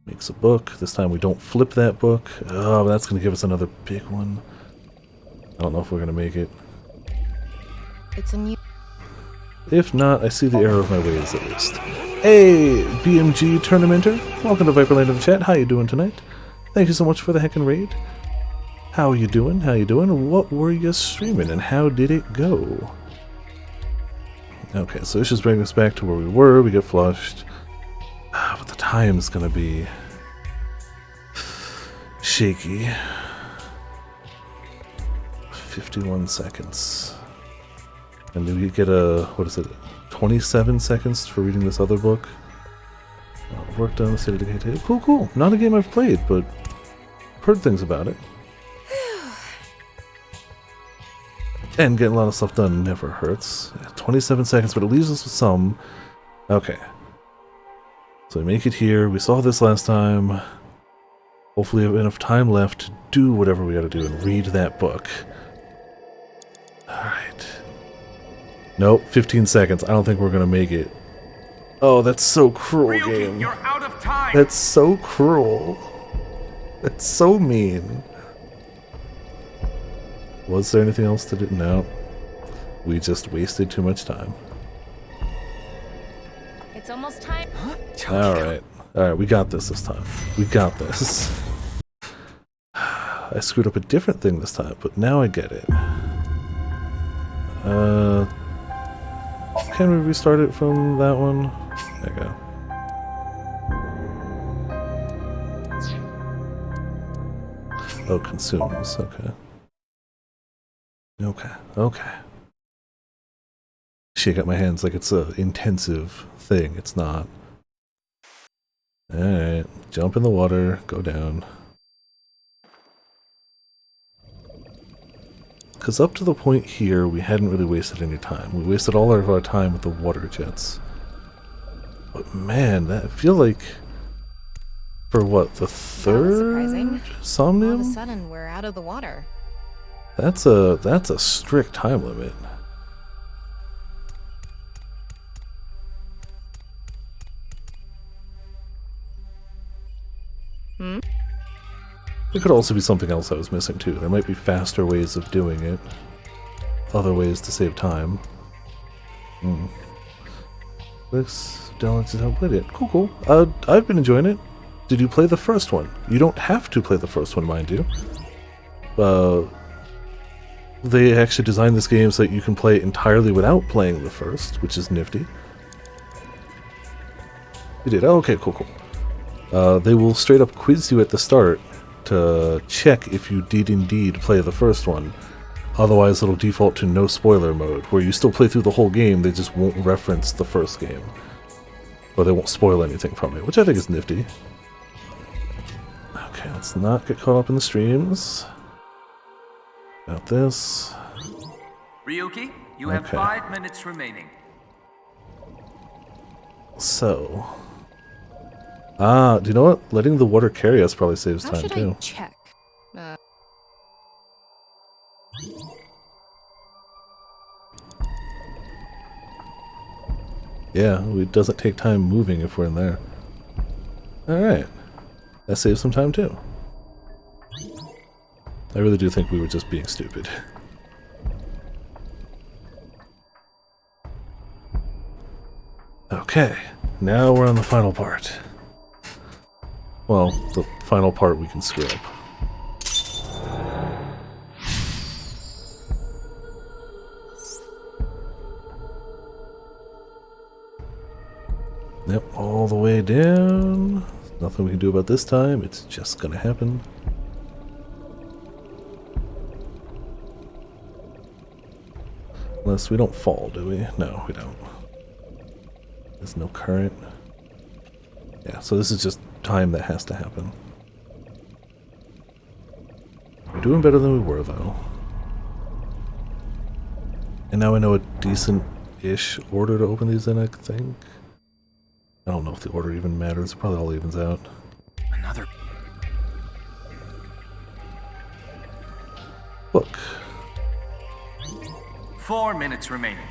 Speaker 1: Makes a book. This time we don't flip that book. Oh, that's going to give us another big one. I don't know if we're going to make it.
Speaker 9: It's a new...
Speaker 1: If not, I see the error of my ways at least. Hey, BMG Tournamenter. Welcome to Viperland in the chat. How you doing tonight? Thank you so much for the heckin' raid. How you doing? How you doing? What were you streaming and how did it go? Okay, so this just brings us back to where we were. We get flushed. But the time's gonna be shaky. 51 seconds. And then we get a, what is it, 27 seconds for reading this other book. Work done, state of decay. Cool, cool. Not a game I've played, but heard things about it. And getting a lot of stuff done never hurts. 27 seconds, but it leaves us with some. Okay. So we make it here. We saw this last time. Hopefully we have enough time left to do whatever we gotta do and read that book. Alright. Nope, 15 seconds. I don't think we're gonna make it. Oh, that's so cruel,
Speaker 15: Ryuki,
Speaker 1: game.
Speaker 15: you're out of time.
Speaker 1: That's so cruel. That's so mean. Was there anything else to do? No. We just wasted too much time.
Speaker 10: It's almost time.
Speaker 1: Alright. Alright, we got this time. We got this. I screwed up a different thing this time, but now I get it. Can we restart it from that one? There you go. Oh, consumes. Okay. Okay. Okay. Shake up my hands like it's a intensive thing. It's not. Alright. Jump in the water. Go down. Because up to the point here, we hadn't really wasted any time. We wasted all of our time with the water jets. But man, that I feel like for what, the third
Speaker 9: surprising.
Speaker 1: Somnium?
Speaker 9: All of a sudden, we're out of the water.
Speaker 1: That's a strict time limit.
Speaker 9: Hmm?
Speaker 1: It could also be something else I was missing too. There might be faster ways of doing it. Other ways to save time. Hmm. Looks Dylan just played it. Cool, cool. I've been enjoying it. Did you play the first one? You don't have to play the first one, mind you. They actually designed this game so that you can play it entirely without playing the first, which is nifty. You did? Oh, okay, cool, cool. They will straight up quiz you at the start to check if you did indeed play the first one. Otherwise, it'll default to no spoiler mode, where you still play through the whole game, they just won't reference the first game. Or they won't spoil anything from it, which I think is nifty. Okay, let's not get caught up in the streams. Got this.
Speaker 15: Ryuki, you have 5 minutes remaining.
Speaker 1: So... do you know what? Letting the water carry us probably saves
Speaker 9: How
Speaker 1: time
Speaker 9: should
Speaker 1: too.
Speaker 9: I check?
Speaker 1: Yeah, it doesn't take time moving if we're in there. Alright. That saves some time too. I really do think we were just being stupid. Okay, now we're on the final part. Well, the final part we can screw up. Yep, all the way down. Nothing we can do about this time, it's just gonna happen. Unless we don't fall, do we? No, we don't. There's no current. Yeah, so this is just time that has to happen. We're doing better than we were, though. And now I know a decent-ish order to open these in, I think. I don't know if the order even matters. It probably all evens out.
Speaker 6: Another
Speaker 1: book.
Speaker 15: 4 minutes remaining.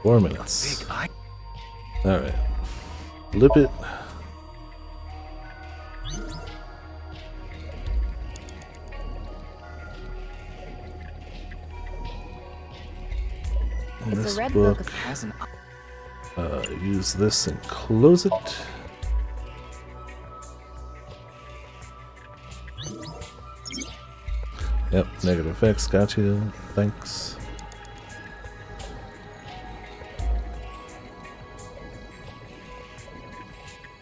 Speaker 1: 4 minutes. Alright. Flip it. And
Speaker 9: It's
Speaker 1: this
Speaker 9: a red
Speaker 1: book,
Speaker 9: book.
Speaker 1: use this and close it. Yep, negative effects, got you. Thanks.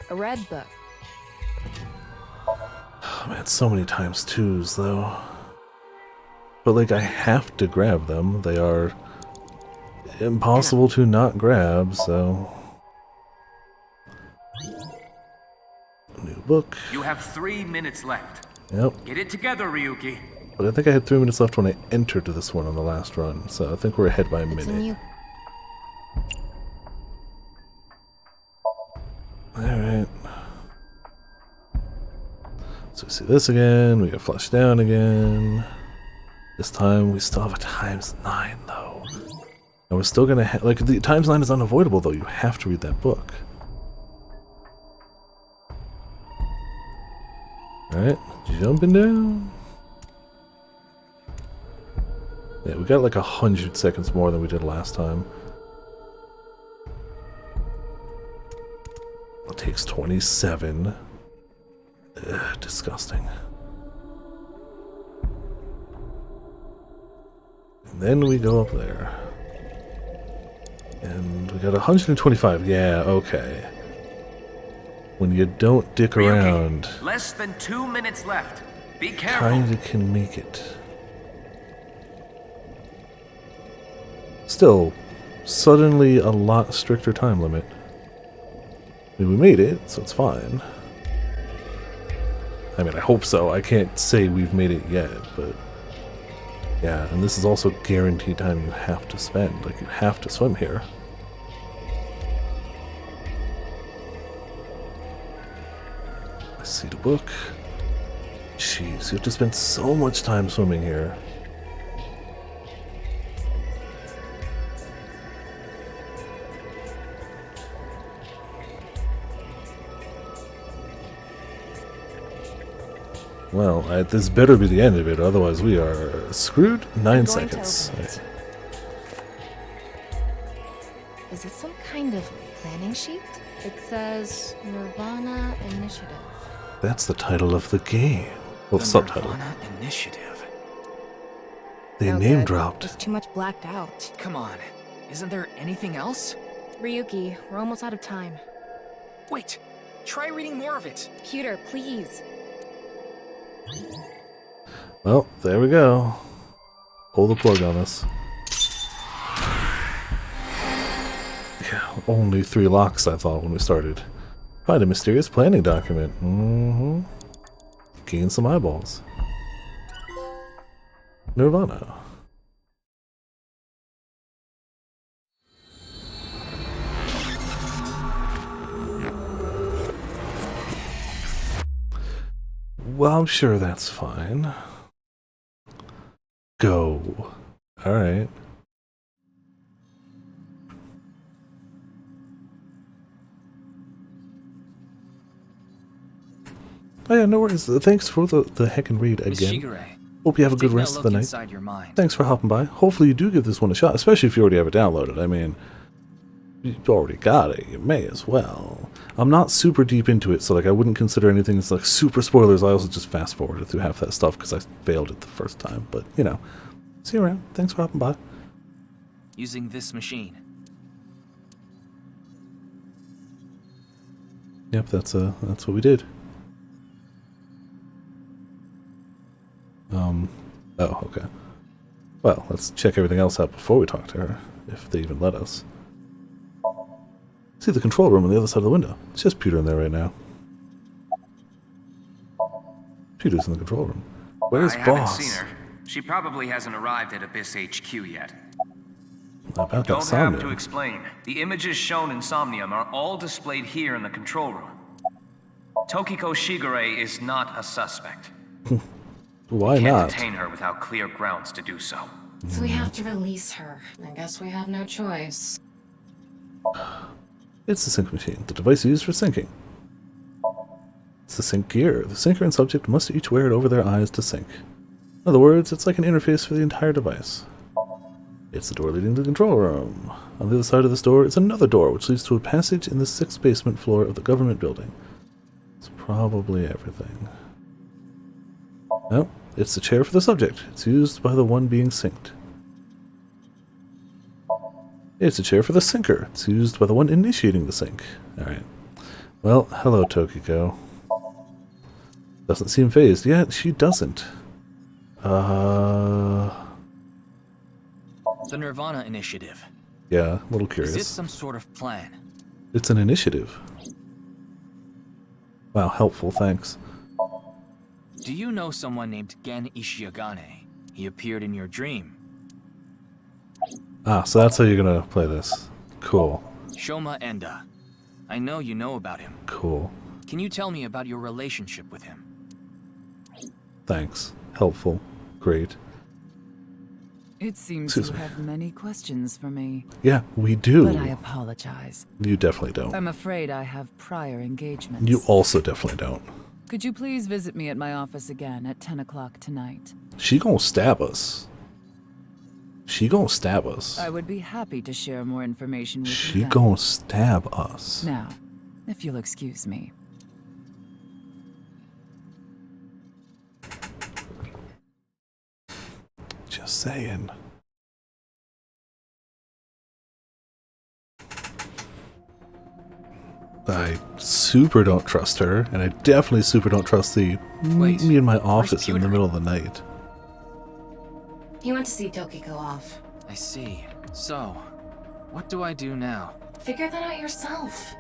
Speaker 9: A red book.
Speaker 1: Oh man, so many times twos though. But like I have to grab them. They are impossible to not grab, so. New book.
Speaker 15: You have 3 minutes left.
Speaker 1: Yep.
Speaker 15: Get it together, Ryuki.
Speaker 1: But I think I had 3 minutes left when I entered this one on the last run, so I think we're ahead by a
Speaker 9: It's in
Speaker 1: minute.
Speaker 9: you.
Speaker 1: Alright. So we see this again, we get flushed down again. This time we still have a ×9 though. And we're still gonna like the ×9 is unavoidable though, you have to read that book. Alright, jumping down. Yeah, we got like 100 seconds more than we did last time. It takes 27. Ugh, disgusting. And then we go up there. And we got 125. Yeah, okay. When you don't dick around,
Speaker 15: Less than 2 minutes left. Be careful.
Speaker 1: kinda can make it. Still, suddenly a lot stricter time limit. I mean, we made it, so it's fine. I mean, I hope so. I can't say we've made it yet, but... Yeah, and this is also guaranteed time you have to spend. Like, you have to swim here. I see the book. Jeez, you have to spend so much time swimming here. Well, this better be the end of it, otherwise we are screwed. 9 seconds. Right.
Speaker 9: Is it some kind of planning sheet? It says Nirvana Initiative.
Speaker 1: That's the title of the game. Well, the subtitle.
Speaker 6: Nirvana Initiative.
Speaker 1: They
Speaker 9: No
Speaker 1: name
Speaker 9: good.
Speaker 1: dropped.
Speaker 9: There's too much blacked out.
Speaker 6: Come on. Isn't there anything else?
Speaker 9: Ryuki, we're almost out of time.
Speaker 6: Wait. Try reading more of it.
Speaker 9: Cuter, please.
Speaker 1: Well, there we go. Pull the plug on this. Yeah, only 3 locks, I thought, when we started. Find a mysterious planning document. Mm-hmm. Gain some eyeballs. Nirvana. Well, I'm sure that's fine. Go. Alright. Oh yeah, no worries. Thanks for the heckin' read
Speaker 6: Miss
Speaker 1: again.
Speaker 6: Shigure,
Speaker 1: Hope you have a good
Speaker 6: taking
Speaker 1: rest of
Speaker 6: look
Speaker 1: the night.
Speaker 6: inside your mind.
Speaker 1: Thanks for hopping by. Hopefully you do give this one a shot, especially if you already have it downloaded. I mean, you've already got it. You may as well. I'm not super deep into it, so like I wouldn't consider anything that's like super spoilers. I also just fast forwarded through half that stuff because I failed it the first time. But, you know, see you around. Thanks for hopping by.
Speaker 6: Using this machine.
Speaker 1: Yep, that's what we did. Oh, okay. Well, let's check everything else out before we talk to her, if they even let us. See the control room on the other side of the window. It's just Peter in there right now. She's in the control room. Where's
Speaker 8: I
Speaker 1: Boss?
Speaker 8: haven't seen her. She probably hasn't arrived at Abyss HQ yet.
Speaker 1: About that
Speaker 8: Don't have to
Speaker 1: Somnium.
Speaker 8: explain. The images shown in Somnium are all displayed here in the control room. Tokiko Shigure is not a suspect.
Speaker 1: Why
Speaker 8: Can't
Speaker 1: not?
Speaker 8: detain her without clear grounds to do so.
Speaker 7: So we have to release her. I guess we have no choice.
Speaker 1: It's the sync machine, the device used for syncing. It's the sync gear. The syncer and subject must each wear it over their eyes to sync. In other words, it's like an interface for the entire device. It's the door leading to the control room. On the other side of this door is another door, which leads to a passage in the 6th basement floor of the government building. It's probably everything. No, it's the chair for the subject. It's used by the one being synced. It's a chair for the syncer. It's used by the one initiating the sync. Alright. Well, hello, Tokiko. Doesn't seem phased. Yeah, she doesn't.
Speaker 6: The Nirvana initiative.
Speaker 1: Yeah, a little curious.
Speaker 6: Is it some sort of plan?
Speaker 1: It's an initiative. Wow, helpful, thanks.
Speaker 6: Do you know someone named Gen Ishiagane? He appeared in your dream.
Speaker 1: Ah, so that's how you're gonna play this. Cool.
Speaker 6: Shoma Enda. I know you know about him.
Speaker 1: Cool.
Speaker 6: Can you tell me about your relationship with him?
Speaker 1: Thanks. Helpful. Great.
Speaker 12: It seems
Speaker 1: Excuse
Speaker 12: you
Speaker 1: me.
Speaker 12: have many questions for me.
Speaker 1: Yeah, we do.
Speaker 12: But I apologize.
Speaker 1: You definitely don't.
Speaker 12: I'm afraid I have prior engagements.
Speaker 1: You also definitely don't.
Speaker 12: Could you please visit me at my office again at 10 o'clock tonight?
Speaker 1: She gonna stab us. She gonna stab us.
Speaker 12: I would be happy to share more information with you.
Speaker 1: She
Speaker 12: then.
Speaker 1: gonna stab us.
Speaker 12: Now, if you'll excuse me.
Speaker 1: Just saying. I super don't trust her, and I definitely super don't trust the meet me in my office in the middle of the night.
Speaker 7: He went to see Tokiko off.
Speaker 6: I see. So, what do I do now?
Speaker 7: Figure that out yourself.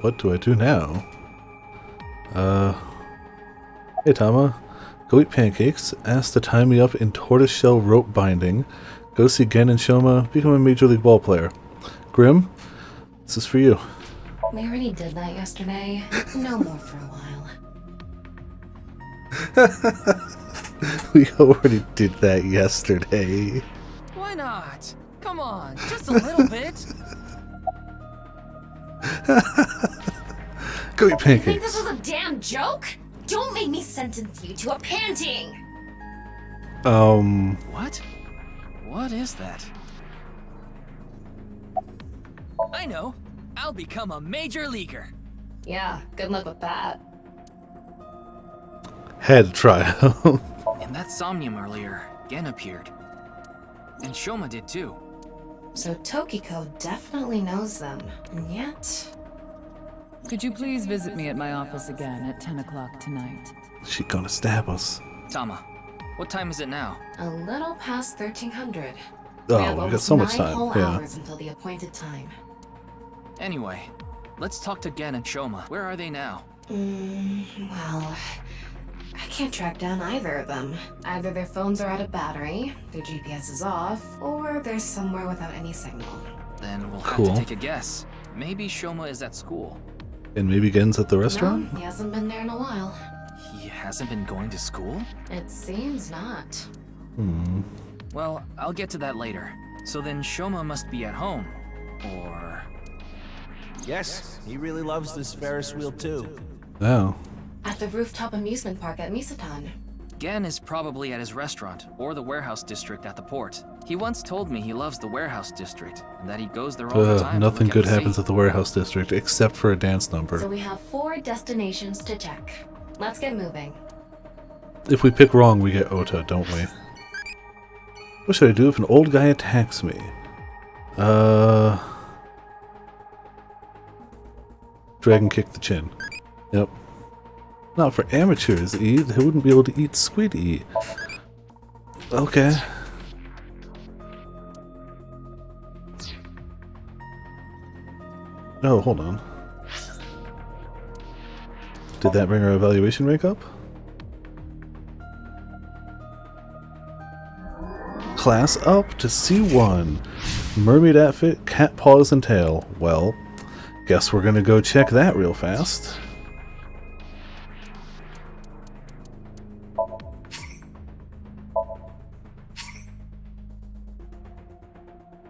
Speaker 1: What do I do now? Hey Tama, go eat pancakes, ask to tie me up in tortoiseshell rope binding, go see Gen and Shoma, become a Major League ball player. Grim, this is for you.
Speaker 7: We already did that yesterday. No more for a while.
Speaker 1: We already did that yesterday.
Speaker 6: Why not? Come on, just a little bit.
Speaker 1: Go eat
Speaker 7: You think
Speaker 1: pancakes.
Speaker 7: this was a damn joke? Don't make me sentence you to a panting!
Speaker 6: What? What is that? I know. I'll become a major leaguer.
Speaker 7: Yeah, good luck with that.
Speaker 1: Head trial.
Speaker 6: In that Somnium earlier, Gen appeared. And Shoma did too.
Speaker 7: So Tokiko definitely knows them, and yet...
Speaker 12: Could you please visit me at my office again at 10 o'clock tonight?
Speaker 1: She gonna stab us.
Speaker 6: Tama, what time is it now?
Speaker 7: A little past 1300.
Speaker 1: Oh,
Speaker 7: have
Speaker 1: we got
Speaker 7: almost
Speaker 1: so much
Speaker 7: 9
Speaker 1: time,
Speaker 7: whole
Speaker 1: yeah.
Speaker 7: hours until the appointed time.
Speaker 6: Anyway, let's talk to Gen and Shoma. Where are they now?
Speaker 7: Well... I can't track down either of them. Either their phones are out of battery, their GPS is off, or they're somewhere without any signal.
Speaker 6: Then we'll
Speaker 1: Cool.
Speaker 6: have to take a guess. Maybe Shoma is at school.
Speaker 1: And maybe Gen's at the restaurant?
Speaker 7: No, he hasn't been there in a while.
Speaker 6: He hasn't been going to school?
Speaker 7: It seems not.
Speaker 6: Well, I'll get to that later. So then Shoma must be at home. Or...
Speaker 16: Yes, he really loves this Ferris wheel too.
Speaker 1: Oh.
Speaker 7: At the rooftop amusement park at Misatan.
Speaker 6: Gen is probably at his restaurant, or the warehouse district at the port. He once told me he loves the warehouse district, and that he goes there all the time. to
Speaker 1: Nothing
Speaker 6: look at
Speaker 1: good
Speaker 6: the
Speaker 1: happens
Speaker 6: sea.
Speaker 1: at the warehouse district, except for a dance number.
Speaker 7: So we have 4 destinations to check. Let's get moving.
Speaker 1: If we pick wrong, we get Ota, don't we? What should I do if an old guy attacks me? Dragon kick the chin. Yep. Not for amateurs, E. They wouldn't be able to eat squid, E. Okay. Oh, hold on. Did that bring our evaluation rank up? Class up to C1. Mermaid outfit, cat paws and tail. Well, guess we're gonna go check that real fast.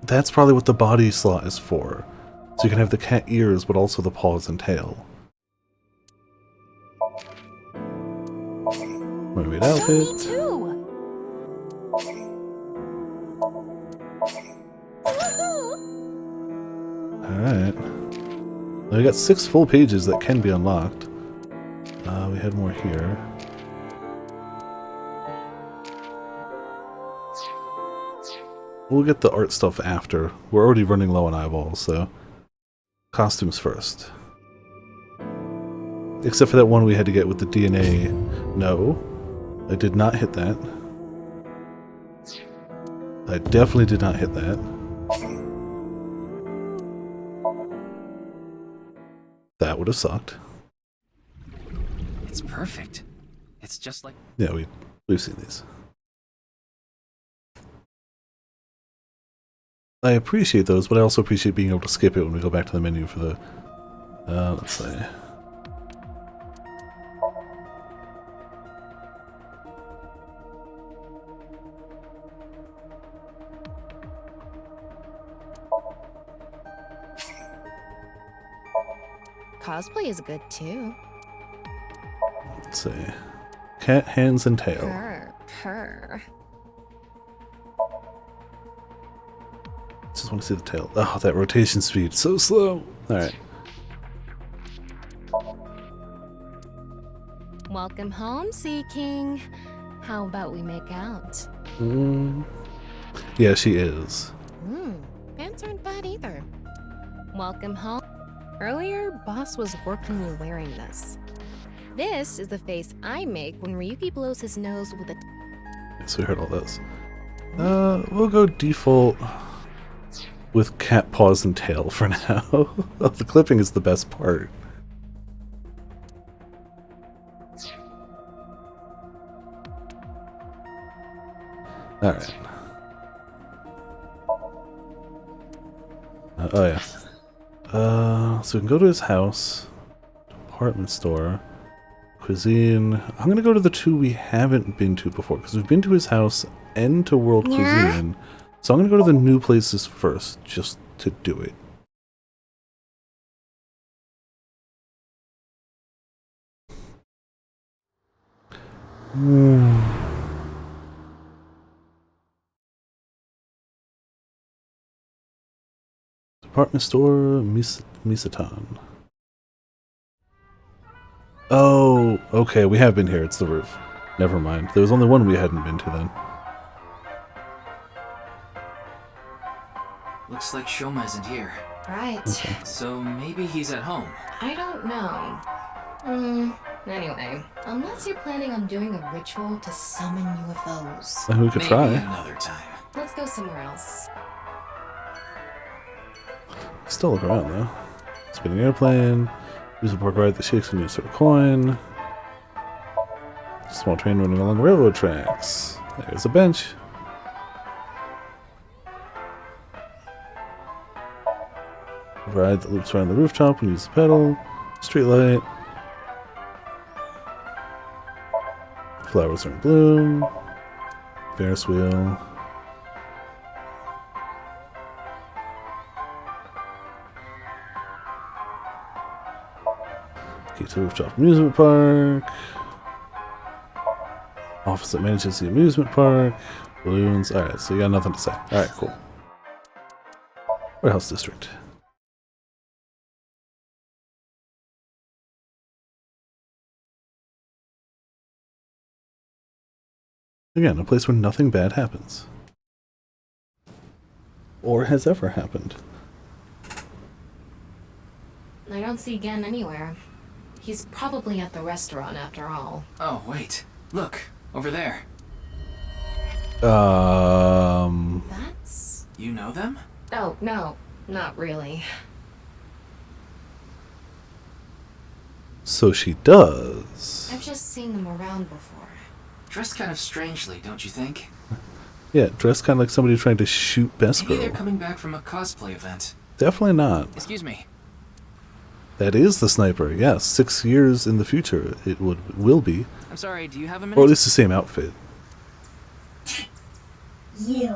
Speaker 1: That's probably what the body slot is for. So you can have the cat ears, but also the paws and tail. Mermaid outfit.
Speaker 14: Me too.
Speaker 1: Alright. We got 6 full pages that can be unlocked. We had more here. We'll get the art stuff after. We're already running low on eyeballs, so... Costumes first. Except for that one we had to get with the DNA. No. I did not hit that. I definitely did not hit that. That would have sucked.
Speaker 6: It's perfect. It's just like...
Speaker 1: Yeah, we've seen these. I appreciate those, but I also appreciate being able to skip it when we go back to the menu for the... let's see.
Speaker 9: Cosplay is good too.
Speaker 1: Let's see. Cat, hands, and tail.
Speaker 9: Purr.
Speaker 1: Just want to see the tail. Oh, that rotation speed. So slow. Alright.
Speaker 9: Welcome home, Sea King. How about we make out?
Speaker 1: Yeah, she is.
Speaker 9: Pants aren't bad either. Welcome home. Earlier, Boss was working me wearing this. This is the face I make when Ryuki blows his nose with a...
Speaker 1: So we heard all those. We'll go default with cat paws and tail for now. The clipping is the best part. Alright. Oh yeah. So we can go to his house, department store, cuisine. I'm gonna go to the 2 we haven't been to before, because we've been to his house and to World Cuisine. So I'm gonna go to the new places first, just to do it. Department store, Misatan. Oh, okay, we have been here. It's the roof. Never mind. There was only one we hadn't been to then.
Speaker 6: Looks like Shoma isn't here.
Speaker 7: Right.
Speaker 1: Okay.
Speaker 6: So maybe he's at home.
Speaker 7: I don't know. Anyway, unless you're planning on doing a ritual to summon UFOs.
Speaker 1: We could try.
Speaker 6: Another time.
Speaker 7: Let's go somewhere else.
Speaker 1: Still look around though. Spinning airplane. Use a pork ride that shakes when you insert a coin. Small train running along railroad tracks. There's a bench. Ride that loops around the rooftop when you use the pedal. Street light. Flowers are in bloom. Ferris wheel. Key to rooftop amusement park. Office that manages the amusement park. Balloons. Alright, so you got nothing to say. Alright, cool. Warehouse district. Again, a place where nothing bad happens. Or has ever happened.
Speaker 7: I don't see Gen anywhere. He's probably at the restaurant after all.
Speaker 6: Oh, wait. Look, over there.
Speaker 7: That's...
Speaker 6: You know them?
Speaker 7: Oh, no. Not really.
Speaker 1: So she does.
Speaker 7: I've just seen them around before.
Speaker 6: Dressed kind of strangely, don't you think?
Speaker 1: Yeah, dressed kind of like somebody trying to shoot Best
Speaker 6: Maybe they're
Speaker 1: Girl.
Speaker 6: coming back from a cosplay event.
Speaker 1: Definitely not.
Speaker 6: Excuse me.
Speaker 1: That is the sniper. Yes, 6 years in the future it will be.
Speaker 6: I'm sorry, do you have a minute?
Speaker 1: Or at least the same outfit.
Speaker 14: You.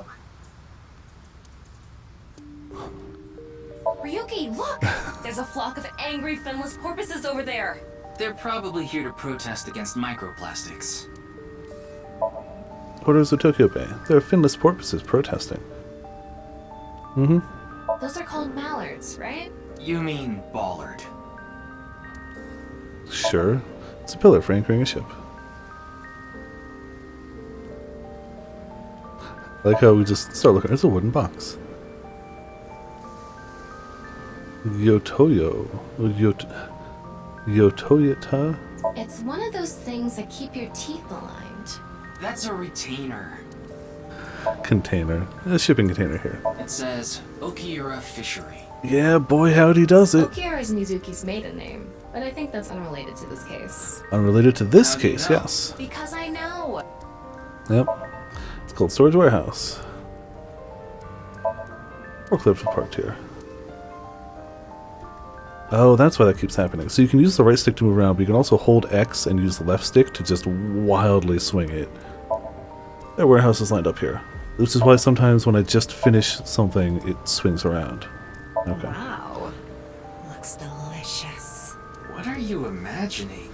Speaker 10: Ryuki, look! There's a flock of angry, finless porpoises over there.
Speaker 6: They're probably here to protest against microplastics.
Speaker 1: Quarters of Tokyo Bay. There are finless porpoises protesting. Mm-hmm.
Speaker 7: Those are called mallards, right?
Speaker 6: You mean bollard.
Speaker 1: Sure. It's a pillar for anchoring a ship. I like how we just start looking. There's a wooden box. Yotoyota?
Speaker 7: It's one of those things that keep your teeth aligned.
Speaker 6: That's a retainer.
Speaker 1: Container. A shipping container here.
Speaker 6: It says Okiura Fishery.
Speaker 1: Yeah, boy, howdy does it.
Speaker 7: Okiura is Mizuki's maiden name, but I think that's unrelated to this case.
Speaker 1: Unrelated to this
Speaker 6: How do you
Speaker 1: case,
Speaker 6: know?
Speaker 1: yes.
Speaker 7: Because I know.
Speaker 1: Yep. It's called Storage Warehouse. Forklift parked here. Oh, that's why that keeps happening. So you can use the right stick to move around, but you can also hold X and use the left stick to just wildly swing it. Their warehouse is lined up here. This is why sometimes when I just finish something, it swings around. Okay.
Speaker 7: Wow. Looks delicious.
Speaker 6: What are you imagining?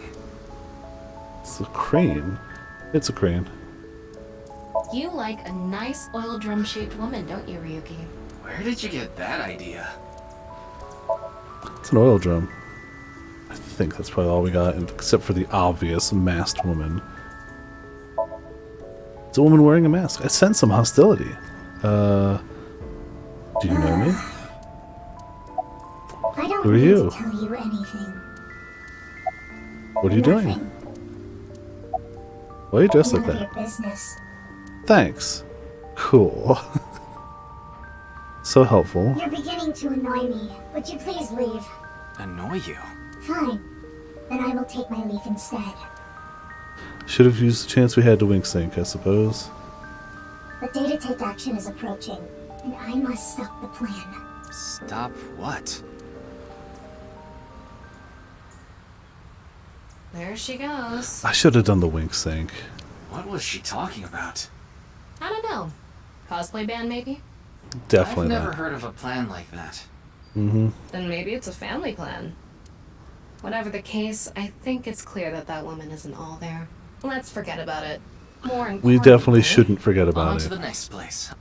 Speaker 1: It's a crane. It's a crane.
Speaker 7: You like a nice oil drum-shaped woman, don't you, Ryuki?
Speaker 6: Where did you get that idea?
Speaker 1: It's an oil drum. I think that's probably all we got, except for the obvious masked woman. It's a woman wearing a mask. I sense some hostility. Do you know me?
Speaker 14: I don't
Speaker 1: Who are
Speaker 14: need
Speaker 1: you?
Speaker 14: to tell you anything.
Speaker 1: What are you doing?
Speaker 14: Nothing.
Speaker 1: Why are you dressed like
Speaker 14: None of
Speaker 1: that?
Speaker 14: your business.
Speaker 1: Thanks. Cool. So helpful.
Speaker 14: You're beginning to annoy me. Would you please leave?
Speaker 6: Annoy you?
Speaker 14: Fine. Then I will take my leave instead.
Speaker 1: Should have used the chance we had to wink sync, I suppose.
Speaker 14: The day to take action is approaching, and I must stop the plan.
Speaker 6: Stop what?
Speaker 7: There she goes.
Speaker 1: I should have done the wink sync.
Speaker 6: What was she talking about?
Speaker 7: I don't know. Cosplay band, maybe?
Speaker 1: Definitely
Speaker 6: I've never
Speaker 1: not.
Speaker 6: heard of a plan like that.
Speaker 1: Mm-hmm.
Speaker 7: Then maybe it's a family plan. Whatever the case, I think it's clear that that woman isn't all there. Let's forget about it. More importantly,
Speaker 1: We definitely shouldn't forget
Speaker 6: On
Speaker 1: about
Speaker 6: to
Speaker 1: it.
Speaker 6: the next place.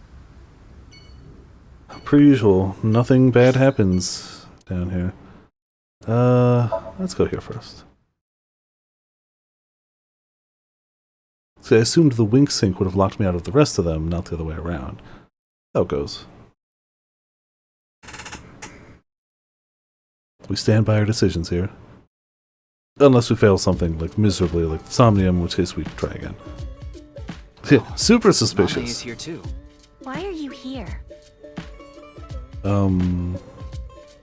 Speaker 1: Per usual, nothing bad happens down here. Let's go here first. See, I assumed the wink sync would have locked me out of the rest of them, not the other way around. How it goes. We stand by our decisions here. Unless we fail something, like, miserably, like Somnium, in which case we try again. Yeah, super
Speaker 6: Mame is
Speaker 1: suspicious.
Speaker 6: here too.
Speaker 9: Why are you here?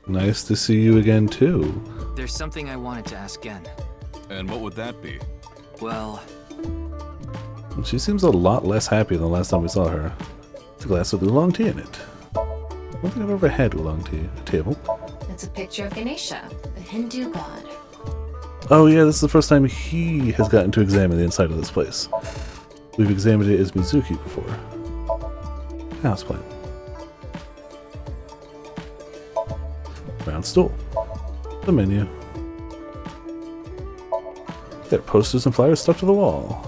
Speaker 1: Nice to see you again, too.
Speaker 6: There's something I wanted to ask Gen.
Speaker 17: And what would that be?
Speaker 6: Well,
Speaker 1: She seems a lot less happy than the last time we saw her. It's a glass with oolong tea in it. I don't think I've ever had oolong tea at a table.
Speaker 7: It's a picture of Ganesha, the Hindu god.
Speaker 1: Oh yeah, this is the first time he has gotten to examine the inside of this place. We've examined it as Mizuki before. Houseplant. Round stool. The menu. There are posters and flyers stuck to the wall.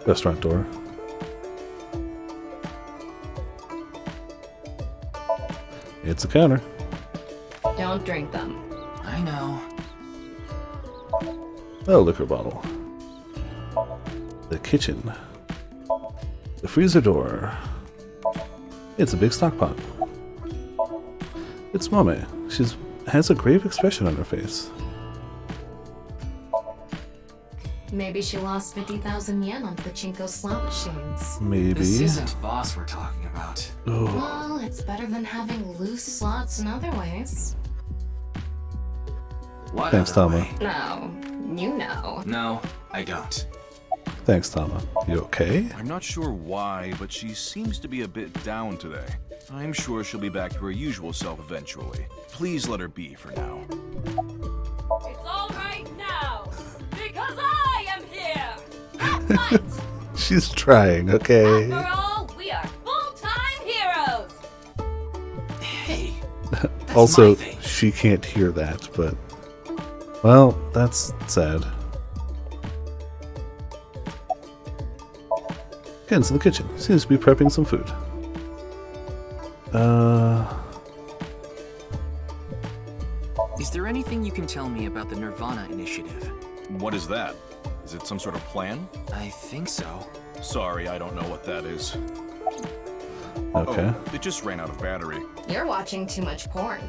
Speaker 1: Restaurant door. It's a counter.
Speaker 7: Don't drink them.
Speaker 6: I know.
Speaker 1: A liquor bottle. The kitchen. The freezer door. It's a big stock pot. It's Mame. She's has a grave expression on her face.
Speaker 7: Maybe she lost 50,000 yen on pachinko slot machines.
Speaker 1: Maybe.
Speaker 6: This isn't boss we're talking about.
Speaker 1: Oh.
Speaker 7: Well, it's better than having loose slots in other ways.
Speaker 6: What
Speaker 1: Thanks,
Speaker 6: other
Speaker 1: Tama.
Speaker 6: way?
Speaker 7: No, you know.
Speaker 6: No, I don't.
Speaker 1: Thanks, Tama. You okay?
Speaker 17: I'm not sure why, but she seems to be a bit down today. I'm sure she'll be back to her usual self eventually. Please let her be for now.
Speaker 10: It's all right now, because I am here! Have fun!
Speaker 1: She's trying, okay?
Speaker 10: After all, we are full-time heroes!
Speaker 6: Hey,
Speaker 1: Also, she can't hear that, but... Well, that's sad. Ken's in the kitchen. Seems to be prepping some food.
Speaker 6: Is there anything you can tell me about the Nirvana initiative?
Speaker 17: What is that? Is it some sort of plan?
Speaker 6: I think so.
Speaker 17: Sorry, I don't know what that is.
Speaker 1: Okay.
Speaker 17: Oh, it just ran out of battery.
Speaker 7: You're watching too much porn.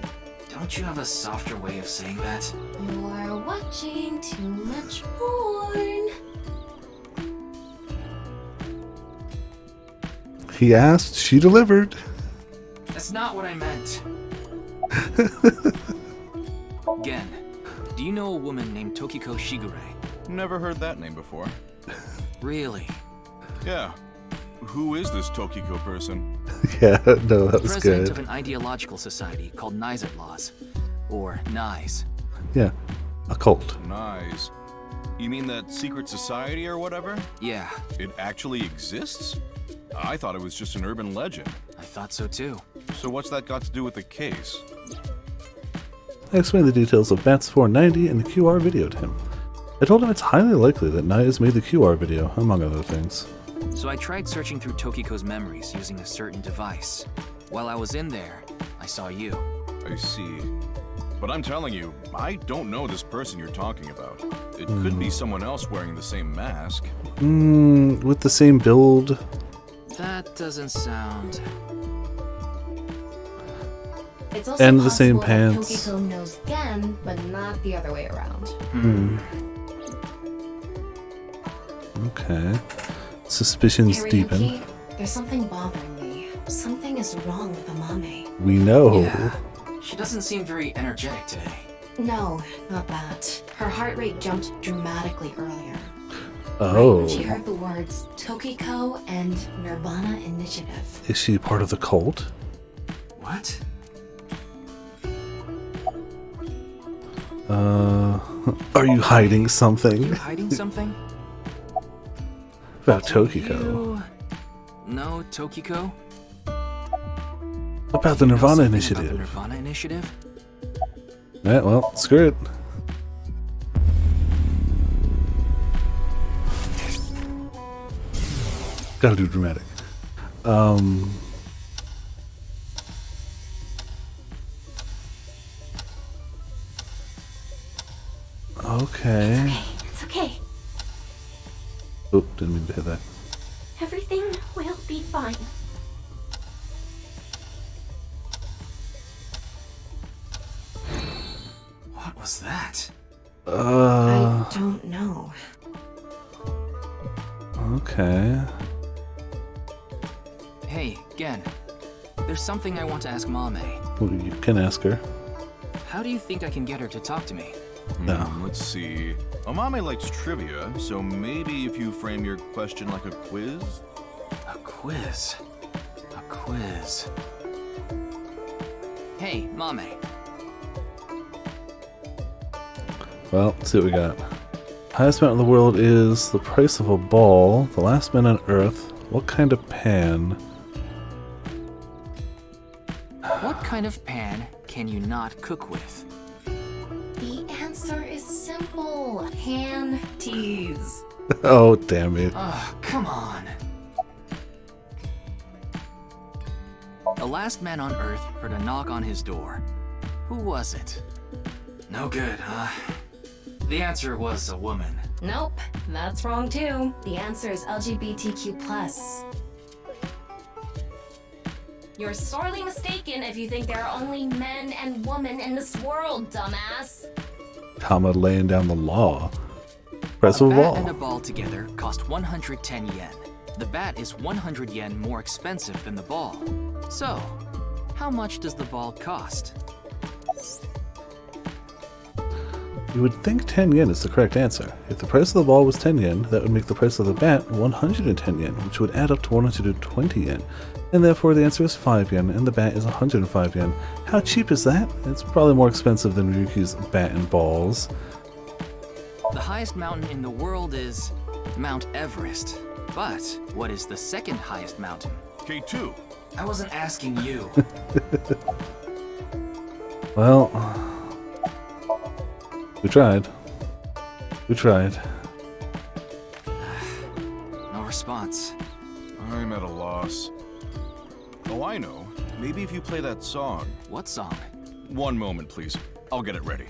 Speaker 6: Don't you have a softer way of saying that?
Speaker 7: You're watching too much porn.
Speaker 1: He asked, she delivered.
Speaker 6: That's not what I meant. Gen, do you know a woman named Tokiko Shigure?
Speaker 17: Never heard that name before.
Speaker 6: Really?
Speaker 17: Yeah. Who is this Tokiko person?
Speaker 1: Yeah, no, that was
Speaker 6: President
Speaker 1: good.
Speaker 6: of an ideological society called Nice Laws, or NICE.
Speaker 1: Yeah, a cult.
Speaker 17: Nice. You mean that secret society or whatever?
Speaker 6: Yeah.
Speaker 17: It actually exists? I thought it was just an urban legend.
Speaker 6: I thought so too.
Speaker 17: So what's that got to do with the case?
Speaker 1: I explained the details of Bats 490 and the QR video to him. I told him it's highly likely that Naya's made the QR video, among other things.
Speaker 6: So I tried searching through Tokiko's memories using a certain device. While I was in there, I saw you.
Speaker 17: I see. But I'm telling you, I don't know this person you're talking about. It could be someone else wearing the same mask.
Speaker 1: With the same build.
Speaker 6: That doesn't sound...
Speaker 7: It's also
Speaker 1: And the same
Speaker 7: possible that
Speaker 1: pants.
Speaker 7: Tokiko knows Gen, but not the other way around.
Speaker 1: Okay. Suspicions deepen.
Speaker 7: Hariyuki, there's something bothering me. Something is wrong with Amame.
Speaker 1: We know.
Speaker 6: Yeah. She doesn't seem very energetic today.
Speaker 7: No, not that. Her heart rate jumped dramatically earlier.
Speaker 1: Oh.
Speaker 7: When she heard the words Tokiko and Nirvana Initiative.
Speaker 1: Is she part of the cult?
Speaker 6: What?
Speaker 1: Are you hiding something?
Speaker 6: You hiding something?
Speaker 1: About Tokiko.
Speaker 6: You... No, Tokiko?
Speaker 1: About the Nirvana
Speaker 6: About the
Speaker 1: Initiative.
Speaker 6: Nirvana Initiative?
Speaker 1: Yeah, well, screw it. Gotta do dramatic. Okay.
Speaker 14: It's okay.
Speaker 1: Oh, didn't mean to hit that.
Speaker 14: Everything will be fine.
Speaker 6: What was that?
Speaker 7: I don't know.
Speaker 1: Okay.
Speaker 6: Hey, Gen. There's something I want to ask Mame.
Speaker 1: Well, you can ask her.
Speaker 6: How do you think I can get her to talk to me?
Speaker 1: No.
Speaker 17: Let's see. Amame likes trivia, so maybe if you frame your question like a quiz?
Speaker 6: A quiz? A quiz... Hey, Mame.
Speaker 1: Well, let's see what we got. Highest mountain in the world is the price of a ball. The last man on Earth. What kind of pan?
Speaker 6: What kind of pan can you not cook with?
Speaker 7: The answer is simple. Pan teas.
Speaker 1: Oh, damn it.
Speaker 6: Oh, come on. The last man on Earth heard a knock on his door. Who was it? No good, huh? The answer was a woman.
Speaker 7: Nope, that's wrong too. The answer is LGBTQ+. You're sorely mistaken if you think there are only men and women in this world, dumbass.
Speaker 1: Tama laying down the law. Price
Speaker 6: A
Speaker 1: of a
Speaker 6: bat
Speaker 1: ball.
Speaker 6: and a ball together cost 110 yen. The bat is 100 yen more expensive than the ball. So, how much does the ball cost?
Speaker 1: You would think 10 yen is the correct answer. If the price of the ball was 10 yen, that would make the price of the bat 110 yen, which would add up to 120 yen. And therefore the answer is 5 yen, and the bat is 105 yen. How cheap is that? It's probably more expensive than Ryuki's bat and balls.
Speaker 6: The highest mountain in the world is Mount Everest. But what is the second highest mountain?
Speaker 17: K2.
Speaker 6: I wasn't asking you.
Speaker 1: Well, we tried. We tried.
Speaker 6: No response.
Speaker 17: I'm at a loss. Oh, I know. Maybe if you play that song.
Speaker 6: What song?
Speaker 17: One moment, please. I'll get it ready.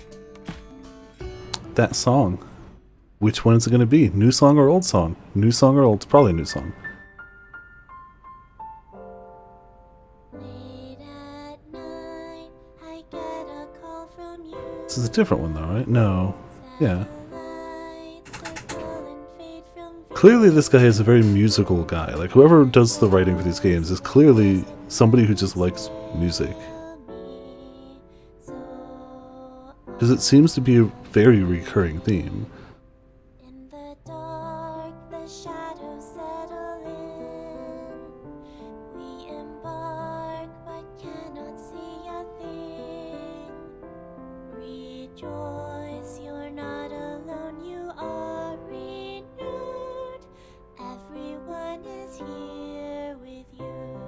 Speaker 1: That song. Which one is it going to be? New song or old song? New song or old? It's probably a new song. This is a different one though, right? No. Yeah. Clearly this guy is a very musical guy. Like, whoever does the writing for these games is clearly somebody who just likes music. Because it seems to be a very recurring theme.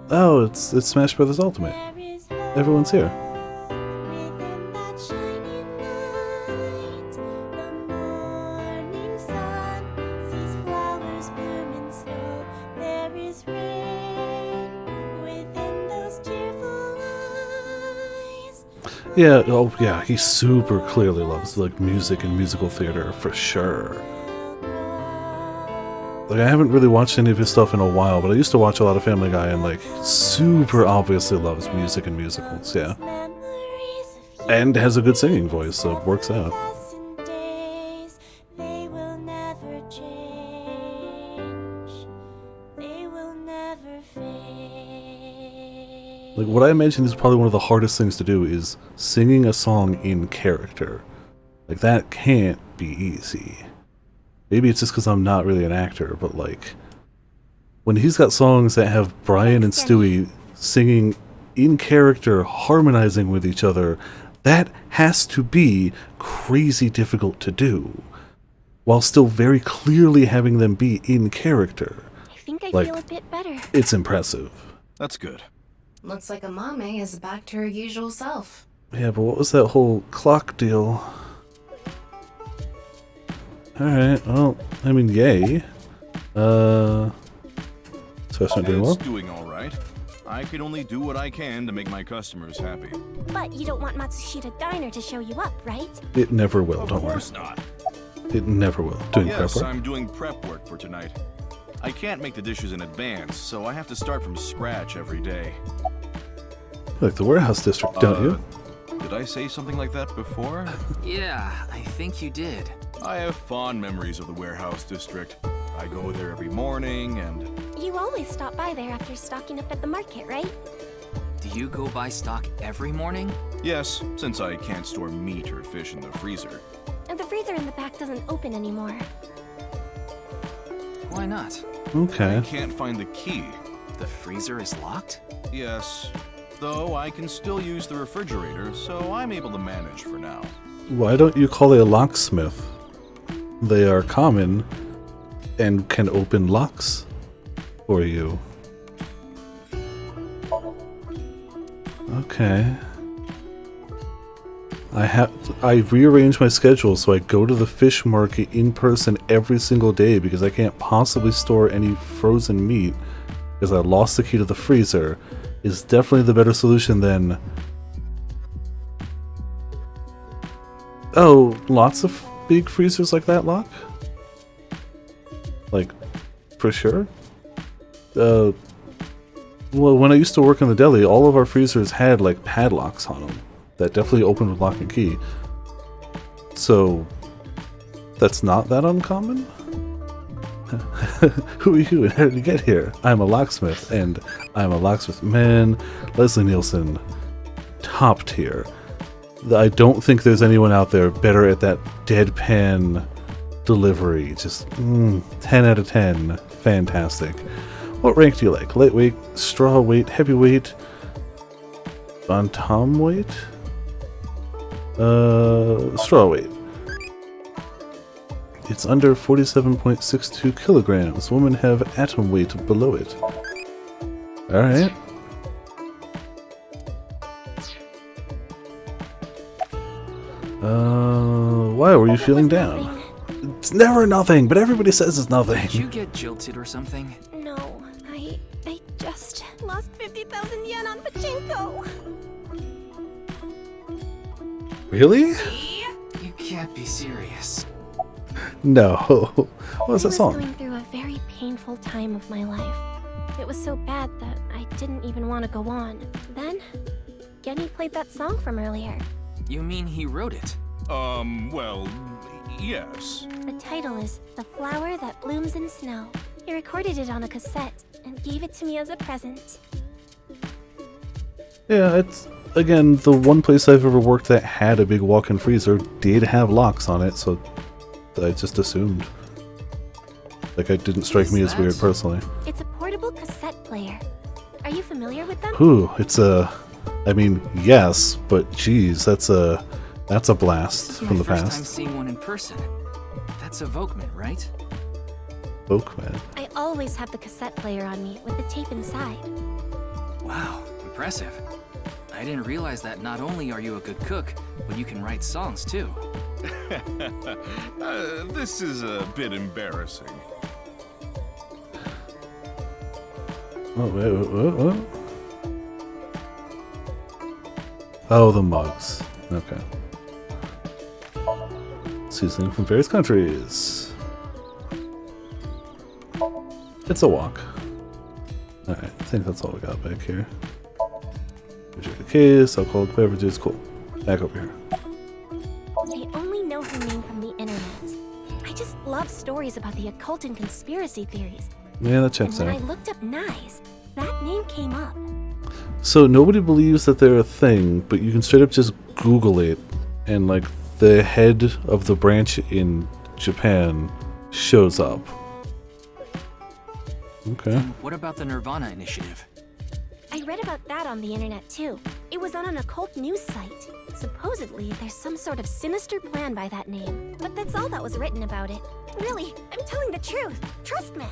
Speaker 1: Oh, it's Smash Brothers Ultimate. Everyone's here. Yeah, oh yeah, he super clearly loves like music and musical theater for sure. Like, I haven't really watched any of his stuff in a while, but I used to watch a lot of Family Guy, and like super obviously loves music and musicals, yeah. And has a good singing voice, so it works out. Like, what I imagine is probably one of the hardest things to do is singing a song in character. Like, that can't be easy. Maybe it's just because I'm not really an actor, but like, when he's got songs that have Brian and Stewie singing in character, harmonizing with each other, that has to be crazy difficult to do, while still very clearly having them be in character.
Speaker 9: I think I
Speaker 1: like,
Speaker 9: feel a bit better.
Speaker 1: It's impressive.
Speaker 17: That's good.
Speaker 7: Looks like Amame is back to her usual self.
Speaker 1: Yeah, but what was that whole clock deal? Alright, well, I mean, yay. So it's not doing well?
Speaker 17: It's doing alright. I can only do what I can to make my customers happy.
Speaker 14: But you don't want Matsushita Diner to show you up, right?
Speaker 1: It never will, don't worry.
Speaker 17: Of course not.
Speaker 1: It never will. Doing
Speaker 17: yes,
Speaker 1: prep work?
Speaker 17: I'm doing prep work for tonight. I can't make the dishes in advance, so I have to start from scratch every day.
Speaker 1: You like the warehouse district, don't you?
Speaker 17: Did I say something like that before?
Speaker 6: Yeah, I think you did.
Speaker 17: I have fond memories of the warehouse district. I go there every morning and...
Speaker 14: You always stop by there after stocking up at the market, right?
Speaker 6: Do you go buy stock every morning?
Speaker 17: Yes, since I can't store meat or fish in the freezer.
Speaker 14: And the freezer in the back doesn't open anymore.
Speaker 6: Why not?
Speaker 1: Okay.
Speaker 17: I can't find the key.
Speaker 6: The freezer is locked?
Speaker 17: Yes. Though I can still use the refrigerator, so I'm able to manage for now.
Speaker 1: Why don't you call a locksmith? They are common and can open locks for you. Okay. I rearrange my schedule so I go to the fish market in person every single day because I can't possibly store any frozen meat because I lost the key to the freezer. Is definitely the better solution than... Oh, lots of big freezers like that lock? Like, for sure? Well, when I used to work in the deli, all of our freezers had, like, padlocks on them that definitely opened with lock and key. So, that's not that uncommon? Who are you and how did you get here? I'm a locksmith, and I'm a locksmith. Man, Leslie Nielsen, top tier. I don't think there's anyone out there better at that deadpan delivery. Just 10 out of 10. Fantastic. What rank do you like? Lightweight, straw weight, heavyweight, bantam weight? Straw weight. It's under 47.62 kilograms. Women have atom weight below it. Alright. Why were you feeling down? It's never nothing, but everybody says it's nothing.
Speaker 6: Did you get jilted or something?
Speaker 9: No, I just lost 50,000 yen on pachinko.
Speaker 1: Really?
Speaker 6: You can't be serious.
Speaker 1: No. What was that song?
Speaker 9: I was going through a very painful time of my life. It was so bad that I didn't even want to go on. Then, Genny played that song from earlier.
Speaker 6: You mean he wrote it?
Speaker 17: Well, yes.
Speaker 9: The title is The Flower That Blooms in Snow. He recorded it on a cassette and gave it to me as a present.
Speaker 1: Yeah, it's, again, the one place I've ever worked that had a big walk-in freezer did have locks on it, so I just assumed. Like, it didn't strike me as weird personally.
Speaker 9: It's a portable cassette player. Are you familiar with them?
Speaker 1: Ooh, it's a... I mean, yes, but geez, that's a blast from the
Speaker 6: First time
Speaker 1: past.
Speaker 6: seeing one in person. That's a Volkman, right?
Speaker 1: Volkman.
Speaker 9: I always have the cassette player on me with the tape inside.
Speaker 6: Wow, impressive. I didn't realize that not only are you a good cook, but you can write songs too.
Speaker 17: This is a bit embarrassing.
Speaker 1: Oh, wait, what? Oh, the mugs. Okay. Seasoning from various countries. It's a walk. Alright, I think that's all we got back here. Reject the case, alcoholic beverages, cool. Back over here.
Speaker 9: I only know her name from the internet. I just love stories about the occult and conspiracy theories.
Speaker 1: Yeah, that checks
Speaker 9: And when
Speaker 1: out.
Speaker 9: I looked up Nyes, that name came up.
Speaker 1: So nobody believes that they're a thing, but you can straight up just Google it, and like the head of the branch in Japan shows up. Okay.
Speaker 6: And what about the Nirvana initiative?
Speaker 9: I read about that on the internet too. It was on an occult news site. Supposedly, there's some sort of sinister plan by that name. But that's all that was written about it. Really, I'm telling the truth. Trust me.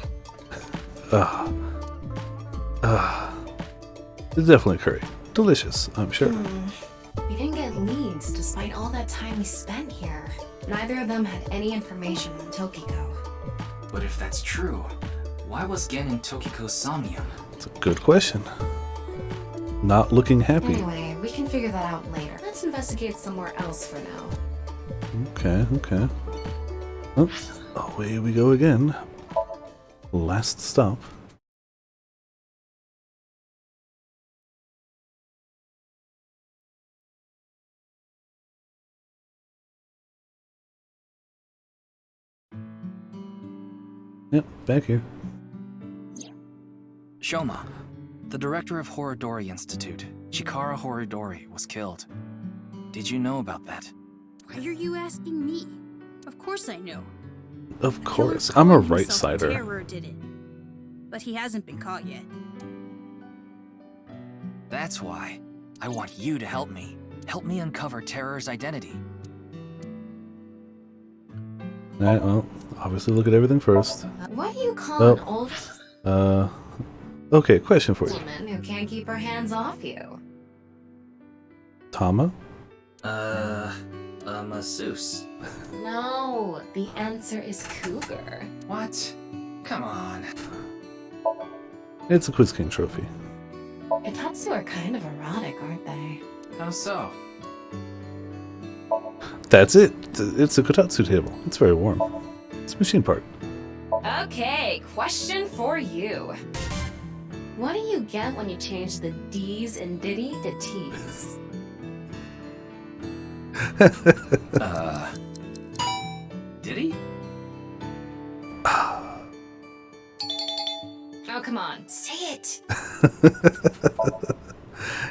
Speaker 1: It's definitely curry. Delicious, I'm sure.
Speaker 7: We didn't get leads despite all that time we spent here. Neither of them had any information on Tokiko.
Speaker 6: But if that's true, why was Gen in Tokiko's Somnium?
Speaker 1: It's a good question. Not looking happy.
Speaker 7: Anyway, we can figure that out later. Let's investigate somewhere else for now.
Speaker 1: Okay. Oh, away we go again. Last stop. Yep, back here.
Speaker 6: Shoma, the director of Horodori Institute, Chikara Horodori, was killed. Did you know about that?
Speaker 18: Why are you asking me? Of course I know.
Speaker 1: Of
Speaker 18: The killer
Speaker 1: course, I'm a
Speaker 18: calling
Speaker 1: right
Speaker 18: himself
Speaker 1: sider.
Speaker 18: Terror did it. But he hasn't been caught yet.
Speaker 6: That's why. I want you to help me. Help me uncover Terror's identity.
Speaker 1: Alright, well, obviously look at everything first.
Speaker 7: What do you call an old
Speaker 1: Okay, question for you.
Speaker 7: woman who can't keep her hands off you?
Speaker 1: Tama?
Speaker 6: A masseuse.
Speaker 7: No, the answer is cougar.
Speaker 6: What? Come on.
Speaker 1: It's a Quiz King trophy.
Speaker 7: Itatsu are kind of erotic, aren't they?
Speaker 6: How so?
Speaker 1: That's it. It's a kotatsu table. It's very warm. It's a machine part.
Speaker 7: Okay, question for you. What do you get when you change the D's in Diddy to T's?
Speaker 6: Did he?
Speaker 7: Oh, come on, say it!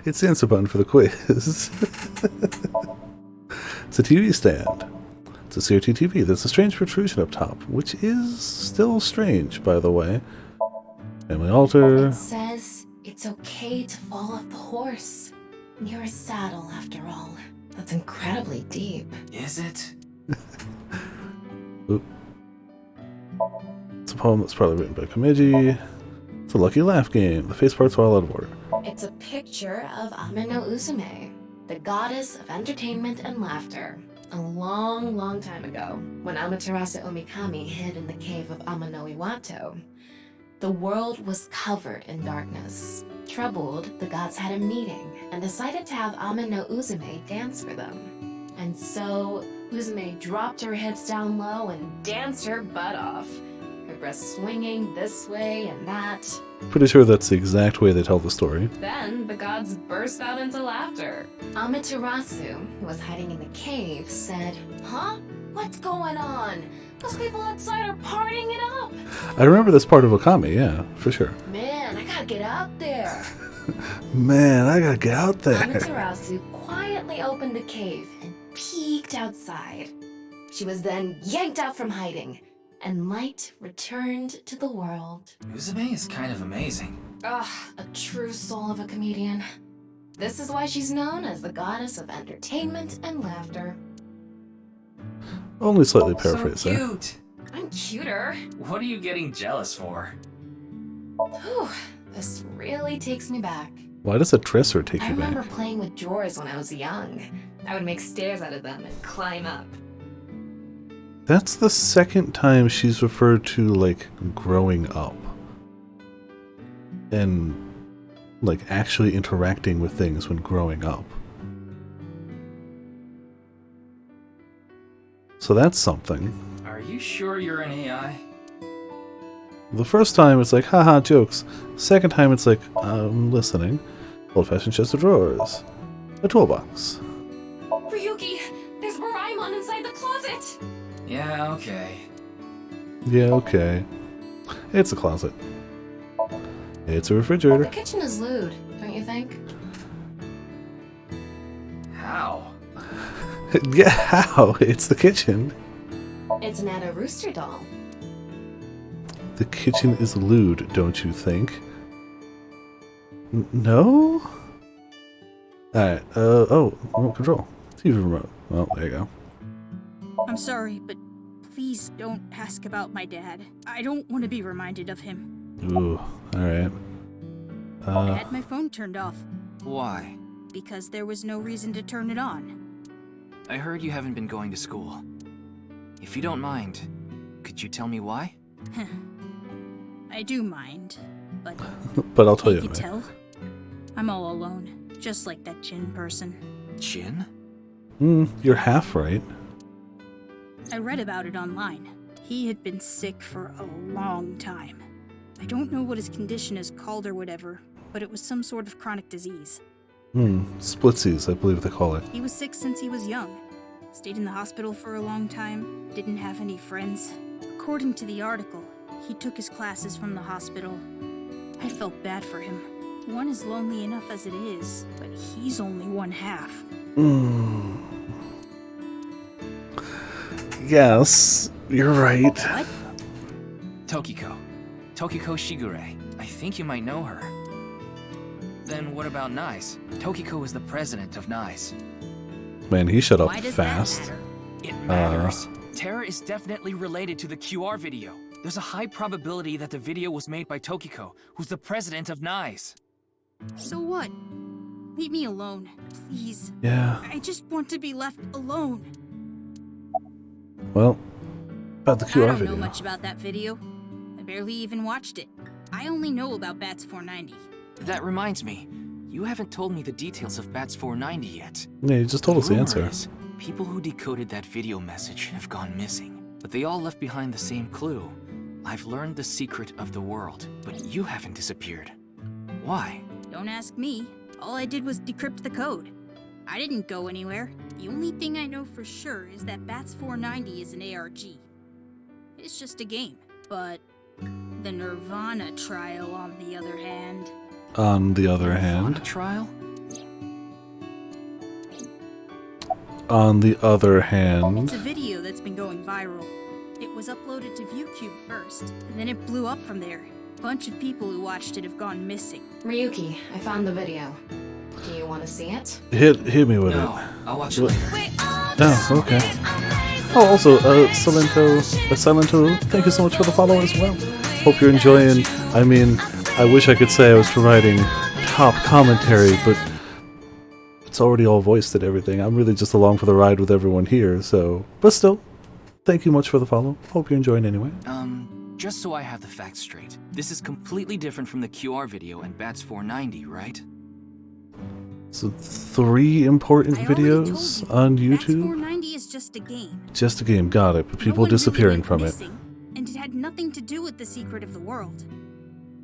Speaker 1: It's the answer button for the quiz. It's a TV stand. It's a CRT TV. There's a strange protrusion up top, which is still strange, by the way. Family altar.
Speaker 7: It says it's okay to fall off the horse. You're a saddle, after all. That's incredibly deep.
Speaker 11: Is it?
Speaker 1: Oop. It's a poem that's probably written by Komiji. It's a lucky laugh game. The face parts fall out of order.
Speaker 7: It's a picture of Amino Uzume, the goddess of entertainment and laughter. A long, long time ago, when Amaterasu Omikami hid in the cave of Amano Iwato, the world was covered in darkness. Troubled, the gods had a meeting and decided to have Amino Uzume dance for them. And so, Uzume dropped her hips down low and danced her butt off, her breasts swinging this way and that.
Speaker 1: Pretty sure that's the exact way they tell the story.
Speaker 7: Then the gods burst out into laughter. Amaterasu, who was hiding in the cave, said, "Huh? What's going on? Those people outside are partying it up."
Speaker 1: I remember this part of Okami, yeah, for sure.
Speaker 7: Man, I gotta get out there.
Speaker 1: Man, I gotta get out there.
Speaker 7: Amaterasu quietly opened the cave and peeked outside. She was then yanked out from hiding, and light returned to the world.
Speaker 11: Uzume is kind of amazing.
Speaker 7: Ah, a true soul of a comedian. This is why she's known as the goddess of entertainment and laughter.
Speaker 1: Only slightly paraphrased
Speaker 11: So
Speaker 1: there.
Speaker 11: cute.
Speaker 7: I'm cuter.
Speaker 11: What are you getting jealous for?
Speaker 7: Whew, this really takes me back.
Speaker 1: Why does a dresser take
Speaker 7: I
Speaker 1: you back?
Speaker 7: remember playing with drawers when I was young. I would make stairs out of them and climb up.
Speaker 1: That's the second time she's referred to, like, growing up. And, like, actually interacting with things when growing up. So that's something.
Speaker 11: Are you sure you're an AI?
Speaker 1: The first time it's like, haha, jokes. Second time it's like, I'm listening. Old-fashioned chest of drawers. A toolbox.
Speaker 10: Ryuki, there's Doraemon inside the closet!
Speaker 11: Yeah, okay.
Speaker 1: Yeah, okay. It's a closet. It's a refrigerator.
Speaker 7: The kitchen is lewd, don't you think?
Speaker 11: How?
Speaker 1: Yeah, how? It's the kitchen.
Speaker 7: It's an Anna Rooster doll.
Speaker 1: The kitchen is lewd, don't you think? No? Alright, oh, remote control. TV remote. Well, there you go.
Speaker 18: I'm sorry, but please don't ask about my dad. I don't want to be reminded of him.
Speaker 1: Ooh, alright.
Speaker 18: I had my phone turned off
Speaker 6: Why?
Speaker 18: because there was no reason to turn it on.
Speaker 6: I heard you haven't been going to school. If you don't mind, could you tell me why?
Speaker 18: I do mind, but
Speaker 1: But I'll tell
Speaker 18: can't
Speaker 1: you.
Speaker 18: you tell? I'm all alone, just like that Jin person.
Speaker 6: Jin?
Speaker 1: You're half right.
Speaker 18: I read about it online. He had been sick for a long time. I don't know what his condition is called or whatever, but it was some sort of chronic disease.
Speaker 1: Splitsies, I believe they call it.
Speaker 18: He was sick since he was young. Stayed in the hospital for a long time, didn't have any friends. According to the article, he took his classes from the hospital. I felt bad for him. One is lonely enough as it is, but he's only one half.
Speaker 1: Yes, you're right.
Speaker 18: What?
Speaker 6: Tokiko. Tokiko Shigure. I think you might know her. Then what about NICE? Tokiko is the president of NICE.
Speaker 1: Man, he shut up
Speaker 6: Why does
Speaker 1: fast.
Speaker 6: that matter? It matters. Terra is definitely related to the QR video. There's a high probability that the video was made by Tokiko, who's the president of NICE.
Speaker 18: So what? Leave me alone, please.
Speaker 1: Yeah.
Speaker 18: I just want to be left alone.
Speaker 1: Well, about the
Speaker 18: I
Speaker 1: QR
Speaker 18: don't
Speaker 1: video.
Speaker 18: know much about that video. I barely even watched it. I only know about Bats 490.
Speaker 6: That reminds me, you haven't told me the details of Bats 490 yet.
Speaker 1: Yeah, you just told us the
Speaker 6: Rumor
Speaker 1: answer.
Speaker 6: is, people who decoded that video message have gone missing, but they all left behind the same clue. I've learned the secret of the world, but you haven't disappeared. Why?
Speaker 18: Don't ask me. All I did was decrypt the code. I didn't go anywhere. The only thing I know for sure is that Bats 490 is an ARG. It's just a game. But the Nirvana trial, on the other hand...
Speaker 1: On the other hand...
Speaker 6: trial?
Speaker 1: on the other hand...
Speaker 18: It's a video that's been going viral. It was uploaded to ViewCube first, and then it blew up from there. A bunch of people who watched it have gone missing.
Speaker 7: Ryuki, I found the video. Do you want to see it?
Speaker 1: Hit me with it.
Speaker 6: I'll watch it later.
Speaker 1: Oh, okay. Oh, also, Silento, thank you so much for the follow as well. Hope you're enjoying. I mean, I wish I could say I was providing top commentary, but it's already all voiced and everything. I'm really just along for the ride with everyone here, so... But still, thank you much for the follow. Hope you're enjoying anyway.
Speaker 6: Just so I have the facts straight. This is completely different from the QR video and Bats 490, right?
Speaker 1: So 3 important videos on YouTube?
Speaker 18: Bats 490 is just a game.
Speaker 1: Just a game, got it. But people disappearing from it.
Speaker 18: And it had nothing to do with the secret of the world.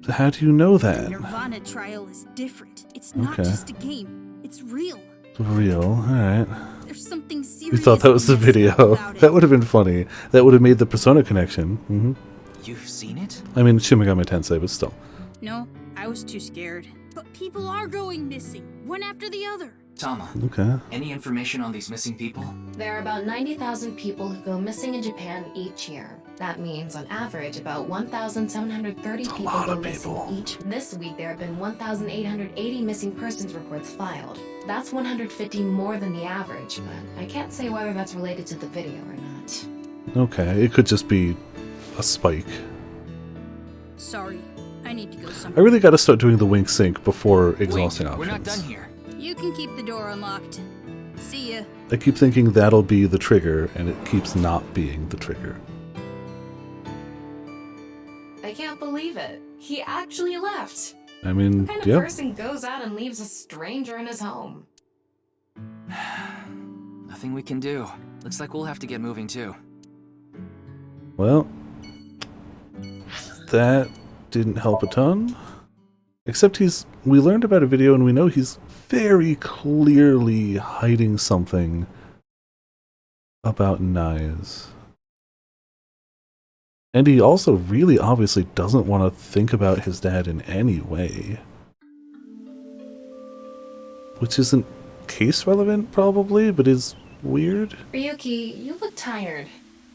Speaker 1: How do you know that?
Speaker 18: The Nirvana trial is different. It's not just a game. It's real.
Speaker 1: Real, alright.
Speaker 18: There's something serious.
Speaker 1: You thought that was the video. That would have been funny. That would have made the Persona connection.
Speaker 6: You've seen it?
Speaker 1: I mean, Shin Megami Tensei, but still.
Speaker 18: No, I was too scared. But people are going missing, one after the other.
Speaker 6: Tama.
Speaker 1: Okay.
Speaker 6: Any information on these missing people?
Speaker 7: There are about 90,000 people who go missing in Japan each year. That means, on average, about 1,730 people go missing each. This week, there have been 1,880 missing persons reports filed. That's 150 more than the average, but I can't say whether that's related to the video or not.
Speaker 1: Okay, it could just be a spike.
Speaker 18: Sorry, I need to go somewhere.
Speaker 1: I really gotta start doing the wink sync before exhausting options.
Speaker 6: We're not done here.
Speaker 18: You can keep the door unlocked. See ya.
Speaker 1: I keep thinking that'll be the trigger, and it keeps not being the trigger.
Speaker 7: I can't believe it. He actually left.
Speaker 1: I mean,
Speaker 7: What kind of person goes out and leaves a stranger in his home?
Speaker 6: Nothing we can do. Looks like we'll have to get moving too.
Speaker 1: Well, that didn't help a ton. Except we learned about a video and we know he's very clearly hiding something about Nise. And he also really obviously doesn't want to think about his dad in any way. Which isn't case relevant, probably, but is weird.
Speaker 7: Ryuki, you look tired.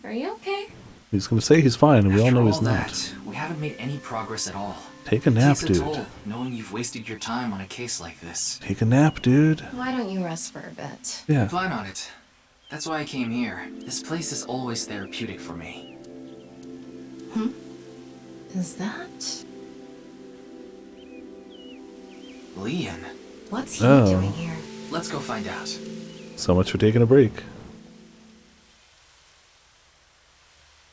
Speaker 7: Are you okay?
Speaker 1: He's going to say he's fine, and we all know he's not.
Speaker 6: That, we haven't made any progress at all.
Speaker 1: Take a nap,
Speaker 6: Takes a
Speaker 1: dude.
Speaker 6: toll, knowing you've wasted your time on a case like this.
Speaker 1: Take a nap, dude.
Speaker 7: Why don't you rest for a bit?
Speaker 1: Yeah.
Speaker 6: Plan on it. That's why I came here. This place is always therapeutic for me.
Speaker 7: Is that...
Speaker 6: Leon.
Speaker 7: What's he doing here?
Speaker 6: Let's go find out.
Speaker 1: So much for taking a break.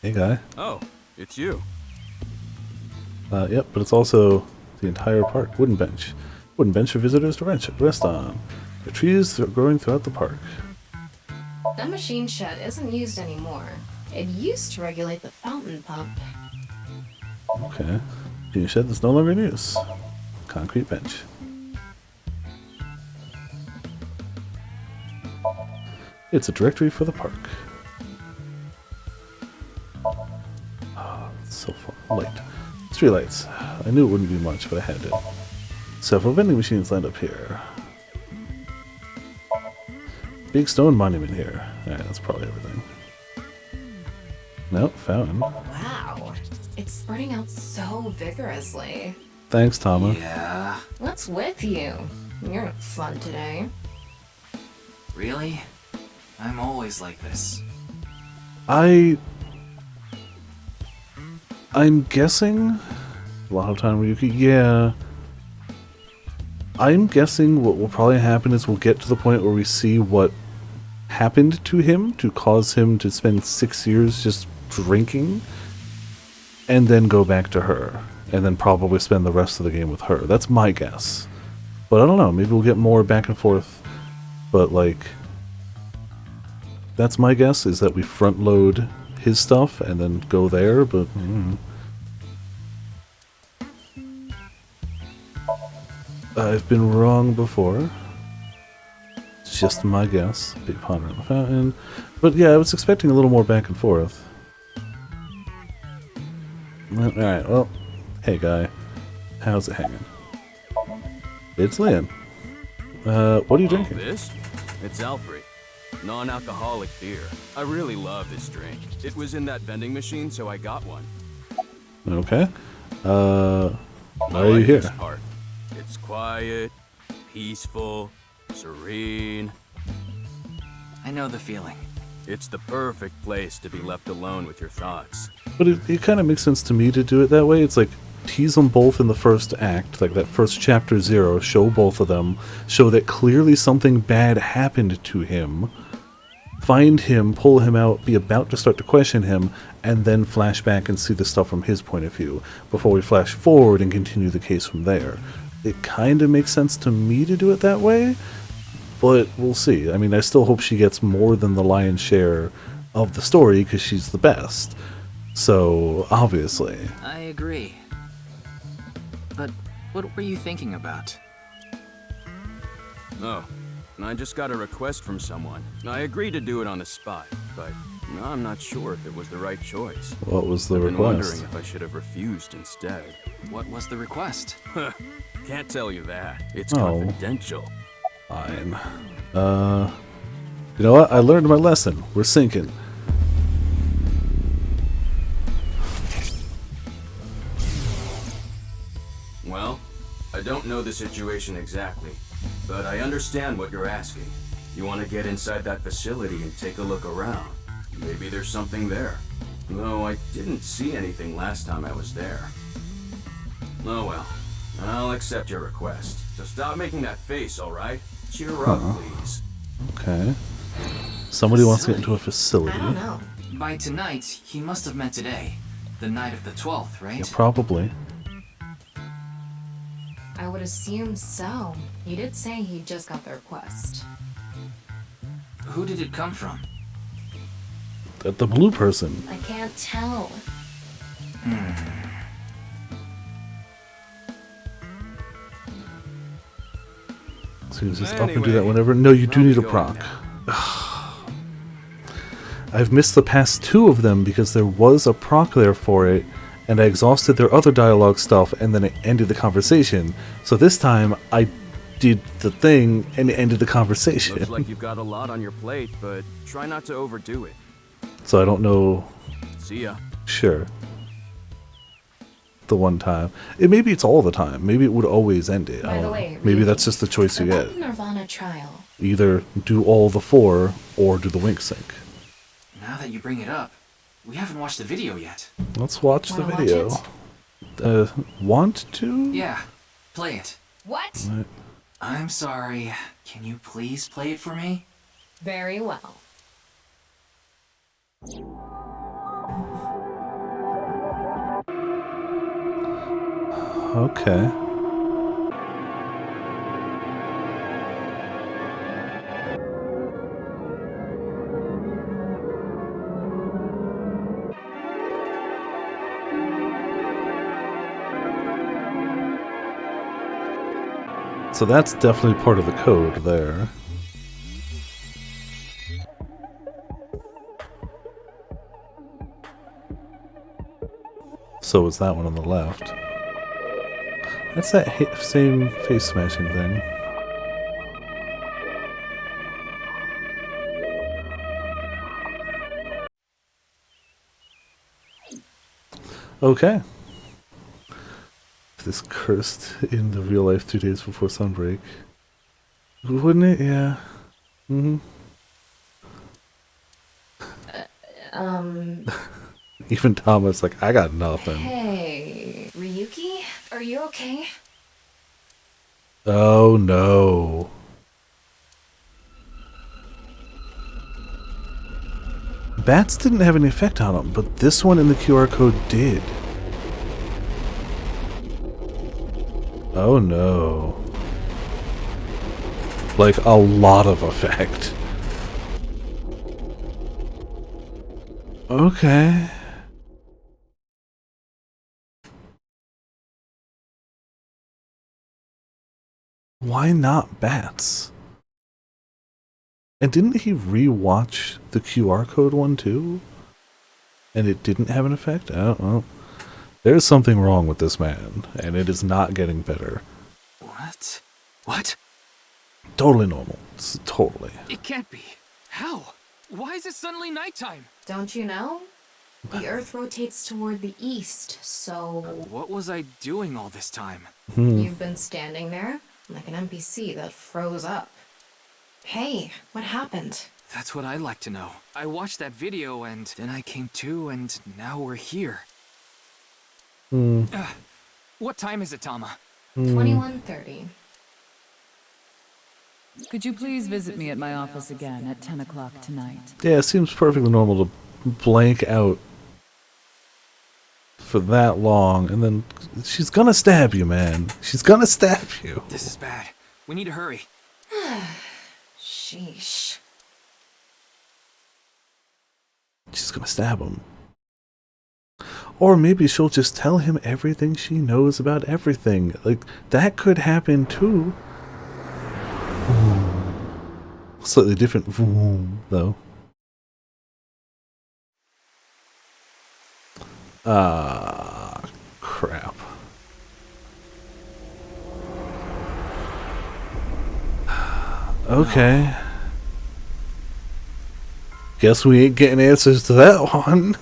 Speaker 1: Hey, guy.
Speaker 16: Oh, it's you.
Speaker 1: Yep, but it's also the entire park. Wooden bench. Wooden bench for visitors to rest on. The trees growing throughout the park.
Speaker 7: That machine shed isn't used anymore. It used to regulate the fountain pump.
Speaker 1: Okay. Machine shed that's no longer in use. Concrete bench. It's a directory for the park. Oh, it's so fun. Light. Streetlights. I knew it wouldn't be much, but I had to. Several vending machines lined up here. Big stone monument here. Alright, that's probably everything. Nope, fountain.
Speaker 7: Wow. It's spreading out so vigorously.
Speaker 1: Thanks, Tama.
Speaker 6: Yeah.
Speaker 7: What's with you? You're not fun today.
Speaker 6: Really? I'm always like this.
Speaker 1: I'm guessing... A lot of time, Ryuki. Yeah. I'm guessing what will probably happen is we'll get to the point where we see what happened to him to cause him to spend 6 years just drinking, and then go back to her, and then probably spend the rest of the game with her. That's my guess. But I don't know, maybe we'll get more back and forth, but like, that's my guess, is that we front load his stuff and then go there, but I've been wrong before. It's just my guess. Big pond around the fountain. But yeah, I was expecting a little more back and forth. Alright, well, hey guy. How's it hanging? It's Leon. What are you drinking?
Speaker 16: This? It's Alfred.
Speaker 19: Non-alcoholic beer. I really love this drink. It was in that vending machine, so I got one.
Speaker 1: Okay. Why
Speaker 19: I
Speaker 1: are you
Speaker 19: like
Speaker 1: here?
Speaker 19: this part. It's quiet, peaceful, serene.
Speaker 6: I know the feeling.
Speaker 19: It's the perfect place to be left alone with your thoughts.
Speaker 1: But it kind of makes sense to me to do it that way. It's like, tease them both in the first act, like that first chapter 0, show both of them, show that clearly something bad happened to him, find him, pull him out, be about to start to question him, and then flash back and see the stuff from his point of view, before we flash forward and continue the case from there. It kind of makes sense to me to do it that way, but we'll see. I mean, I still hope she gets more than the lion's share of the story, because she's the best. So, obviously.
Speaker 6: I agree. But what were you thinking about?
Speaker 19: Oh, I just got a request from someone. I agreed to do it on the spot, but I'm not sure if it was the right choice.
Speaker 1: What was the
Speaker 19: I've been
Speaker 1: request?
Speaker 19: wondering if I should have refused instead.
Speaker 6: What was the request?
Speaker 19: Can't tell you that. It's
Speaker 1: Oh.
Speaker 19: confidential.
Speaker 1: Fine. You know what? I learned my lesson. We're sinking.
Speaker 19: Well, I don't know the situation exactly, but I understand what you're asking. You want to get inside that facility and take a look around. Maybe there's something there. Though I didn't see anything last time I was there. Oh well, I'll accept your request. So stop making that face, alright? Cheer up, please.
Speaker 1: Okay. Somebody wants to get into a facility.
Speaker 6: I don't know. By tonight, he must have meant today. The night of the 12th, right?
Speaker 1: Yeah, probably.
Speaker 7: I would assume so. He did say he just got the request.
Speaker 6: Who did it come from?
Speaker 1: The blue person.
Speaker 7: I can't tell.
Speaker 1: So you just up and do that whenever. No, you do need a proc. I've missed the past 2 of them because there was a proc there for it, and I exhausted their other dialogue stuff, and then it ended the conversation. So this time, I did the thing, and it ended the conversation.
Speaker 19: Looks like you've got a lot on your plate, but try not to overdo it.
Speaker 1: So I don't know.
Speaker 19: See ya.
Speaker 1: Sure. The one time. Maybe it's all the time. Maybe it would always end it.
Speaker 7: By the way,
Speaker 1: maybe that's just the choice you
Speaker 7: about
Speaker 1: get.
Speaker 7: the Nirvana trial.
Speaker 1: Either do all the 4, or do the wink sync.
Speaker 6: Now that you bring it up, we haven't watched the video yet.
Speaker 1: Let's watch the
Speaker 7: Wanna
Speaker 1: video.
Speaker 7: watch
Speaker 1: Want to?
Speaker 6: Yeah, play it.
Speaker 7: What?
Speaker 1: Right.
Speaker 6: I'm sorry. Can you please play it for me?
Speaker 7: Very well.
Speaker 1: Okay. So that's definitely part of the code there. So is that one on the left. That's that same face smashing thing. Okay. This cursed in the real life 2 days before sunbreak. Wouldn't it? Yeah. Even Thomas like, I got nothing.
Speaker 7: Hey, Ryuki? Are you okay?
Speaker 1: Oh no. Bats didn't have any effect on him, but this one in the QR code did. Oh no. Like a lot of effect. Okay. Why not bats? And didn't he re-watch the QR code one too? And it didn't have an effect? Oh, well. There's something wrong with this man, and it is not getting better.
Speaker 6: What? What?
Speaker 1: Totally normal. Totally.
Speaker 6: It can't be. How? Why is it suddenly nighttime?
Speaker 7: Don't you know? The Earth rotates toward the east, so...
Speaker 6: What was I doing all this time?
Speaker 7: You've been standing there, like an NPC that froze up. Hey, what happened?
Speaker 6: That's what I'd like to know. I watched that video and then I came to and now we're here. What time is it, Tama?
Speaker 7: 21:30.
Speaker 12: Could you please visit me at my office again at 10 o'clock tonight?
Speaker 1: Yeah, it seems perfectly normal to blank out for that long, and then she's gonna stab you, man. She's gonna stab you.
Speaker 6: This is bad. We need to hurry.
Speaker 7: Sheesh.
Speaker 1: She's gonna stab him. Or maybe she'll just tell him everything she knows about everything. Like, that could happen too. Slightly different though. Crap. Okay. Guess we ain't getting answers to that one.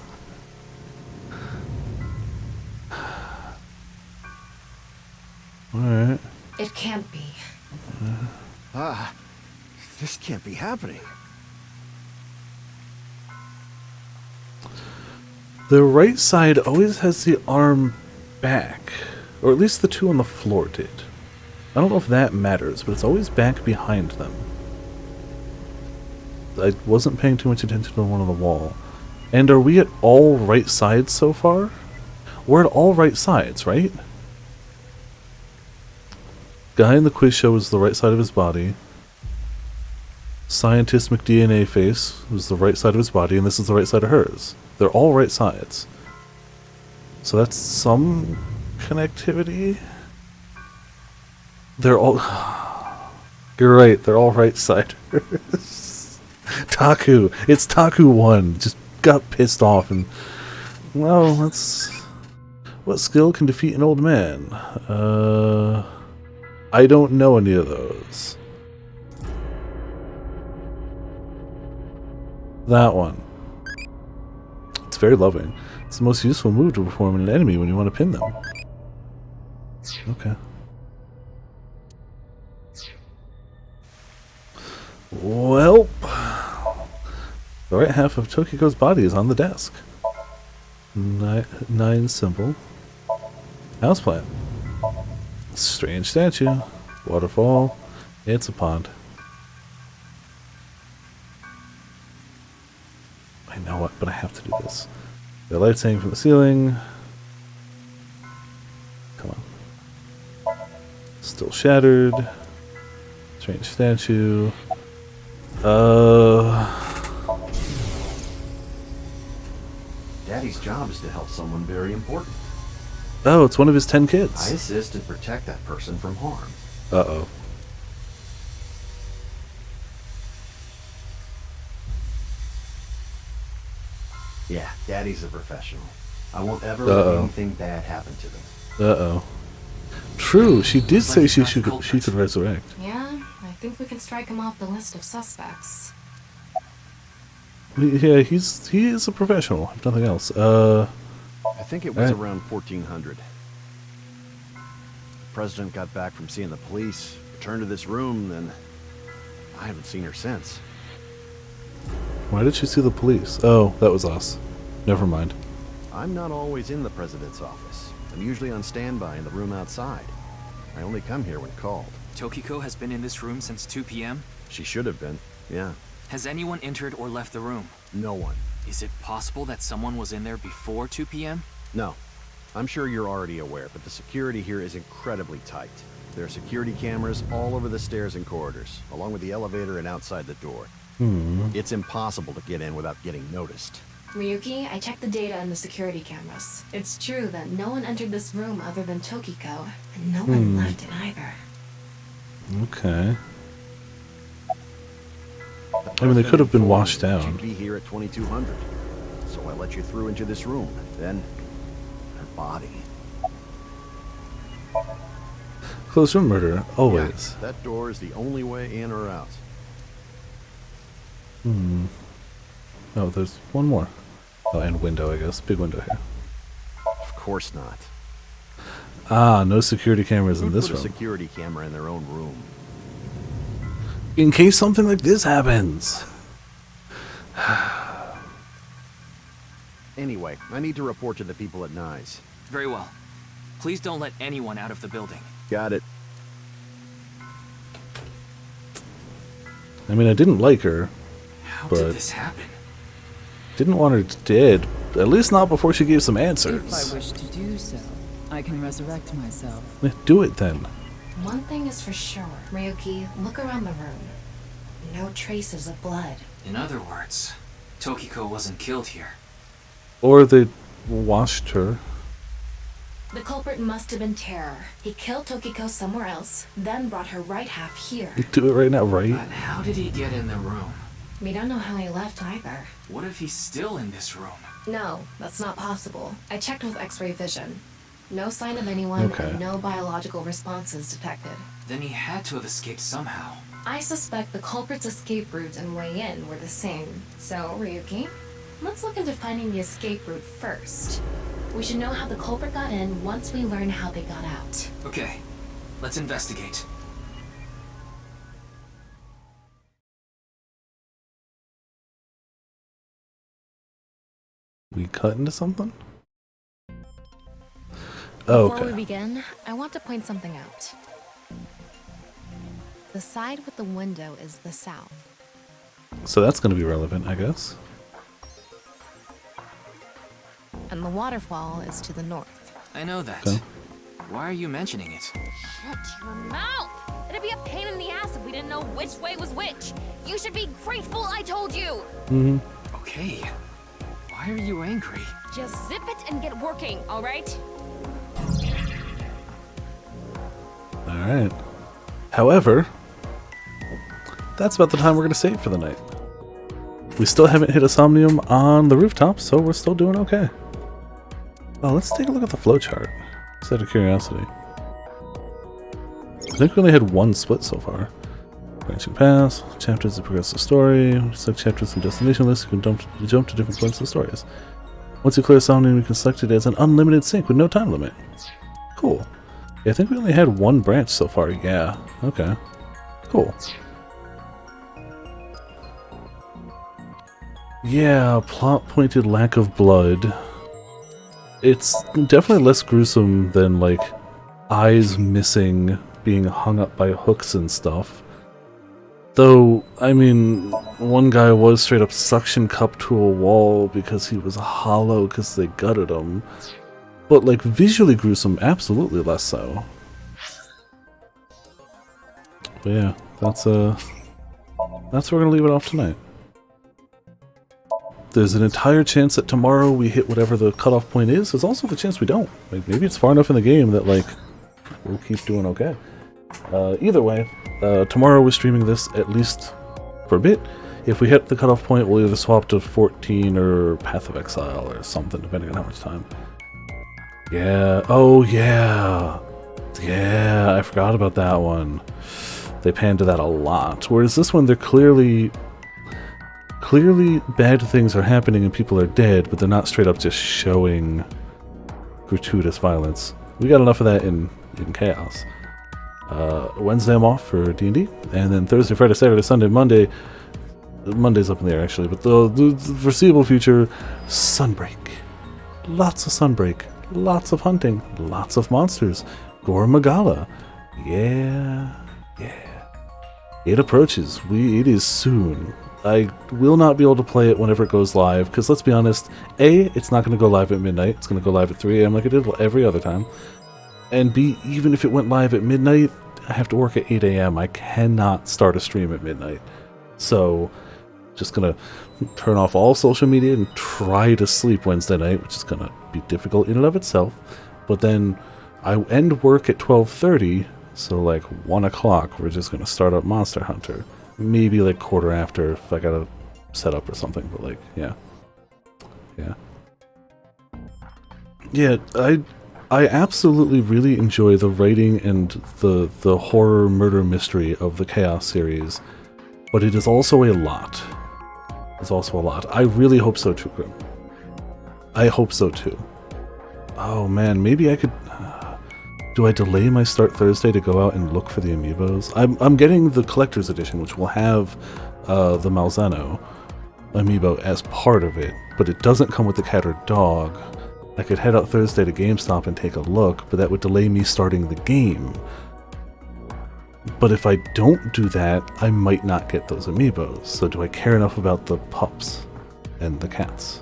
Speaker 1: Alright.
Speaker 7: It can't be.
Speaker 3: This can't be happening.
Speaker 1: The right side always has the arm back. Or at least the two on the floor did. I don't know if that matters, but it's always back behind them. I wasn't paying too much attention to the one on the wall. And are we at all right sides so far? We're at all right sides, right? Guy in the quiz show is the right side of his body. Scientist McDNA face was the right side of his body, and this is the right side of hers. They're all right sides. So that's some connectivity. They're all... You're right, they're all right siders. Taku. It's Taku 1. Just got pissed off and... Well, let's... What skill can defeat an old man? I don't know any of those. That one. It's very loving. It's the most useful move to perform on an enemy when you want to pin them. Okay. Well, the right half of Tokiko's body is on the desk. Nine symbol. Houseplant. Strange statue. Waterfall. It's a pond. I know it, but I have to do this. The lights hanging from the ceiling. Come on. Still shattered. Strange statue.
Speaker 13: Daddy's job is to help someone very important.
Speaker 1: Oh, it's one of his 10
Speaker 13: I
Speaker 1: kids.
Speaker 13: assist and protect that person from harm.
Speaker 1: Uh-oh.
Speaker 13: Yeah, Daddy's a professional. I won't ever let anything bad happen to them.
Speaker 1: Uh-oh. True, she did say she could resurrect.
Speaker 7: Yeah, I think we can strike him off the list of suspects.
Speaker 1: Yeah, he is a professional, if nothing else.
Speaker 3: I think it was around 1400. The president got back from seeing the police, returned to this room, then I haven't seen her since.
Speaker 1: Why did she see the police? Oh, that was us. Never mind.
Speaker 3: I'm not always in the president's office. I'm usually on standby in the room outside. I only come here when called.
Speaker 6: Tokiko has been in this room since 2 p.m.?
Speaker 3: She should have been, yeah.
Speaker 6: Has anyone entered or left the room?
Speaker 3: No one.
Speaker 6: Is it possible that someone was in there before 2 p.m.?
Speaker 3: No. I'm sure you're already aware, but the security here is incredibly tight. There are security cameras all over the stairs and corridors, along with the elevator and outside the door. It's impossible to get in without getting noticed.
Speaker 7: Ryuki, I checked the data on the security cameras. It's true that no one entered this room other than Tokiko, and no one left it either.
Speaker 1: Okay. I mean, they could have been washed down.
Speaker 3: She'd be here at 2200, so I let you through into this room. Then, her body.
Speaker 1: Closed room murder, always.
Speaker 3: Yeah, that door is the only way in or out.
Speaker 1: Oh, there's one more. Oh, and window, I guess. Big window here.
Speaker 3: Of course not.
Speaker 1: Ah, no security cameras in
Speaker 3: Who'd
Speaker 1: this
Speaker 3: put a
Speaker 1: room.
Speaker 3: security camera in their own room?
Speaker 1: In case something like this happens.
Speaker 3: Anyway, I need to report to the people at Nye's.
Speaker 6: Very well. Please don't let anyone out of the building.
Speaker 3: Got it.
Speaker 1: I mean, I didn't like her,
Speaker 6: How
Speaker 1: but
Speaker 6: did this happen?
Speaker 1: didn't want her dead. At least not before she gave some
Speaker 12: If I
Speaker 1: answers.
Speaker 12: wish to do so, I can resurrect myself.
Speaker 1: Do it then.
Speaker 7: One thing is for sure. Ryuki, look around the room. No traces of blood.
Speaker 6: In other words, Tokiko wasn't killed here.
Speaker 1: Or they washed her.
Speaker 7: The culprit must have been Terror. He killed Tokiko somewhere else, then brought her right half here.
Speaker 1: Do it right now, right?
Speaker 6: But how did he get in the room?
Speaker 7: We don't know how he left either.
Speaker 6: What if he's still in this room?
Speaker 7: No, that's not possible. I checked with X-ray vision. No sign of anyone
Speaker 1: Okay.
Speaker 7: and no biological responses detected.
Speaker 6: Then he had to have escaped somehow.
Speaker 7: I suspect the culprit's escape route and way in were the same. So, Ryuki, let's look into finding the escape route first. We should know how the culprit got in once we learn how they got out.
Speaker 6: Okay, let's investigate.
Speaker 1: We cut into something?
Speaker 9: Before
Speaker 1: Okay.
Speaker 9: we begin, I want to point something out. The side with the window is the south.
Speaker 1: So that's going to be relevant, I guess.
Speaker 9: And the waterfall is to the north.
Speaker 6: I know that.
Speaker 1: Okay.
Speaker 6: Why are you mentioning it?
Speaker 10: Shut your mouth! It'd be a pain in the ass if we didn't know which way was which. You should be grateful I told you.
Speaker 6: Okay. Why are you angry?
Speaker 10: Just zip it and get working, all right?
Speaker 1: Alright. However, that's about the time we're going to save for the night. We still haven't hit a somnium on the rooftop, so we're still doing okay. Oh, let's take a look at the flowchart. Just out of curiosity. I think we only had one split so far. Branching paths, chapters that progress the story, select chapters and destination lists, you can jump to different points of the stories. Once you clear a somnium, you can select it as an unlimited sync with no time limit. Cool. Yeah, I think we only had one branch so far. Yeah, okay. Cool. Yeah, plot-pointed lack of blood. It's definitely less gruesome than, like, eyes missing, being hung up by hooks and stuff. Though, I mean, one guy was straight up suction cupped to a wall because he was hollow because they gutted him. But, like, visually gruesome, absolutely less so. But yeah, that's where we're gonna leave it off tonight. There's an entire chance that tomorrow we hit whatever the cutoff point is. There's also the chance we don't. Like, maybe it's far enough in the game that, like, we'll keep doing okay. Either way, tomorrow we're streaming this at least for a bit. If we hit the cutoff point, we'll either swap to 14 or Path of Exile or something, depending on how much time. Yeah. Oh, yeah. Yeah, I forgot about that one. They pan to that a lot. Whereas this one, they're clearly bad things are happening and people are dead, but they're not straight up just showing gratuitous violence. We got enough of that in Chaos. Wednesday I'm off for D&D, and then Thursday, Friday, Saturday, Sunday, Monday's up in the air actually, but the foreseeable future, Sunbreak. Lots of Sunbreak, lots of hunting, lots of monsters, Gore Magala. Yeah. It approaches. It is soon. I will not be able to play it whenever it goes live, because let's be honest, A, it's not going to go live at midnight, it's going to go live at 3 AM like it did every other time. And B, even if it went live at midnight, I have to work at 8 AM. I cannot start a stream at midnight. So, just going to turn off all social media and try to sleep Wednesday night, which is going to be difficult in and of itself. But then I end work at 12:30, so like 1 o'clock, we're just going to start up Monster Hunter. Maybe like quarter after if I got to set up or something, but like, yeah. Yeah, I absolutely really enjoy the writing and the horror murder mystery of the Chaos series, but it is also a lot. is also a lot. I really hope so too, Grim. I hope so too. Oh man, maybe I could... do I delay my start Thursday to go out and look for the amiibos? I'm getting the collector's edition, which will have the Malzeno amiibo as part of it, but it doesn't come with the cat or dog. I could head out Thursday to GameStop and take a look, but that would delay me starting the game. But if I don't do that, I might not get those amiibos. So do I care enough about the pups and the cats?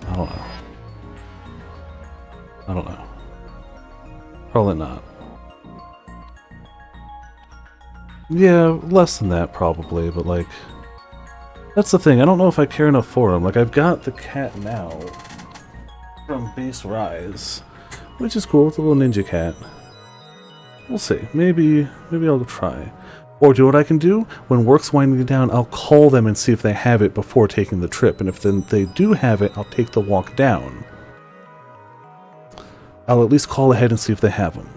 Speaker 1: I don't know. I don't know. Probably not. Yeah, less than that probably, but like... That's the thing, I don't know if I care enough for them. Like, I've got the cat now from Base Rise, which is cool. It's a little ninja cat. We'll see. Maybe I'll try. Or do what I can do, when work's winding down, I'll call them and see if they have it before taking the trip, and if then they do have it, I'll take the walk down. I'll at least call ahead and see if they have them.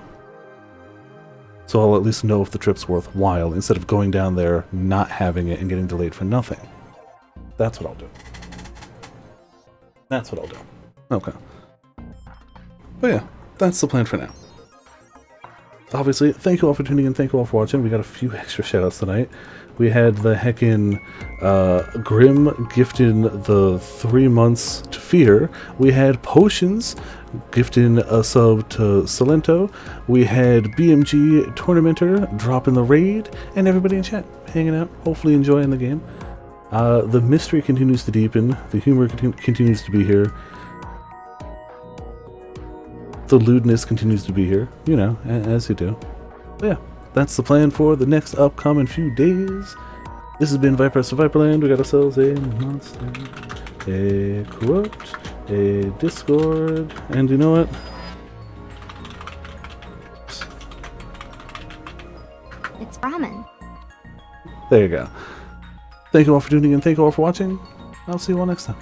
Speaker 1: So I'll at least know if the trip's worthwhile, instead of going down there, not having it, and getting delayed for nothing. That's what I'll do. That's what I'll do. Okay. But yeah, that's the plan for now. Obviously, thank you all for tuning in, thank you all for watching. We got a few extra shoutouts tonight. We had the heckin' Grim gifting the 3 months to Fear. We had Potions gifting a sub to Salento. We had BMG Tournamenter dropping the raid. And everybody in chat hanging out, hopefully enjoying the game. The mystery continues to deepen. The humor continues to be here. The lewdness continues to be here, you know, as you do. But yeah, that's the plan for the next upcoming few days. This has been Viper to Viperland. We got ourselves a monster, a quote, a Discord, and you know what?
Speaker 9: It's ramen.
Speaker 1: There you go. Thank you all for tuning in. Thank you all for watching. I'll see you all next time.